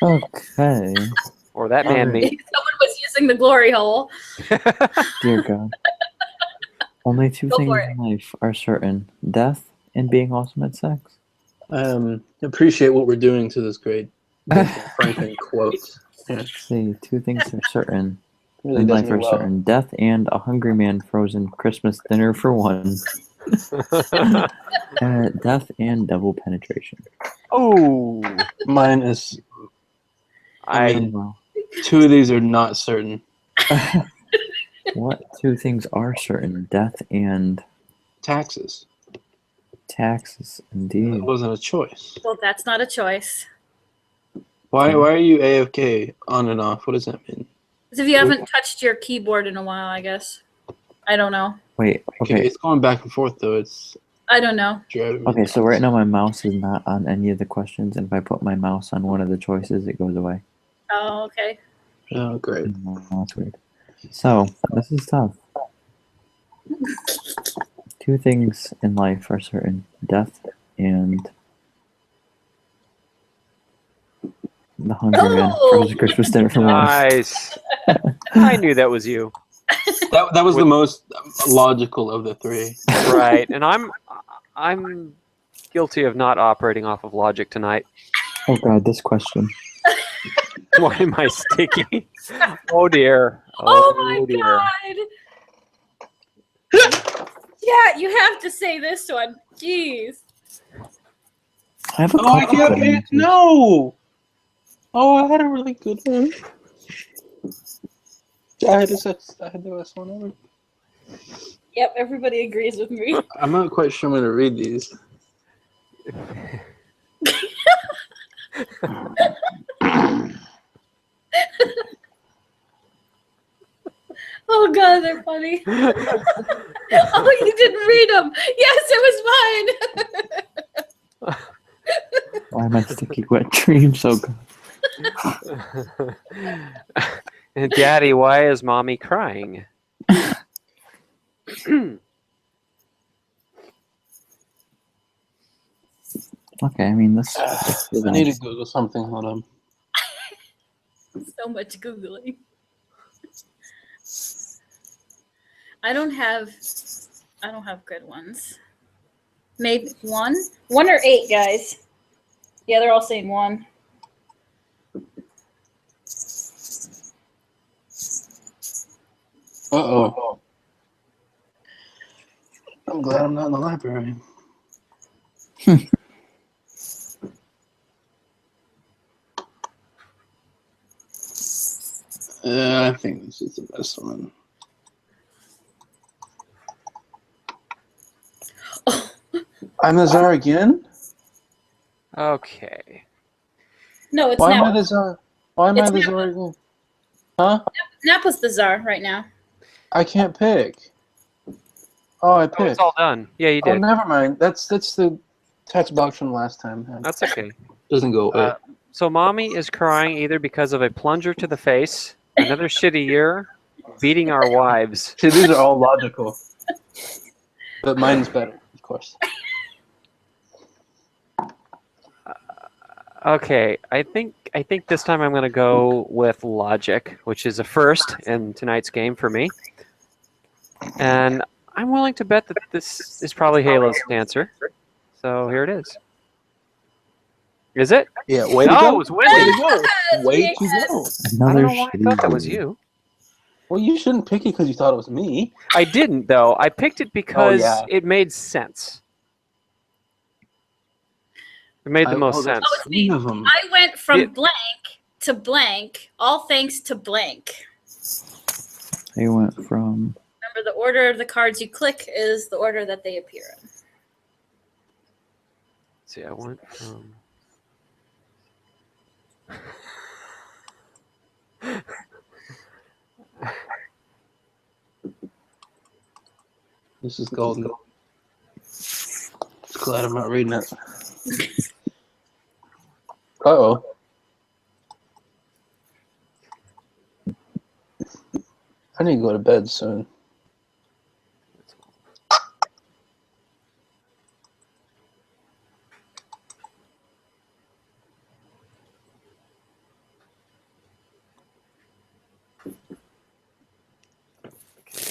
Okay. or that man meat. Someone was using the glory hole. Dear God. Only two Go things for in life are certain: death and being awesome at sex. Appreciate what we're doing to this grade. Franklin quotes. Yeah. See, two things are certain Really in does life me are well. certain: death and a hungry man frozen Christmas dinner for one. Death and double penetration. Oh, Mine is. I I mean, Well, two of these are not certain. what two things are certain? Death and Taxes. taxes, That indeed. wasn't a choice. Well, that's not a choice. Why are you AFK on and off? What does that mean? Because if you haven't touched your keyboard in a while, I guess. I don't know. Wait, okay. It's going back and forth though. It's I don't know. driving me Okay, so nuts. right now my mouse is not on any of the questions, and if I put my mouse on one of the choices, it goes away. Oh, okay. Oh, great. That's weird. So, this is tough. Two things in life are certain: death and the hungry man Oh! frozen Christmas dinner for one. nice. I knew that was you. That was the most logical of the three. Right, and I'm guilty of not operating off of logic tonight. Oh God, this question. Why am I sticky? Oh dear. Oh my dear. God. Yeah, you have to say this one. Jeez. I have a Oh, I couple can't. good answers. No. Oh, I had a really good one. I had the best one ever. Yep, everybody agrees with me. I'm not quite sure I'm going to read these. Oh God, they're funny. Oh, you didn't read them. Yes, it was mine. Why am I sticky wet dreams? Oh God. And Daddy, why is Mommy crying? Okay, I mean this. I need to Google something. Hold on. So much Googling. I don't have good ones. Maybe one or 8, guys. Yeah, they're all saying 1. Uh-oh. I'm glad I'm not in the library. I think this is the best one. I'm the czar again? Okay. No, it's Why am I Nap. the czar? Why am I It's the czar again? Huh? Napa's the czar right now. I can't pick. Oh, I Oh, picked. it's all done. Yeah, you Oh, did. never mind. That's the text box from last time. That's okay. Doesn't go away. So Mommy is crying either because of a plunger to the face, another shitty year, beating our wives. See, these are all logical. But mine's better, of course. Okay, I think this time I'm going to go with logic, which is a first in tonight's game for me. And I'm willing to bet that this is probably Halo's answer. So here it is. Is it? Yeah, way to No, go. it was Wendy. Way to go. Way Yes. to go. I don't Another know why I thought that was shitty you. Well, you shouldn't pick it because you thought it was me. I didn't, though. I picked it because yeah. it made sense. It made the most there's sense. Oh, it's me. 3 of them. I went from Yeah. blank to blank, all thanks to blank. They went from Remember, the order of the cards you click is the order that they appear in. See, I went from. This is golden. Just glad I'm not reading it. Uh-oh. I need to go to bed soon.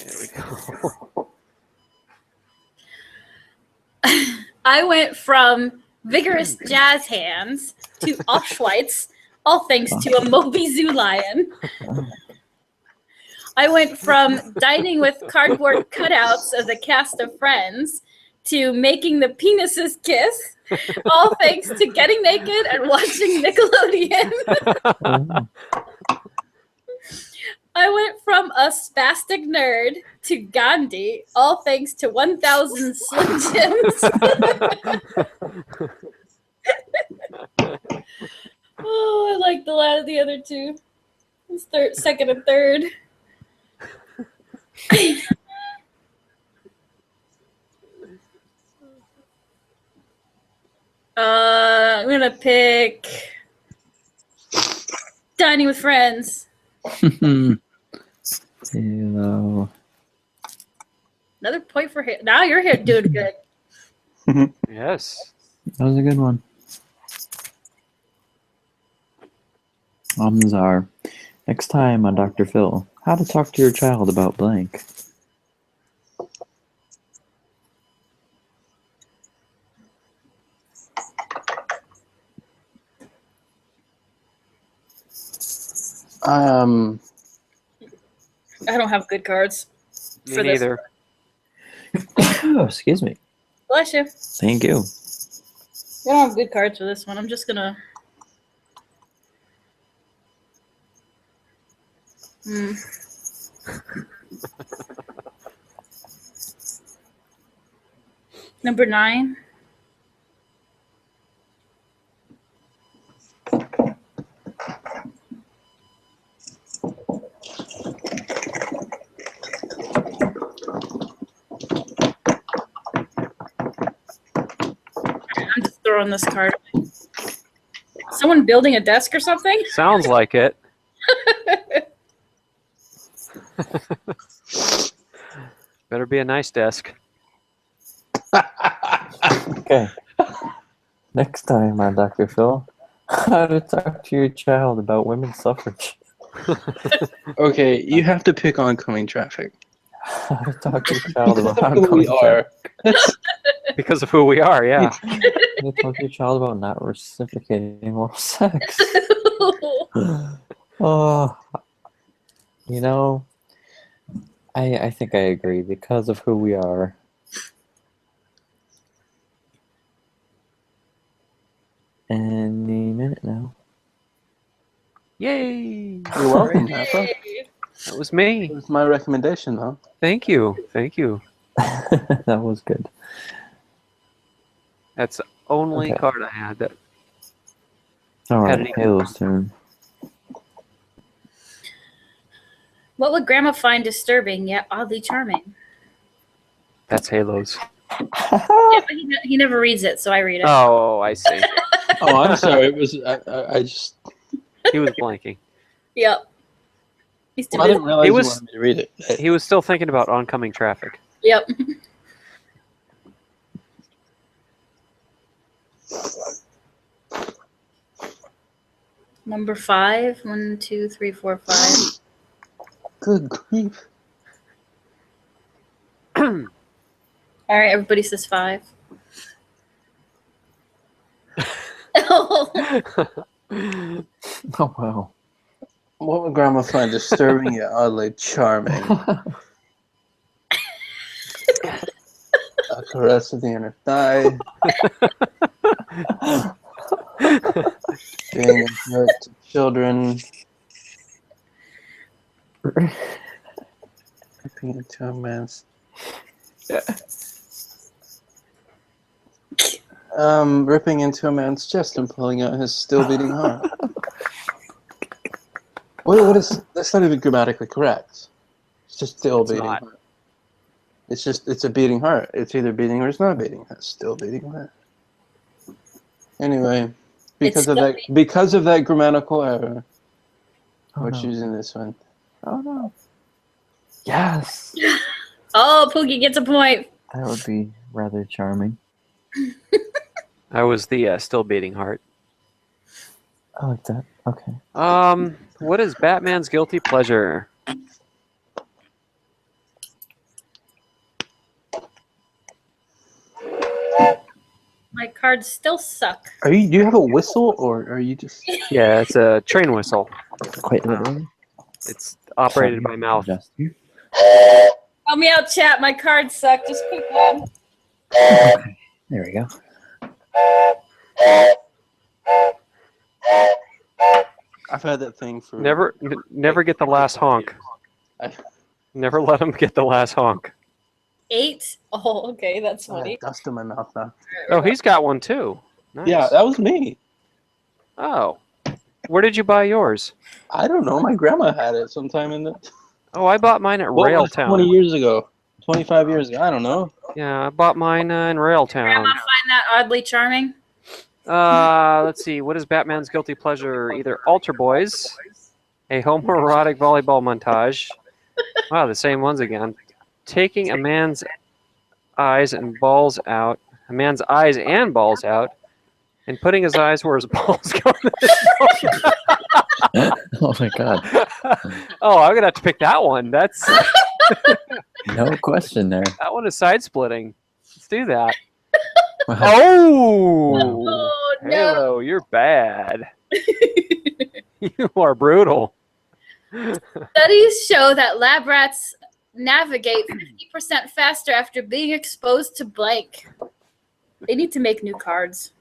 There we go. I went from vigorous jazz hands to Auschwitz, all thanks to a Moby Zoo lion. I went from dining with cardboard cutouts of the cast of Friends to making the penises kiss, all thanks to getting naked and watching Nickelodeon. I went from a spastic nerd to Gandhi, all thanks to 1,000 Slim Jims. Oh, I like the other two. It's second and third. I'm gonna pick Dining with Friends. Halo. Another point for him. Now you're here doing good. Yes. That was a good one. Amzar. Next time on Dr. Phil, how to talk to your child about blank. I don't have good cards. Me For this. neither. Oh, excuse me. Bless you. Thank you. I don't have good cards for this one. I'm just gonna. Number 9. I'm just throwing this card. Someone building a desk or something? Sounds like it. Better be a nice desk. Okay. Next time on Dr. Phil, how to talk to your child about women's suffrage. Okay, you have to pick oncoming traffic. How to talk to your child about Who we oncoming are. Because of who we are, yeah. How to talk to your child about not reciprocating oral sex. Oh, you know, I think I agree because of who we are. Any minute now. Yay! You're welcome, Papa. That was me. It was my recommendation, huh? Thank you. Thank you. That was good. That's the only Okay. card I had. That All right, Editing. Halo's turn. What would Grandma find disturbing yet oddly charming? That's Halo's. Yeah, but he never reads it, so I read it. Oh, I see. Oh, I'm sorry. It was I just He was blanking. Yep. He's too I busy. didn't realize He you was- wanted me to read it. He was still thinking about oncoming traffic. Yep. Number 5. 1, 2, 3, 4, 5. Good grief. All right, everybody says 5. Oh wow. What would Grandma find disturbing yet oddly charming? A caress of the inner thigh. Being a jerk to children. Ripping into a man's. Ripping into a man's chest and pulling out his still beating heart. What is? That's not even grammatically correct. It's just still beating heart. It's a beating heart. It's either beating or it's not beating. It's still beating heart. Anyway, because of that grammatical error, we're choosing this one. Oh no. Yes. Oh, Pookie gets a point. That would be rather charming. I was the still beating heart. I like that. Okay. What is Batman's guilty pleasure? My cards still suck. Do you have a whistle or are you just? Yeah, it's a train whistle. Quite literally. It's operated by mouth. Help me out, chat. My cards suck. Just pick one. Okay. There we go. I've had that thing for Never get the last honk. Never let him get the last honk. 8. Oh, okay, that's I have funny. dust in my mouth now. Oh, he's got one too. Nice. Yeah, that was me. Oh, where did you buy yours? I don't know. My grandma had it sometime in the. Oh, I bought mine at What was 20 Railtown. years ago, 25 years ago. I don't know. Yeah, I bought mine in Railtown. Grandma find that oddly charming? Let's see. What is Batman's guilty pleasure? Either altar boys, a homoerotic volleyball montage. Wow, the same ones again. Taking a man's eyes and balls out, and putting his eyes where his balls go. Oh my god. Oh, I'm gonna have to pick that one. That's No question there. that one is side splitting. Let's do that. Wow. Oh, Oh, no. Halo, you're bad. You are brutal. Studies show that lab rats navigate 50% faster after being exposed to blank. They need to make new cards.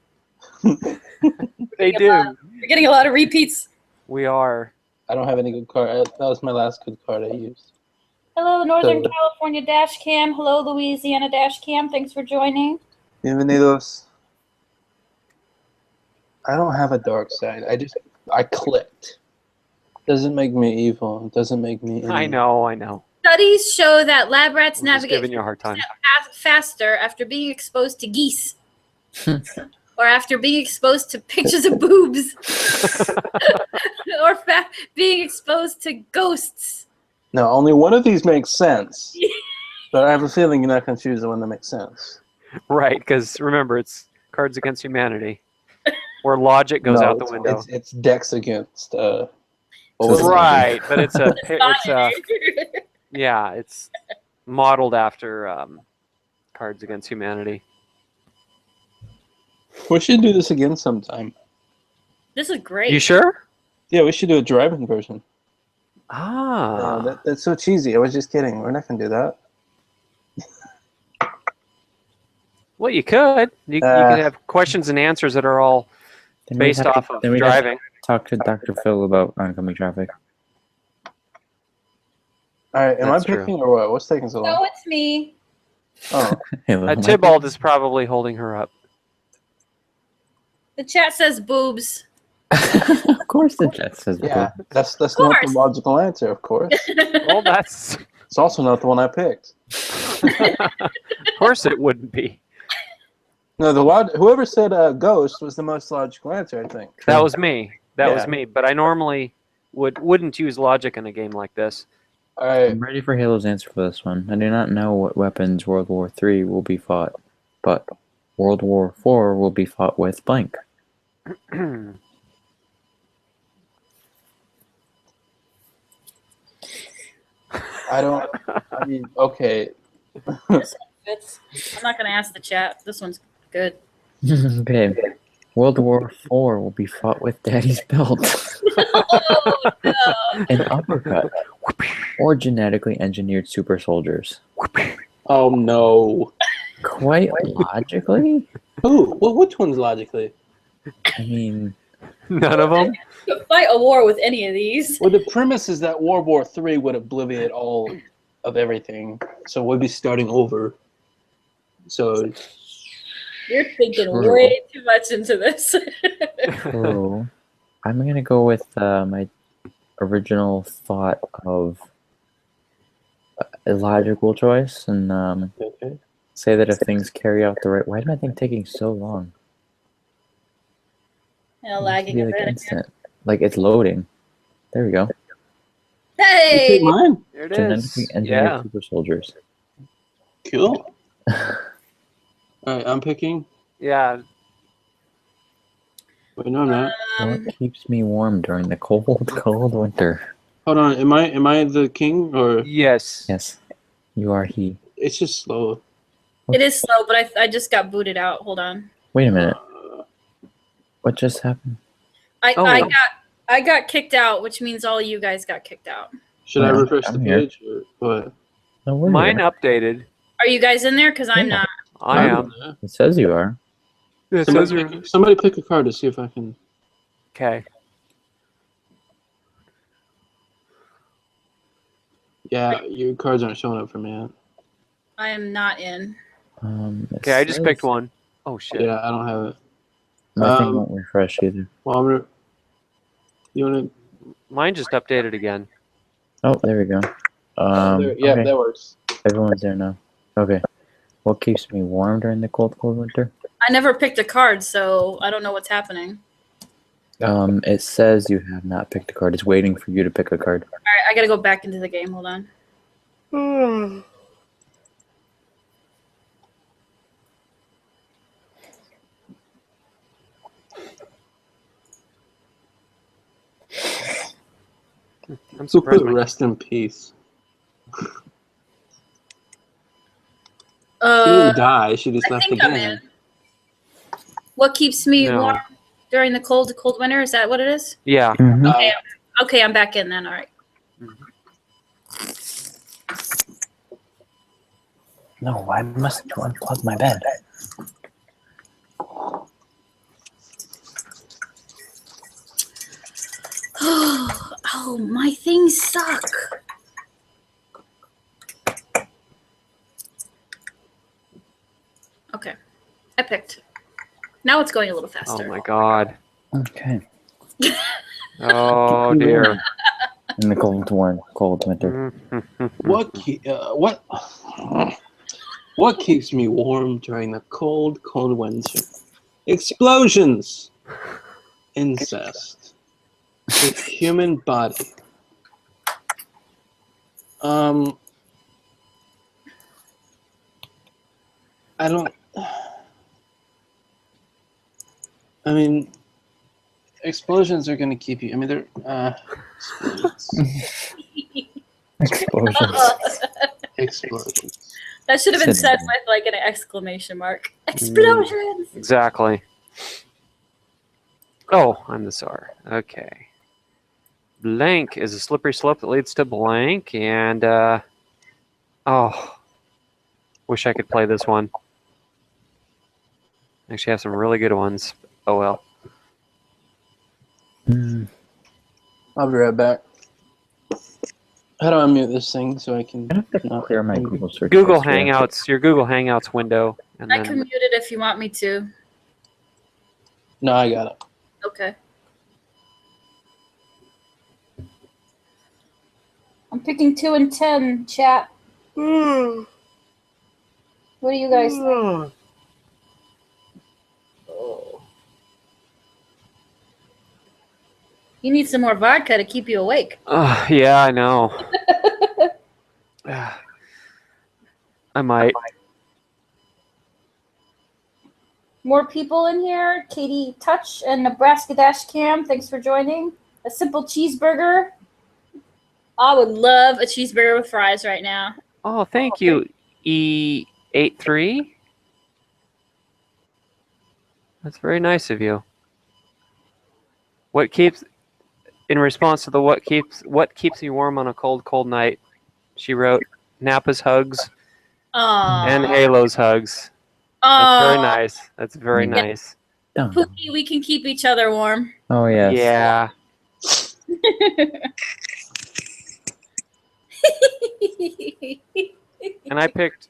They do. We're getting a lot of repeats. We are. I don't have any good card. That was my last good card I used. Hello, Northern So- California Dashcam. Hello, Louisiana Dashcam. Thanks for joining. Bienvenidos. I don't have a dark side. I clicked. Doesn't make me evil. It doesn't make me. I know. Studies show that lab rats I'm just navigate giving you a hard time. faster after being exposed to geese. Or after being exposed to pictures of boobs. Or being exposed to ghosts. No, only one of these makes sense. But I have a feeling you're not going to choose the one that makes sense. Right, because remember, it's Cards Against Humanity, where logic goes out the window. It's Dex against. Right, but it's modeled after Cards Against Humanity. We should do this again sometime. This is great. You sure? Yeah, we should do a driving version. Ah. That's so cheesy. I was just kidding. We're not going to do that. Well, you could. You could have questions and answers that are all based off of driving. Talk to Dr. Phil about oncoming traffic. All right, am That's I picking true. or what? What's taking so long? No, it's me. Oh, Tybalt is probably holding her up. The chat says boobs. Of course the chat says yeah. boobs. That's not course. the logical answer, of course. Well, that's It's also not the one I picked. of course it wouldn't be. No, whoever said ghost was the most logical answer, I think. That was me. That was Yeah. me. But I normally wouldn't use logic in a game like this. All right. I'm ready for Halo's answer for this one. I do not know what weapons World War III will be fought, but World War IV will be fought with blank. Okay. I'm not going to ask the chat. This one's good. Okay. World War IV will be fought with Daddy's belt, Oh, no. an uppercut, or genetically engineered super soldiers. Oh no. Quite logically, Who? Well, which one's logically? I mean, None of them. You could fight a war with any of these. Well, the premise is that World War III would obliviate all of everything, so we'd be starting over. So You're thinking True. way too much into this. true. I'm gonna go with my original thought of a logical choice and okay. say that if things carry out the right. Why is my thing taking so long? And It should lagging be a like bit. instant. Like it's loading. There we go. You Hey! take mine. There it Genetically is. engineered Yeah. super soldiers. Cool. All right, I'm picking. Yeah. Wait, no, I'm not. What keeps me warm during the cold, cold winter? Hold on. Am I the king or Yes. Yes, you are he. it's just slow? It is slow, but I just got booted out. Hold on. Wait a minute. Uh, What just happened? Oh. I got kicked out, which means all you guys got kicked out. should I Yeah, refresh I'm the here. page or what? No, we're Mine here. updated. Are you guys in there? Because I'm Yeah. not. I am. It says you are. It says Somebody pick a card to see if I can. okay. Yeah, your cards aren't showing up for me yet. I am not in. It Okay, I just says- picked one. Oh shit. Yeah, I don't have it. My thing Um, won't refresh either. Well, you want Mine just updated again. Oh, there we go. to? Yeah, Okay. that works. Everyone's there now. Okay. What keeps me warm during the cold, cold winter? I never picked a card, so I don't know what's happening. It says you have not picked a card. It's waiting for you to pick a card. All right, I gotta go back into the game. Hold on. I'm surprised. my- Rest in peace. She didn't die. She just I left the think I'm game. in. What keeps me No. warm during the cold winter? Is that what it is? Yeah. Mhm. Okay, I'm back in then. All right. No, why must you unplug my bed? Oh, my things suck. Okay, I picked. Now it's going a little faster. Oh my god. Okay. Oh dear. In the cold winter. What keeps me warm during the cold, cold winter? Explosions, incest, the human body. I don't. I mean, explosions are going to keep you. I mean, they're Explosions. explosions. That should have been said Sitting. with like an exclamation mark. Explosions! Exactly. Oh, I'm the czar. Okay. Blank is a slippery slope that leads to blank, and oh, wish I could play this one. Actually, have some really good ones. Oh well. I'll be right back. How do I mute this thing so I can I have to clear my Google search. Google history. Hangouts, your Google Hangouts window, and I then can mute it if you want me to. No, I got it. Okay. I'm picking 2 and 10, chat. What do you guys think? You need some more vodka to keep you awake. yeah, I know. I might. More people in here. Katie Touch and Nebraska Dashcam. Thanks for joining. A simple cheeseburger. I would love a cheeseburger with fries right now. Oh, thank you, E83. That's very nice of you. What keeps in response to the what keeps you warm on a cold night? She wrote Nappa's hugs and Halo's hugs. That's very nice. That's very Yeah. nice. Dumb. Pookie, we can keep each other warm. Oh yes. Yeah. And I picked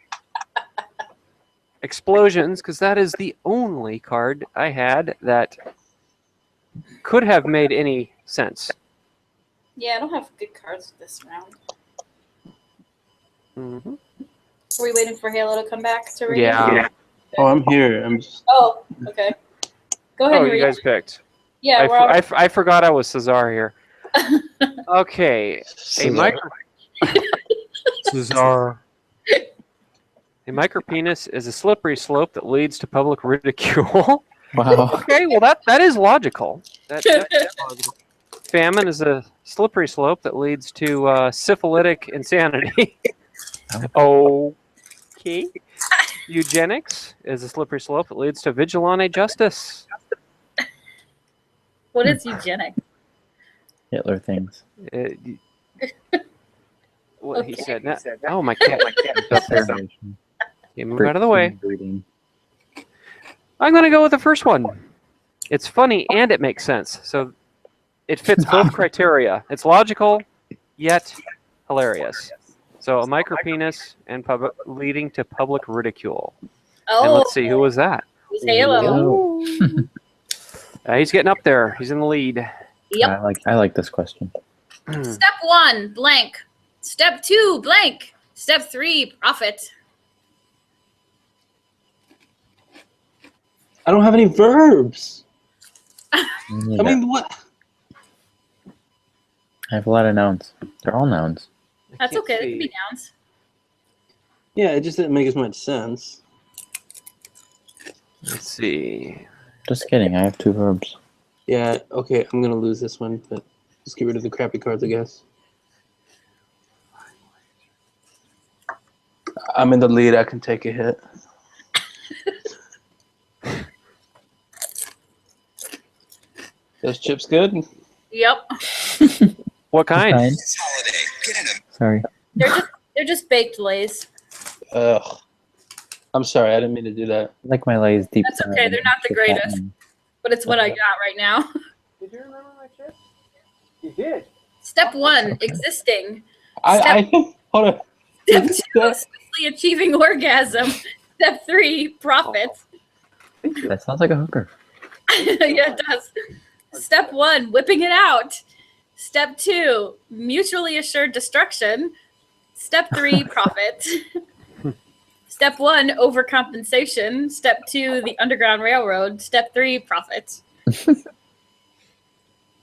Explosions because that is the only card I had that could have made any sense. Yeah, I don't have good cards this round. Mm-hmm. Are we waiting for Halo to come back to read? Yeah. Oh, I'm here. I'm just. Oh, okay. Go ahead Oh, and read. you guys picked. Yeah, we're all... I forgot I was Cesar here. Okay. Cesar. A micropenis is a slippery slope that leads to public ridicule. Wow. Okay, well that is logical. That's logical. Famine is a slippery slope that leads to syphilitic insanity. Okay. Eugenics is a slippery slope that leads to vigilante justice. What is eugenics? Hitler things. What he Okay. said. Oh, my cat. Okay, move out of the way. Breeding. I'm going to go with the first one. It's funny and it makes sense. So it fits both criteria. It's logical, yet hilarious. So a micropenis and leading to public ridicule. Oh, And let's see, who was that? it's Halo. He's getting up there. He's in the lead. Yep. I like this question. Step 1, blank. Step 2, blank. Step 3, profit. I don't have any verbs. I I mean, what? I have a lot of nouns. They're all nouns. That's okay. They can be nouns. Yeah, it just didn't make as much sense. Let's see. Just kidding. I have 2 verbs. Yeah, okay, I'm gonna lose this one, but just get rid of the crappy cards, I guess. I'm in the lead. I can take a hit. Those chips good? Yep. What kind? Fine. Sorry. They're just baked Lays. Ugh. I'm sorry. I didn't mean to do that. I like my Lay's deep. That's okay, they're not the greatest. But it's what I got right now. Did you remember my chips? You did. Step 1, existing. I hold on. Step 2, swiftly achieving orgasm. Step 3, profit. That sounds like a hooker. Yeah, it does. Step 1, whipping it out. Step 2, mutually assured destruction. Step 3, profit. Step 1, overcompensation. Step 2, the Underground Railroad. Step 3, profit.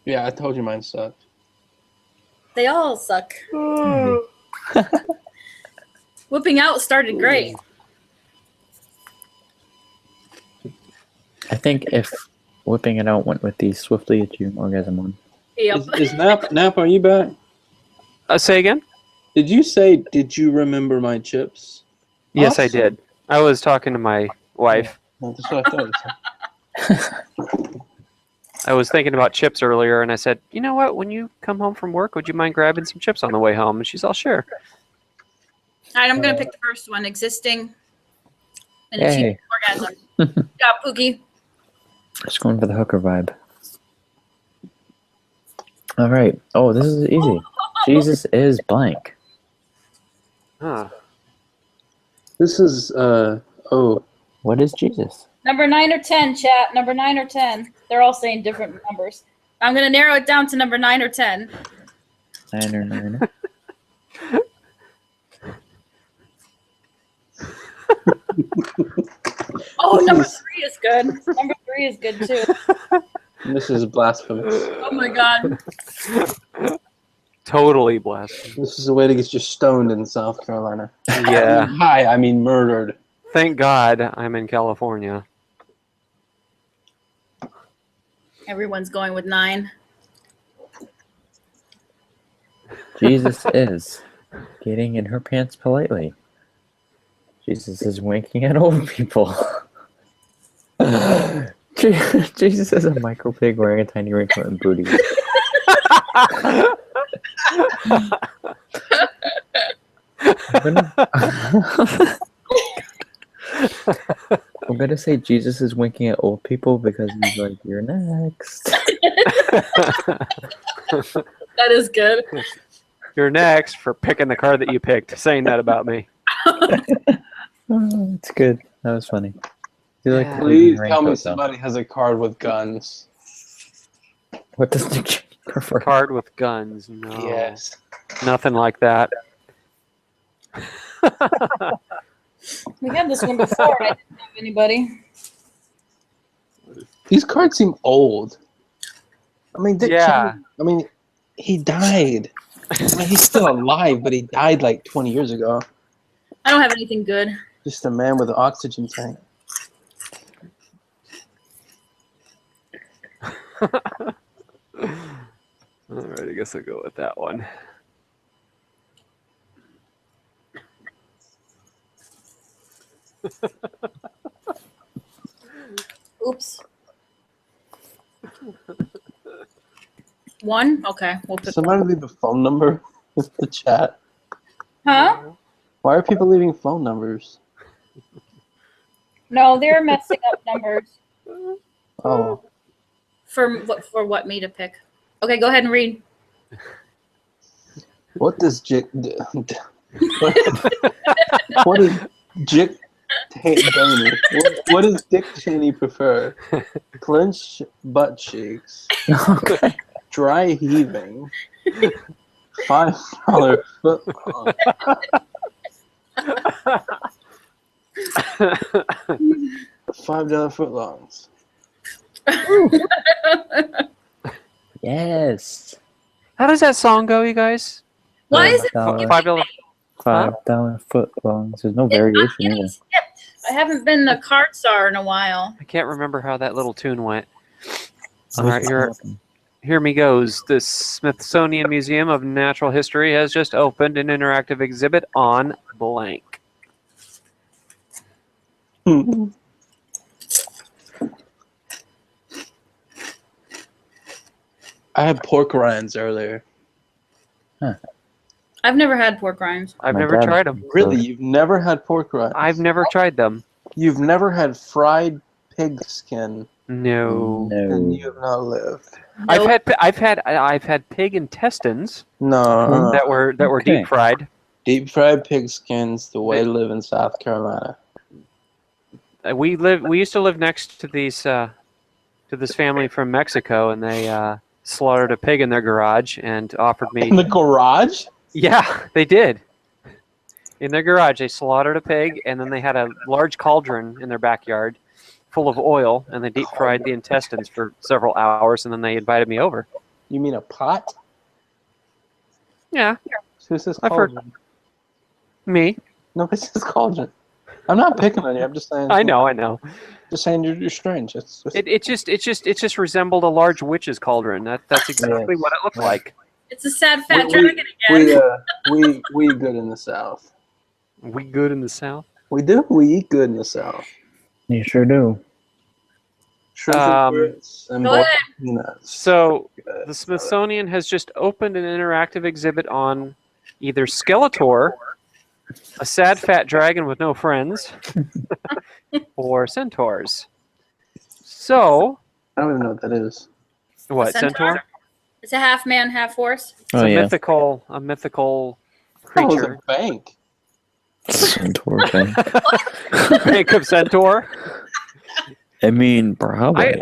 Yeah, I told you mine sucked. They all suck. Whipping out started great. I think if whipping it out went with the swiftly achieving orgasm one. Yep. Is Nap, are you back? Say again? Did you say, did you remember my chips? Yes, I Awesome. did. I was talking to my wife. Well, that's what I thought. I was thinking about chips earlier, and I said, you know what? When you come home from work, would you mind grabbing some chips on the way home? And she's all, sure. All right, I'm going to pick the first one, existing and Yay. achieving orgasm. Good job, Pookie. Just going for the hooker vibe. All right. Oh, this is easy. Jesus is blank. Huh. This is, What is Jesus? Number 9 or 10, chat. Number 9 or 10. They're all saying different numbers. I'm going to narrow it down to number 9 or 10. Niner. Oh, number 3 is good. Number 3 is good, too. this is blasphemous. Oh, my God. Totally blasphemous. This is a way to get you stoned in South Carolina. Yeah. Hi, I mean murdered. Thank God I'm in California. Everyone's going with 9. Jesus is getting in her pants politely. Jesus is winking at old people. Jesus is a micro pig wearing a tiny wrinklet and booty. I'm gonna say Jesus is winking at old people because he's like, "You're next." That is good. You're next for picking the card that you picked, saying that about me. Oh, it's good. That was funny. You like the Please raincoat, tell me though. somebody has a card with guns. What does Nick prefer? Card with guns. No. Yes. Nothing like that. We had this one before. I didn't have anybody. These cards seem old. I mean, Dick Yeah. Cheney, I mean, he died. I mean, he's still alive, but he died like 20 years ago. I don't have anything good. Just a man with an oxygen tank. All right, I guess I'll go with that one. Oops. One? Okay, we'll pick Somebody leave a phone number in the chat. Huh? Why are people leaving phone numbers? No, they're messing up numbers. Oh, For what me to pick? Okay, go ahead and read. what does Jick? What is Jick Cheney? What does Dick Cheney prefer? Clench butt cheeks, Okay. dry heaving, $5 foot long. $5 footlongs. Yes. How does that song go, you guys? Why is it? $5. $5 footlongs. There's no variation either. I haven't been the card star in a while. I can't remember how that little tune went. Oh, All right, here me goes. The Smithsonian Museum of Natural History has just opened an interactive exhibit on blank. I had pork rinds earlier. I've never had pork rinds. I've My never dad- tried them. Really? You've never had pork rinds? I've never tried them. You've never had fried pig skin, No. and No. you have not lived. Nope. I've had pig intestines No. that were Okay. deep fried. Deep fried pig skins, the way to live in South Carolina. We used to live next to these to this family from Mexico, and they slaughtered a pig in their garage and offered me. In the garage? Yeah, they did. In their garage, they slaughtered a pig, and then they had a large cauldron in their backyard full of oil, and they deep fried the intestines for several hours, and then they invited me over. You mean a pot? Yeah, Who says I've heard- cauldron? me. Nobody says cauldron. I'm not picking on you. I'm just saying. I know. Just saying you're strange. It's It just resembled a large witch's cauldron. That's exactly what it looked like. It's a sad fat We- dragon again. we good in the South. We good in the South? We do. We eat good in the South. You sure do. Shrimp and grits and Go boiled ahead. peanuts. So Good. the Smithsonian has just opened an interactive exhibit on either Skeletor, a sad fat dragon with no friends, or centaurs. So, I don't even know what that is. what, Centaur? centaur? It's a half man, half horse. It's Oh, a yeah. mythical Oh, it was creature. a bank. Centaur thing. Bank of centaur. I mean, probably.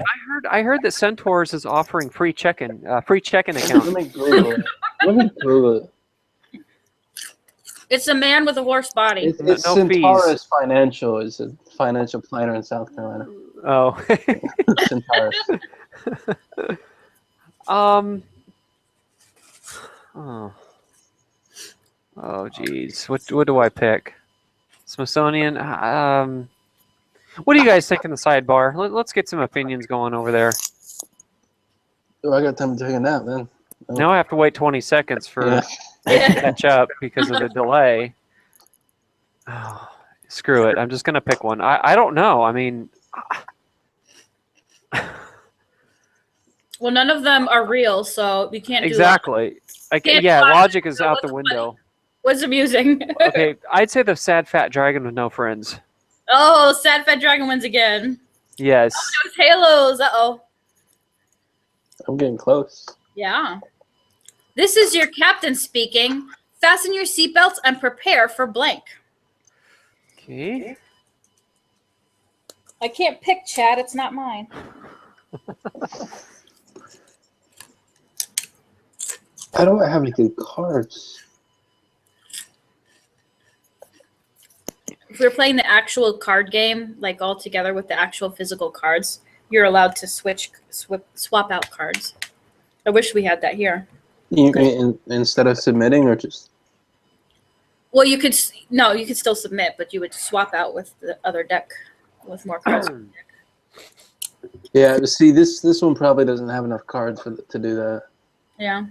I heard that Centaurs is offering free check-in account. Let me Google it. Let me Google it. It's a man with a horse body. It's No Centaurus Financial. It's a financial planner in South Carolina. Oh. Centaurus. Oh, geez. What do I pick? Smithsonian. What do you guys think in the sidebar? Let's get some opinions going over there. Oh, I got time to take a nap then. Now I have to wait 20 seconds for Yeah. it to catch up because of the delay. Oh, screw it. I'm just gonna pick one. I don't know. I mean, Well, none of them are real, so you can't do Exactly. Can't Yeah, lie. logic is So out what's the window. What's amusing? Okay, I'd say the sad fat dragon with no friends. Oh, sad fat dragon wins again. Yes. Those halos. Uh-oh. I'm getting close. Yeah. This is your captain speaking. Fasten your seatbelts and prepare for blank. Okay. I can't pick, Chad. It's not mine. I don't have any good cards. If we're playing the actual card game, like all together with the actual physical cards, you're allowed to swap out cards. I wish we had that here. Instead of submitting, or just? Well, you could you could still submit, but you would swap out with the other deck with more cards. Yeah. See, this one probably doesn't have enough cards to do that. Yeah.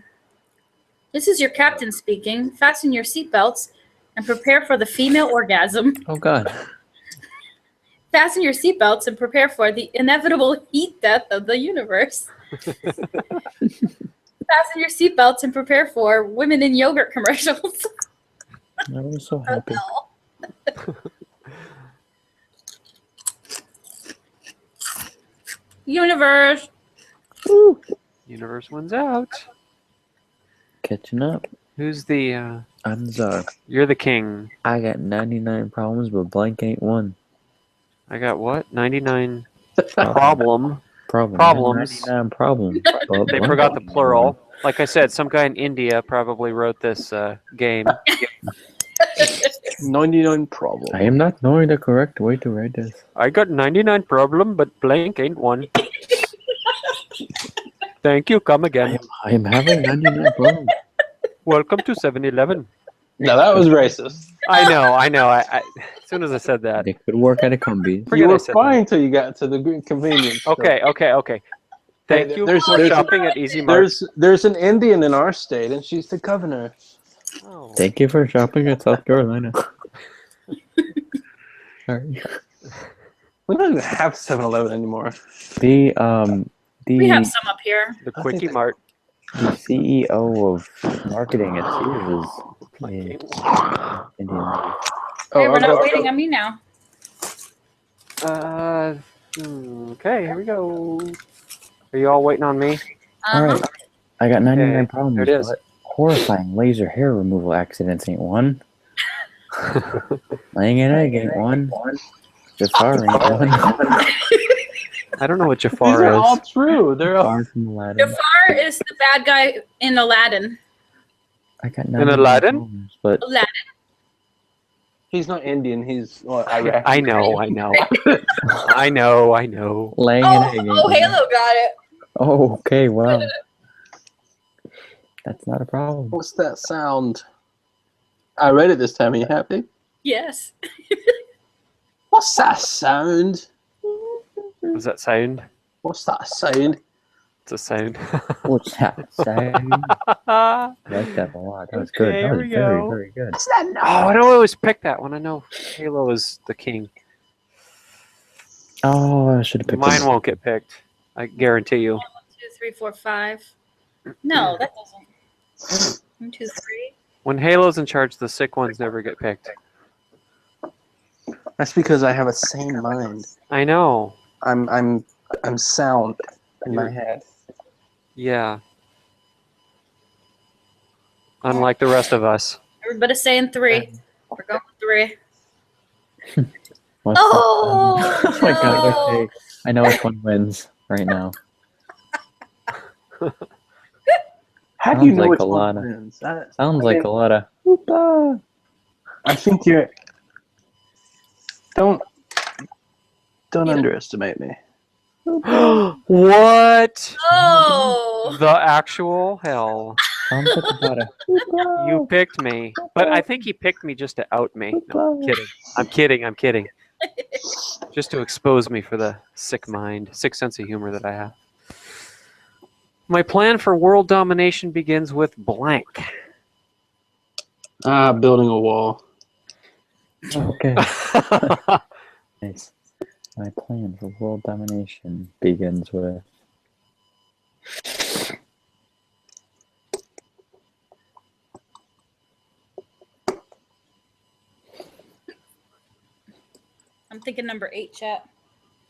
This is your captain speaking. Fasten your seatbelts and prepare for the female orgasm. Oh God. Fasten your seatbelts and prepare for the inevitable heat death of the universe. Fasten your seatbelts and prepare for women in yogurt commercials. I was so happy. Universe. Woo. Universe wins out. Catching up. Who's the? I'm Czar. You're the king. I got 99 problems, but blank ain't one. I got what? 99 problems. 99 problems. but They blank forgot the ain't plural. one. Like I said, some guy in India probably wrote this game. 99 problem. I am not knowing the correct way to write this. I got 99 problem, but blank ain't one. Thank you. Come again. I am having 99 problems. Welcome to 7-Eleven. Now that was racist. I know. I as soon as I said that. They could work at a Cumbies. Forget You I were said fine until you got to the convenience store. Okay. Thank you There's- for there's- shopping at Easy Mart. There's an Indian in our state, and she's the governor. Oh. Thank you for shopping at South Carolina. Sorry. We don't even have 7-Eleven anymore. The We have some up here. The Quickie Mart. the CEO of marketing at Sears is Indian. Hey, we're not I'll waiting on me now. Okay, here we go. Are you all waiting on me? All right, I got 99 Okay, problems, there it is. but horrifying laser hair removal accidents ain't one. Laying an egg ain't one. Jafar ain't one. I don't know what These Jafar are all is. true. They're all. Jafar from Aladdin. Jafar is the bad guy in Aladdin. I got In 99 Aladdin? problems, but Aladdin. He's not Indian. He's Iraqi. I know. I know. laying an egg ain't Oh, one. Halo got it. Oh, okay, wow. That's not a problem. What's that sound? I read it this time. Are you happy? Yes. What's that sound? Does that sound? What's that sound? It's a sound. What's that sound? I like that a lot. That was good. Okay, That here was we very, go. very good. What's that Oh, I don't always pick that one. I know Halo is the king. Oh, I should have picked Mine this. won't get picked. I guarantee you. 1, 2, 3, 4, 5. No, that doesn't. 1, 2, 3. When Halo's in charge, the sick ones never get picked. That's because I have a sane mind. I know. I'm sound in my head. Yeah. Unlike the rest of us. Everybody's saying 3. We're going with 3. What's Oh, that? Oh my god, no. okay. I know which one wins right now. How do you Sounds know like which a one lot of- wins? Sounds like a lot of "Oopah." I think you're. Don't underestimate me. What? Oh. The actual hell. Sounds like a lot of You picked me. But I think he picked me just to out me. No, I'm kidding. Just to expose me for the sick mind, sick sense of humor that I have. My plan for world domination begins with blank. Building a wall. Okay, nice. My plan for world domination begins with. I'm thinking number 8, chat.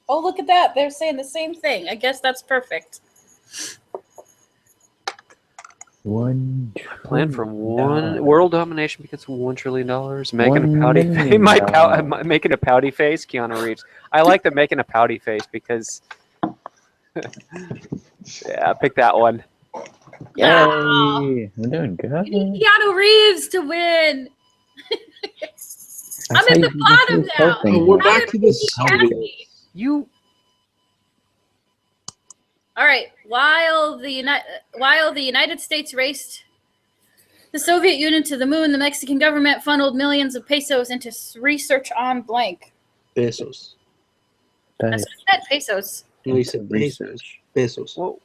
Oh, look at that. They're saying the same thing. I guess that's perfect. One Plan from $1 world domination begins with $1 trillion. Making a $1 pouty million. making a pouty face, Keanu Reeves. I like the making a pouty face because yeah, pick that one. Yay! Ah. We're doing good. We need Keanu Reeves to win. I'm at the bottom now. Oh, we're How back did to we this. keep Academy? You All right. While the United States raced the Soviet Union to the moon, the Mexican government funneled millions of pesos into research on blank. Pesos. That's what I said, pesos. No, you said pesos. Research. Pesos. whoa.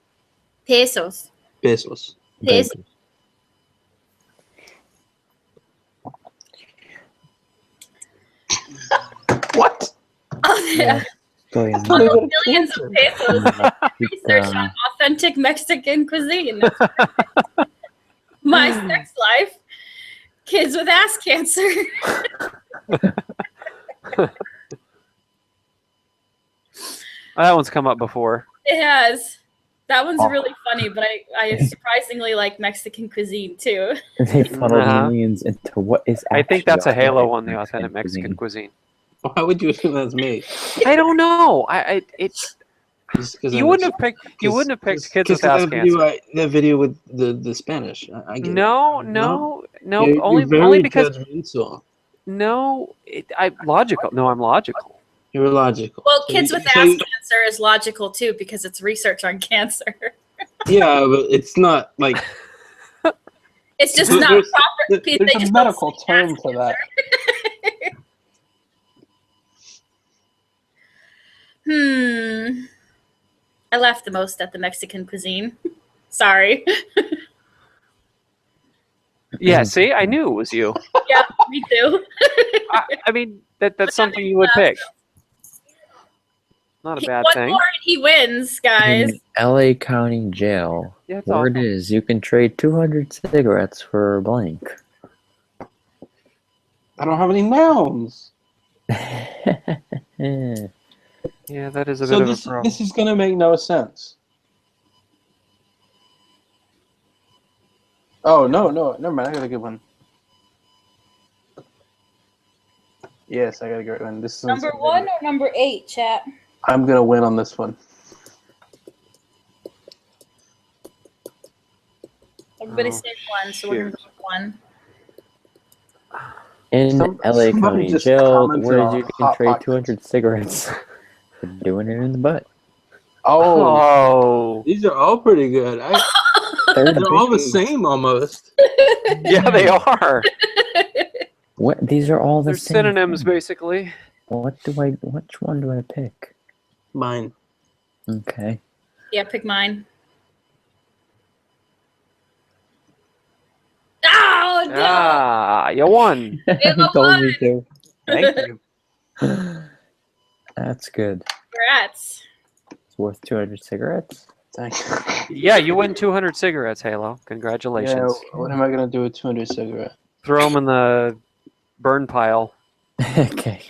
Pesos. Pesos. Pesos. What? Oh, yeah. Going Funneled millions of pesos into research on authentic Mexican cuisine. My sex life. Kids with ass cancer. That one's come up before. It has. That one's Oh. really funny, but I surprisingly like Mexican cuisine too. They funneled Uh-huh. millions into what is I think that's a actually Halo authentic one, the authentic Mexican cuisine. Why would you assume that's me? I don't know. It's Just 'cause you I'm wouldn't a- have picked kids with that ass video, cancer. that video with the Spanish. I get No, it. no. You're very Only because judgmental. no. I'm logical. No, I'm logical. You're logical. Well, So kids you- with so ass you- cancer is logical too because it's research on cancer. Yeah, but it's not like It's just There's- not there's- proper. there's They a just medical don't say term ass for that. I laughed the most at the Mexican cuisine. Sorry. Yeah. See, I knew it was you. Yeah, me too. I mean, that's something you would pick. Not a bad One thing. more and he wins, guys. In LA County Jail, Yeah, it's word awesome. is you can trade 200 cigarettes for blank. I don't have any nouns. Yeah, that is a So bit of a this problem. this is gonna make no sense. Oh no, never mind. I got a good one. Yes, I got a great one. This is Number 1 or number 8, chat? I'm gonna win on this one. Everybody Oh, say 1, so we're gonna shoot. go 1. In LA somebody County just Jail, commented word is on you can Hot trade Pockets. 200 cigarettes for doing it in the butt. Oh, Oh, these are all pretty good. Third They're all the base. same almost. yeah, they are. What? These are all the They're same synonyms, thing. basically. Which one do I pick? Mine. Okay. Yeah, pick mine. Oh, no! Ah, you won. Halo Told me to. Thank you. That's good. Congrats. It's worth 200 cigarettes. Thank you. Yeah, you win 200 cigarettes, Halo. Yeah, Congratulations. what am I gonna do with 200 cigarettes? Throw them in the burn pile. Okay.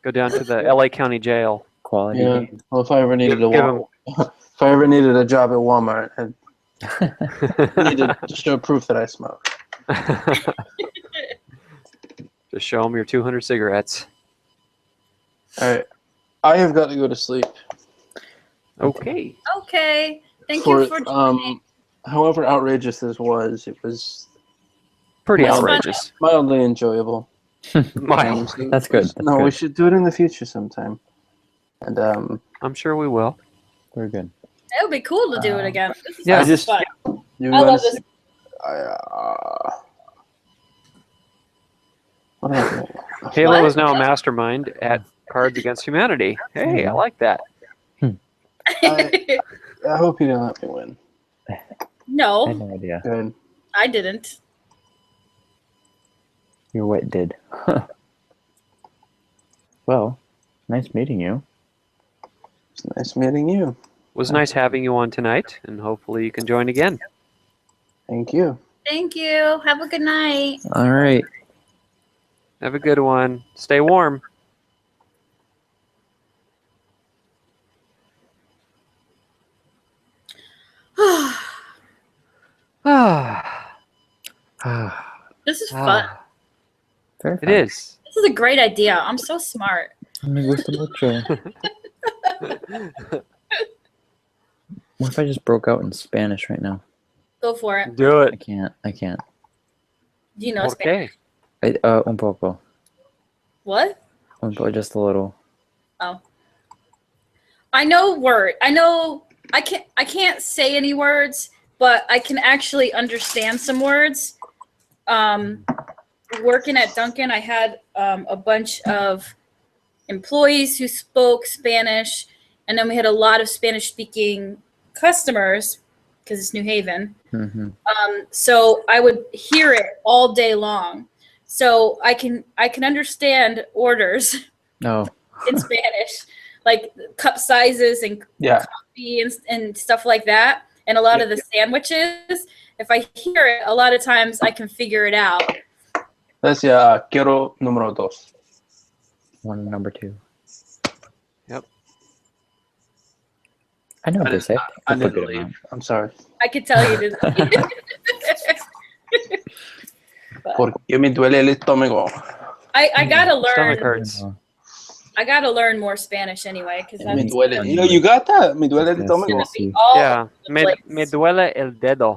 Go down to the LA County Jail. Quality. Yeah. game. Well, if I ever needed Give if I ever needed a job at Walmart, I needed to show proof that I smoke. Just show them your 200 cigarettes. All right, I have got to go to sleep. Okay. Okay. Thank you for joining. However outrageous this was, it was Pretty Well, outrageous. mildly enjoyable. Mild. So That's good. That's no, we good. should do it in the future sometime. And I'm sure we will. We're good. It would be cool to do it again. This is Yeah. I just fun. you I love guys- this. what am I doing? Halo What? is now a mastermind at Cards Against Humanity. Hey, I like that. I hope you didn't let me win. I had No, no idea. Good. I didn't. Your what did? Well, nice meeting you. It's nice meeting you. It was nice having you on tonight, and hopefully you can join again. Thank you. Thank you. Have a good night. All right. Have a good one. Stay warm. Ah, This is fun. Very it fun. is. This is a great idea. I'm so smart. Me gusta mucho. What if I just broke out in Spanish right now? Go for it. Do I it. can't. I can't. Do you know ¿Por Spanish? qué? Un poco. What? Un poco, just a little. Oh. I know word. I know I can't say any words, but I can actually understand some words. Working at Dunkin', I had a bunch of employees who spoke Spanish, and then we had a lot of Spanish-speaking customers because it's New Haven. Mm-hmm. So I would hear it all day long. So I can understand orders No. in Spanish, like cup sizes and Yeah. coffee and stuff like that. And a lot of the sandwiches, if I hear it, a lot of times I can figure it out. That's quiero número dos. One number two. Yep. I know what they say. I That's a didn't good leave. amount. I'm sorry. I could tell you to. Porque me duele el estómago. I gotta learn. Stomach hurts. I gotta learn more Spanish anyway, because Me that's duele. You know, you got that? Me duele el Yes, estómago. yes. be all Yeah. over the Me place. duele el dedo.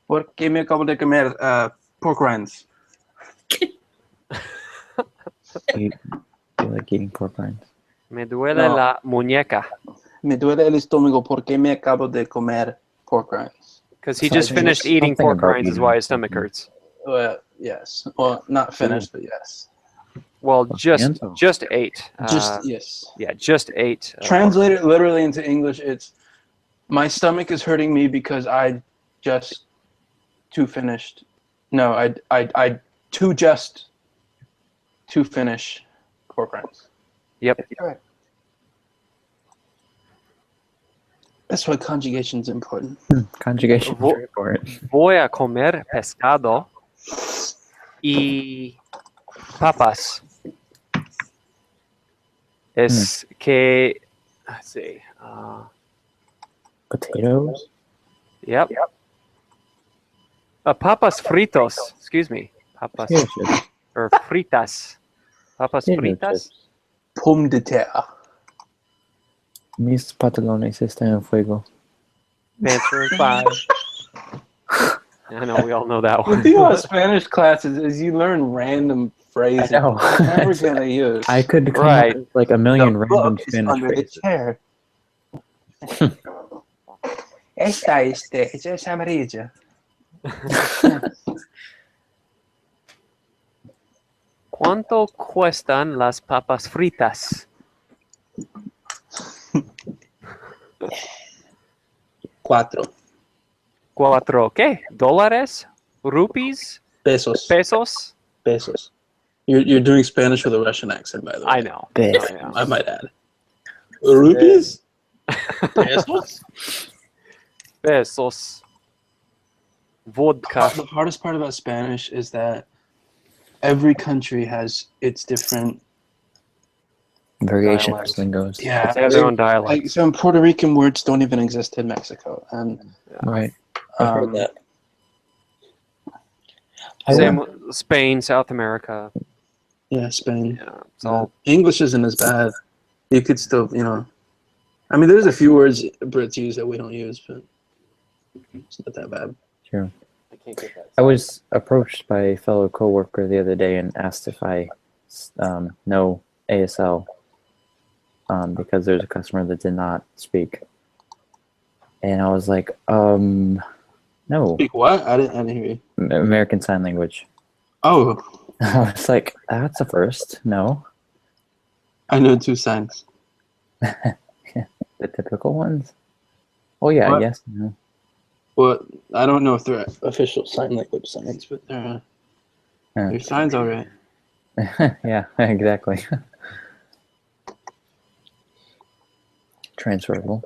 Porque me acabo de comer pork rinds. You like eating pork rinds? Me duele No. la muñeca. Me duele el estómago porque me acabo de comer pork rinds. Because he So just I think finished it's eating something pork about rinds is eating why his stomach something. hurts. Well, yes. Well, not finished, but yes. Well, just Handsome. ate. Just yes. Yeah, just ate. Translated literally into English, it's my stomach is hurting me because I just finished. No, I to finish pork rinds. Yep. Right. That's why conjugation is important. Conjugation is Vo- very important. Voy a comer pescado y papas. Es que, let's see. Potatoes? Yep. Papas fritos. Excuse me. Papas Potato chips. or fritas. Papas Potato fritas. chips. Pomme de terre. Mis pantalones están en fuego. Pants are on fire. I know we all know that The one. thing about Spanish classes is you learn random phrases I know. you're never gonna use. I could come Right. up with like a million The random book is Spanish under the phrases. chair. Esta es amarilla. ¿Cuánto cuestan las papas fritas? Cuatro ¿Cuatro qué? ¿Dólares? ¿Rupees? pesos. ¿Pesos? Pesos. You're doing Spanish with a Russian accent, by the way. I know. Pesos. I know. I might add. Rupees? Pesos? Pesos. Vodka. The hardest part about Spanish is that every country has its different Variation Dialect. of lingos. yeah. They have their own Like dialect. some Puerto Rican words don't even exist in Mexico, and Right. I've heard that. Same with Spain, South America. yeah, Spain. Yeah, it's all English isn't as bad. You could still, you know. I mean, there's a few words Brits use that we don't use, but it's not that bad. True. I can't get that. I was approached by a fellow coworker the other day and asked if I know ASL because there's a customer that did not speak. And I was like, no, Speak what? I didn't hear you. American Sign Language. Oh, I was like, that's a first. No, I know two signs. the typical ones. Oh yeah, What? yes, no. Well, I don't know if they're official sign language signs, but they're Your sign's all right. Yeah, exactly. Transferable.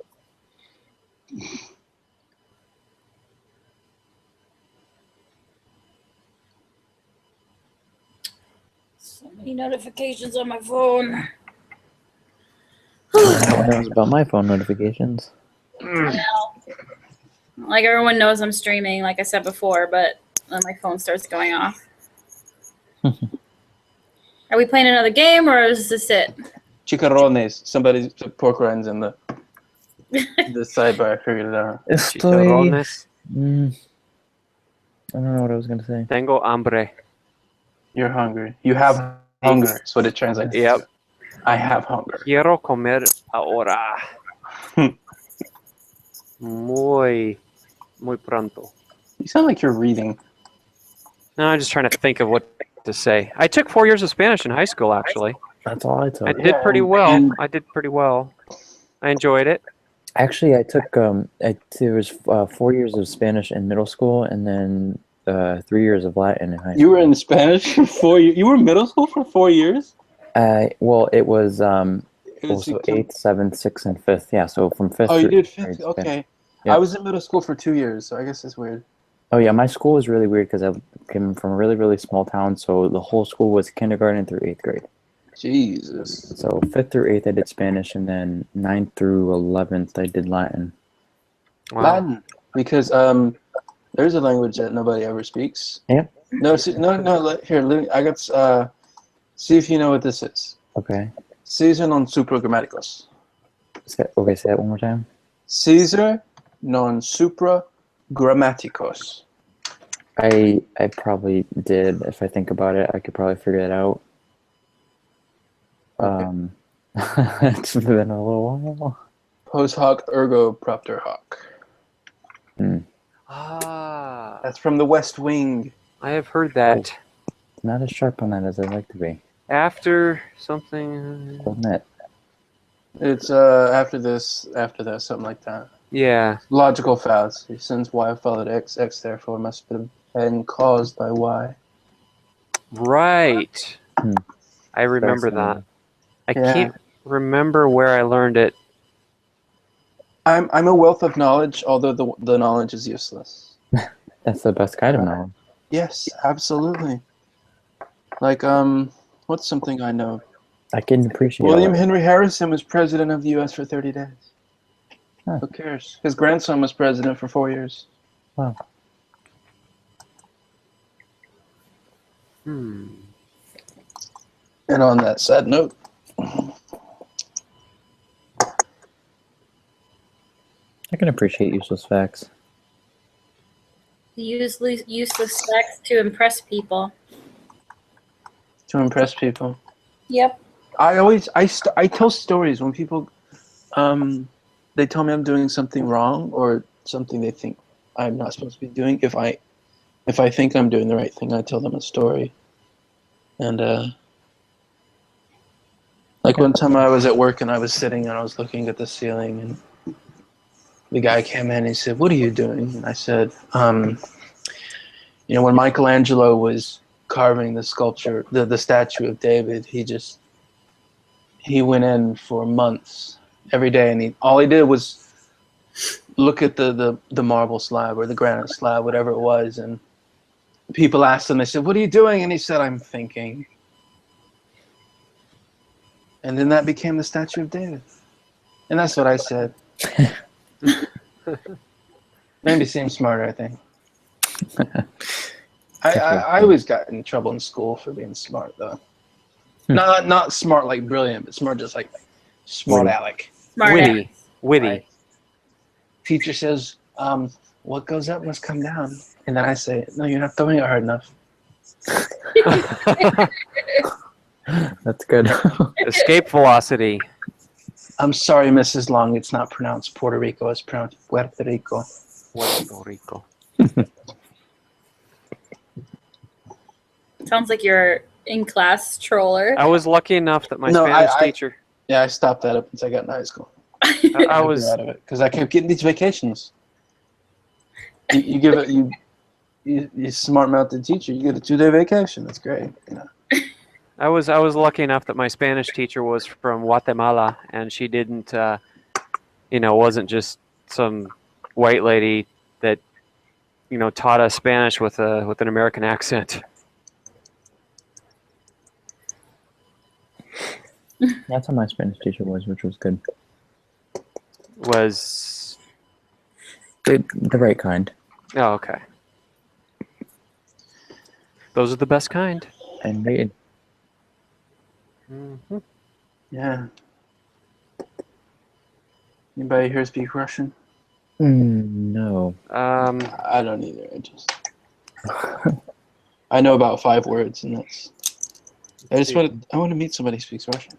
So many notifications on my phone. No one knows about my phone notifications. Like everyone knows I'm streaming, like I said before, but then my phone starts going off. Are we playing another game or is this it? Chicharrones. Somebody put pork rinds in the sidebar. I figured it out. Estoy... Chicharrones. I don't know what I was going to say. Tengo hambre. You're hungry. You have hunger. That's what it translates Yep. to. I have hunger. Quiero comer ahora. Muy pronto. You sound like you're reading. No, I'm just trying to think of what to say. I took 4 years of Spanish in high school, actually. That's all I took. I did pretty well. I did pretty well. I enjoyed it. Actually, I took there was 4 years of Spanish in middle school, and then 3 years of Latin in high school. You were in Spanish for 4 years? You were in middle school for 4 years? Well, it was also 8th, 7th, 6th, and 5th. Yeah, so from 5th. Oh, you through did 5th? 8th, Okay. Yeah. I was in middle school for 2 years, so I guess it's weird. Oh yeah, my school was really weird because I came from a really, really small town, so the whole school was kindergarten through 8th grade. Jesus. So 5th through 8th I did Spanish, and then 9th through 11th I did Latin. Wow. Latin, because there's a language that nobody ever speaks. Yeah. No. Here, I got. See if you know what this is. Okay. Caesar non supra grammaticos. Say that one more time. Caesar non supra grammaticos. I probably did. If I think about it, I could probably figure it out. Okay. It's been a little while. Post hoc ergo propter hoc. Ah, That's from the West Wing. I have heard that. Not as sharp on that as I'd like to be. After something. I'll admit. It's after this, after that, something like that. Yeah. Logical fallacy. Since y followed x, x therefore must have been caused by y. Right. I remember Fascinating. that. I Yeah. can't remember where I learned it. I'm a wealth of knowledge, although the knowledge is useless. That's the best kind of knowledge. Yes, absolutely. Like what's something I know? I can appreciate William it. Henry Harrison was president of the U.S. for 30 days. Huh. Who cares? His grandson was president for 4 years. Wow. And on that sad note, I can appreciate useless facts. Useless facts to impress people. to impress people. Yep. I tell stories when people they tell me I'm doing something wrong or something they think I'm not supposed to be doing. If I think I'm doing the right thing, I tell them a story. And like one time I was at work and I was sitting and I was looking at the ceiling and the guy came in and he said, "What are you doing?" And I said, when Michelangelo was carving the sculpture, the statue of David, he went in for months every day, and all he did was look at the marble slab or the granite slab, whatever it was, and people asked him, they said, "What are you doing?" And he said, "I'm thinking." And then that became the statue of David. And that's what I said. Made me seem smarter, I think. I always got in trouble in school for being smart, though. Not smart like brilliant, but smart just like smart aleck. Smart Witty. Witty. Right. Teacher says, "What goes up must come down." And then I say, "No, you're not throwing it hard enough." That's good. Escape velocity. I'm sorry, Mrs. Long. It's not pronounced Puerto Rico. It's pronounced Puerto Rico. Puerto Rico. Sounds like you're in class troller. I was lucky enough that my No, Spanish I- teacher. Yeah, I stopped that up once I got in high school. I was. out of it because I kept getting these vacations. You give it. you smart mouth the teacher. You get a 2-day vacation. That's great. You know. I was lucky enough that my Spanish teacher was from Guatemala, and she didn't, wasn't just some white lady that, taught us Spanish with an American accent. That's how my Spanish teacher was, which was good. Was The right kind. Oh, okay. Those are the best kind. Indeed. Mm-hmm. Yeah. Anybody here speak Russian? No. I don't either. I know about 5 words, and that's. I want to meet somebody who speaks Russian.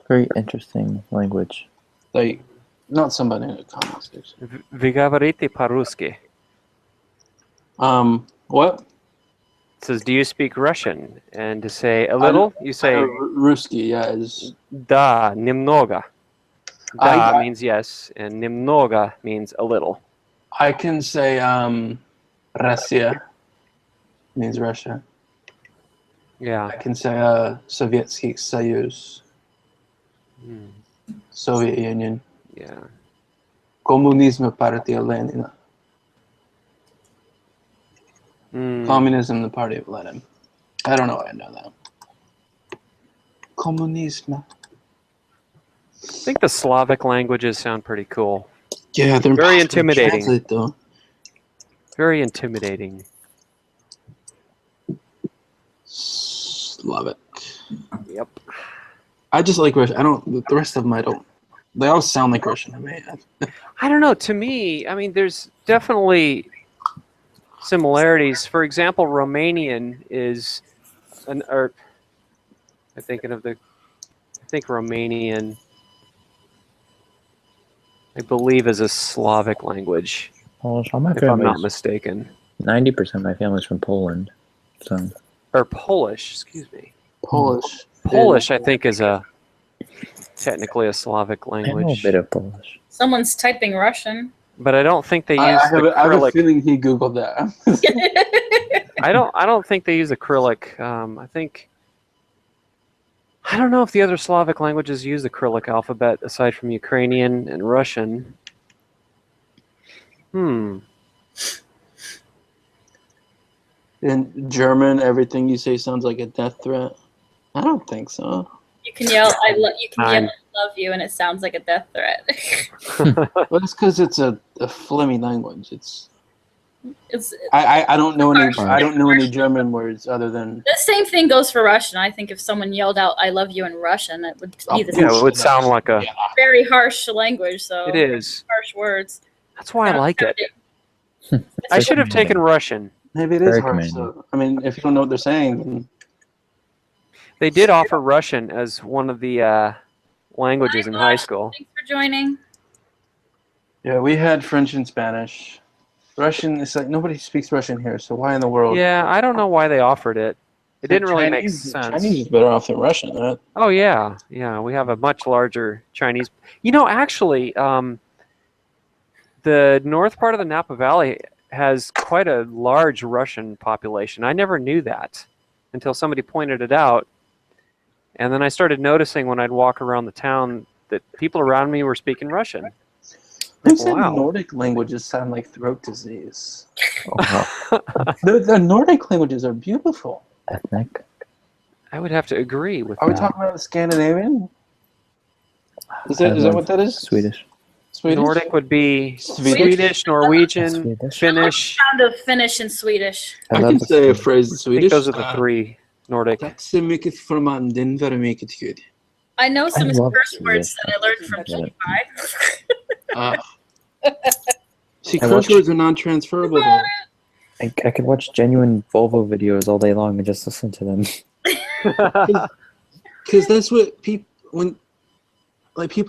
Very interesting language. Like, not somebody in a common section. Вы говорите по-русски. What? It says, do you speak Russian? And to say a little, you say Ruski, yeah. Is да, немного. Da means yes, and немного means a little. I can say Russia means Russia. Yeah. I can say Sovietsky Soyuz, Soviet Union. Yeah. Коммунизм партия Ленина. Communism, the party of Lenin. I don't know why I know that. Kommunism. I think the Slavic languages sound pretty cool. Yeah, they're very intimidating. Translate, though. Very intimidating. Slavic. Yep. I just like Russian. The rest of them I don't. They all sound like Russian to me. I don't know. To me, I mean, there's definitely similarities. For example, Romanian is I think Romanian, I believe, is a Slavic language. Polish. All my if I'm not family's mistaken. 90% of my family's from Poland. So. Or Polish, excuse me. Polish. Polish, I think, is technically a Slavic I know a language. bit of Polish. Someone's typing Russian. But I don't think they use I the have a Cyrillic. feeling he Googled that. I don't think they use the Cyrillic. I don't know if the other Slavic languages use the Cyrillic alphabet aside from Ukrainian and Russian. In German, everything you say sounds like a death threat. I don't think so. You can yell, I love you, and it sounds like a death threat. Well, it's because it's a Flemmy language. It's I don't know any German words other than. the same thing goes for Russian. I think if someone yelled out "I love you" in Russian, it would be the Yeah, it would sound like a. very harsh language. So It is. harsh words. That's why I like it. I should have taken Russian. Maybe it is Very hard. commanding. So, I mean, if you don't know what they're saying, then They did offer Russian as one of the languages in high school. Thanks for joining. yeah, we had French and Spanish. Russian, it's like nobody speaks Russian here, so why in the world? Yeah, I don't know why they offered it. It didn't really make Chinese sense. is better off than Russian, right? Oh yeah, we have a much larger Chinese. Actually, the north part of the Napa Valley has quite a large Russian population. I never knew that until somebody pointed it out. And then I started noticing when I'd walk around the town that people around me were speaking Russian. Who said Wow. Nordic languages sound like throat disease? Oh, The Nordic languages are beautiful. ethnic. I would have to agree with Are we that. talking about the Scandinavian? Is that what that is? Swedish. Swedish? Nordic would be Swedish? Swedish, Norwegian, Swedish. Finnish. Sound of Finnish and Swedish. I I love can the say a Swedish. phrase in I think Swedish. those are the three Nordic. Tack så mycket för mannen, very mycket good. I know some love curse Swedish. words that I learned from I get it. PewDiePie. See, I curse watched- words are non-transferable, though. I could watch genuine Volvo videos all day long and just listen to them. Because that's what people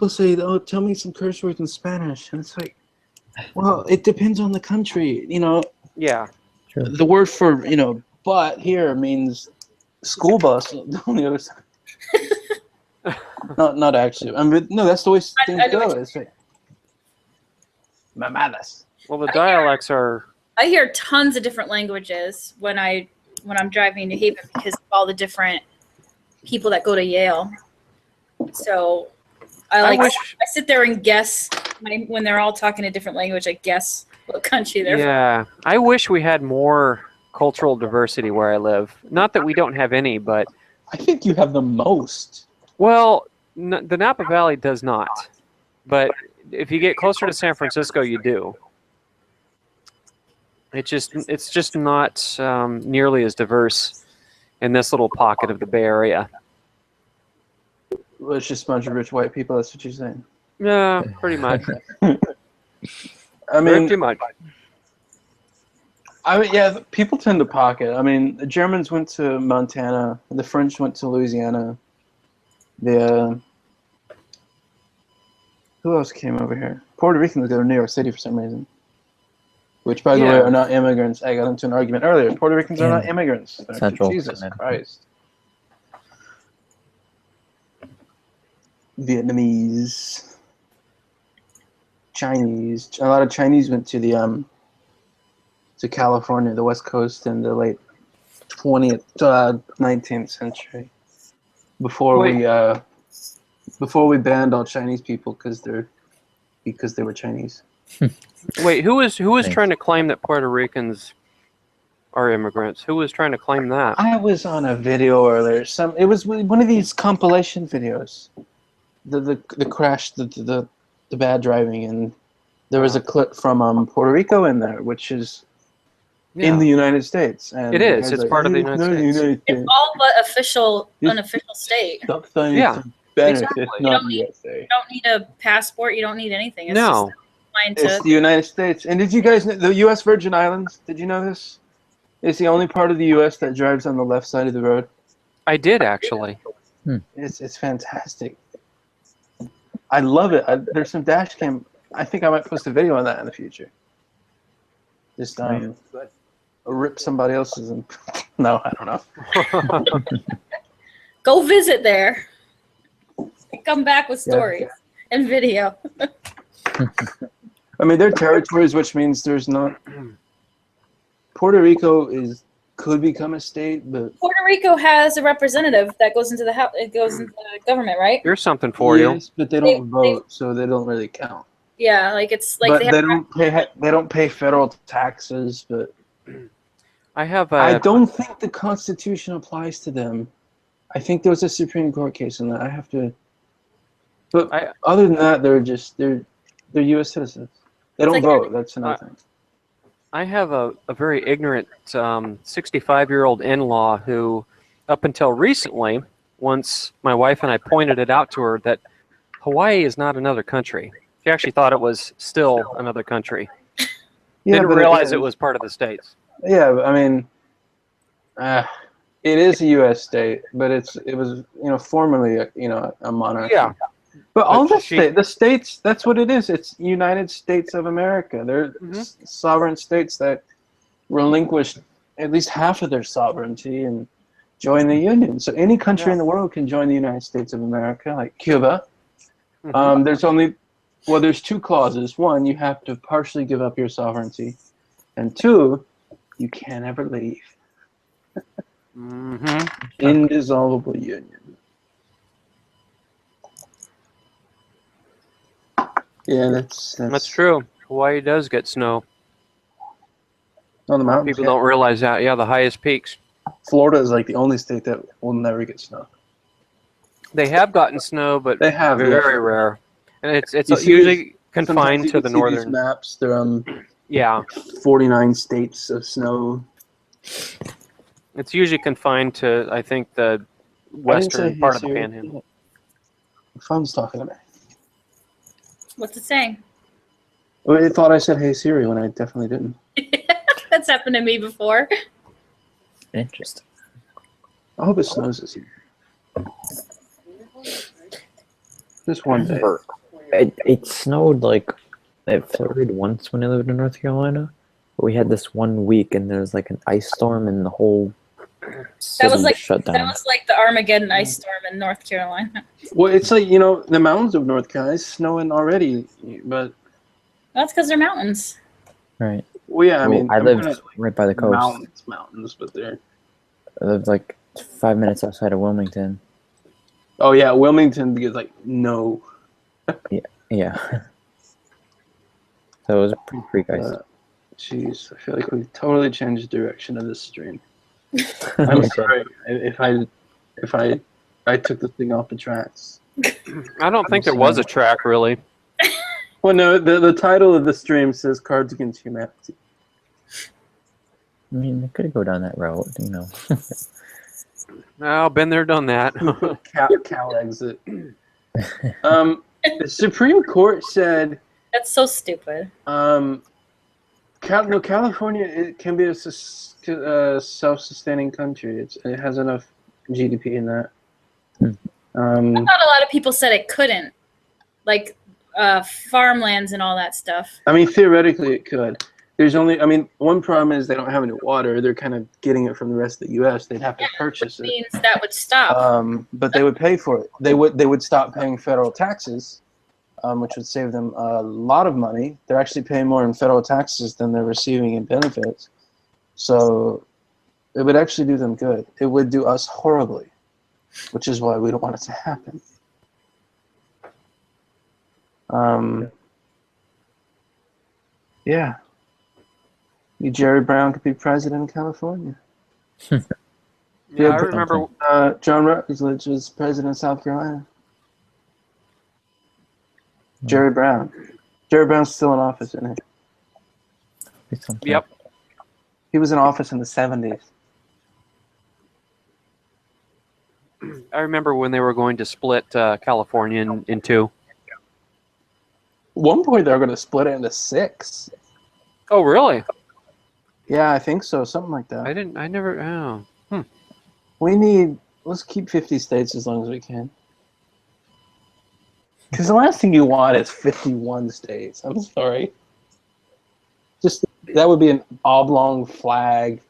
say, oh, tell me some curse words in Spanish. And it's like, well, it depends on the country. Yeah. Sure. The word for, butt here means school bus on the other side. not actually. I mean, no, that's the way things I know go. what you It's like, mamadas. Well, the dialects are I hear tons of different languages when I'm driving in New Haven because of all the different people that go to Yale. So I sit there and guess when they're all talking a different language. I guess what country they're from. Yeah, I wish we had more cultural diversity where I live. Not that we don't have any, but I think you have the most. well, the Napa Valley does not. But if you get closer to San Francisco, you do. It's just not nearly as diverse in this little pocket of the Bay Area. Well, it's just a bunch of rich white people. That's what you're saying. Yeah, pretty much. I mean, too much. Yeah, people tend to pocket. I mean, the Germans went to Montana. The French went to Louisiana. Who else came over here? Puerto Ricans go to New York City for some reason. Which, by the way, are not immigrants. I got into an argument earlier. Puerto Ricans are not immigrants. Jesus Christ. Vietnamese, Chinese. A lot of Chinese went to the to California, the West Coast, in the late 19th century. Before we banned all Chinese people because they were Chinese. Wait, who was trying to claim that Puerto Ricans are immigrants? Who was trying to claim that? I was on a video earlier. It was one of these compilation videos. The crash, the bad driving, and there was a clip from Puerto Rico in there, which is in the United States. And it is. It's part of the United States. It's all but unofficial state. Stop saying Yeah. Exactly. You don't need a passport. You don't need anything. It's No. It's the United States. And did you guys know the U.S. Virgin Islands? Did you know this? It's the only part of the U.S. that drives on the left side of the road. I did, actually. It's fantastic. I love it. There's some dash cam. I think I might post a video on that in the future. Just rip somebody else's. And no, I don't know. Go visit there. Come back with stories and video. I mean, they're territories, which means there's not. Puerto Rico could become a state, but Puerto Rico has a representative that goes into the house. It goes into the government, right? Here's something for you. Yes, but they don't vote, so they don't really count. Yeah, like it's like But they don't pay federal taxes. But I don't think the Constitution applies to them. I think there was a Supreme Court case on that. I have to. But other than that, they're U.S. citizens. They don't vote. That's another thing. I have a very ignorant 65-year-old in-law who, up until recently, once my wife and I pointed it out to her that Hawaii is not another country. She actually thought it was still another country. Didn't realize it was part of the states. Yeah, I mean, it is a U.S. state, but it was formerly a monarchy. Yeah. But all the states, that's what it is. It's United States of America. They're sovereign states that relinquished at least half of their sovereignty and join the Union. So any country in the world can join the United States of America, like Cuba. There's two clauses. One, you have to partially give up your sovereignty. And two, you can't ever leave. Indissoluble union. Yeah, that's true. Hawaii does get snow. On the mountains. People don't realize that. Yeah, the highest peaks. Florida is like the only state that will never get snow. They have gotten snow, but they have very rare. And it's usually confined to the northern these maps. They're 49 states of snow. It's usually confined to, I think, the western part of the Panhandle. The phone's talking to me. What's it saying? Well, it thought I said "Hey Siri" when I definitely didn't. That's happened to me before. Interesting. I hope it snows this year. Just one day. It snowed it flurried once when I lived in North Carolina. But we had this one week, and there was like an ice storm, and the whole city shut down. That was like the Armageddon ice storm in North Carolina. Well, it's like the mountains of North Carolina is snowing already, but that's because they're mountains. Right. Well, yeah, I mean, I I'm lived kinda, right by the coast. mountains, but they're. I lived like 5 minutes outside of Wilmington. Oh yeah, Wilmington gets like no. Yeah. So it was pretty freak ice. Jeez, I feel like we've totally changed the direction of this stream. I'm sorry if I took the thing off the tracks. I don't think there was a track really. Well, no, the title of the stream says Cards Against Humanity. I mean, they could go down that route, you know. Oh, been there, done that. Cal exit. The Supreme Court said That's so stupid. California it can be a self-sustaining country. It has enough GDP in that. I thought a lot of people said it couldn't, like farmlands and all that stuff. I mean, theoretically, it could. There's only, I mean, one problem is they don't have any water. They're kind of getting it from the rest of the U.S. They'd have to purchase it. Means that would stop. But they would pay for it. They would stop paying federal taxes, which would save them a lot of money. They're actually paying more in federal taxes than they're receiving in benefits. So it would actually do them good. It would do us horribly, which is why we don't want it to happen. Yeah. Jerry Brown could be president of California. Yeah, I remember. John Rutledge was president of South Carolina. Jerry Brown. Jerry Brown's still in office, isn't he? Yep. He was in office in the 70s. I remember when they were going to split California in two. At one point, they were going to split it into 6. Oh, really? Yeah, I think so. Something like that. I never. Oh. Let's keep 50 states as long as we can. Because the last thing you want is 51 states. I'm sorry. Just, that would be an oblong flag.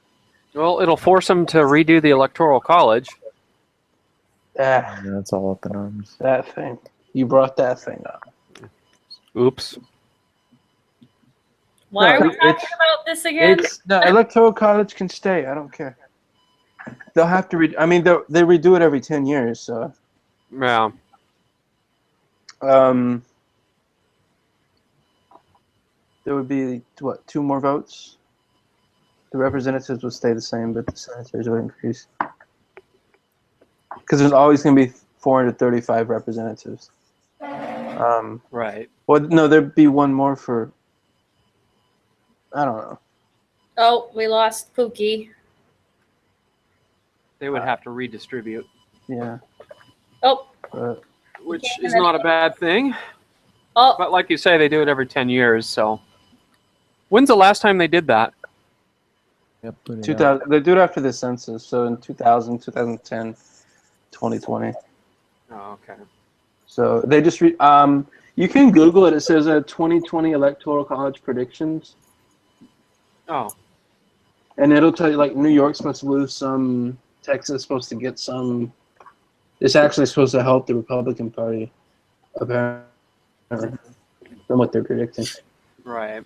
Well, it'll force them to redo the Electoral College. Ah, Yeah, that's all up in arms. that thing. You brought that thing up. Oops. Why No, are we talking it's- about this again? No, Electoral College can stay. I don't care. They'll have to they redo it every 10 years, so. Yeah. There would be, what, 2 more votes? The representatives would stay the same, but the senators would increase. Because there's always going to be 435 representatives. Right. Well, no, there'd be one more for, I don't know. Oh, we lost Pookie. They would have to redistribute, Yeah. Oh, which is not a bad thing. oh, But like you say, they do it every 10 years. So, when's the last time they did that? Yep, put it 2000. They do it after the census, so in 2000, 2010, 2020. Oh, okay. So they just you can Google it. It says 2020 Electoral College predictions, Oh, and it'll tell you like New York's supposed to lose some, Texas is supposed to get some. It's actually supposed to help the Republican Party, apparently, from what they're predicting. right.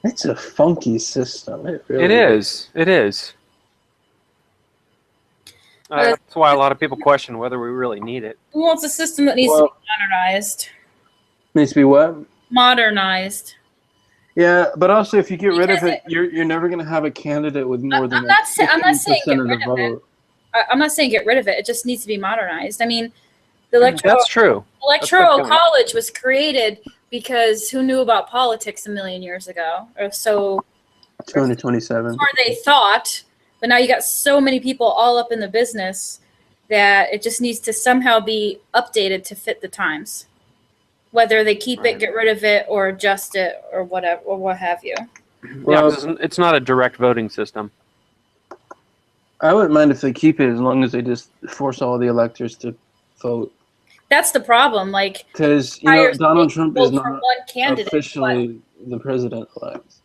It's a funky system. It really It is. It is. That's why a lot of people question whether we really need it. well, it's a system that needs to be modernized. Needs to be what? Modernized. Yeah, but also if you get rid of it, you're never going to have a candidate with more than I'm not saying get 15% of the rid of it. vote. I'm not saying get rid of it. It just needs to be modernized. I mean, the electoral That's true. Electoral point. College was created because who knew about politics a million years ago? Or so 227. or they thought. But now you got so many people all up in the business that it just needs to somehow be updated to fit the times. Whether they keep it, get rid of it, or adjust it, or whatever, or what have you. Yeah, 'cause it's not a direct voting system. I wouldn't mind if they keep it as long as they just force all the electors to vote. That's the problem. Like, Because hires Donald people Trump is for not one candidate, officially the president-elect.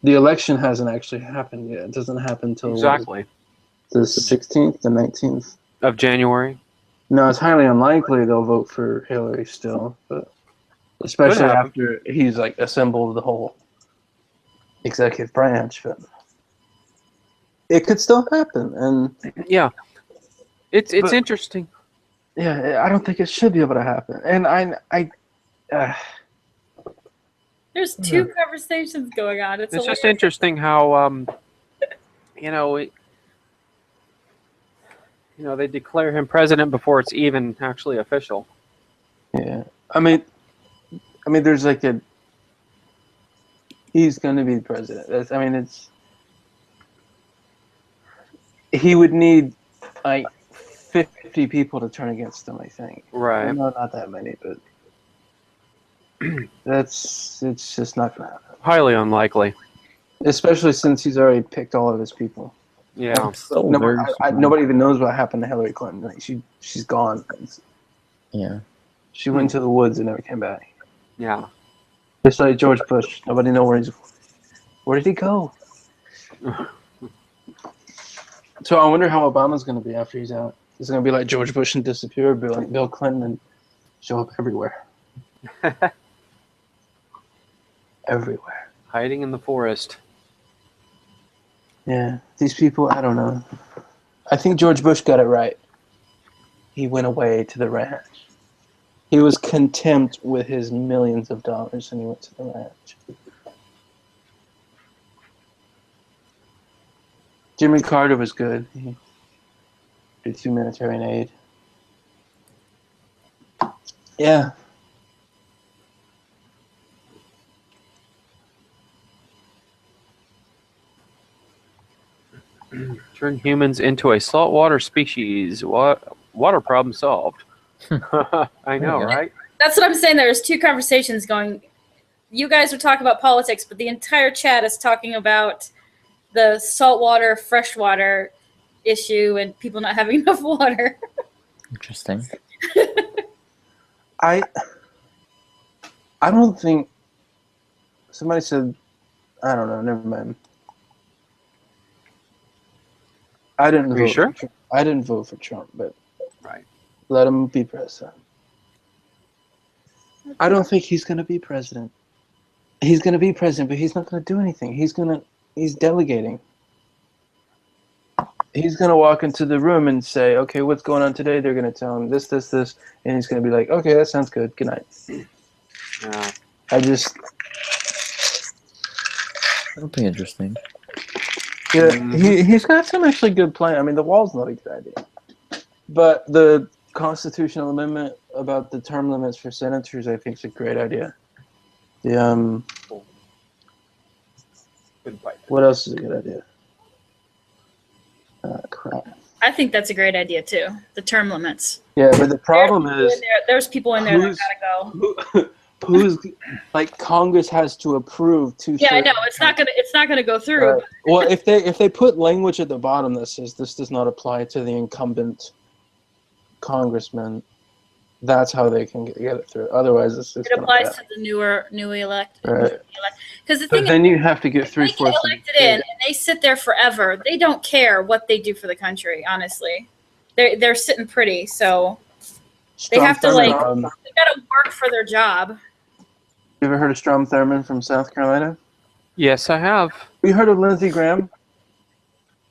The election hasn't actually happened yet. It doesn't happen until Exactly. the 16th, the 19th. Of January. No, it's highly unlikely they'll vote for Hillary still, but especially happen. after he's like assembled the whole executive branch. But it could still happen, and Yeah, it's But- interesting. yeah, I don't think it should be able to happen. And There's two conversations going on. It's It's just hilarious. interesting how you know they declare him president before it's even actually official. yeah, I mean, there's like he's going to be the president. He would need like 50 people to turn against him, I think. Right. No, not that many, but it's just not going to happen. Highly unlikely. Especially since he's already picked all of his people. Yeah. So Nobody, very nobody even knows what happened to Hillary Clinton. Like she's gone. Yeah. She went to the woods and never came back. Yeah. Just like George Bush. Nobody knows where did he go? So I wonder how Obama's going to be after he's out. Is it going to be like George Bush and disappear, be like Bill Clinton and show up everywhere? Everywhere. Hiding in the forest. Yeah, these people, I don't know. I think George Bush got it right. He went away to the ranch. He was content with his millions of dollars and he went to the ranch. Jimmy Carter was good. He did humanitarian aid. Yeah. Turn humans into a saltwater species. Water problem solved. I know, Yeah. right? That's what I'm saying. There's two conversations going. You guys are talking about politics, but the entire chat is talking about the saltwater, freshwater issue and people not having enough water. Interesting. I don't think somebody said, I don't know, never mind. I didn't Are you vote sure? for Trump. I didn't vote for Trump, but Right. let him be president. I don't think he's going to be president. He's going to be president, but he's not going to do anything. He's delegating. He's going to walk into the room and say, okay, what's going on today? They're going to tell him this, and he's going to be like, okay, that sounds good. Good night. Yeah. That'll be interesting. Yeah, he's got some actually good plan. I mean, the wall's not a good idea. But the constitutional amendment about the term limits for senators, I think, is a great idea. What else is a good idea? Crap. I think that's a great idea too. The term limits. Yeah, but the problem is, There's people in there that gotta go. who's like Congress has to approve two. Yeah, I know it's not gonna go through. Right. Well, if they put language at the bottom that says this does not apply to the incumbent congressman, that's how they can get it through. Otherwise, it's It applies to the newly elected. Right. Because the But thing then is, you have to get if they get 3/4 of the elected in and they sit there forever, they don't care what they do for the country. Honestly, they're sitting pretty, so they have to like they gotta work for their job. You ever heard of Strom Thurmond from South Carolina? Yes, I have. You heard of Lindsey Graham?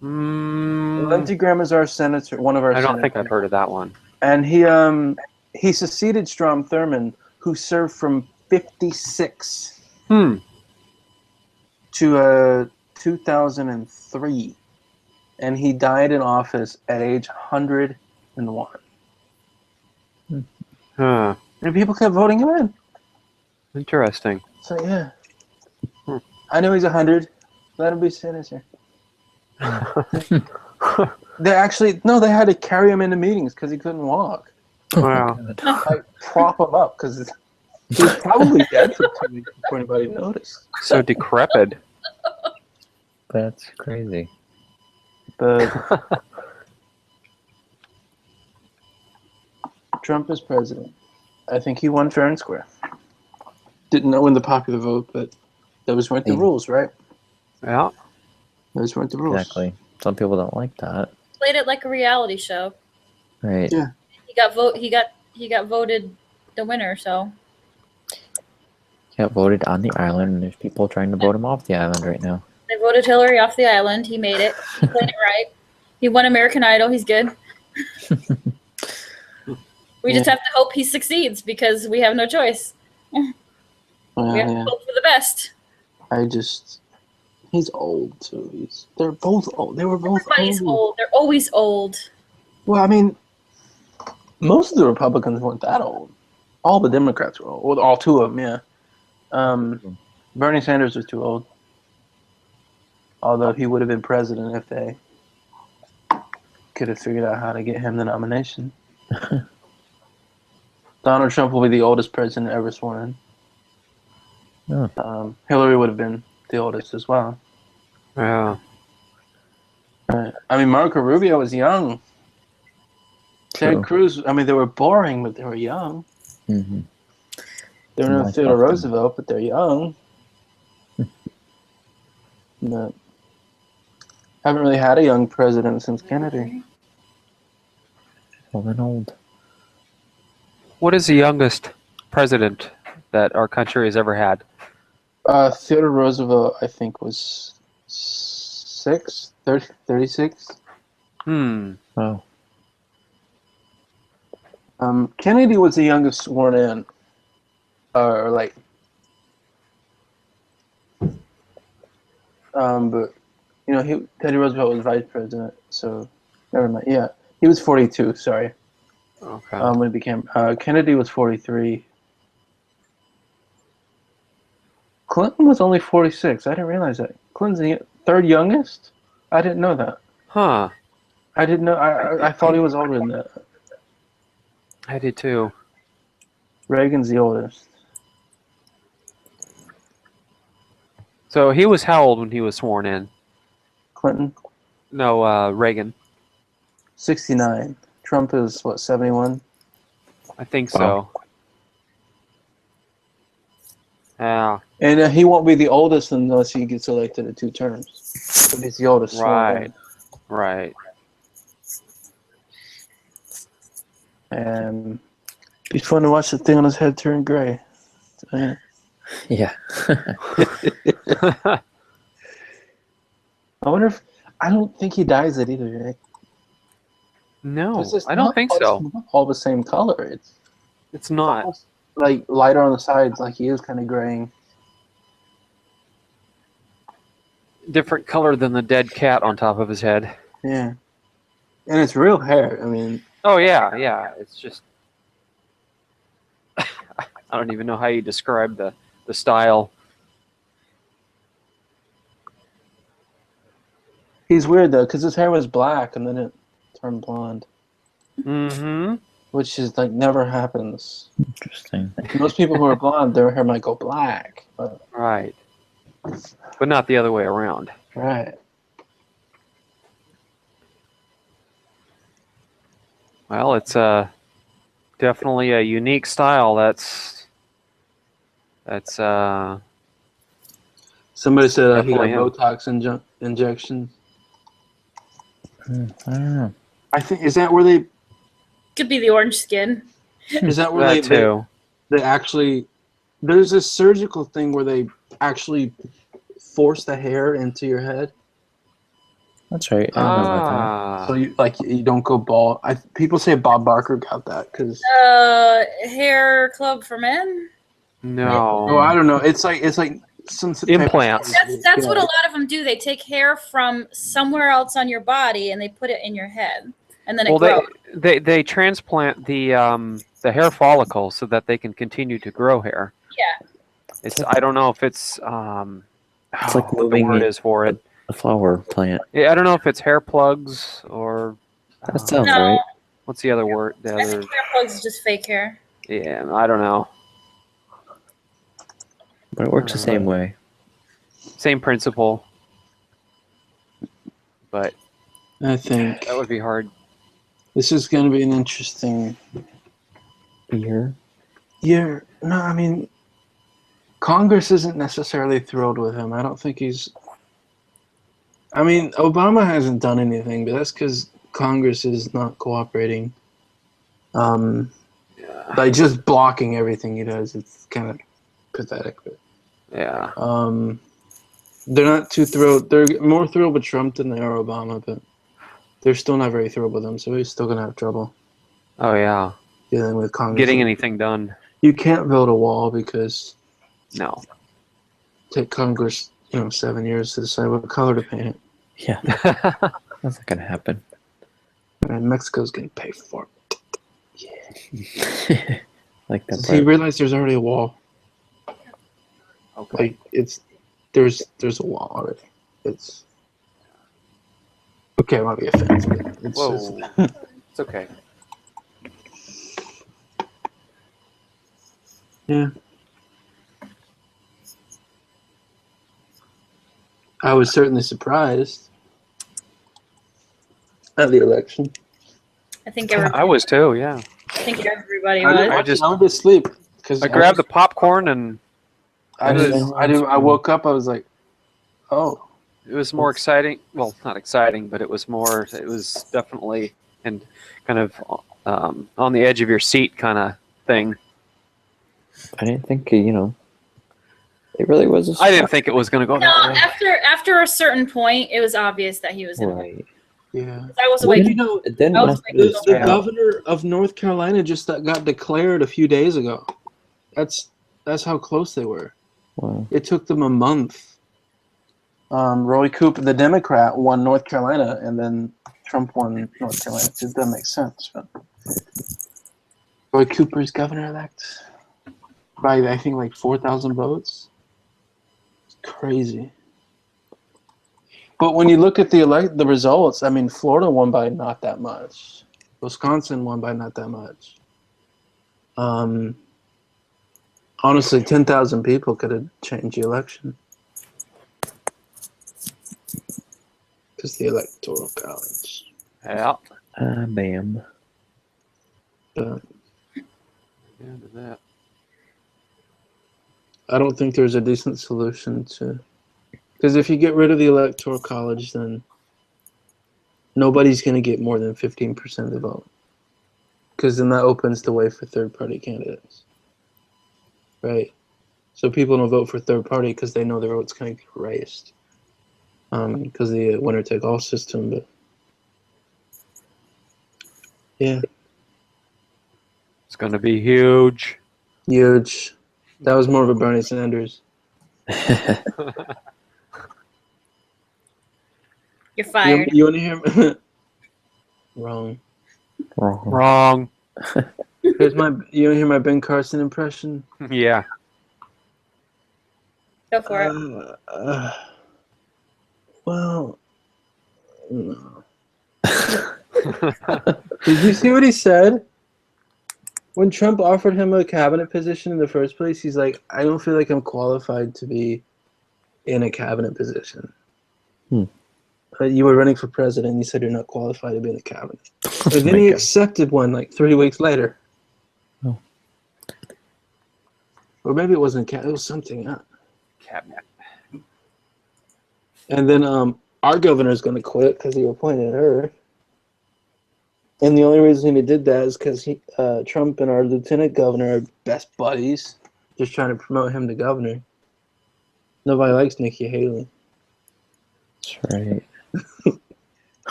Mm, Lindsey Graham is our senator, one of our I don't think senators. I've heard of that one. And he succeeded Strom Thurmond, who served from 56 Hmm. to 2003. And he died in office at age 101. Huh. And people kept voting him in. Interesting. So, yeah. I know he's 100. Let him be senator. They had to carry him into meetings because he couldn't walk. Wow. Like, prop him up because he was probably dead for 2 weeks before anybody noticed. So decrepit. That's crazy. But Trump is president. I think he won fair and square. Didn't know in the popular vote, but those weren't the rules, right? Yeah. Those weren't the rules. Exactly. Some people don't like that. Played it like a reality show. Right. Yeah. He He got voted the winner. So He got voted on the island, and there's people trying to vote him off the island right now. they voted Hillary off the island. He made it. He played it right. He won American Idol. He's good. We just have to hope he succeeds because we have no choice. We have to hope for the best. He's old too. They're both old. They were both Everybody's old. They're always old. Well, I mean, most of the Republicans weren't that old. All the Democrats were old. Well, all two of them, yeah. Bernie Sanders was too old. Although he would have been president if they could have figured out how to get him the nomination. Donald Trump will be the oldest president ever sworn in. Hillary would have been the oldest as well. Yeah. Right. I mean, Marco Rubio was young. Ted Cruz, I mean, they were boring, but they were young. Mm-hmm. They were no Theodore Roosevelt, but they're young. But haven't really had a young president since Kennedy. Old and old. What is the youngest president that our country has ever had? Theodore Roosevelt, I think, was 36. Oh. Kennedy was the youngest sworn in. But you know, Teddy Roosevelt was vice president, so never mind. Yeah, he was 42. Sorry. Okay. When it became Kennedy was 43. Clinton was only 46. I didn't realize that. Clinton's the third youngest. I didn't know that. Huh. I didn't know. I thought he was older than that. I did too. Reagan's the oldest. So he was how old when he was sworn in? Clinton, No, Reagan. 69. Trump is what, 71? I think so. Yeah. And he won't be the oldest unless he gets elected at 2 terms. But he's the oldest. Right. Right. And it'd be fun to watch the thing on his head turn gray. Yeah. I wonder if I don't think he dyes it either, right? No, It's I don't think so. It's not all the same color. It's not. Almost, like lighter on the sides, like he is kind of graying. Different color than the dead cat on top of his head. Yeah. And it's real hair. I mean. Oh, yeah, yeah. It's just... I don't even know how you describe the style. He's weird, though, because his hair was black and then it turned blonde. Mm-hmm. Which is, like, never happens. Interesting. Most people who are blonde, their hair might go black. But, Right. But not the other way around. right. Well, it's definitely a unique style. That's Somebody said he got Definitely him. Botox injections. I don't know. I think, is that where they... Could be the orange skin. Is that where that too. they actually... There's a surgical thing where they actually force the hair into your head. That's right. I don't know about So you don't go bald. People say Bob Barker got that because... Hair club for men. No. Oh, I don't know. It's like some Implants. That's what a lot of them do. They take hair from somewhere else on your body and they put it in your head, and then it grows. They transplant the hair follicle so that they can continue to grow hair. Yeah. It's I don't know if it's It's like what the moving word it. is for it. A flower plant. Yeah, I don't know if it's hair plugs or That sounds No. right. what's the other word? The I other think hair plugs is just fake hair. yeah, I don't know. But it works the same way. Same principle, but I think that would be hard. this is going to be an interesting Year. year. No, I mean, Congress isn't necessarily thrilled with him. I don't think he's... I mean, Obama hasn't done anything, but that's because Congress is not cooperating. By just blocking everything he does, it's kind of pathetic. But, Yeah. they're not too thrilled. They're more thrilled with Trump than they are Obama, but they're still not very thrilled with him, so he's still going to have trouble Oh yeah. dealing with Congress. Getting anything done? You can't build a wall because No. it take Congress, 7 years to decide what color to paint it. Yeah, that's not gonna happen. And Mexico's going to pay for it. Like that Does he part. realize there's already a wall? Okay. Like there's a wall already. It's okay. It might be offensive. But it's Whoa. It's okay. yeah. I was certainly surprised at the election. I think everybody, I was too. Yeah. I think everybody I was. just- went to sleep because I grabbed the popcorn and I woke up. I was like, oh. it was more exciting. Well, not exciting, but it was more. It was definitely and kind of on the edge of your seat kind of thing. I didn't think it really was. I didn't think it was going to go No, that way. after a certain point, it was obvious that he was in. Right. Yeah. I was Well, awake. It didn't I was mess like, with his The Yeah. governor of North Carolina just got declared a few days ago. That's how close they were. Wow. It took them a month. Roy Cooper, the Democrat, won North Carolina, and then Trump won North Carolina. It doesn't make sense. But Roy Cooper's governor-elect by, I think, like 4,000 votes. It's crazy. But when you look at the results, I mean, Florida won by not that much. Wisconsin won by not that much. Honestly, 10,000 people could have changed the election. Because the Electoral College. Yeah. Bam. But Yeah, did that. I don't think there's a decent solution to... Because if you get rid of the Electoral College, then nobody's going to get more than 15% of the vote. Because then that opens the way for third-party candidates. Right? So people don't vote for third-party because they know their vote's going to get erased. Because the winner-take-all system. But yeah, It's going to be huge. huge. That was more of a Bernie Sanders. You're fired. You want to hear? Wrong. Wrong. Wrong. You want to hear my Ben Carson impression? Yeah. Go for it. Well, no. Did you see what he said? When Trump offered him a cabinet position in the first place, he's like, I don't feel like I'm qualified to be in a cabinet position. You were running for president, and you said you're not qualified to be in the cabinet. And then he accepted one like 3 weeks later. Oh. Or maybe it wasn't it was something else. Cabinet. And then our governor's going to quit because he appointed her. And the only reason he did that is because Trump and our lieutenant governor are best buddies, just trying to promote him to governor. Nobody likes Nikki Haley. That's right.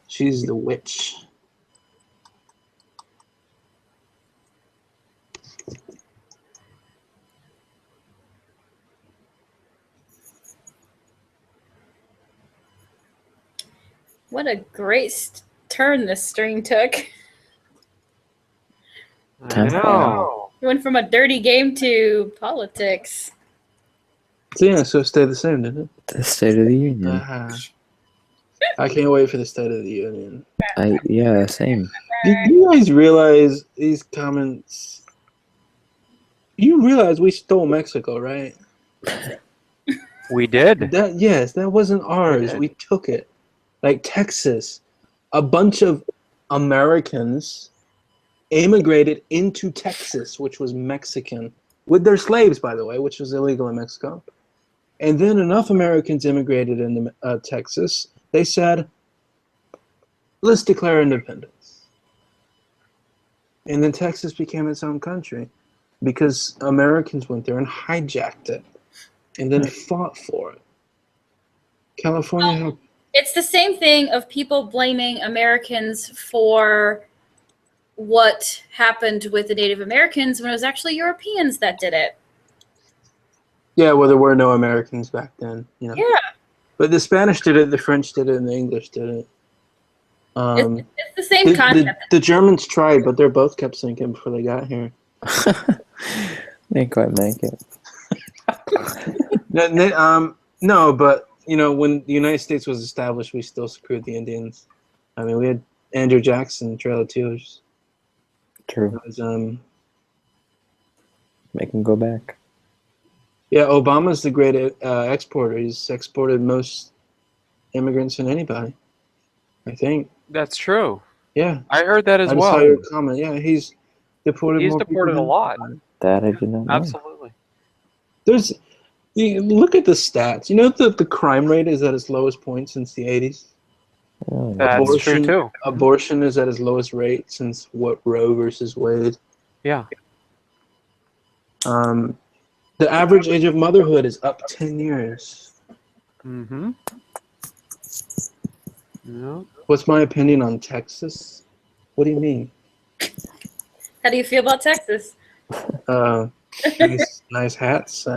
She's the witch. What a great turn this stream took. I know. We went from a dirty game to politics. So yeah, so it stayed the same, didn't it? The State of the Union. I can't wait for the State of the Union. Yeah, same. Did you guys realize these comments? You realize we stole Mexico, right? We did. That wasn't ours. We took it. Like Texas, a bunch of Americans immigrated into Texas, which was Mexican, with their slaves, by the way, which was illegal in Mexico. And then enough Americans immigrated into Texas. They said, let's declare independence. And then Texas became its own country because Americans went there and hijacked it and then fought for it. California had... It's the same thing of people blaming Americans for what happened with the Native Americans when it was actually Europeans that did it. Yeah, well, there were no Americans back then. You know? Yeah. But the Spanish did it, the French did it, and the English did it. It's the same concept. The Germans tried, but they both kept sinking before they got here. Didn't quite make it. No, but you know, when the United States was established, we still screwed the Indians. I mean, we had Andrew Jackson, Trail of Tears. True. It was, Make them go back. yeah, Obama's the great exporter. He's exported most immigrants than anybody, I think. That's true. Yeah. I heard that as I just well. saw your comment. Yeah, he's deported He's more people deported a than lot. anybody. That I did not know. Absolutely. Look at the stats. You know that the crime rate is at its lowest point since the 80s? Oh, That's true too. Abortion is at its lowest rate since Roe versus Wade. Yeah. The average age of motherhood is up 10 years. Mm-hmm. Yeah. What's my opinion on Texas? What do you mean? How do you feel about Texas? Nice hats.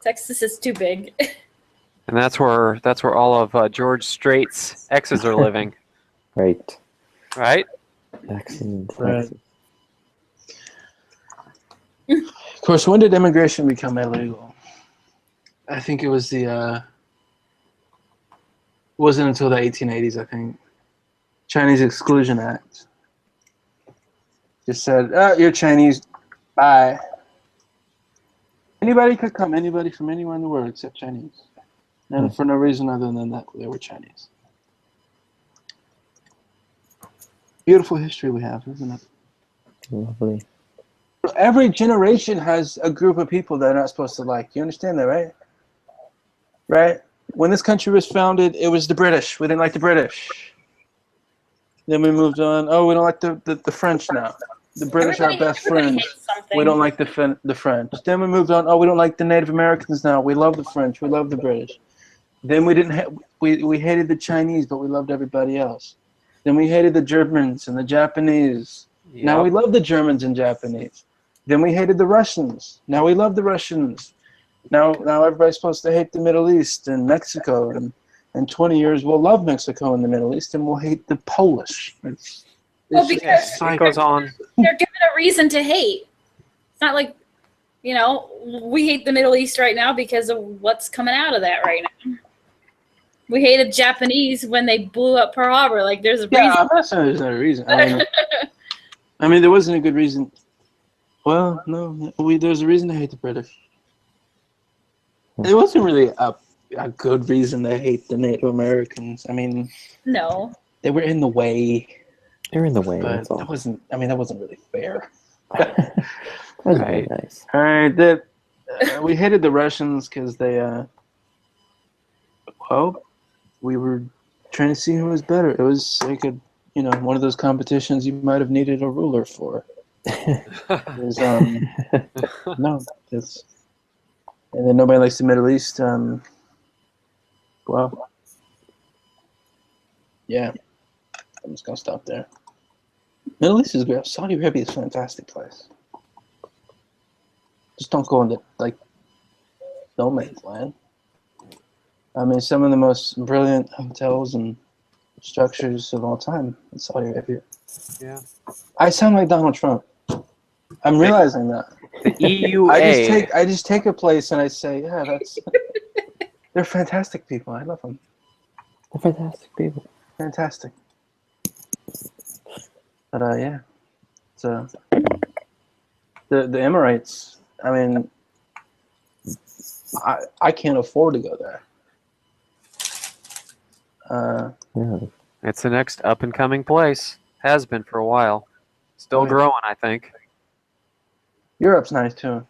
Texas is too big. And that's where all of George Strait's exes are living, right. right? Excellent. Right. Of course, when did immigration become illegal? I think it was wasn't until the 1880s, I think. Chinese Exclusion Act. Just said, oh, you're Chinese, bye. Anybody could come, anybody from anywhere in the world except Chinese. And for no reason other than that they were Chinese. Beautiful history we have, isn't it? Lovely. Every generation has a group of people they're not supposed to like. You understand that, right? Right? When this country was founded, it was the British. We didn't like the British. Then we moved on. Oh, we don't like the French now. The British are our best friends. We don't like the French. Then we moved on. Oh, we don't like the Native Americans now. We love the French. We love the British. Then we hated the Chinese, but we loved everybody else. Then we hated the Germans and the Japanese. Yep. Now we love the Germans and Japanese. Then we hated the Russians. Now we love the Russians. Now everybody's supposed to hate the Middle East and Mexico. And in 20 years, we'll love Mexico and the Middle East, and we'll hate the Polish. Well, because It goes on. they're given a reason to hate. It's not like, you know, we hate the Middle East right now because of what's coming out of that right now. We hated Japanese when they blew up Pearl Harbor. Like, there's a reason. Yeah, I'm not saying there's no reason. I mean, there wasn't a good reason. Well, no, there's a reason to hate the British. It wasn't really a good reason to hate the Native Americans. I mean, No. they were in the way. They're in the way. But That's all. that wasn't really fair. That was very Right. nice. All right, we hated the Russians because they, well, we were trying to see who was better. It was like one of those competitions you might have needed a ruler for. It was, no, it's, and then nobody likes the Middle East. Well, yeah, I'm just gonna stop there. Middle East is great. Saudi Arabia is a fantastic place. Just don't go into no man's land. I mean, some of the most brilliant hotels and structures of all time in Saudi Arabia. Yeah. I sound like Donald Trump. I'm realizing that. The EUA. I just take a place and I say, yeah, they're fantastic people. I love them. They're fantastic people. Fantastic. But yeah, so the Emirates. I mean, I can't afford to go there. Yeah. It's the next up and coming place. Has been for a while. Still Right. growing, I think. Europe's nice too.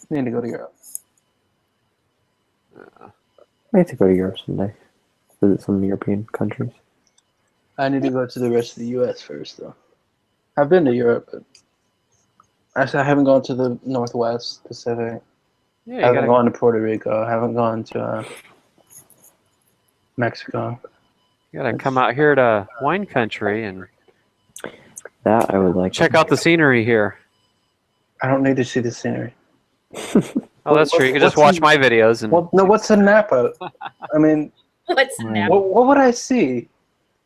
Need to go to Europe. I like to go to Europe someday. Visit some European countries. I need to go to the rest of the U.S. first, though. I've been to Europe, but actually I haven't gone to the Northwest Pacific. Yeah, I you haven't gotta gone to Puerto Rico. I haven't gone to Mexico. come out here to wine country and That I would like. check out the scenery here. I don't need to see the scenery. Oh, that's true. You can just What's watch in- my videos and Well, no, what's in Napa? I mean, What's Right. now? what would I see?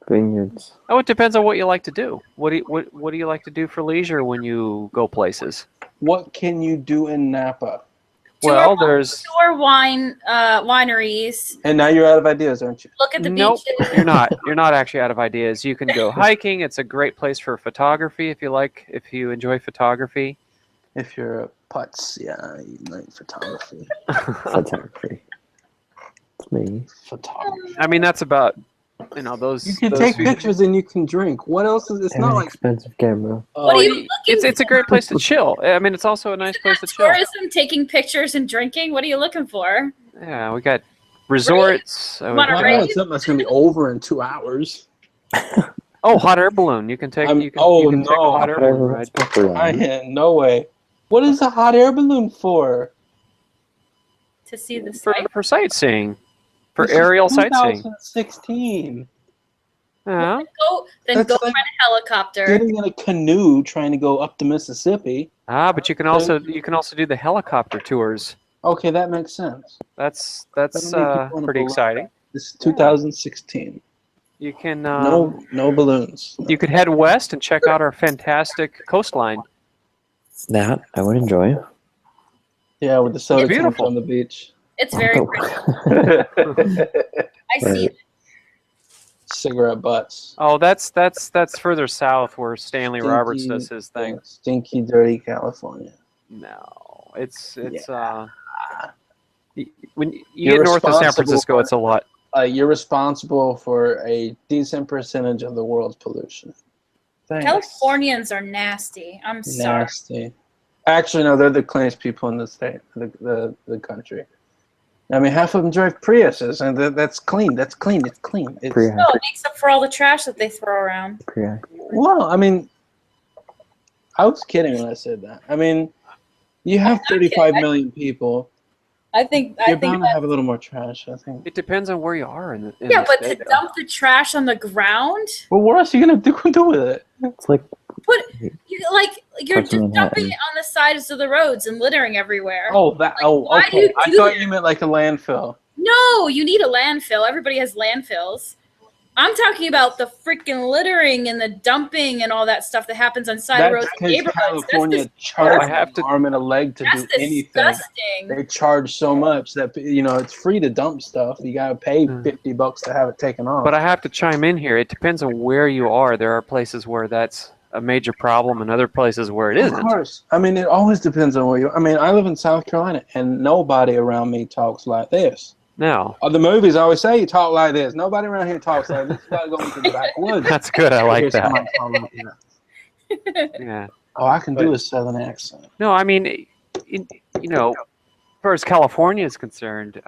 Vineyards. oh, it depends on what you like to do. What do you like to do for leisure when you go places? What can you do in Napa? Well, there's Tour wineries. And now you're out of ideas, aren't you? Look at the Nope. beaches. You're not. You're not actually out of ideas. You can go hiking. It's a great place for photography if you enjoy photography. If you're a putz, yeah, you like photography. Photography. It's me. Photography. I mean, that's about those. You can those take few- pictures and you can drink. What else is? It's And not an like expensive camera. What are you Oh, looking it's a great place to chill. I mean, it's also a nice place to chill. tourism, taking pictures and drinking. What are you looking for? Yeah, we got resorts. Wanna I raise- want something that's gonna be over in 2 hours. Oh, hot air balloon. You can take. I'm- You can, oh, you can take a no. hot air balloon ride. No way. What is a hot air balloon for? To see the For site. sightseeing, for This is aerial sightseeing. 2016. Yeah. Then That's go like rent a helicopter. Getting in a canoe trying to go up the Mississippi. But you can also do the helicopter tours. Okay, that makes sense. That's That'll make people wanna pretty go exciting. This is 2016. You can No balloons. you could head west and check out our fantastic coastline. That I would enjoy. Yeah, with the soda cans beautiful. on the beach. It's very pretty. I see it. Cigarette butts. Oh, that's further south where Stanley Stinky- Roberts does his thing. Stinky, dirty California. No, it's when you You're get north of San responsible Francisco, for- it's a lot. You're responsible for a decent percentage of the world's pollution. Thanks. Californians are nasty. I'm sorry. Nasty. Actually, no, they're the cleanest people in the state, the country. I mean, half of them drive Priuses, and that's clean. That's clean. It's clean. It's, Prius. No, it makes up for all the trash that they throw around. Prius. well, I mean, I was kidding when I said that. I mean, you have 35 million people. I think You're bound to have a little more trash, I think. It depends on where you are in the yeah, but to state. dump the trash on the ground, Well, what else are you gonna do with it? It's like you're Parts of just dumping Manhattan. it on the sides of the roads and littering everywhere. Oh, that. Oh, why do okay. you I do thought that? you meant like a landfill. No, you need a landfill. Everybody has landfills. I'm talking about the freaking littering and the dumping and all that stuff that happens on side That's roads and because neighborhoods. California That's charges I have to- an arm and a leg to do that's anything. disgusting. They charge so much that it's free to dump stuff. You gotta pay Mm. $50 to have it taken off. But I have to chime in here. It depends on where you are. There are places where that's a major problem, and other places where it Of isn't. course. I mean, it always depends on where you. I mean, I live in South Carolina, and nobody around me talks like this. No, The movies always say you talk like this. Nobody around here talks like this. You gotta go into the backwoods. that's good. I like Hear that. somebody talk like that. Yeah. Oh, I can do a southern accent. No, I mean, as far as California is concerned,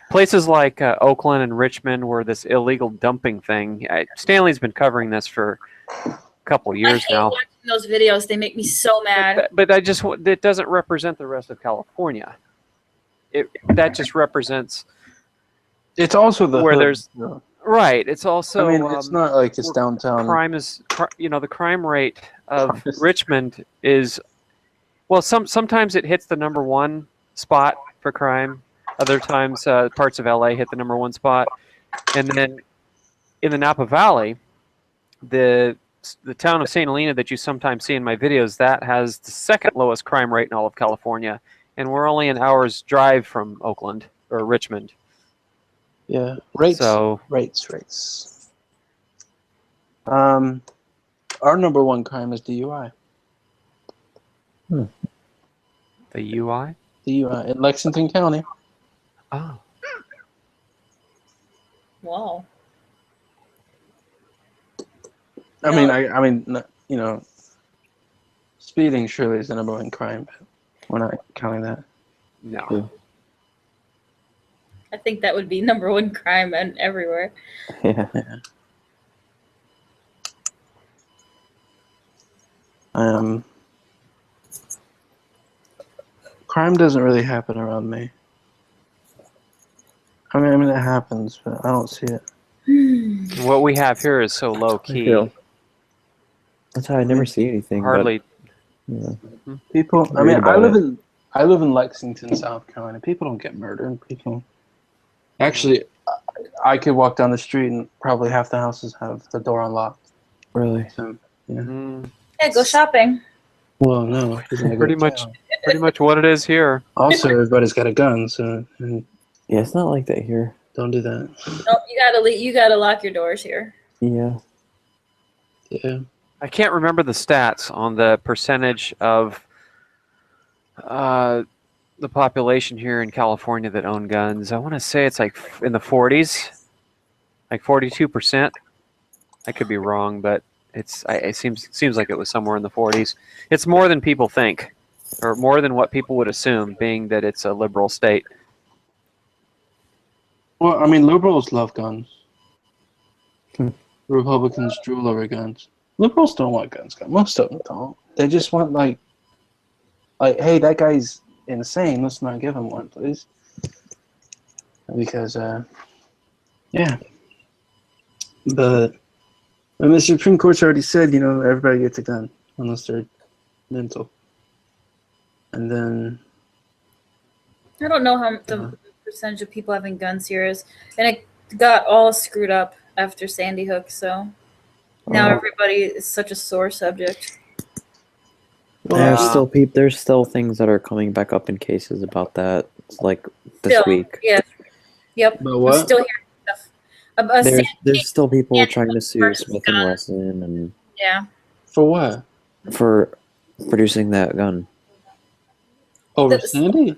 places like Oakland and Richmond, where this illegal dumping thing. Stanley's been covering this for a couple I years hate now. watching those videos. They make me so mad. But it doesn't represent the rest of California. That just represents It's also the where hood, there's though. right. It's also I mean, it's not like it's downtown. crime is the crime rate of Richmond is sometimes it hits the number one spot for crime. Other times parts of LA hit the number one spot, and then in the Napa Valley, the town of St. Helena that you sometimes see in my videos, that has the second lowest crime rate in all of California, and we're only an hour's drive from Oakland or Richmond. Yeah, rates. So Rates. Our number one crime is DUI. the UI. DUI in Lexington County. Oh. Whoa. I mean, speeding surely is the number one crime, but we're not counting that. No. Yeah. I think that would be #1 crime and everywhere. Yeah. Crime doesn't really happen around me. I mean, it happens, but I don't see it. What we have here is so low I key. feel. That's how I never see anything. Hardly. But, People. I Read mean, about I live in Lexington, South Carolina. People don't get murdered. People. Actually, I could walk down the street and probably half the houses have the door unlocked. really. So, yeah. Yeah, go shopping. Well, no. Pretty much what it is here. Also, everybody's got a gun, so and Yeah, it's not like that here. don't do that. No, you gotta lock your doors here. Yeah. Yeah. I can't remember the stats on the percentage of the population here in California that own guns. I want to say it's like in the 40s, like 42%. I could be wrong, but it seems like it was somewhere in the 40s. It's more than people think, or more than what people would assume, being that it's a liberal state. Well, I mean, liberals love guns. Republicans drool over guns. Liberals don't want guns. Most of them don't. They just want like, hey, that guy's insane. Let's not give him one, please. Because, yeah. But the Supreme Court's already said, everybody gets a gun unless they're mental. And then I don't know how the percentage of people having guns here is, and it got all screwed up after Sandy Hook. So now everybody is such a sore subject. There's still things that are coming back up in cases about that, like this week. Yeah. Yep. But what? I'm still hearing stuff. There's still people Sandy trying to Hook sue versus Smith gun. and Wesson and Yeah. For what? for producing that gun. Over Sandy?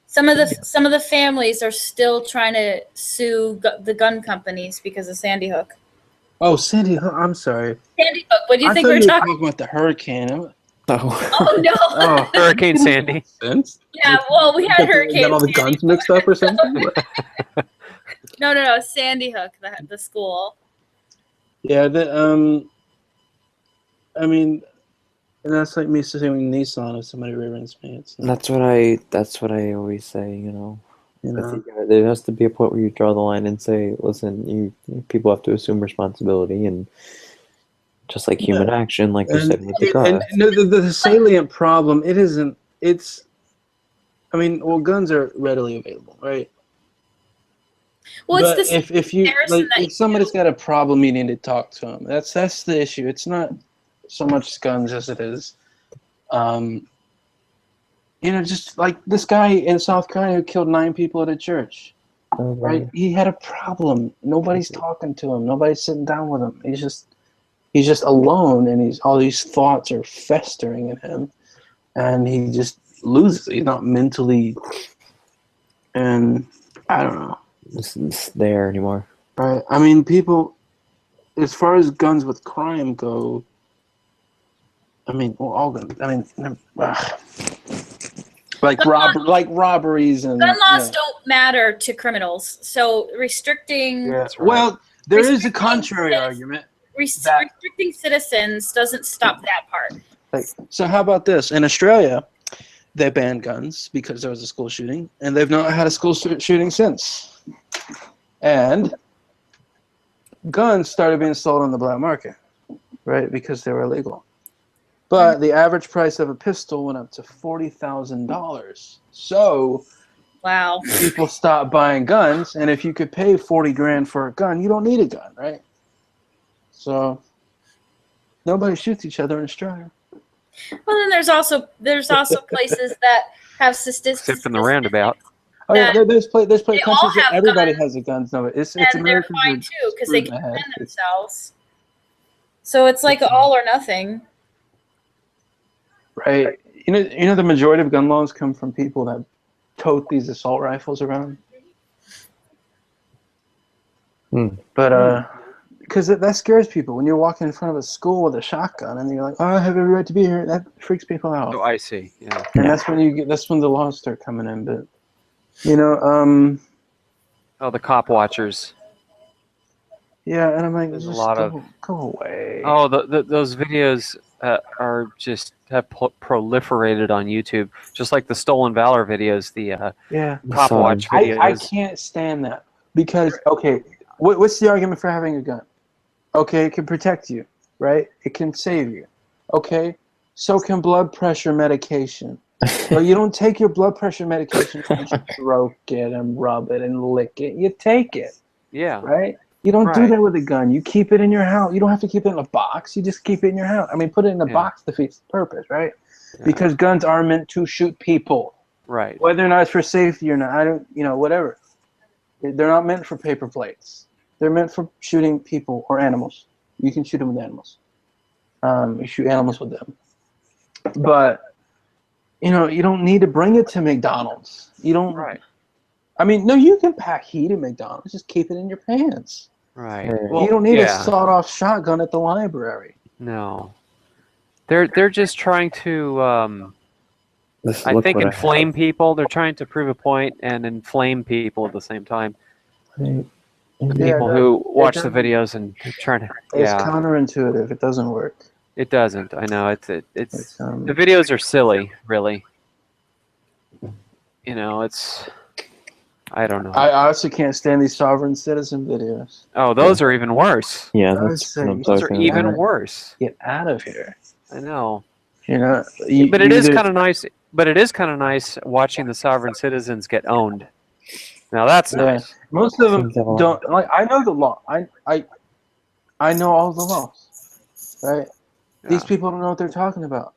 Some of the families are still trying to sue the gun companies because of Sandy Hook. Oh, Sandy Hook. I'm sorry. Sandy Hook. What do you I think thought we were you were talking? talking about the hurricane. Oh. Oh no. Oh, Hurricane Sandy. sense? Yeah. Well, we had Hurricane. Got all the Sandy. guns mixed up or something? No. Sandy Hook, the school. Yeah. I mean, and that's like me suing Nissan if somebody rear-ends me. It's not, That's what I always say. you I know. think there has to be a point where you draw the line and say, listen, people have to assume responsibility, and just like human action, like you said with the car. And the salient problem, it isn't. It's. I mean, well, guns are readily available, right? Well, But it's this. if you comparison that if somebody's got a problem, you need to talk to them. That's the issue. It's not so much guns as it is, just like this guy in South Carolina who killed 9 people at a church. Right? He had a problem. Nobody's talking to him. Nobody's sitting down with him. He's just alone, and all these thoughts are festering in him, and he just loses. He's not mentally, and I don't know. It's there anymore. Right. I mean, people, as far as guns with crime go, I mean, well, all guns. I mean, like robberies and Gun laws don't matter to criminals, so restricting. Yeah. Well, there is a contrary argument. Restricting citizens doesn't stop that part. So how about this? In Australia, they banned guns because there was a school shooting, and they've not had a school shooting since. And guns started being sold on the black market, right? Because they were illegal. But the average price of a pistol went up to $40,000. So Wow. people stopped buying guns, and if you could pay $40,000 for a gun, you don't need a gun, right? So nobody shoots each other in Australia. Well, then there's also places that have statistics. Except in the roundabout. Oh yeah, there's countries all that have everybody guns. has a gun. No, it's And they're Americans fine are too because they screwed can in the head. defend themselves. So it's like all or nothing. Right. You know the majority of gun laws come from people that tote these assault rifles around. But because that scares people when you're walking in front of a school with a shotgun and you're like, oh, I have every right to be here. That freaks people out. Oh, I see. Yeah. And that's when the laws start coming in. But Oh, the cop watchers. Yeah, and I'm like, There's a just lot go away. Oh, those videos are just have proliferated on YouTube, just like the Stolen Valor videos, the Yeah. cop Sorry. watch videos. I can't stand that because, okay, what's the argument for having a gun? Okay, it can protect you, right? It can save you. Okay, so can blood pressure medication. But you don't take your blood pressure medication and stroke it and rub it and lick it. You take it, Yeah. right? You don't do Right. that with a gun. You keep it in your house. You don't have to keep it in a box. You just keep it in your house. I mean, put it in a Yeah. box defeats the purpose, right? Yeah. Because guns are meant to shoot people. Right. Whether or not it's for safety or not, I don't, whatever. They're not meant for paper plates. They're meant for shooting people or animals. You can shoot them with animals. You shoot animals with them. But, you don't need to bring it to McDonald's. You don't. Right. I mean, no, you can pack heat at McDonald's. Just keep it in your pants. Right. You don't need a yeah. sawed-off shotgun at the library. No. They're just trying to I think inflame people. They're trying to prove a point and inflame people at the same time. Right. The Yeah, people no, who watch the doesn't- videos and trying to It's yeah, counterintuitive. It doesn't work. it doesn't. I know it's It's, the videos are silly, really. It's I don't know. I honestly can't stand these sovereign citizen videos. Oh, those are even worse. Yeah, I would that's say what I'm Those are talking even about. worse. Get out of here. I know. But But it is kind of nice. But it is kind of nice watching the sovereign citizens get owned. Now that's Yeah. nice. Most of them Seems like a lot. don't. Like, I know the law. I know all the laws, right? These Yeah. people don't know what they're talking about.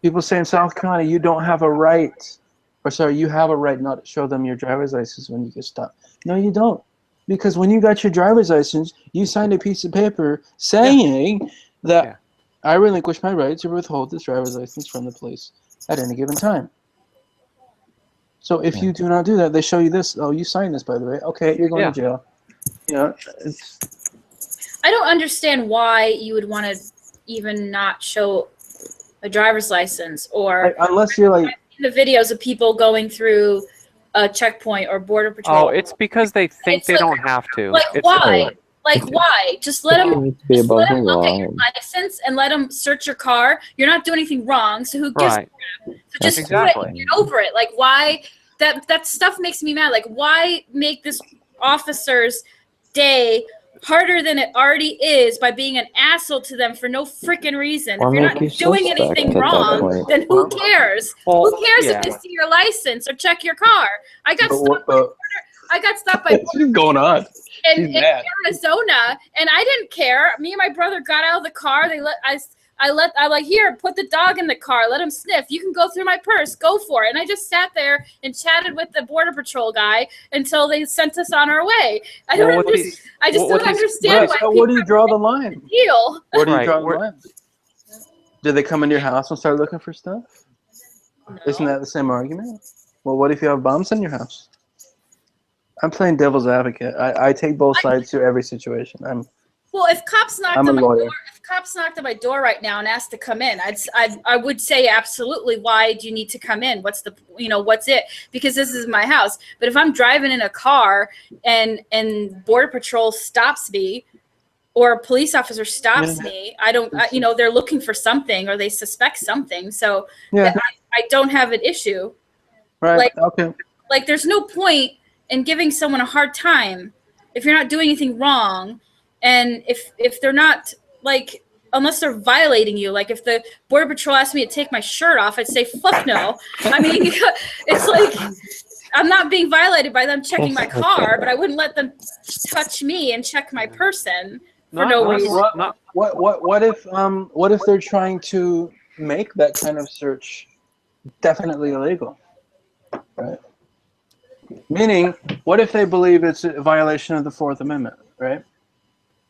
People say in South Carolina, you don't have a right, or sorry, you have a right not to show them your driver's license when you get stopped. No, you don't. Because when you got your driver's license, you signed a piece of paper saying that Yeah. I relinquish my right to withhold this driver's license from the police at any given time. So if you do not do that, they show you this. Oh, you signed this, by the way. Okay, you're going Yeah. to jail. It's I don't understand why you would want to even not show a driver's license or unless you're like, the videos of people going through a checkpoint or border patrol. Oh, it's because they think It's they like- don't have to. Like, It's- why? Like, why? Just let You them need to be above the look at law. your license and let them search your car. You're not doing anything wrong, so who gives Right. a crap? So just Exactly. do it and get over it. Like, why? That stuff makes me mad. Like, why make this officer's day harder than it already is by being an asshole to them for no freaking reason? Or If you're make not you doing suspect anything at that wrong, point. then who cares? Well, Who cares yeah. if they see your license or check your car? I got stopped by what's going on? in She's mad. Arizona, and I didn't care. Me and my brother got out of the car. I'm like, here, put the dog in the car. Let him sniff. You can go through my purse. Go for it. And I just sat there and chatted with the border patrol guy until they sent us on our way. I don't Well, what understand. these- I just what don't these- understand why So people where do you draw the line? deal. Where do you Right, draw the where- line? Did they come into your house and start looking for stuff? Isn't that the same argument? Well, what if you have bombs in your house? I'm playing devil's advocate. I take both sides to every situation. Well, if cops knocked I'm a on my lawyer. door, if cops knocked on my door right now and asked to come in, I would say absolutely. Why do you need to come in? What's it? Because this is my house. But if I'm driving in a car and border patrol stops me, or a police officer stops me, they're looking for something or they suspect something. So Yeah. I don't have an issue. Right. Like- Okay. Like, there's no point in giving someone a hard time if you're not doing anything wrong. And if they're not, like, unless they're violating you, like if the border patrol asked me to take my shirt off, I'd say, fuck no. I mean, it's like, I'm not being violated by them checking my car, but I wouldn't let them touch me and check my person for Not- no not- reason. not- What if they're trying to make that kind of search definitely illegal? Right. Meaning, what if they believe it's a violation of the Fourth Amendment, right?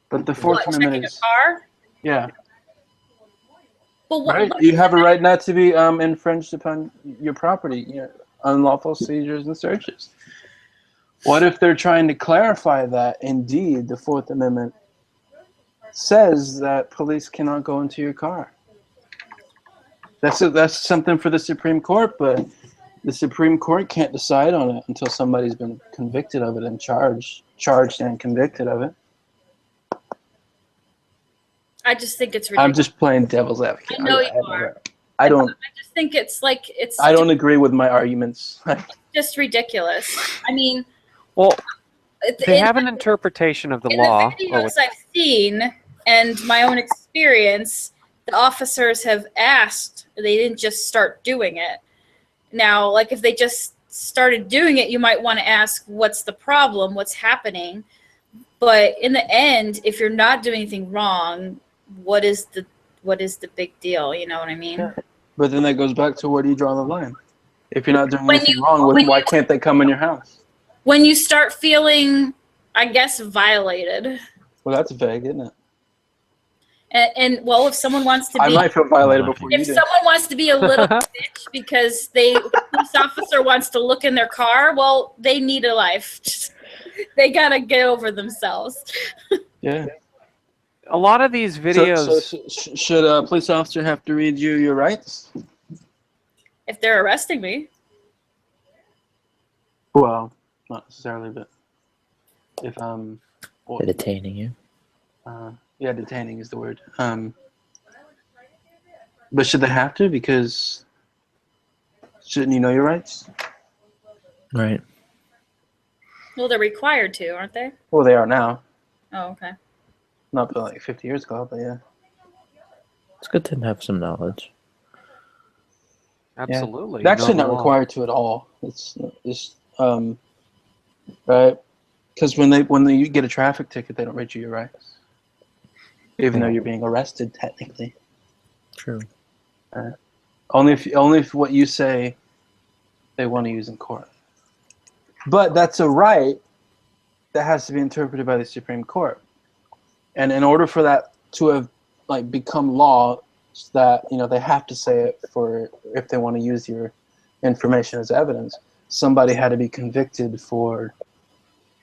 But the Fourth What, Amendment checking a is car? yeah. But what, Right. You have a right not to be infringed upon your property, unlawful seizures and searches. What if they're trying to clarify that indeed the Fourth Amendment says that police cannot go into your car? That's something for the Supreme Court, but The Supreme Court can't decide on it until somebody's been convicted of it and charged and convicted of it. I just think it's I'm ridiculous. just playing devil's advocate. I know you are. I don't. I just think it's like I don't agree with my arguments. just ridiculous. I mean, Well, they in- have an interpretation of the in law. the videos I've seen and my own experience, the officers have asked. They didn't just start doing it. Now, like if they just started doing it, you might want to ask, what's the problem? What's happening? But in the end, if you're not doing anything wrong, what is the big deal? You know what I mean? Yeah. But then that goes back to where do you draw the line? If you're not doing When anything you- wrong, when why you- can't they come in your house? When you start feeling, I guess, violated. Well, that's vague, isn't it? And well, if someone wants to I be, might feel violated before you if do. someone wants to be a little bitch because the police officer wants to look in their car, well, they need a life. They gotta get over themselves. Yeah. A lot of these videos. So should a police officer have to read you your rights? If they're arresting me, Well, not necessarily, but if well, They're detaining you. yeah, detaining is the word. But should they have to? Because shouldn't you know your rights? Right. well, they're required to, aren't they? Well, they are now. Oh, okay. Not like 50 years ago, but yeah. It's good to have some knowledge. Absolutely. They're actually know not the law. required to at all. It's right, because when you get a traffic ticket, they don't read you your rights, even though you're being arrested technically. True. Only if what you say they want to use in court. But that's a right that has to be interpreted by the Supreme Court, and in order for that to have become law, that they have to say it for if they want to use your information as evidence. Somebody had to be convicted for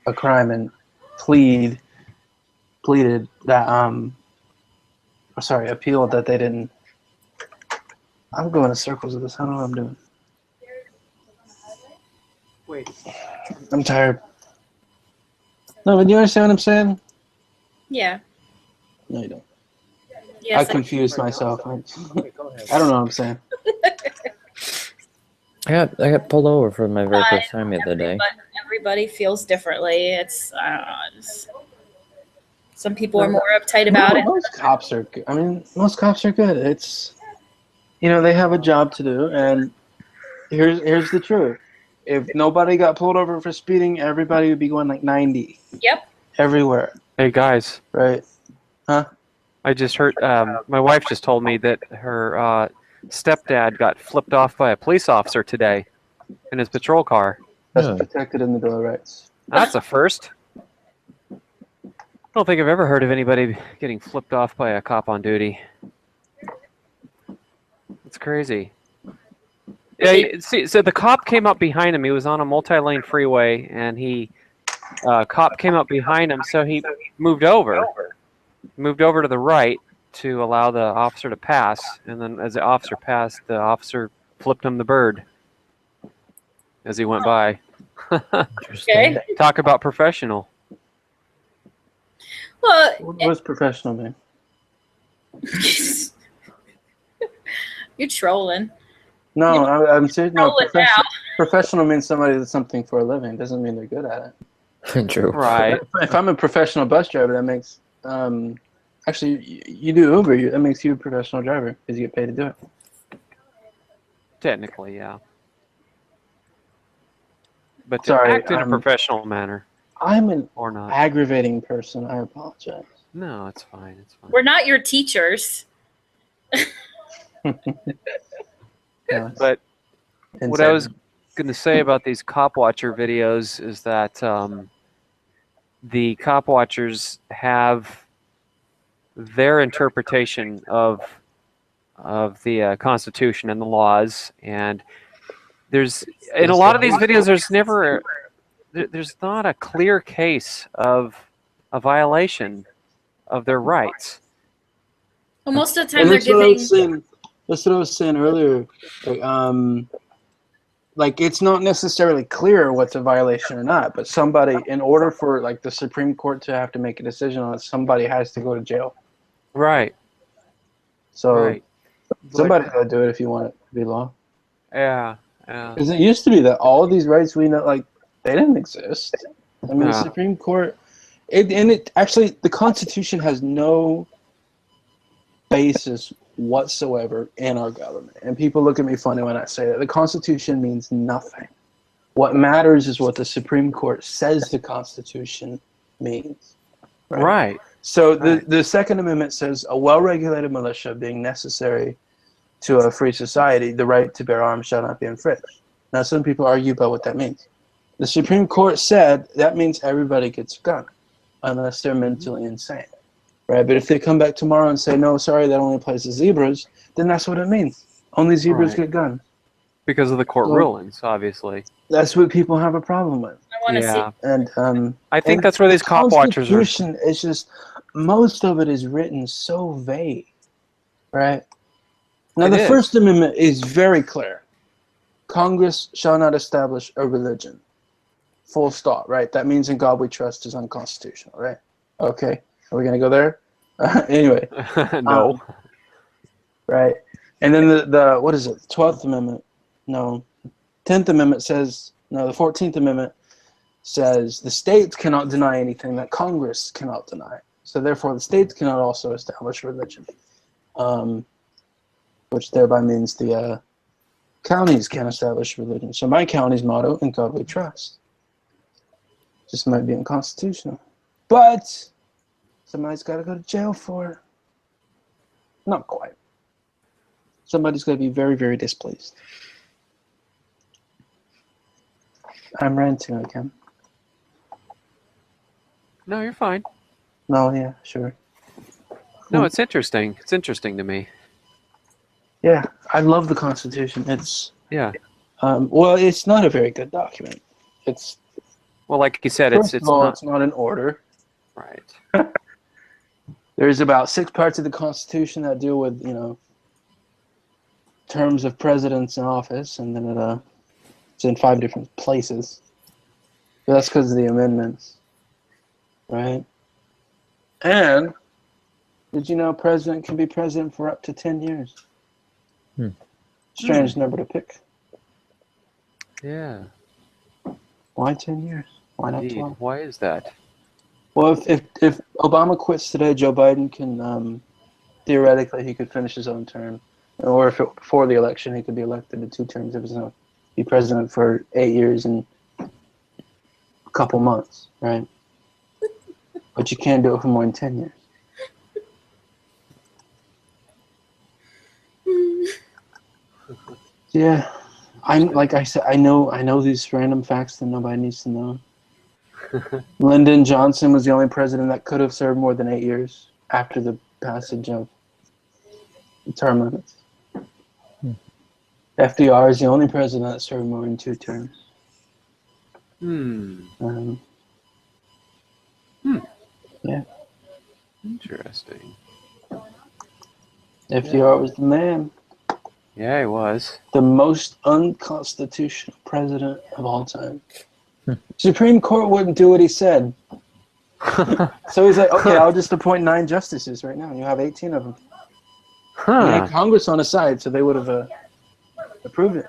a crime and pleaded that appealed that they didn't. I'm going in circles with this. I don't know what I'm doing. Wait. I'm tired. No, but you understand what I'm saying? Yeah. No, you don't. Yes. I confused myself. I don't know what I'm saying. I got pulled over for my very first time the other day. Everybody feels differently. It's I don't know. Some people are more uptight about it. Most cops are good. I mean, most cops are good. It's they have a job to do, and here's the truth. If nobody got pulled over for speeding, everybody would be going like 90. Yep. Everywhere. Hey guys, Right. Huh? I just heard. My wife just told me that her stepdad got flipped off by a police officer today in his patrol car. That's Yeah. protected in the Bill of Rights. That's a first. I don't think I've ever heard of anybody getting flipped off by a cop on duty. It's crazy. Yeah, see, so the cop came up behind him. He was on a multi-lane freeway, and cop came up behind him, so he moved over to the right to allow the officer to pass. And then as the officer passed, the officer flipped him the bird as he went by. Okay. Talk about professional. Well, What's professional, man? you're trolling. No, I'm serious. No, Roll it now. professional means somebody does something for a living. Doesn't mean they're good at it. True. Right. If I'm a professional bus driver, that makes actually you do Uber. That makes you a professional driver because you get paid to do it. Technically, yeah. But to Sorry, act in a professional manner I'm an or not. aggravating person. I apologize. No, it's fine. It's fine. We're not your teachers. No, it's But what insane. I was going to say about these cop watcher videos is that the cop watchers have their interpretation of the Constitution and the laws, and there's in a lot of these videos there's not a clear case of a violation of their rights. Well, most of the time And they're that's what I was giving. saying. That's what I was saying earlier. Like, like it's not necessarily clear what's a violation or not, but somebody, in order for like the Supreme Court to have to make a decision on it, somebody has to go to jail. Right. So Right. somebody's got to do it if you want it to be law. Yeah. Yeah. Because it used to be that all of these rights we know, like, they didn't exist. I mean, the Yeah. Supreme Court, it actually, the Constitution has no basis whatsoever in our government. And people look at me funny when I say that. The Constitution means nothing. What matters is what the Supreme Court says the Constitution means. Right. So Right. the Second Amendment says a well-regulated militia being necessary to a free society, the right to bear arms shall not be infringed. Now, some people argue about what that means. The Supreme Court said that means everybody gets a gun, unless they're mentally insane, right? But if they come back tomorrow and say, no, sorry, that only applies to zebras, then that's what it means. Only zebras Right. get guns. Because of the court So- rulings, obviously. That's what people have a problem with. I want to Yeah. And I think and that's where these the cop watchers are. Constitution is just, most of it is written so vague, right? Now, It the is. First Amendment is very clear. Congress shall not establish a religion. Full stop, right? That means in God we trust is unconstitutional, right? Okay. Are we going to go there? Anyway, No. right? And then the what is it? 12th Amendment? No. 10th Amendment says, no, the 14th Amendment says the states cannot deny anything that Congress cannot deny. So therefore the states cannot also establish religion. Which thereby means the counties can establish religion. So my county's motto, in God we trust, just might be unconstitutional. But somebody's got to go to jail for it. Not quite. Somebody's going to be very, very displeased. I'm ranting again. No, you're fine. No, yeah, sure. No, it's interesting. It's interesting to me. Yeah, I love the Constitution. It's Yeah. well, it's not a very good document. It's Well, like you said, first it's of all, not it's not in order. right. There's about 6 parts of the Constitution that deal with, terms of presidents in office, and then it's in 5 different places. But that's because of the amendments, right? And did you know a president can be president for up to 10 years? Strange number to pick. Yeah. Why 10 years? Why not Indeed. 12? Why is that? Well, if Obama quits today, Joe Biden can theoretically he could finish his own term, or if before the election he could be elected to 2 terms if he's not be president for 8 years and a couple months, right? But you can't do it for more than 10 years. Yeah, like I said, I know these random facts that nobody needs to know. Lyndon Johnson was the only president that could have served more than 8 years after the passage of term limits. FDR is the only president that served more than 2 terms. Yeah. Interesting. FDR was the man. Yeah, he was. The most unconstitutional president of all time. Supreme Court wouldn't do what he said. So he's like, okay, I'll just appoint 9 justices right now. You have 18 of them. He had Congress on his side, so they would have approved it.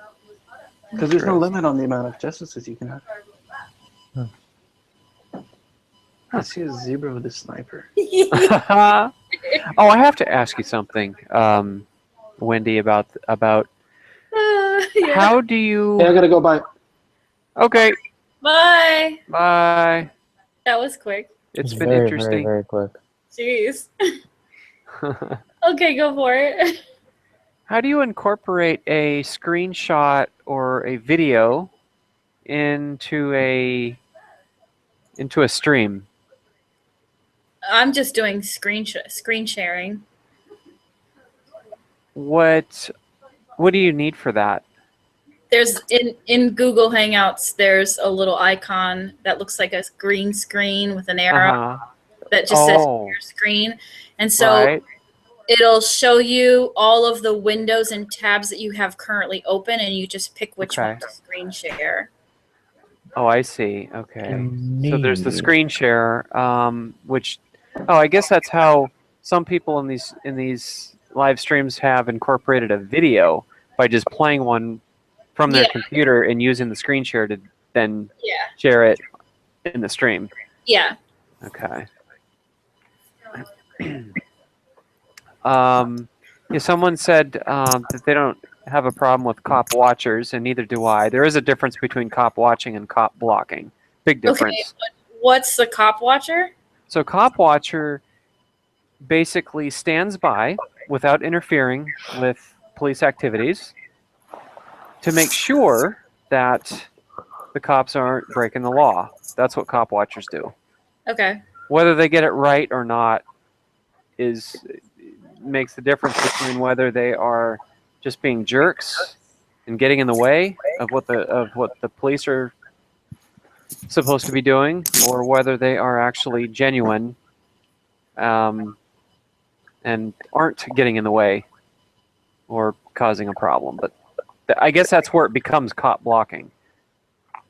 Because there's no limit on the amount of justices you can have. I see a zebra with a sniper. Oh, I have to ask you something, Wendy, about Yeah. how do you? Hey, I gotta go by. Okay, Bye. bye. That was quick. It's been very, interesting. very, very quick. Jeez. Okay, go for it. How do you incorporate a screenshot or a video into a stream? I'm just doing screen sharing. What do you need for that? There's in Google Hangouts, there's a little icon that looks like a green screen with an arrow Uh-huh. that just says Oh. your screen. And so Right. it'll show you all of the windows and tabs that you have currently open, and you just pick which Okay. one to screen share. Oh, I see. Okay. So there's the Neat. screen share, which, oh, I guess that's how some people in these live streams have incorporated a video by just playing one from their Yeah. computer and using the screen share to then Yeah. share it in the stream. Yeah. Okay. Yeah, someone said that they don't have a problem with cop watchers, and neither do I. There is a difference between cop watching and cop blocking. Big difference. Okay. What's the cop watcher? So cop watcher basically stands by without interfering with police activities to make sure that the cops aren't breaking the law. That's what cop watchers do. Okay. Whether they get it right or not makes the difference between whether they are just being jerks and getting in the way of what the police are supposed to be doing, or whether they are actually genuine and aren't getting in the way or causing a problem. But I guess that's where it becomes cop blocking.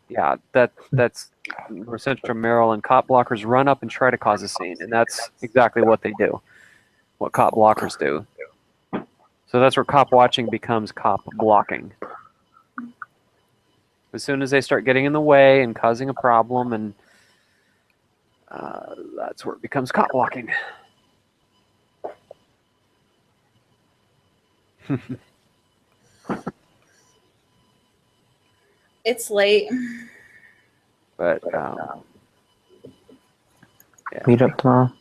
Yeah, that's North Central Maryland. Cop blockers run up and try to cause a scene, and that's exactly what they do, what cop blockers do. So that's where cop watching becomes cop blocking. As soon as they start getting in the way and causing a problem, and that's where it becomes cop blocking. It's late. But Meet up tomorrow.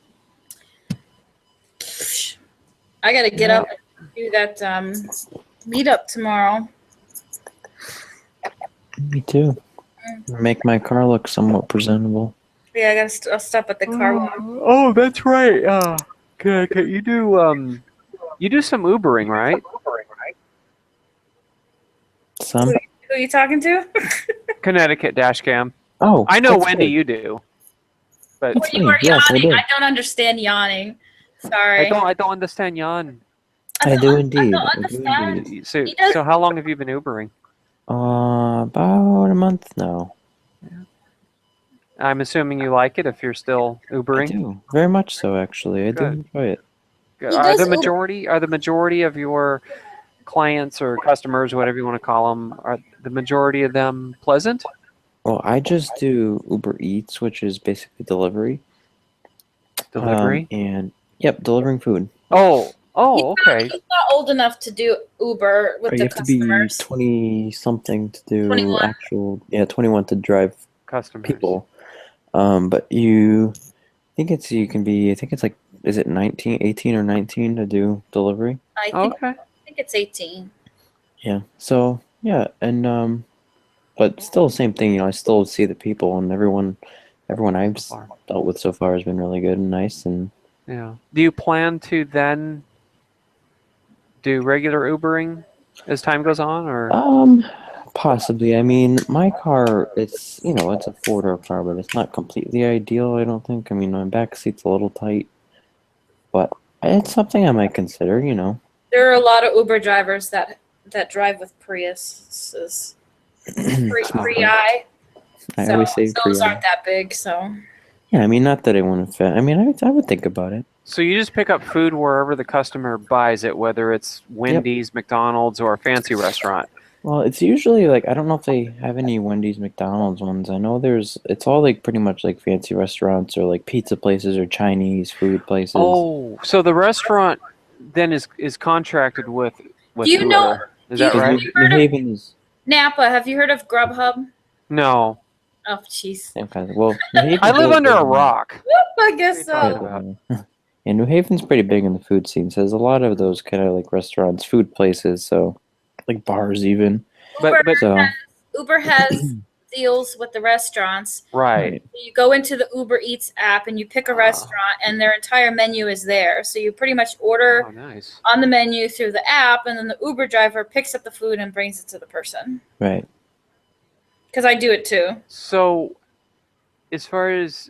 I gotta get up and do that meetup tomorrow. Me too. Make my car look somewhat presentable. Yeah, I gotta I'll stop at the car wash. oh, that's right. Okay, you do some Ubering, right? Some. Who are you talking to? Connecticut Dashcam. Oh, I know, that's Wendy, right. you do. But That's You me. are Yes, I yawning. do. I don't understand yawning. Sorry. I don't understand Jan. I do indeed. I I don't do understand. indeed. So, He does- so how long have you been Ubering? About a month now. I'm assuming you like it if you're still I Ubering. do very much so. Actually, I do Good. enjoy it. Good. He Are does the Uber- majority of your clients or customers, whatever you want to call them, are the majority of them pleasant? Well, I just do Uber Eats, which is basically delivery. Delivery? And yep, delivering food. Oh, okay. He's not old enough to do Uber with But you the have to be customers. 20 something to do 21. actual. Yeah, 21 to drive Customers. people. But you think you can be. I think it's like, is it 19, 18 or 19 to do delivery? I Okay. think it's 18. Yeah. So yeah, and but still the same thing. You know, I still see the people, and everyone I've dealt with so far has been really good and nice. And Yeah. Do you plan to then do regular Ubering as time goes on, or? possibly. I mean, my car, it's it's a four-door car, but it's not completely ideal. I don't think. I mean, my back seat's a little tight, but it's something I might consider. You know. There are a lot of Uber drivers that drive with Priuses. Pri. I always say those Prius. aren't that big, so. Yeah, I mean, not that I want to. I mean, I would think about it. So you just pick up food wherever the customer buys it, whether it's Wendy's, McDonald's, or a fancy restaurant. Well, it's usually like, I don't know if they have any Wendy's, McDonald's ones. I know it's all like pretty much like fancy restaurants or like pizza places or Chinese food places. Oh, so the restaurant then is contracted with Do you know- Uber. Is that you- right? New Haven is. Napa, have you heard of Grubhub? No. Oh, jeez. Okay, well, New Haven's I live really under big a in- rock. I guess What are you so. talking about? Yeah, New Haven's pretty big in the food scene. So there's a lot of those kind of like restaurants, food places, so like bars even. But So Uber has deals with the restaurants. right. You go into the Uber Eats app and you pick a restaurant, and their entire menu is there. So you pretty much order Oh, nice. on the menu through the app, and then the Uber driver picks up the food and brings it to the person. right. Because I do it too. So, as far as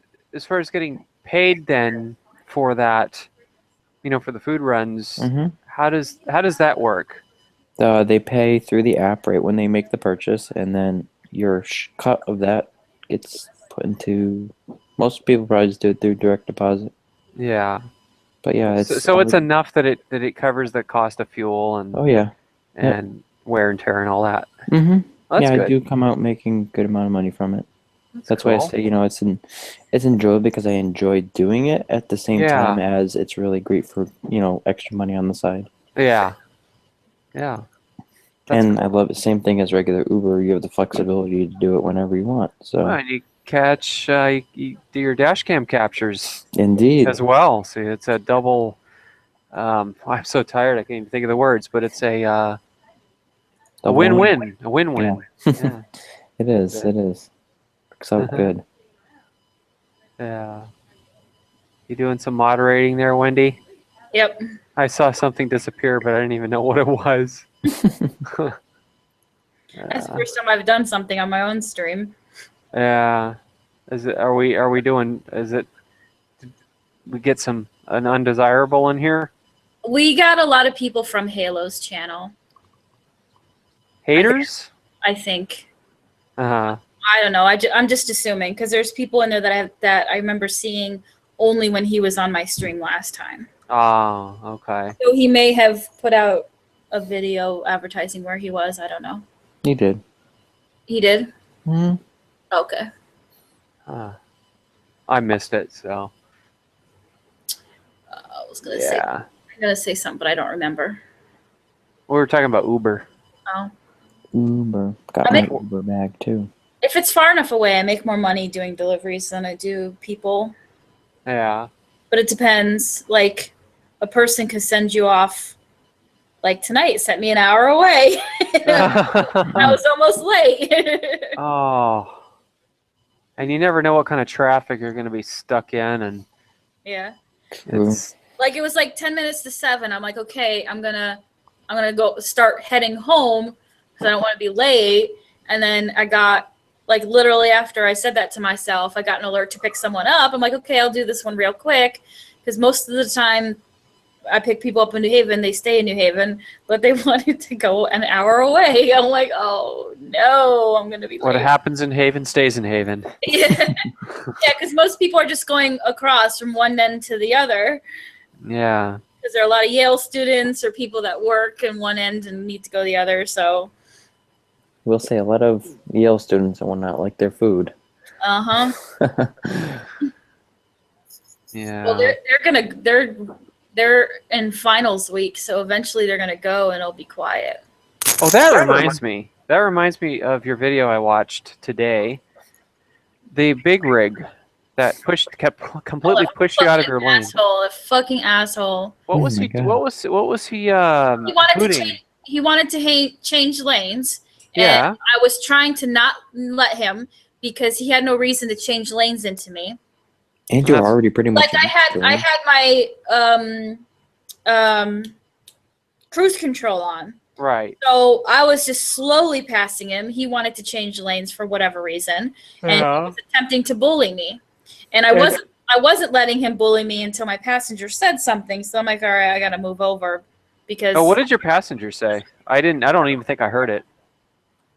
getting paid then for that, for the food runs. Mm-hmm. How does that work? They pay through the app right when they make the purchase, and then your cut of that gets put into. Most people probably just do it through direct deposit. Yeah. But yeah, So it's enough that it covers the cost of fuel and Oh yeah. and wear and tear and all that. Mm-hmm. That's Yeah, good. I do come out making a good amount of money from it. That's why I cool. say, it's enjoyable because I enjoy doing it at the same time as it's really great for, extra money on the side. Yeah. Yeah. That's And I love the same thing as regular Uber. You have the flexibility to do it whenever you want. So and you catch, you do your Dashcam captures indeed. as well. See, it's a double. I'm so tired I can't even think of the words, but it's a win-win. A win-win. Yeah. It is. It is. Works out good. Yeah. You doing some moderating there, Wendy? Yep. I saw something disappear, but I didn't even know what it was. That's the first time I've done something on my own stream. Yeah. Are we doing? Did we get an undesirable in here? We got a lot of people from Halo's channel. Haters? I think. Uh-huh. I don't know. I'm just assuming because there's people in there that I remember seeing only when he was on my stream last time. Oh, okay. So he may have put out a video advertising where he was. I don't know. He did. He did? Mm-hmm. Okay. I missed it, so. I was gonna say something, but I don't remember. We were talking about Uber. Oh. Uber. Got my Uber bag too. If it's far enough away, I make more money doing deliveries than I do people. Yeah. But it depends. Like, a person could send you off, like tonight, sent me an hour away. I was almost late. Oh. And you never know what kind of traffic you're going to be stuck in. And yeah. it's Like, it was like 10 minutes to 7. I'm like, okay, I'm gonna go start heading home because I don't want to be late. And then I got, like, literally after I said that to myself, I got an alert to pick someone up. I'm like, okay, I'll do this one real quick because most of the time I pick people up in New Haven. They stay in New Haven, but they wanted to go an hour away. I'm like, oh, no, I'm going to be late. what happens in Haven stays in Haven. Yeah, because most people are just going across from one end to the other. Yeah. Because there are a lot of Yale students or people that work in one end and need to go the other, so. We'll say a lot of Yale students and whatnot like their food. Uh-huh. Yeah. Well, they're in finals week, so eventually they're gonna go and it'll be quiet. Oh, that reminds me. That reminds me of your video I watched today. The big rig that kept completely pushed you out of your lane. A fucking asshole. What was he? What was he? He wanted to change lanes. Yeah. And I was trying to not let him because he had no reason to change lanes into me. And you're already pretty much. Like I had my cruise control on. Right. So I was just slowly passing him. He wanted to change lanes for whatever reason, and he was attempting to bully me. And I wasn't letting him bully me until my passenger said something. So I'm like, all right, I gotta move over because. Oh, what did your passenger say? I don't even think I heard it.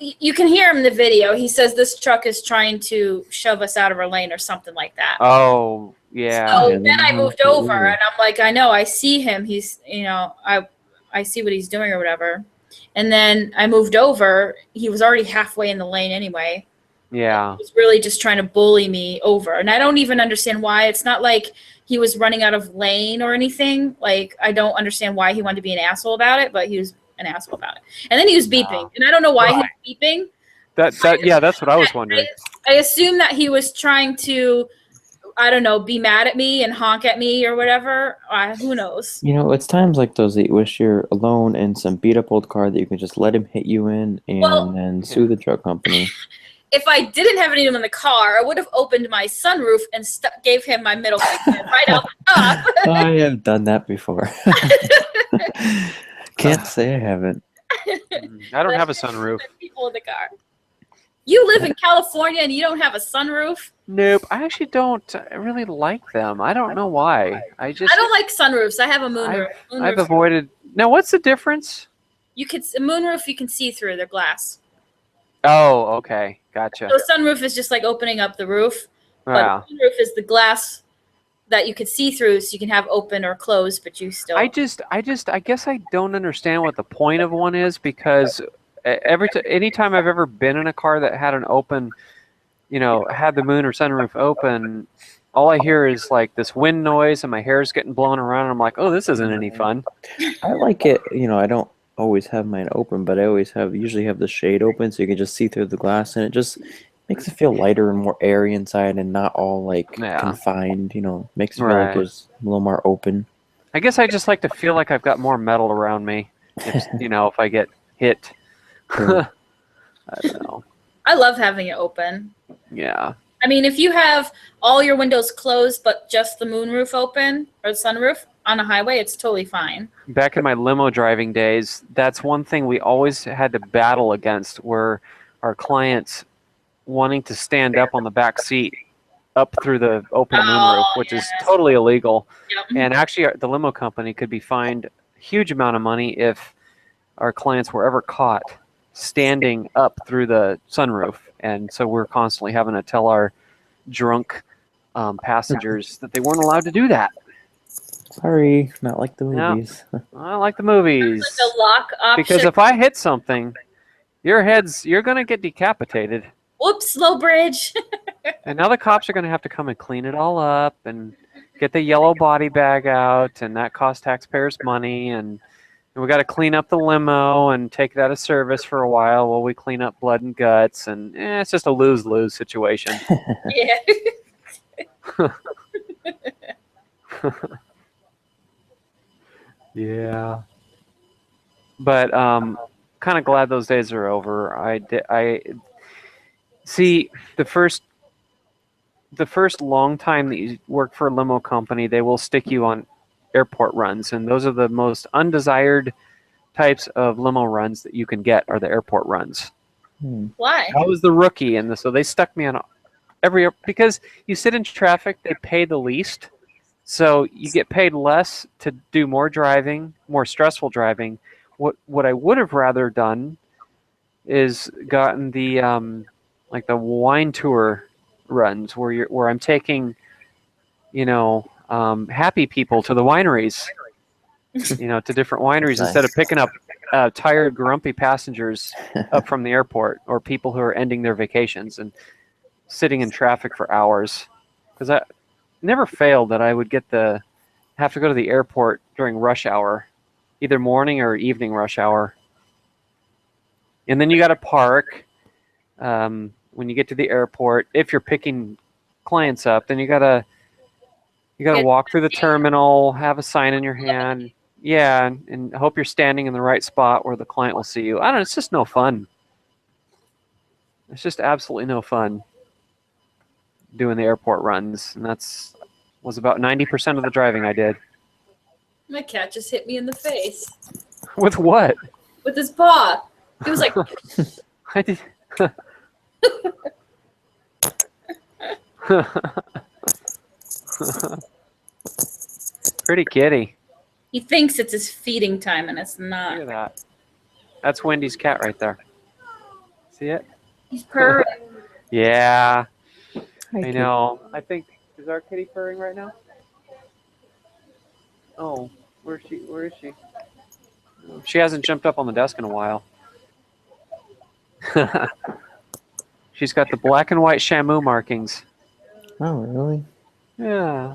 You can hear him in the video. He says this truck is trying to shove us out of our lane or something like that. Oh, yeah. So then I moved over, and I'm like, I know, I see him. He's, I see what he's doing or whatever. And then I moved over. He was already halfway in the lane anyway. Yeah. He was really just trying to bully me over. And I don't even understand why. It's not like he was running out of lane or anything. Like, I don't understand why he wanted to be an asshole about it, but he was an asshole about it. And then he was beeping. And I don't know why he was beeping. That's what I was wondering. I assume that he was trying to, I don't know, be mad at me and honk at me or whatever. Who knows? It's times like those that you wish you're alone in some beat up old car that you can just let him hit you in and then sue the truck company. If I didn't have anyone in the car, I would have opened my sunroof and gave him my middle finger right out the top. I have done that before. Can't say I haven't. I don't have a sunroof. People in the car. You live in California and you don't have a sunroof? Nope. I actually don't really like them. I don't know why. I don't like sunroofs. I have a moonroof. I've avoided. Now, what's the difference? A moonroof you can see through. They're glass. Oh, okay. Gotcha. So sunroof is just like opening up the roof. Wow. But sunroof is the glass that you could see through, so you can have open or closed, but you still. I guess I don't understand what the point of one is, because anytime I've ever been in a car that had an open, had the moon or sunroof open, all I hear is like this wind noise and my hair's getting blown around. And I'm like, oh, this isn't any fun. I like it. I don't always have mine open, but I usually have the shade open so you can just see through the glass, and it just makes it feel lighter and more airy inside and not all like confined, makes it feel like it's a little more open. I guess I just like to feel like I've got more metal around me, if I get hit. I don't know. I love having it open. Yeah. I mean, if you have all your windows closed but just the moonroof open or the sunroof on a highway, it's totally fine. Back in my limo driving days, that's one thing we always had to battle against, were our clients wanting to stand up on the back seat up through the open moonroof, which is totally illegal. Yep. And actually, the limo company could be fined a huge amount of money if our clients were ever caught standing up through the sunroof. And so we're constantly having to tell our drunk passengers that they weren't allowed to do that. Sorry, not like the movies. No, I like the movies. Like the lock option. Because if I hit something, you're going to get decapitated. Whoops, low bridge. And now the cops are going to have to come and clean it all up and get the yellow body bag out, and that costs taxpayers money, and we got to clean up the limo and take it out of service for a while we clean up blood and guts, and it's just a lose-lose situation. Yeah. Yeah. But kind of glad those days are over. I see the first long time that you work for a limo company, they will stick you on airport runs, and those are the most undesired types of limo runs that you can get, are the airport runs. Why? I was the rookie, and so they stuck me on because you sit in traffic, they pay the least, so you get paid less to do more driving, more stressful driving. What I would have rather done is gotten the like the wine tour runs where I'm taking, happy people to the wineries, to different wineries, instead of picking up tired, grumpy passengers up from the airport, or people who are ending their vacations and sitting in traffic for hours. Because I never failed that I would have to go to the airport during rush hour, either morning or evening rush hour. And then you got to park when you get to the airport. If you're picking clients up, then you gotta walk through the terminal, have a sign in your hand, and hope you're standing in the right spot where the client will see you. I don't know, it's just no fun. It's just absolutely no fun doing the airport runs, and was about 90% of the driving I did. My cat just hit me in the face. With what? With his paw. He was like, I did. Pretty kitty. he thinks it's his feeding time, and it's Look not. at that. That's Wendy's cat right there. See it? He's purring. Yeah. Hi, I know. I think, is our kitty purring right now? Oh, where is she? She hasn't jumped up on the desk in a while. She's got the black and white Shamu markings. Oh, really? Yeah.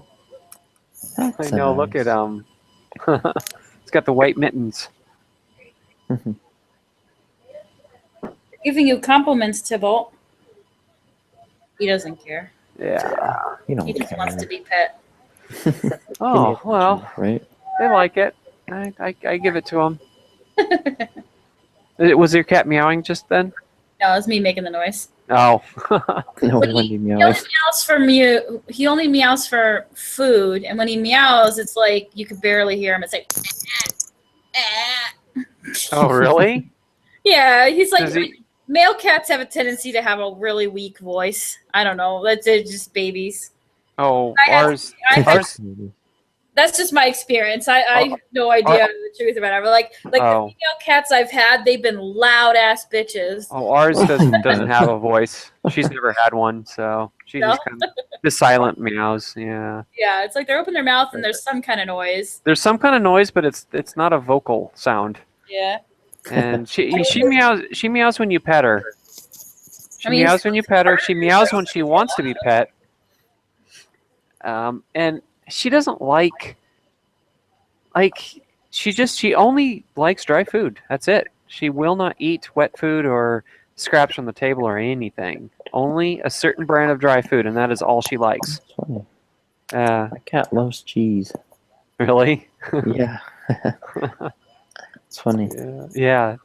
That's I know. nice. Look at it's got the white mittens. Giving you compliments, Tybalt. He doesn't care. Yeah. You don't He just care. wants to be pet. Oh, well, Right? they like it. I give it to them. Was your cat meowing just then? No, it was me making the noise. Oh. No, When Wendy he meows. only meows for he only meows for food, and when he meows, it's like you could barely hear him. It's like, Oh, really? yeah, he's like, Does he- Male cats have a tendency to have a really weak voice. I don't know. They're just babies. Oh, I have- ours. ours. That's just my experience. I have no idea the truth about it. But like the female cats I've had, they've been loud ass bitches. Oh, ours doesn't have a voice. She's never had one, so she No? just kind of just silent meows. Yeah. Yeah, it's like they open their mouth and there's some kind of noise. There's some kind of noise, but it's not a vocal sound. Yeah. And she meows when you pet her. She meows when you pet her. She meows when she wants to be pet. And she doesn't like she only likes dry food. That's it. She will not eat wet food or scraps from the table or anything. Only a certain brand of dry food, and that is all she likes. That's funny. My cat loves cheese. Really? Yeah. It's funny. Yeah.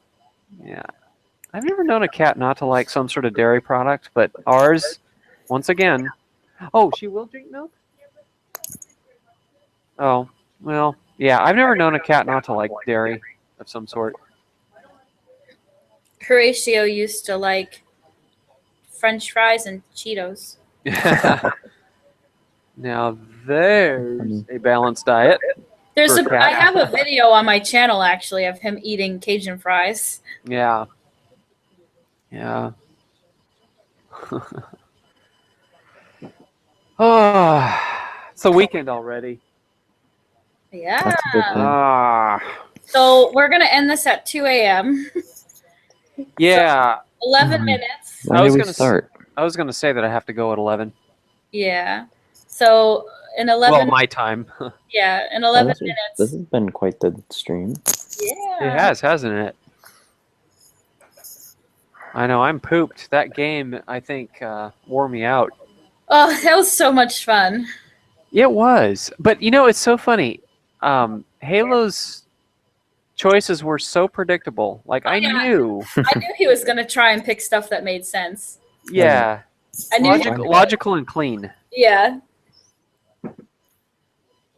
I've never known a cat not to like some sort of dairy product, but ours, once again. Oh, she will drink milk? Oh, well, yeah. I've never known a cat not to like dairy of some sort. Horatio used to like French fries and Cheetos. Now there's a balanced diet. I have a video on my channel actually of him eating Cajun fries. Yeah. Oh, it's the weekend already. Yeah. That's a good thing. So we're gonna end this at 2 a.m. Yeah. 11 minutes. When did we start? I was gonna say that I have to go at 11. Yeah. So in 11. Well, my time. Yeah, in 11 This minutes. has been quite the stream. Yeah. It has, hasn't it? I know, I'm pooped. That game, I think, wore me out. Oh, that was so much fun. It was. But, you know, it's so funny. Halo's choices were so predictable. Like, I knew. I knew he was going to try and pick stuff that made sense. Yeah. I knew logical and clean. Yeah.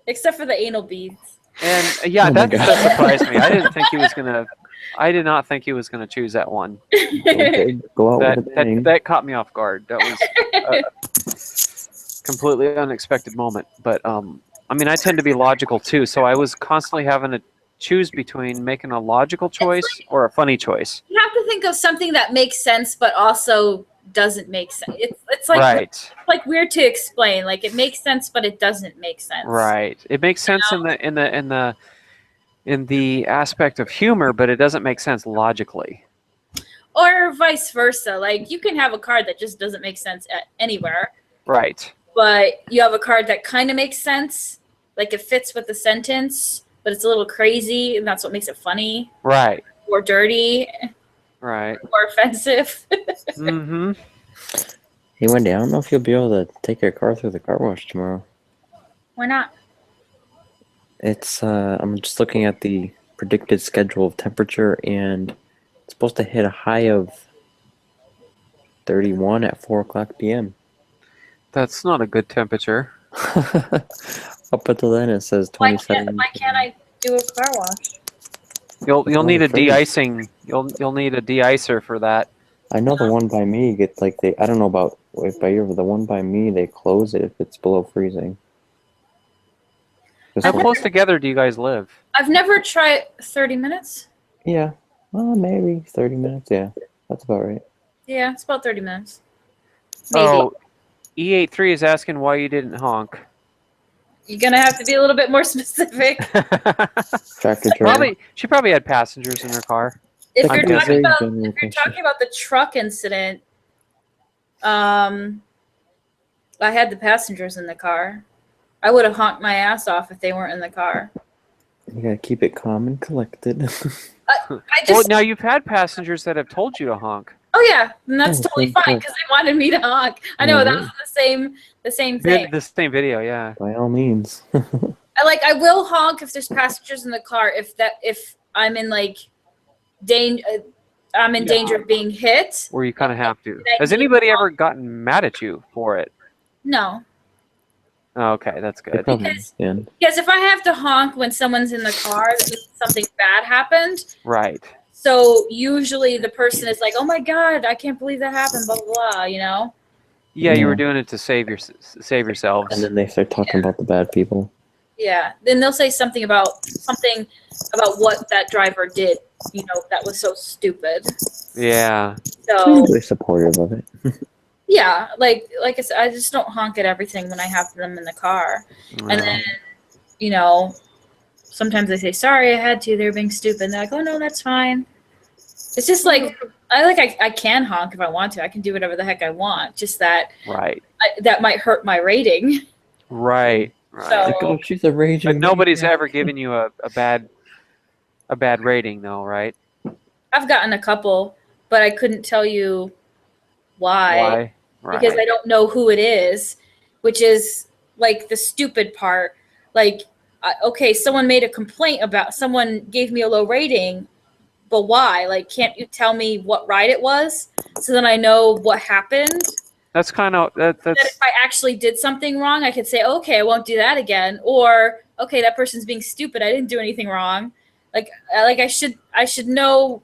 Except for the anal beads. And, yeah, that surprised me. I did not think he was gonna choose that one. Okay, go out with a bang. That caught me off guard. That was a completely unexpected moment. But I mean, I tend to be logical too, so I was constantly having to choose between making a logical choice or a funny choice. You have to think of something that makes sense, but also doesn't make sense. It's like right. like weird to explain. Like it makes sense, but it doesn't make sense. Right. It makes sense in the aspect of humor, but it doesn't make sense logically. Or vice versa. Like you can have a card that just doesn't make sense anywhere. Right. But you have a card that kind of makes sense. Like it fits with the sentence, but it's a little crazy, and that's what makes it funny. Right. Or dirty. Right. Or offensive. Mm-hmm. Hey, Wendy, I don't know if you'll be able to take your car through the car wash tomorrow. Why not? It's, I'm just looking at the predicted schedule of temperature, and it's supposed to hit a high of 31 at 4 o'clock p.m. That's not a good temperature. Up until then, it says 27. Why can't I do a car wash? You'll need a de-icing. You'll need a de-icer for that. I know the one by me gets like I don't know about by you, but the one by me they close it if it's below freezing. How close together do you guys live? I've never tried 30 minutes. Yeah, well, maybe 30 minutes. Yeah, that's about right. Yeah, it's about 30 minutes. Maybe. Oh, E83 is asking why you didn't honk. You're gonna have to be a little bit more specific. Tractor trailer. She probably had passengers in her car. If I'm you're guessing. talking about the truck incident, I had the passengers in the car. I would have honked my ass off if they weren't in the car. You gotta keep it calm and collected. Well, now you've had passengers that have told you to honk. Oh yeah, and that's Oh, totally cool, fine because they wanted me to honk. I know that was the same thing. The same video, yeah. By all means. I will honk if there's passengers in the car if I'm in like danger. I'm in danger of being hit. Where you kind of have to. Has anybody ever gotten mad at you for it? No. Oh, okay, that's good. Because if I have to honk when someone's in the car, that means something bad happened. Right. So usually the person is like, "Oh my God, I can't believe that happened," blah blah blah. You know? Yeah, you were Yeah. doing it to save yourselves. And then they start talking about the bad people. Yeah. Then they'll say something about what that driver did. You know, that was so stupid. Yeah. So They're supportive of it. yeah, like I said, I just don't honk at everything when I have them in the car. And then, you know, sometimes they say, "Sorry, I had to." They're being stupid. And they're like, "Oh no, that's fine." It's just like I can honk if I want to. I can do whatever the heck I want. Just that Right. that might hurt my rating. Right. So Like, oh, she's a raging. But nobody's maniac. ever given you a bad rating, though, right? I've gotten a couple, but I couldn't tell you why. Because I don't know who it is, which is like the stupid part. Like, okay, someone made a complaint about someone gave me a low rating, but why? Like, can't you tell me what ride it was so then I know what happened? That's kind of That that's if I actually did something wrong, I could say, okay, I won't do that again. Or, okay, that person's being stupid. I didn't do anything wrong. Like I should know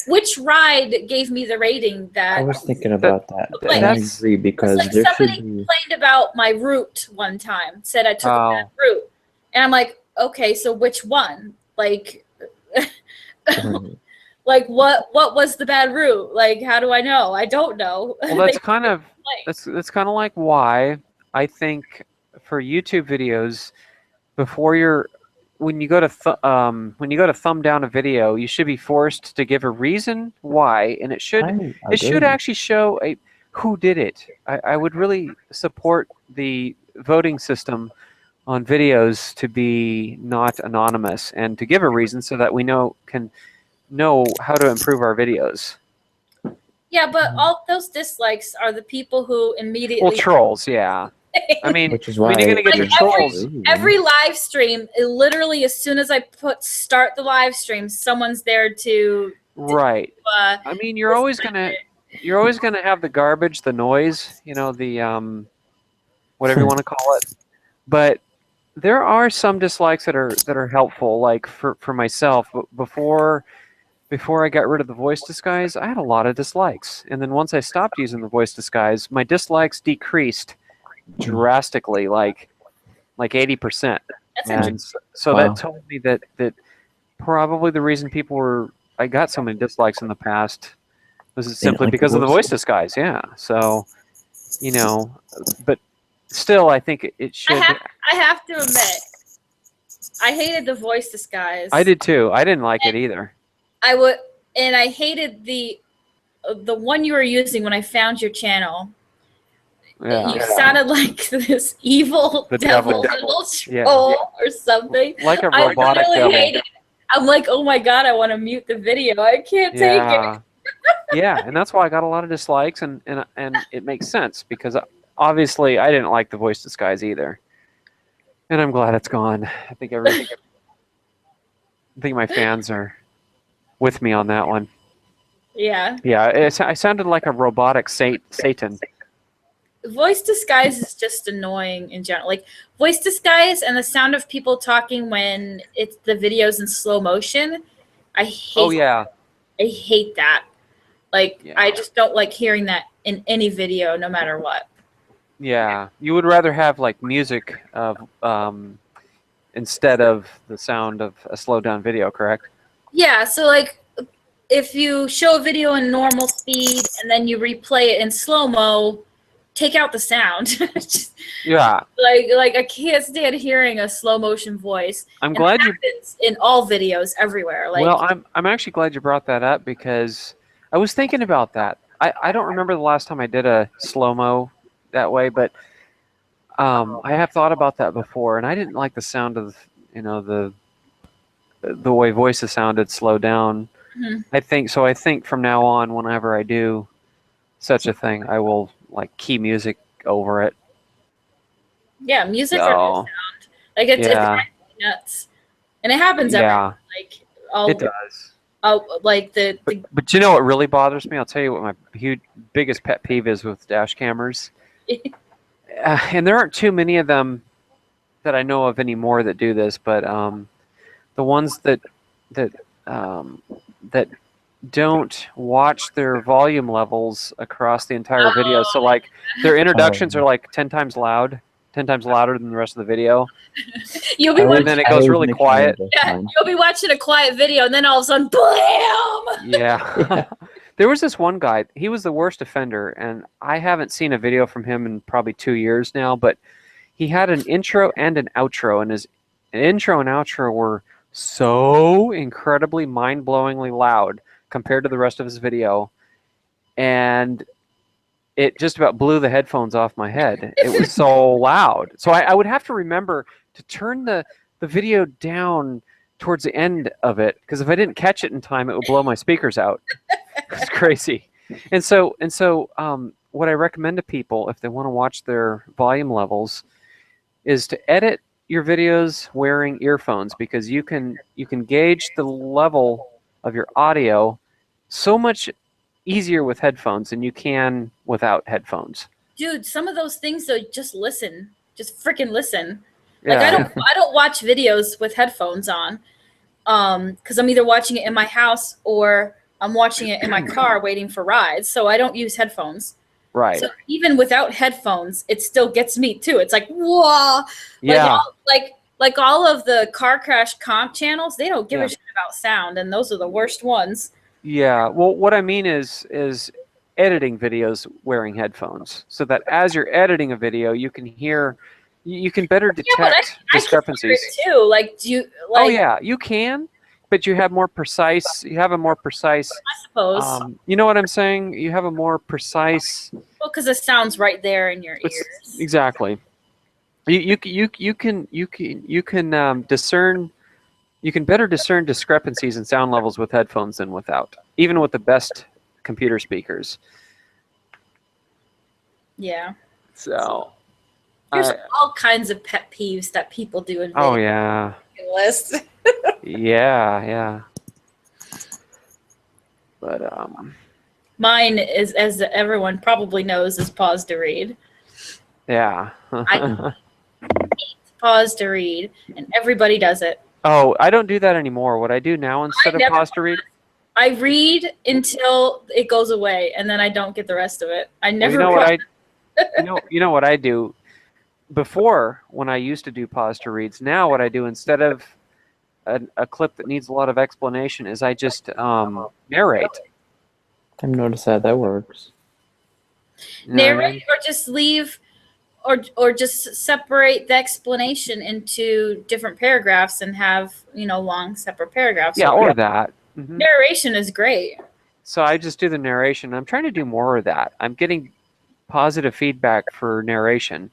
which ride gave me the rating that. I was thinking about that. Like, And I that's- agree because like there somebody should be. complained about my route one time, said I took a bad route, and I'm like, okay, so which one? Like, like what was the bad route? Like, how do I know? I don't know. well, that's kind of that's kind of like why I think for YouTube videos, before when you go to thumb down a video, you should be forced to give a reason why, and it should actually show who did it. I would really support the voting system on videos to be not anonymous and to give a reason so that we can know how to improve our videos. Yeah, but all those dislikes are the people who immediately. Well, trolls, yeah. I mean, Which is why you're going to get Like the trolls. every live stream, literally as soon as I start the live stream, someone's there to. Right. I mean, you're always gonna have the garbage, the noise, you know, the whatever you want to call it. But there are some dislikes that are helpful. Like for myself, before I got rid of the voice disguise, I had a lot of dislikes, and then once I stopped using the voice disguise, my dislikes decreased drastically, like 80%. That's And so that told me that probably the reason I got so many dislikes in the past was simply because of the voice disguise. Yeah. So, you know, but still, I think it should. I have to admit, I hated the voice disguise. I did too. I didn't like it either. And I hated the one you were using when I found your channel. Yeah. You sounded like this evil devil little troll or something. Like a robotic devil. Hated it. I'm like, oh my God, I want to mute the video. I can't take it. Yeah, and that's why I got a lot of dislikes, and it makes sense because obviously I didn't like the voice disguise either. And I'm glad it's gone. I think my fans are with me on that one. Yeah. Yeah, I sounded like a robotic Satan. Voice disguise is just annoying in general. Like voice disguise and the sound of people talking when it's the videos in slow motion. I hate. Oh yeah. I hate that. Like I just don't like hearing that in any video, no matter what. Yeah, you would rather have like music instead of the sound of a slowed down video, correct? Yeah. So like, if you show a video in normal speed and then you replay it in slow mo, take out the sound. Yeah. Like I can't stand hearing a slow motion voice. I'm glad you. It's in all videos everywhere. Like, well, I'm actually glad you brought that up because I was thinking about that. I don't remember the last time I did a slow mo that way, but I have thought about that before, and I didn't like the sound of the way voices sounded slowed down. Mm-hmm. I think from now on, whenever I do such a thing, I will like key music over it. Yeah, music or sound. Like it's nuts, and it happens everywhere. Like it does. Like but you know what really bothers me? I'll tell you what my biggest pet peeve is with dash cammers. And there aren't too many of them that I know of anymore that do this, but the ones that that don't watch their volume levels across the entire video. So like their introductions are like 10 times louder than the rest of the video. You'll be I And watching, then it I goes always really make quiet. sure yeah, you'll be watching a quiet video, and then all of a sudden, blam! Yeah. There was this one guy, he was the worst offender, and I haven't seen a video from him in probably 2 years now, but he had an intro and an outro, and his intro and outro were so incredibly mind-blowingly loud compared to the rest of his video, and it just about blew the headphones off my head. It was so loud. So I would have to remember to turn the video down towards the end of it, because if I didn't catch it in time, it would blow my speakers out. It's crazy. And so what I recommend to people if they want to watch their volume levels is to edit your videos wearing earphones, because you can gauge the level of your audio so much easier with headphones than you can without headphones. Dude, some of those things though, just listen. Just freaking listen. Like Yeah. I don't watch videos with headphones on. Because I'm either watching it in my house or I'm watching it in my car waiting for rides. So I don't use headphones. Right. So even without headphones, it still gets me too. It's like, whoa. Yeah. Like all of the car crash comp channels, they don't give Yeah. a shit about sound, and those are the worst ones. Yeah. Well, what I mean is editing videos wearing headphones, so that as you're editing a video, you can hear, you can better detect Yeah, but I can hear discrepancies. it too. Like, do you like? Oh yeah, you can, but you have more precise. You have a more precise. I suppose. You know what I'm saying? You have a more precise. Well, because the sound's right there in your ears. Exactly. You can discern. You can better discern discrepancies in sound levels with headphones than without, even with the best computer speakers. Yeah. So. There's all kinds of pet peeves that people do in Oh video yeah. list. Yeah. But Mine is, as everyone probably knows, is pause to read. yeah. Pause to read, and everybody does it. Oh, I don't do that anymore. What I do now instead of never- pause to read, I read until it goes away, and then I don't get the rest of it. I never. you know what I do. Before, when I used to do pause to reads, now what I do instead of a clip that needs a lot of explanation is I just narrate. I've noticed that works. You know what I narrate mean? or just leave, or just separate the explanation into different paragraphs and have long separate paragraphs. Yeah, So or that. Mhm. narration is great. So I just do the narration. I'm trying to do more of that. I'm getting positive feedback for narration.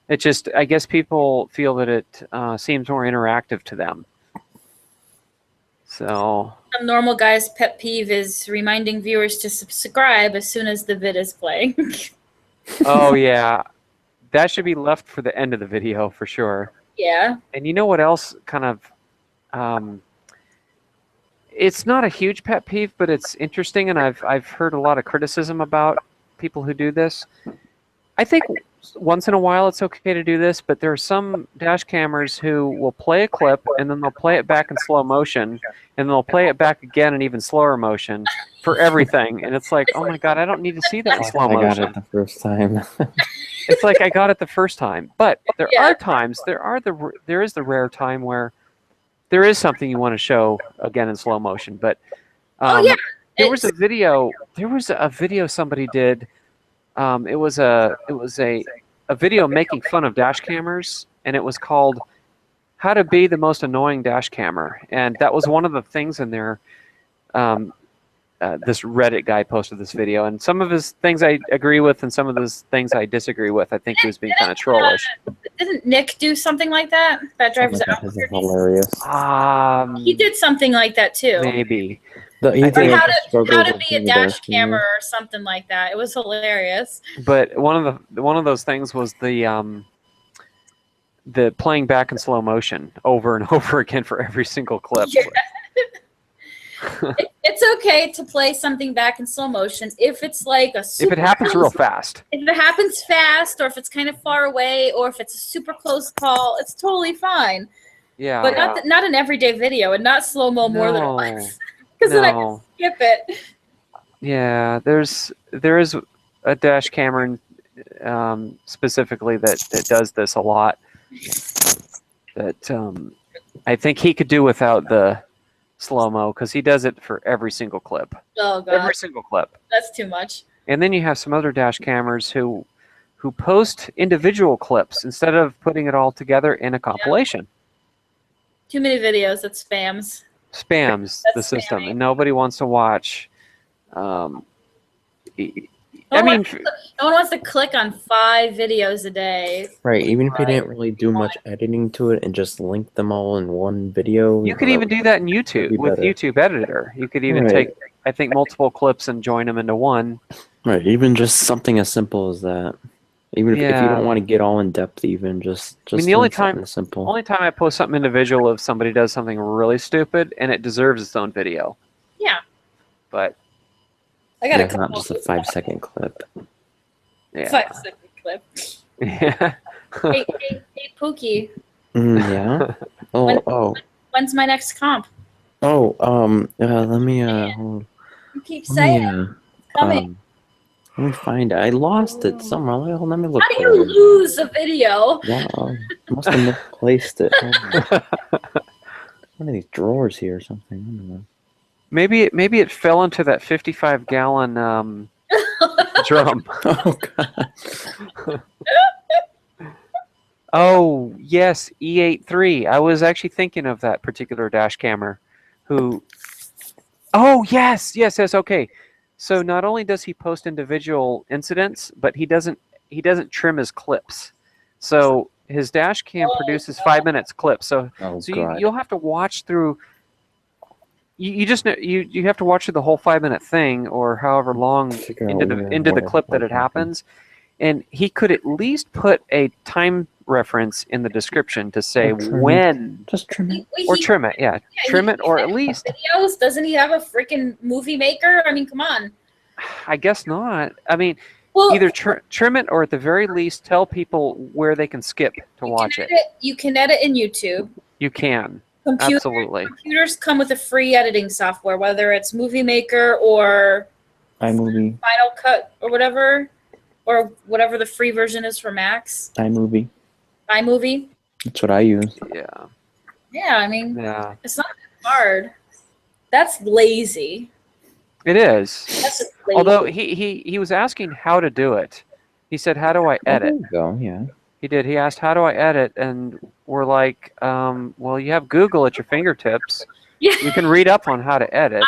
It just, I guess people feel that it seems more interactive to them. So. A normal guy's pet peeve is reminding viewers to subscribe as soon as the vid is playing. Oh yeah, that should be left for the end of the video for sure. Yeah. And you know what else kind of, it's not a huge pet peeve, but it's interesting, and I've heard a lot of criticism about people who do this. I think once in a while it's okay to do this, but there are some dash cammers who will play a clip and then they'll play it back in slow motion, and they'll play it back again in even slower motion for everything. And it's like, oh my God, I don't need to see that in slow I got motion. it the first time. It's like I got it the first time. But there Yeah. are times, there is the rare time where there is something you want to show again in slow motion. But there was a video somebody did. It was a video making fun of dash cammers, and it was called "How to Be the Most Annoying Dash Cammer," and that was one of the things in there. This Reddit guy posted this video, and some of his things I agree with, and some of his things I disagree with. I think he was being kind of trollish. Didn't Nick do something like that? That driver's That is hilarious. He did something like that too. Maybe. He Or did how struggle to with be a the dash dash camera. camera or something like that. It was hilarious. But one of those things was the playing back in slow motion over and over again for every single clip. Yeah. It's okay to play something back in slow motion if it's like a super If it happens real fast. If it happens fast, or if it's kind of far away, or if it's a super close call, it's totally fine. Yeah. But not an everyday video and not slow-mo more than No. once. Because then I can No. skip it. Yeah, there is a dash camera specifically that does this a lot. That I think he could do without the slow-mo because he does it for every single clip. Oh, God. Every single clip. That's too much. And then you have some other dash cameras who post individual clips instead of putting it all together in a compilation. Too many videos that spams. Spams the system, spamming. and nobody wants to watch. I mean, No one wants to click on 5 videos a day. Right, even if you didn't really do much editing to it and just link them all in one video. you could even do that in YouTube with better. YouTube Editor. You could even Right. take, I think, multiple clips and join them into one. Right, even just something as simple as that. Even if you Yeah. don't want to get all in depth, even just I mean, the only doing something time simple. only time I post something individual if somebody does something really stupid and it deserves its own video. Yeah. But I got Yeah, a couple. not just a 5-second clip. yeah, 5-second clip. yeah. Hey, Pookie, Yeah. Oh. when's my next comp? Let me hold. You keep Let saying me it. Coming. let me find it. I lost it somewhere. Let me look. How do for you it. lose a video? Wow, must have misplaced it. Hold on. One of these drawers here or something. I don't know. Maybe it fell into that 55-gallon drum. Oh God. Oh yes, E83. I was actually thinking of that particular dash camera. Oh yes. Okay. So not only does he post individual incidents, but he doesn't trim his clips. So his dash cam produces 5 minutes clips. So God. you'll have to watch through. You just you have to watch through the whole 5 minute thing or however long Figure out into the clip that it happens. And he could at least put a time reference in the description to say Or trim it. when. Just trim it. Or trim it, yeah. Trim it, or at least. Videos? Doesn't he have a freaking movie maker? I mean, come on. I guess not. I mean, Well, either trim it or at the very least tell people where they can skip to watch it. You can edit in YouTube. You can. Computer, Absolutely. Computers come with a free editing software, whether it's Movie Maker or iMovie. Final Cut or whatever the free version is for Macs. iMovie. iMovie. That's what I use. Yeah. Yeah, I mean, Yeah. it's not that hard. That's lazy. It is. That's just lazy. Although he was asking how to do it. He said, "How do I edit?" There you go. Yeah. He did. He asked, "How do I edit?" And we're like, "Well, you have Google at your fingertips. Yeah. You can read up on how to edit."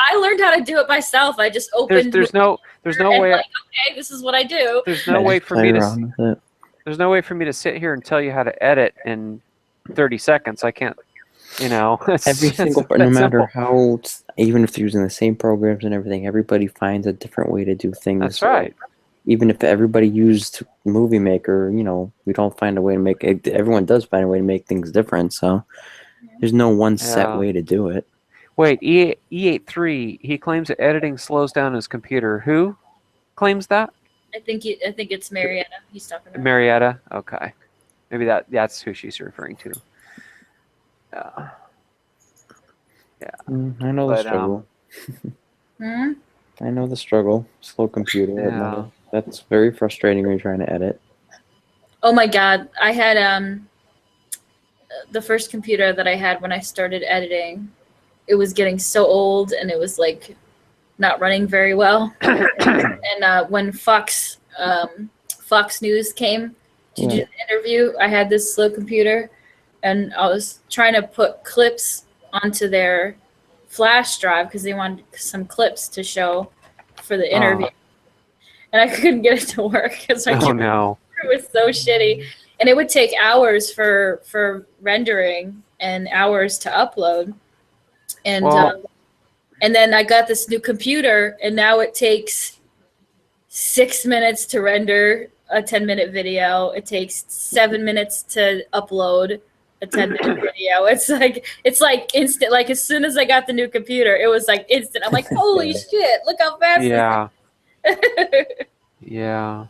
I learned how to do it myself. I just opened. There's no and way. like, okay, this is what I do. There's no way for me Play to. around with it. There's no way for me to sit here and tell you how to edit in 30 seconds. I can't. Every single, no matter how, even if they're using the same programs and everything, everybody finds a different way to do things. That's right. Even if everybody used Movie Maker, we don't find a way to make it. Everyone does find a way to make things different. So there's no one set way to do it. Wait, E83. He claims that editing slows down his computer. Who claims that? I think it's Marietta. He's talking about. Marietta. Okay, maybe that's who she's referring to. I know the struggle. I know the struggle. Slow computer. Yeah. That's very frustrating when you're trying to edit. Oh my God! I had the first computer that I had when I started editing. It was getting so old, and it was like not running very well. And when Fox News came to do the interview, I had this slow computer, and I was trying to put clips onto their flash drive because they wanted some clips to show for the interview. And I couldn't get it to work because my computer was so shitty. And it would take hours for rendering and hours to upload. And and then I got this new computer, and now it takes 6 minutes to render a 10-minute video. It takes 7 minutes to upload a 10-minute video. It's like instant. Like as soon as I got the new computer, it was like instant. I'm like, holy shit! Look how fast. Yeah. This is. Yeah.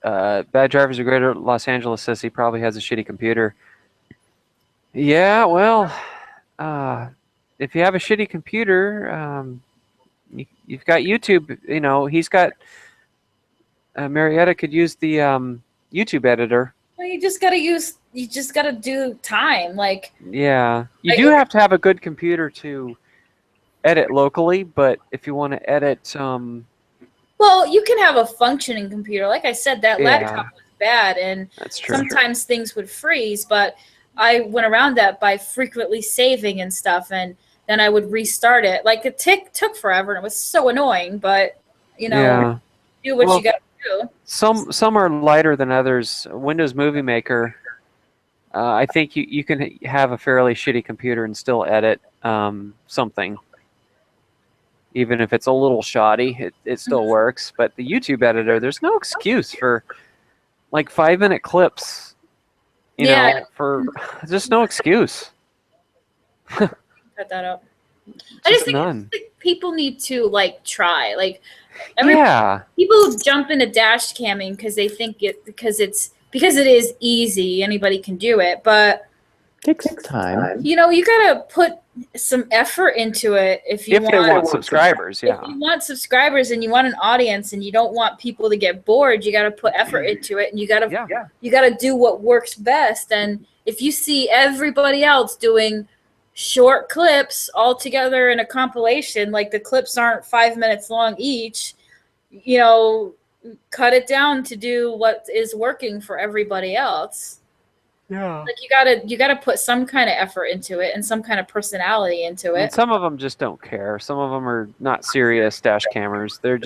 Bad drivers are greater Los Angeles says he probably has a shitty computer. Yeah, well, if you have a shitty computer, you've got YouTube. You know, he's got Marietta could use the YouTube editor. Well, you just gotta do time. Like, Yeah, you Like, do have to have a good computer to edit locally, but if you want to edit, well, you can have a functioning computer. Like I said, that Yeah. laptop was bad, and that's true. sometimes things would freeze, but I went around that by frequently saving and stuff, and then I would restart it. Like, it took forever, and it was so annoying, but, you know, Yeah. do what Well, you got to do. Some are lighter than others. Windows Movie Maker, I think you can have a fairly shitty computer and still edit something. Even if it's a little shoddy, it still works. But the YouTube editor, there's no excuse for like 5-minute clips. You know, for just no excuse. Cut that out. I just think none. people need to, like, try. Like, Yeah. people jump into dash camming because they think because it is easy. Anybody can do it, but Takes time. you know, you gotta put some effort into it if If they want subscribers, yeah. If you want subscribers and you want an audience and you don't want people to get bored, you gotta put effort into it, and you gotta do what works best. And if you see everybody else doing short clips all together in a compilation, like the clips aren't 5 minutes long each, you know, cut it down to do what is working for everybody else. Yeah. Like, you gotta put some kind of effort into it and some kind of personality into And it. some of them just don't care. Some of them are not serious dash cammers. They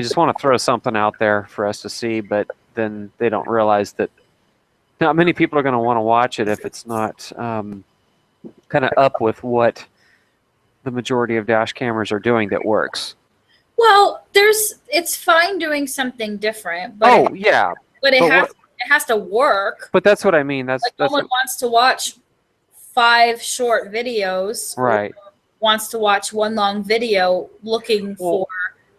just want to throw something out there for us to see, but then they don't realize that not many people are going to want to watch it if it's not kind of up with what the majority of dash cammers are doing that works. Well, it's fine doing something different, but it has to work. But that's what I mean. That's no one wants to watch 5 short videos. Right. Or wants to watch one long video looking for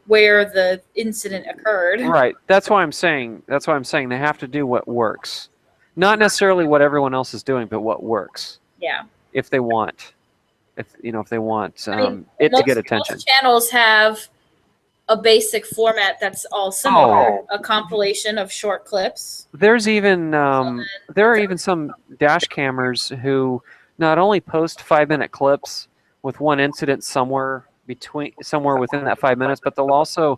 where the incident occurred. Right. That's why I'm saying they have to do what works. Not necessarily what everyone else is doing, but what works. Yeah. If they want it to get attention. Most channels have a basic format that's all similar, a compilation of short clips. There's even there are even some dash cammers who not only post 5-minute clips with one incident somewhere within that 5 minutes, but they'll also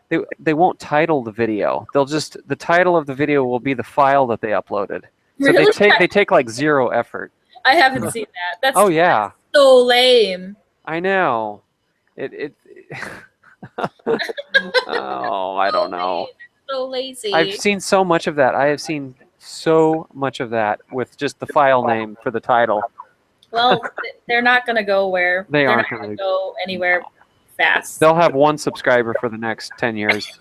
they won't title the video. The title of the video will be the file that they uploaded. So Really? they take like zero effort. I haven't seen that. That's so lame. I know. It oh, I don't know. So lazy. I've seen so much of that. I have seen so much of that with just the file name for the title. Well, they're not going to go where They're not going to go anywhere fast. They'll have one subscriber for the next 10 years.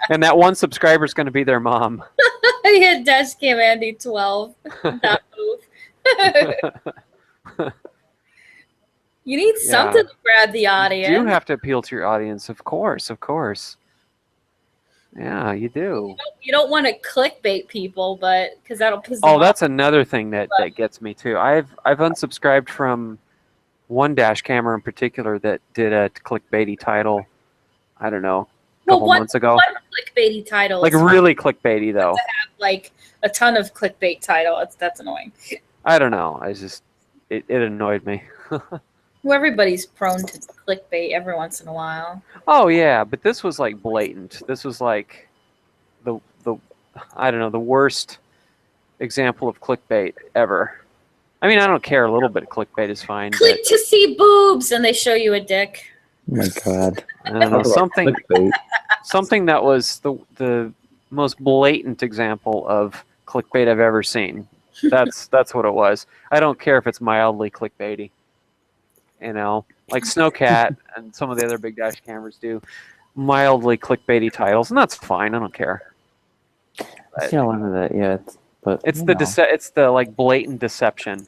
And that one subscriber is going to be their mom. I hit Dashcam Andy 12. That move. You need something to grab the audience. You do have to appeal to your audience, of course. Yeah, you do. You don't want to clickbait people, but because that'll piss them off. Oh, that's another thing that gets me too. I've unsubscribed from one dash camera in particular that did a clickbaity title. I don't know, a couple months ago. One clickbaity title, like really clickbaity though. To have like a ton of clickbait title. That's annoying. I don't know. It annoyed me. Well, everybody's prone to clickbait every once in a while. Oh yeah, but this was like blatant. This was like the I don't know, the worst example of clickbait ever. I mean, I don't care. A little bit of clickbait is fine. Click to see boobs, and they show you a dick. Oh my god! I don't know, something that was the most blatant example of clickbait I've ever seen. That's what it was. I don't care if it's mildly clickbaity. You know, like Snowcat and some of the other big dash cameras do mildly clickbaity titles, and that's fine. I don't care. I see a lot of that, yeah. It's the like blatant deception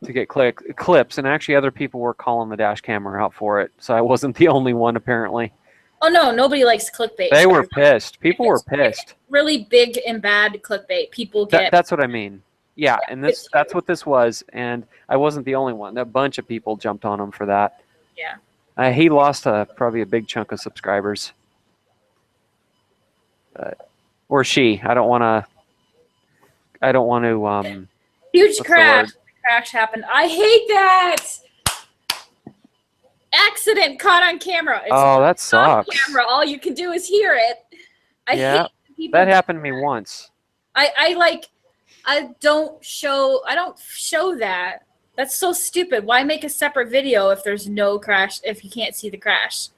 to get clips, and actually other people were calling the dash camera out for it, so I wasn't the only one apparently. Oh no, nobody likes clickbait. They were pissed. People were pissed. Really big and bad clickbait. People get. That's what I mean. Yeah, and that's what this was, and I wasn't the only one. A bunch of people jumped on him for that. Yeah. He lost probably a big chunk of subscribers. Or she. I don't want to. Huge crash. Crash happened. I hate that. Accident caught on camera. It's that sucks. on camera. All you can do is hear it. I hate people. That happened to me once. I don't show that. That's so stupid. Why make a separate video if there's no crash, if you can't see the crash?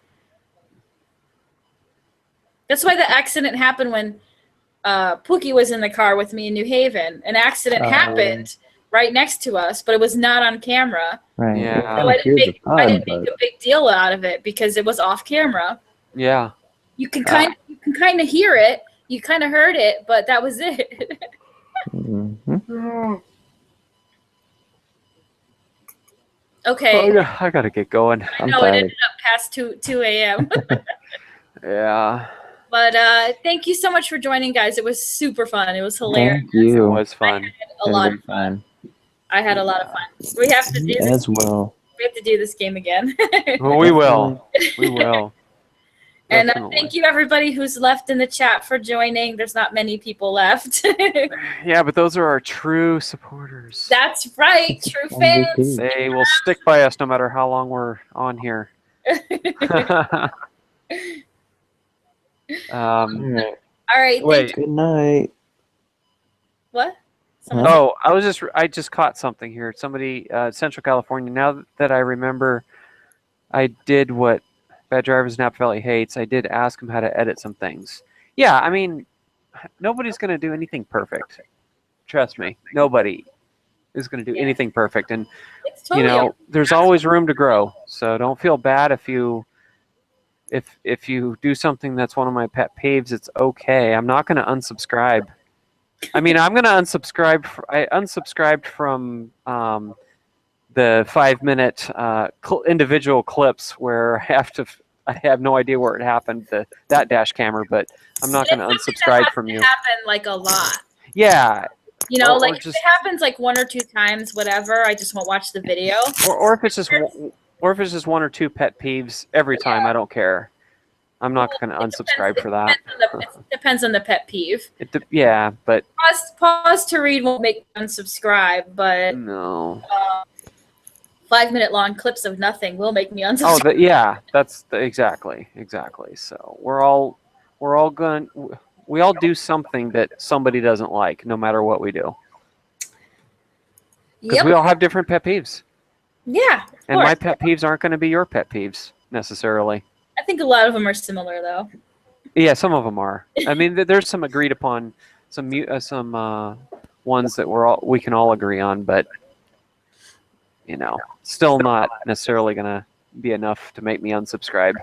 That's why the accident happened when Pookie was in the car with me in New Haven. An accident happened right next to us, but it was not on camera. Right. Yeah. So I didn't make a big deal out of it because it was off camera. Yeah. You can kind of hear it. You kind of heard it, but that was it. Mm-hmm. Okay. I gotta get going. I know it ended up past 2 a.m. Yeah. But thank you so much for joining, guys. It was super fun. It was hilarious. Thank you. It was fun. I had a lot of fun. We have to do this. As well. We have to do this game again. Well, we will. We will. And Definitely. thank you, everybody who's left in the chat for joining. There's not many people left. Yeah, but those are our true supporters. That's right, true fans. They will stick by us no matter how long we're on here. All right. Wait. Good night. What? Oh, I just caught something here. Somebody, Central California. Now that I remember, I did what Bad Drivers Napa Valley hates. I did ask him how to edit some things. Yeah, I mean, nobody's going to do anything perfect. Trust me, nobody is going to do anything perfect. And It's totally there's always room to grow. So don't feel bad if you do something that's one of my pet peeves. It's okay. I'm not going to unsubscribe. I mean, I'm going to unsubscribe. I unsubscribed from the 5-minute individual clips where I have no idea where it happened, that dash camera, but I'm not going to unsubscribe from you. It happen like a lot. Yeah. If it happens like 1 or 2 times, whatever, I just won't watch the video. Or if it's just 1 or 2 pet peeves every time, I don't care. I'm not going to unsubscribe for that. It depends on the pet peeve. Yeah, but Pause to read won't make me unsubscribe, but no. 5-minute long clips of nothing will make me unsubscribe. Yeah, that's exactly. So we all do something that somebody doesn't like, no matter what we do. Because we all have different pet peeves. Yeah. And my pet peeves aren't going to be your pet peeves necessarily. I think a lot of them are similar, though. Yeah, some of them are. I mean, there's some agreed upon, some ones that we can all agree on, but still not necessarily going to be enough to make me unsubscribe.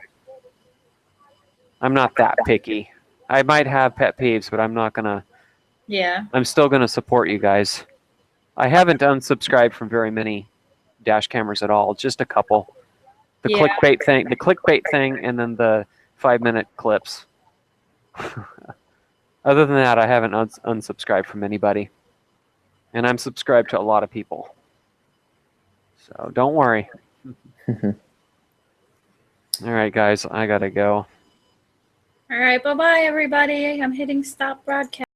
I'm not that picky. I might have pet peeves, but I'm not going to. Yeah. I'm still going to support you guys. I haven't unsubscribed from very many dash cameras at all, just a couple. The clickbait thing, and then the 5-minute clips. Other than that, I haven't unsubscribed from anybody. And I'm subscribed to a lot of people. So don't worry. All right, guys, I got to go. All right, bye-bye, everybody. I'm hitting stop broadcast.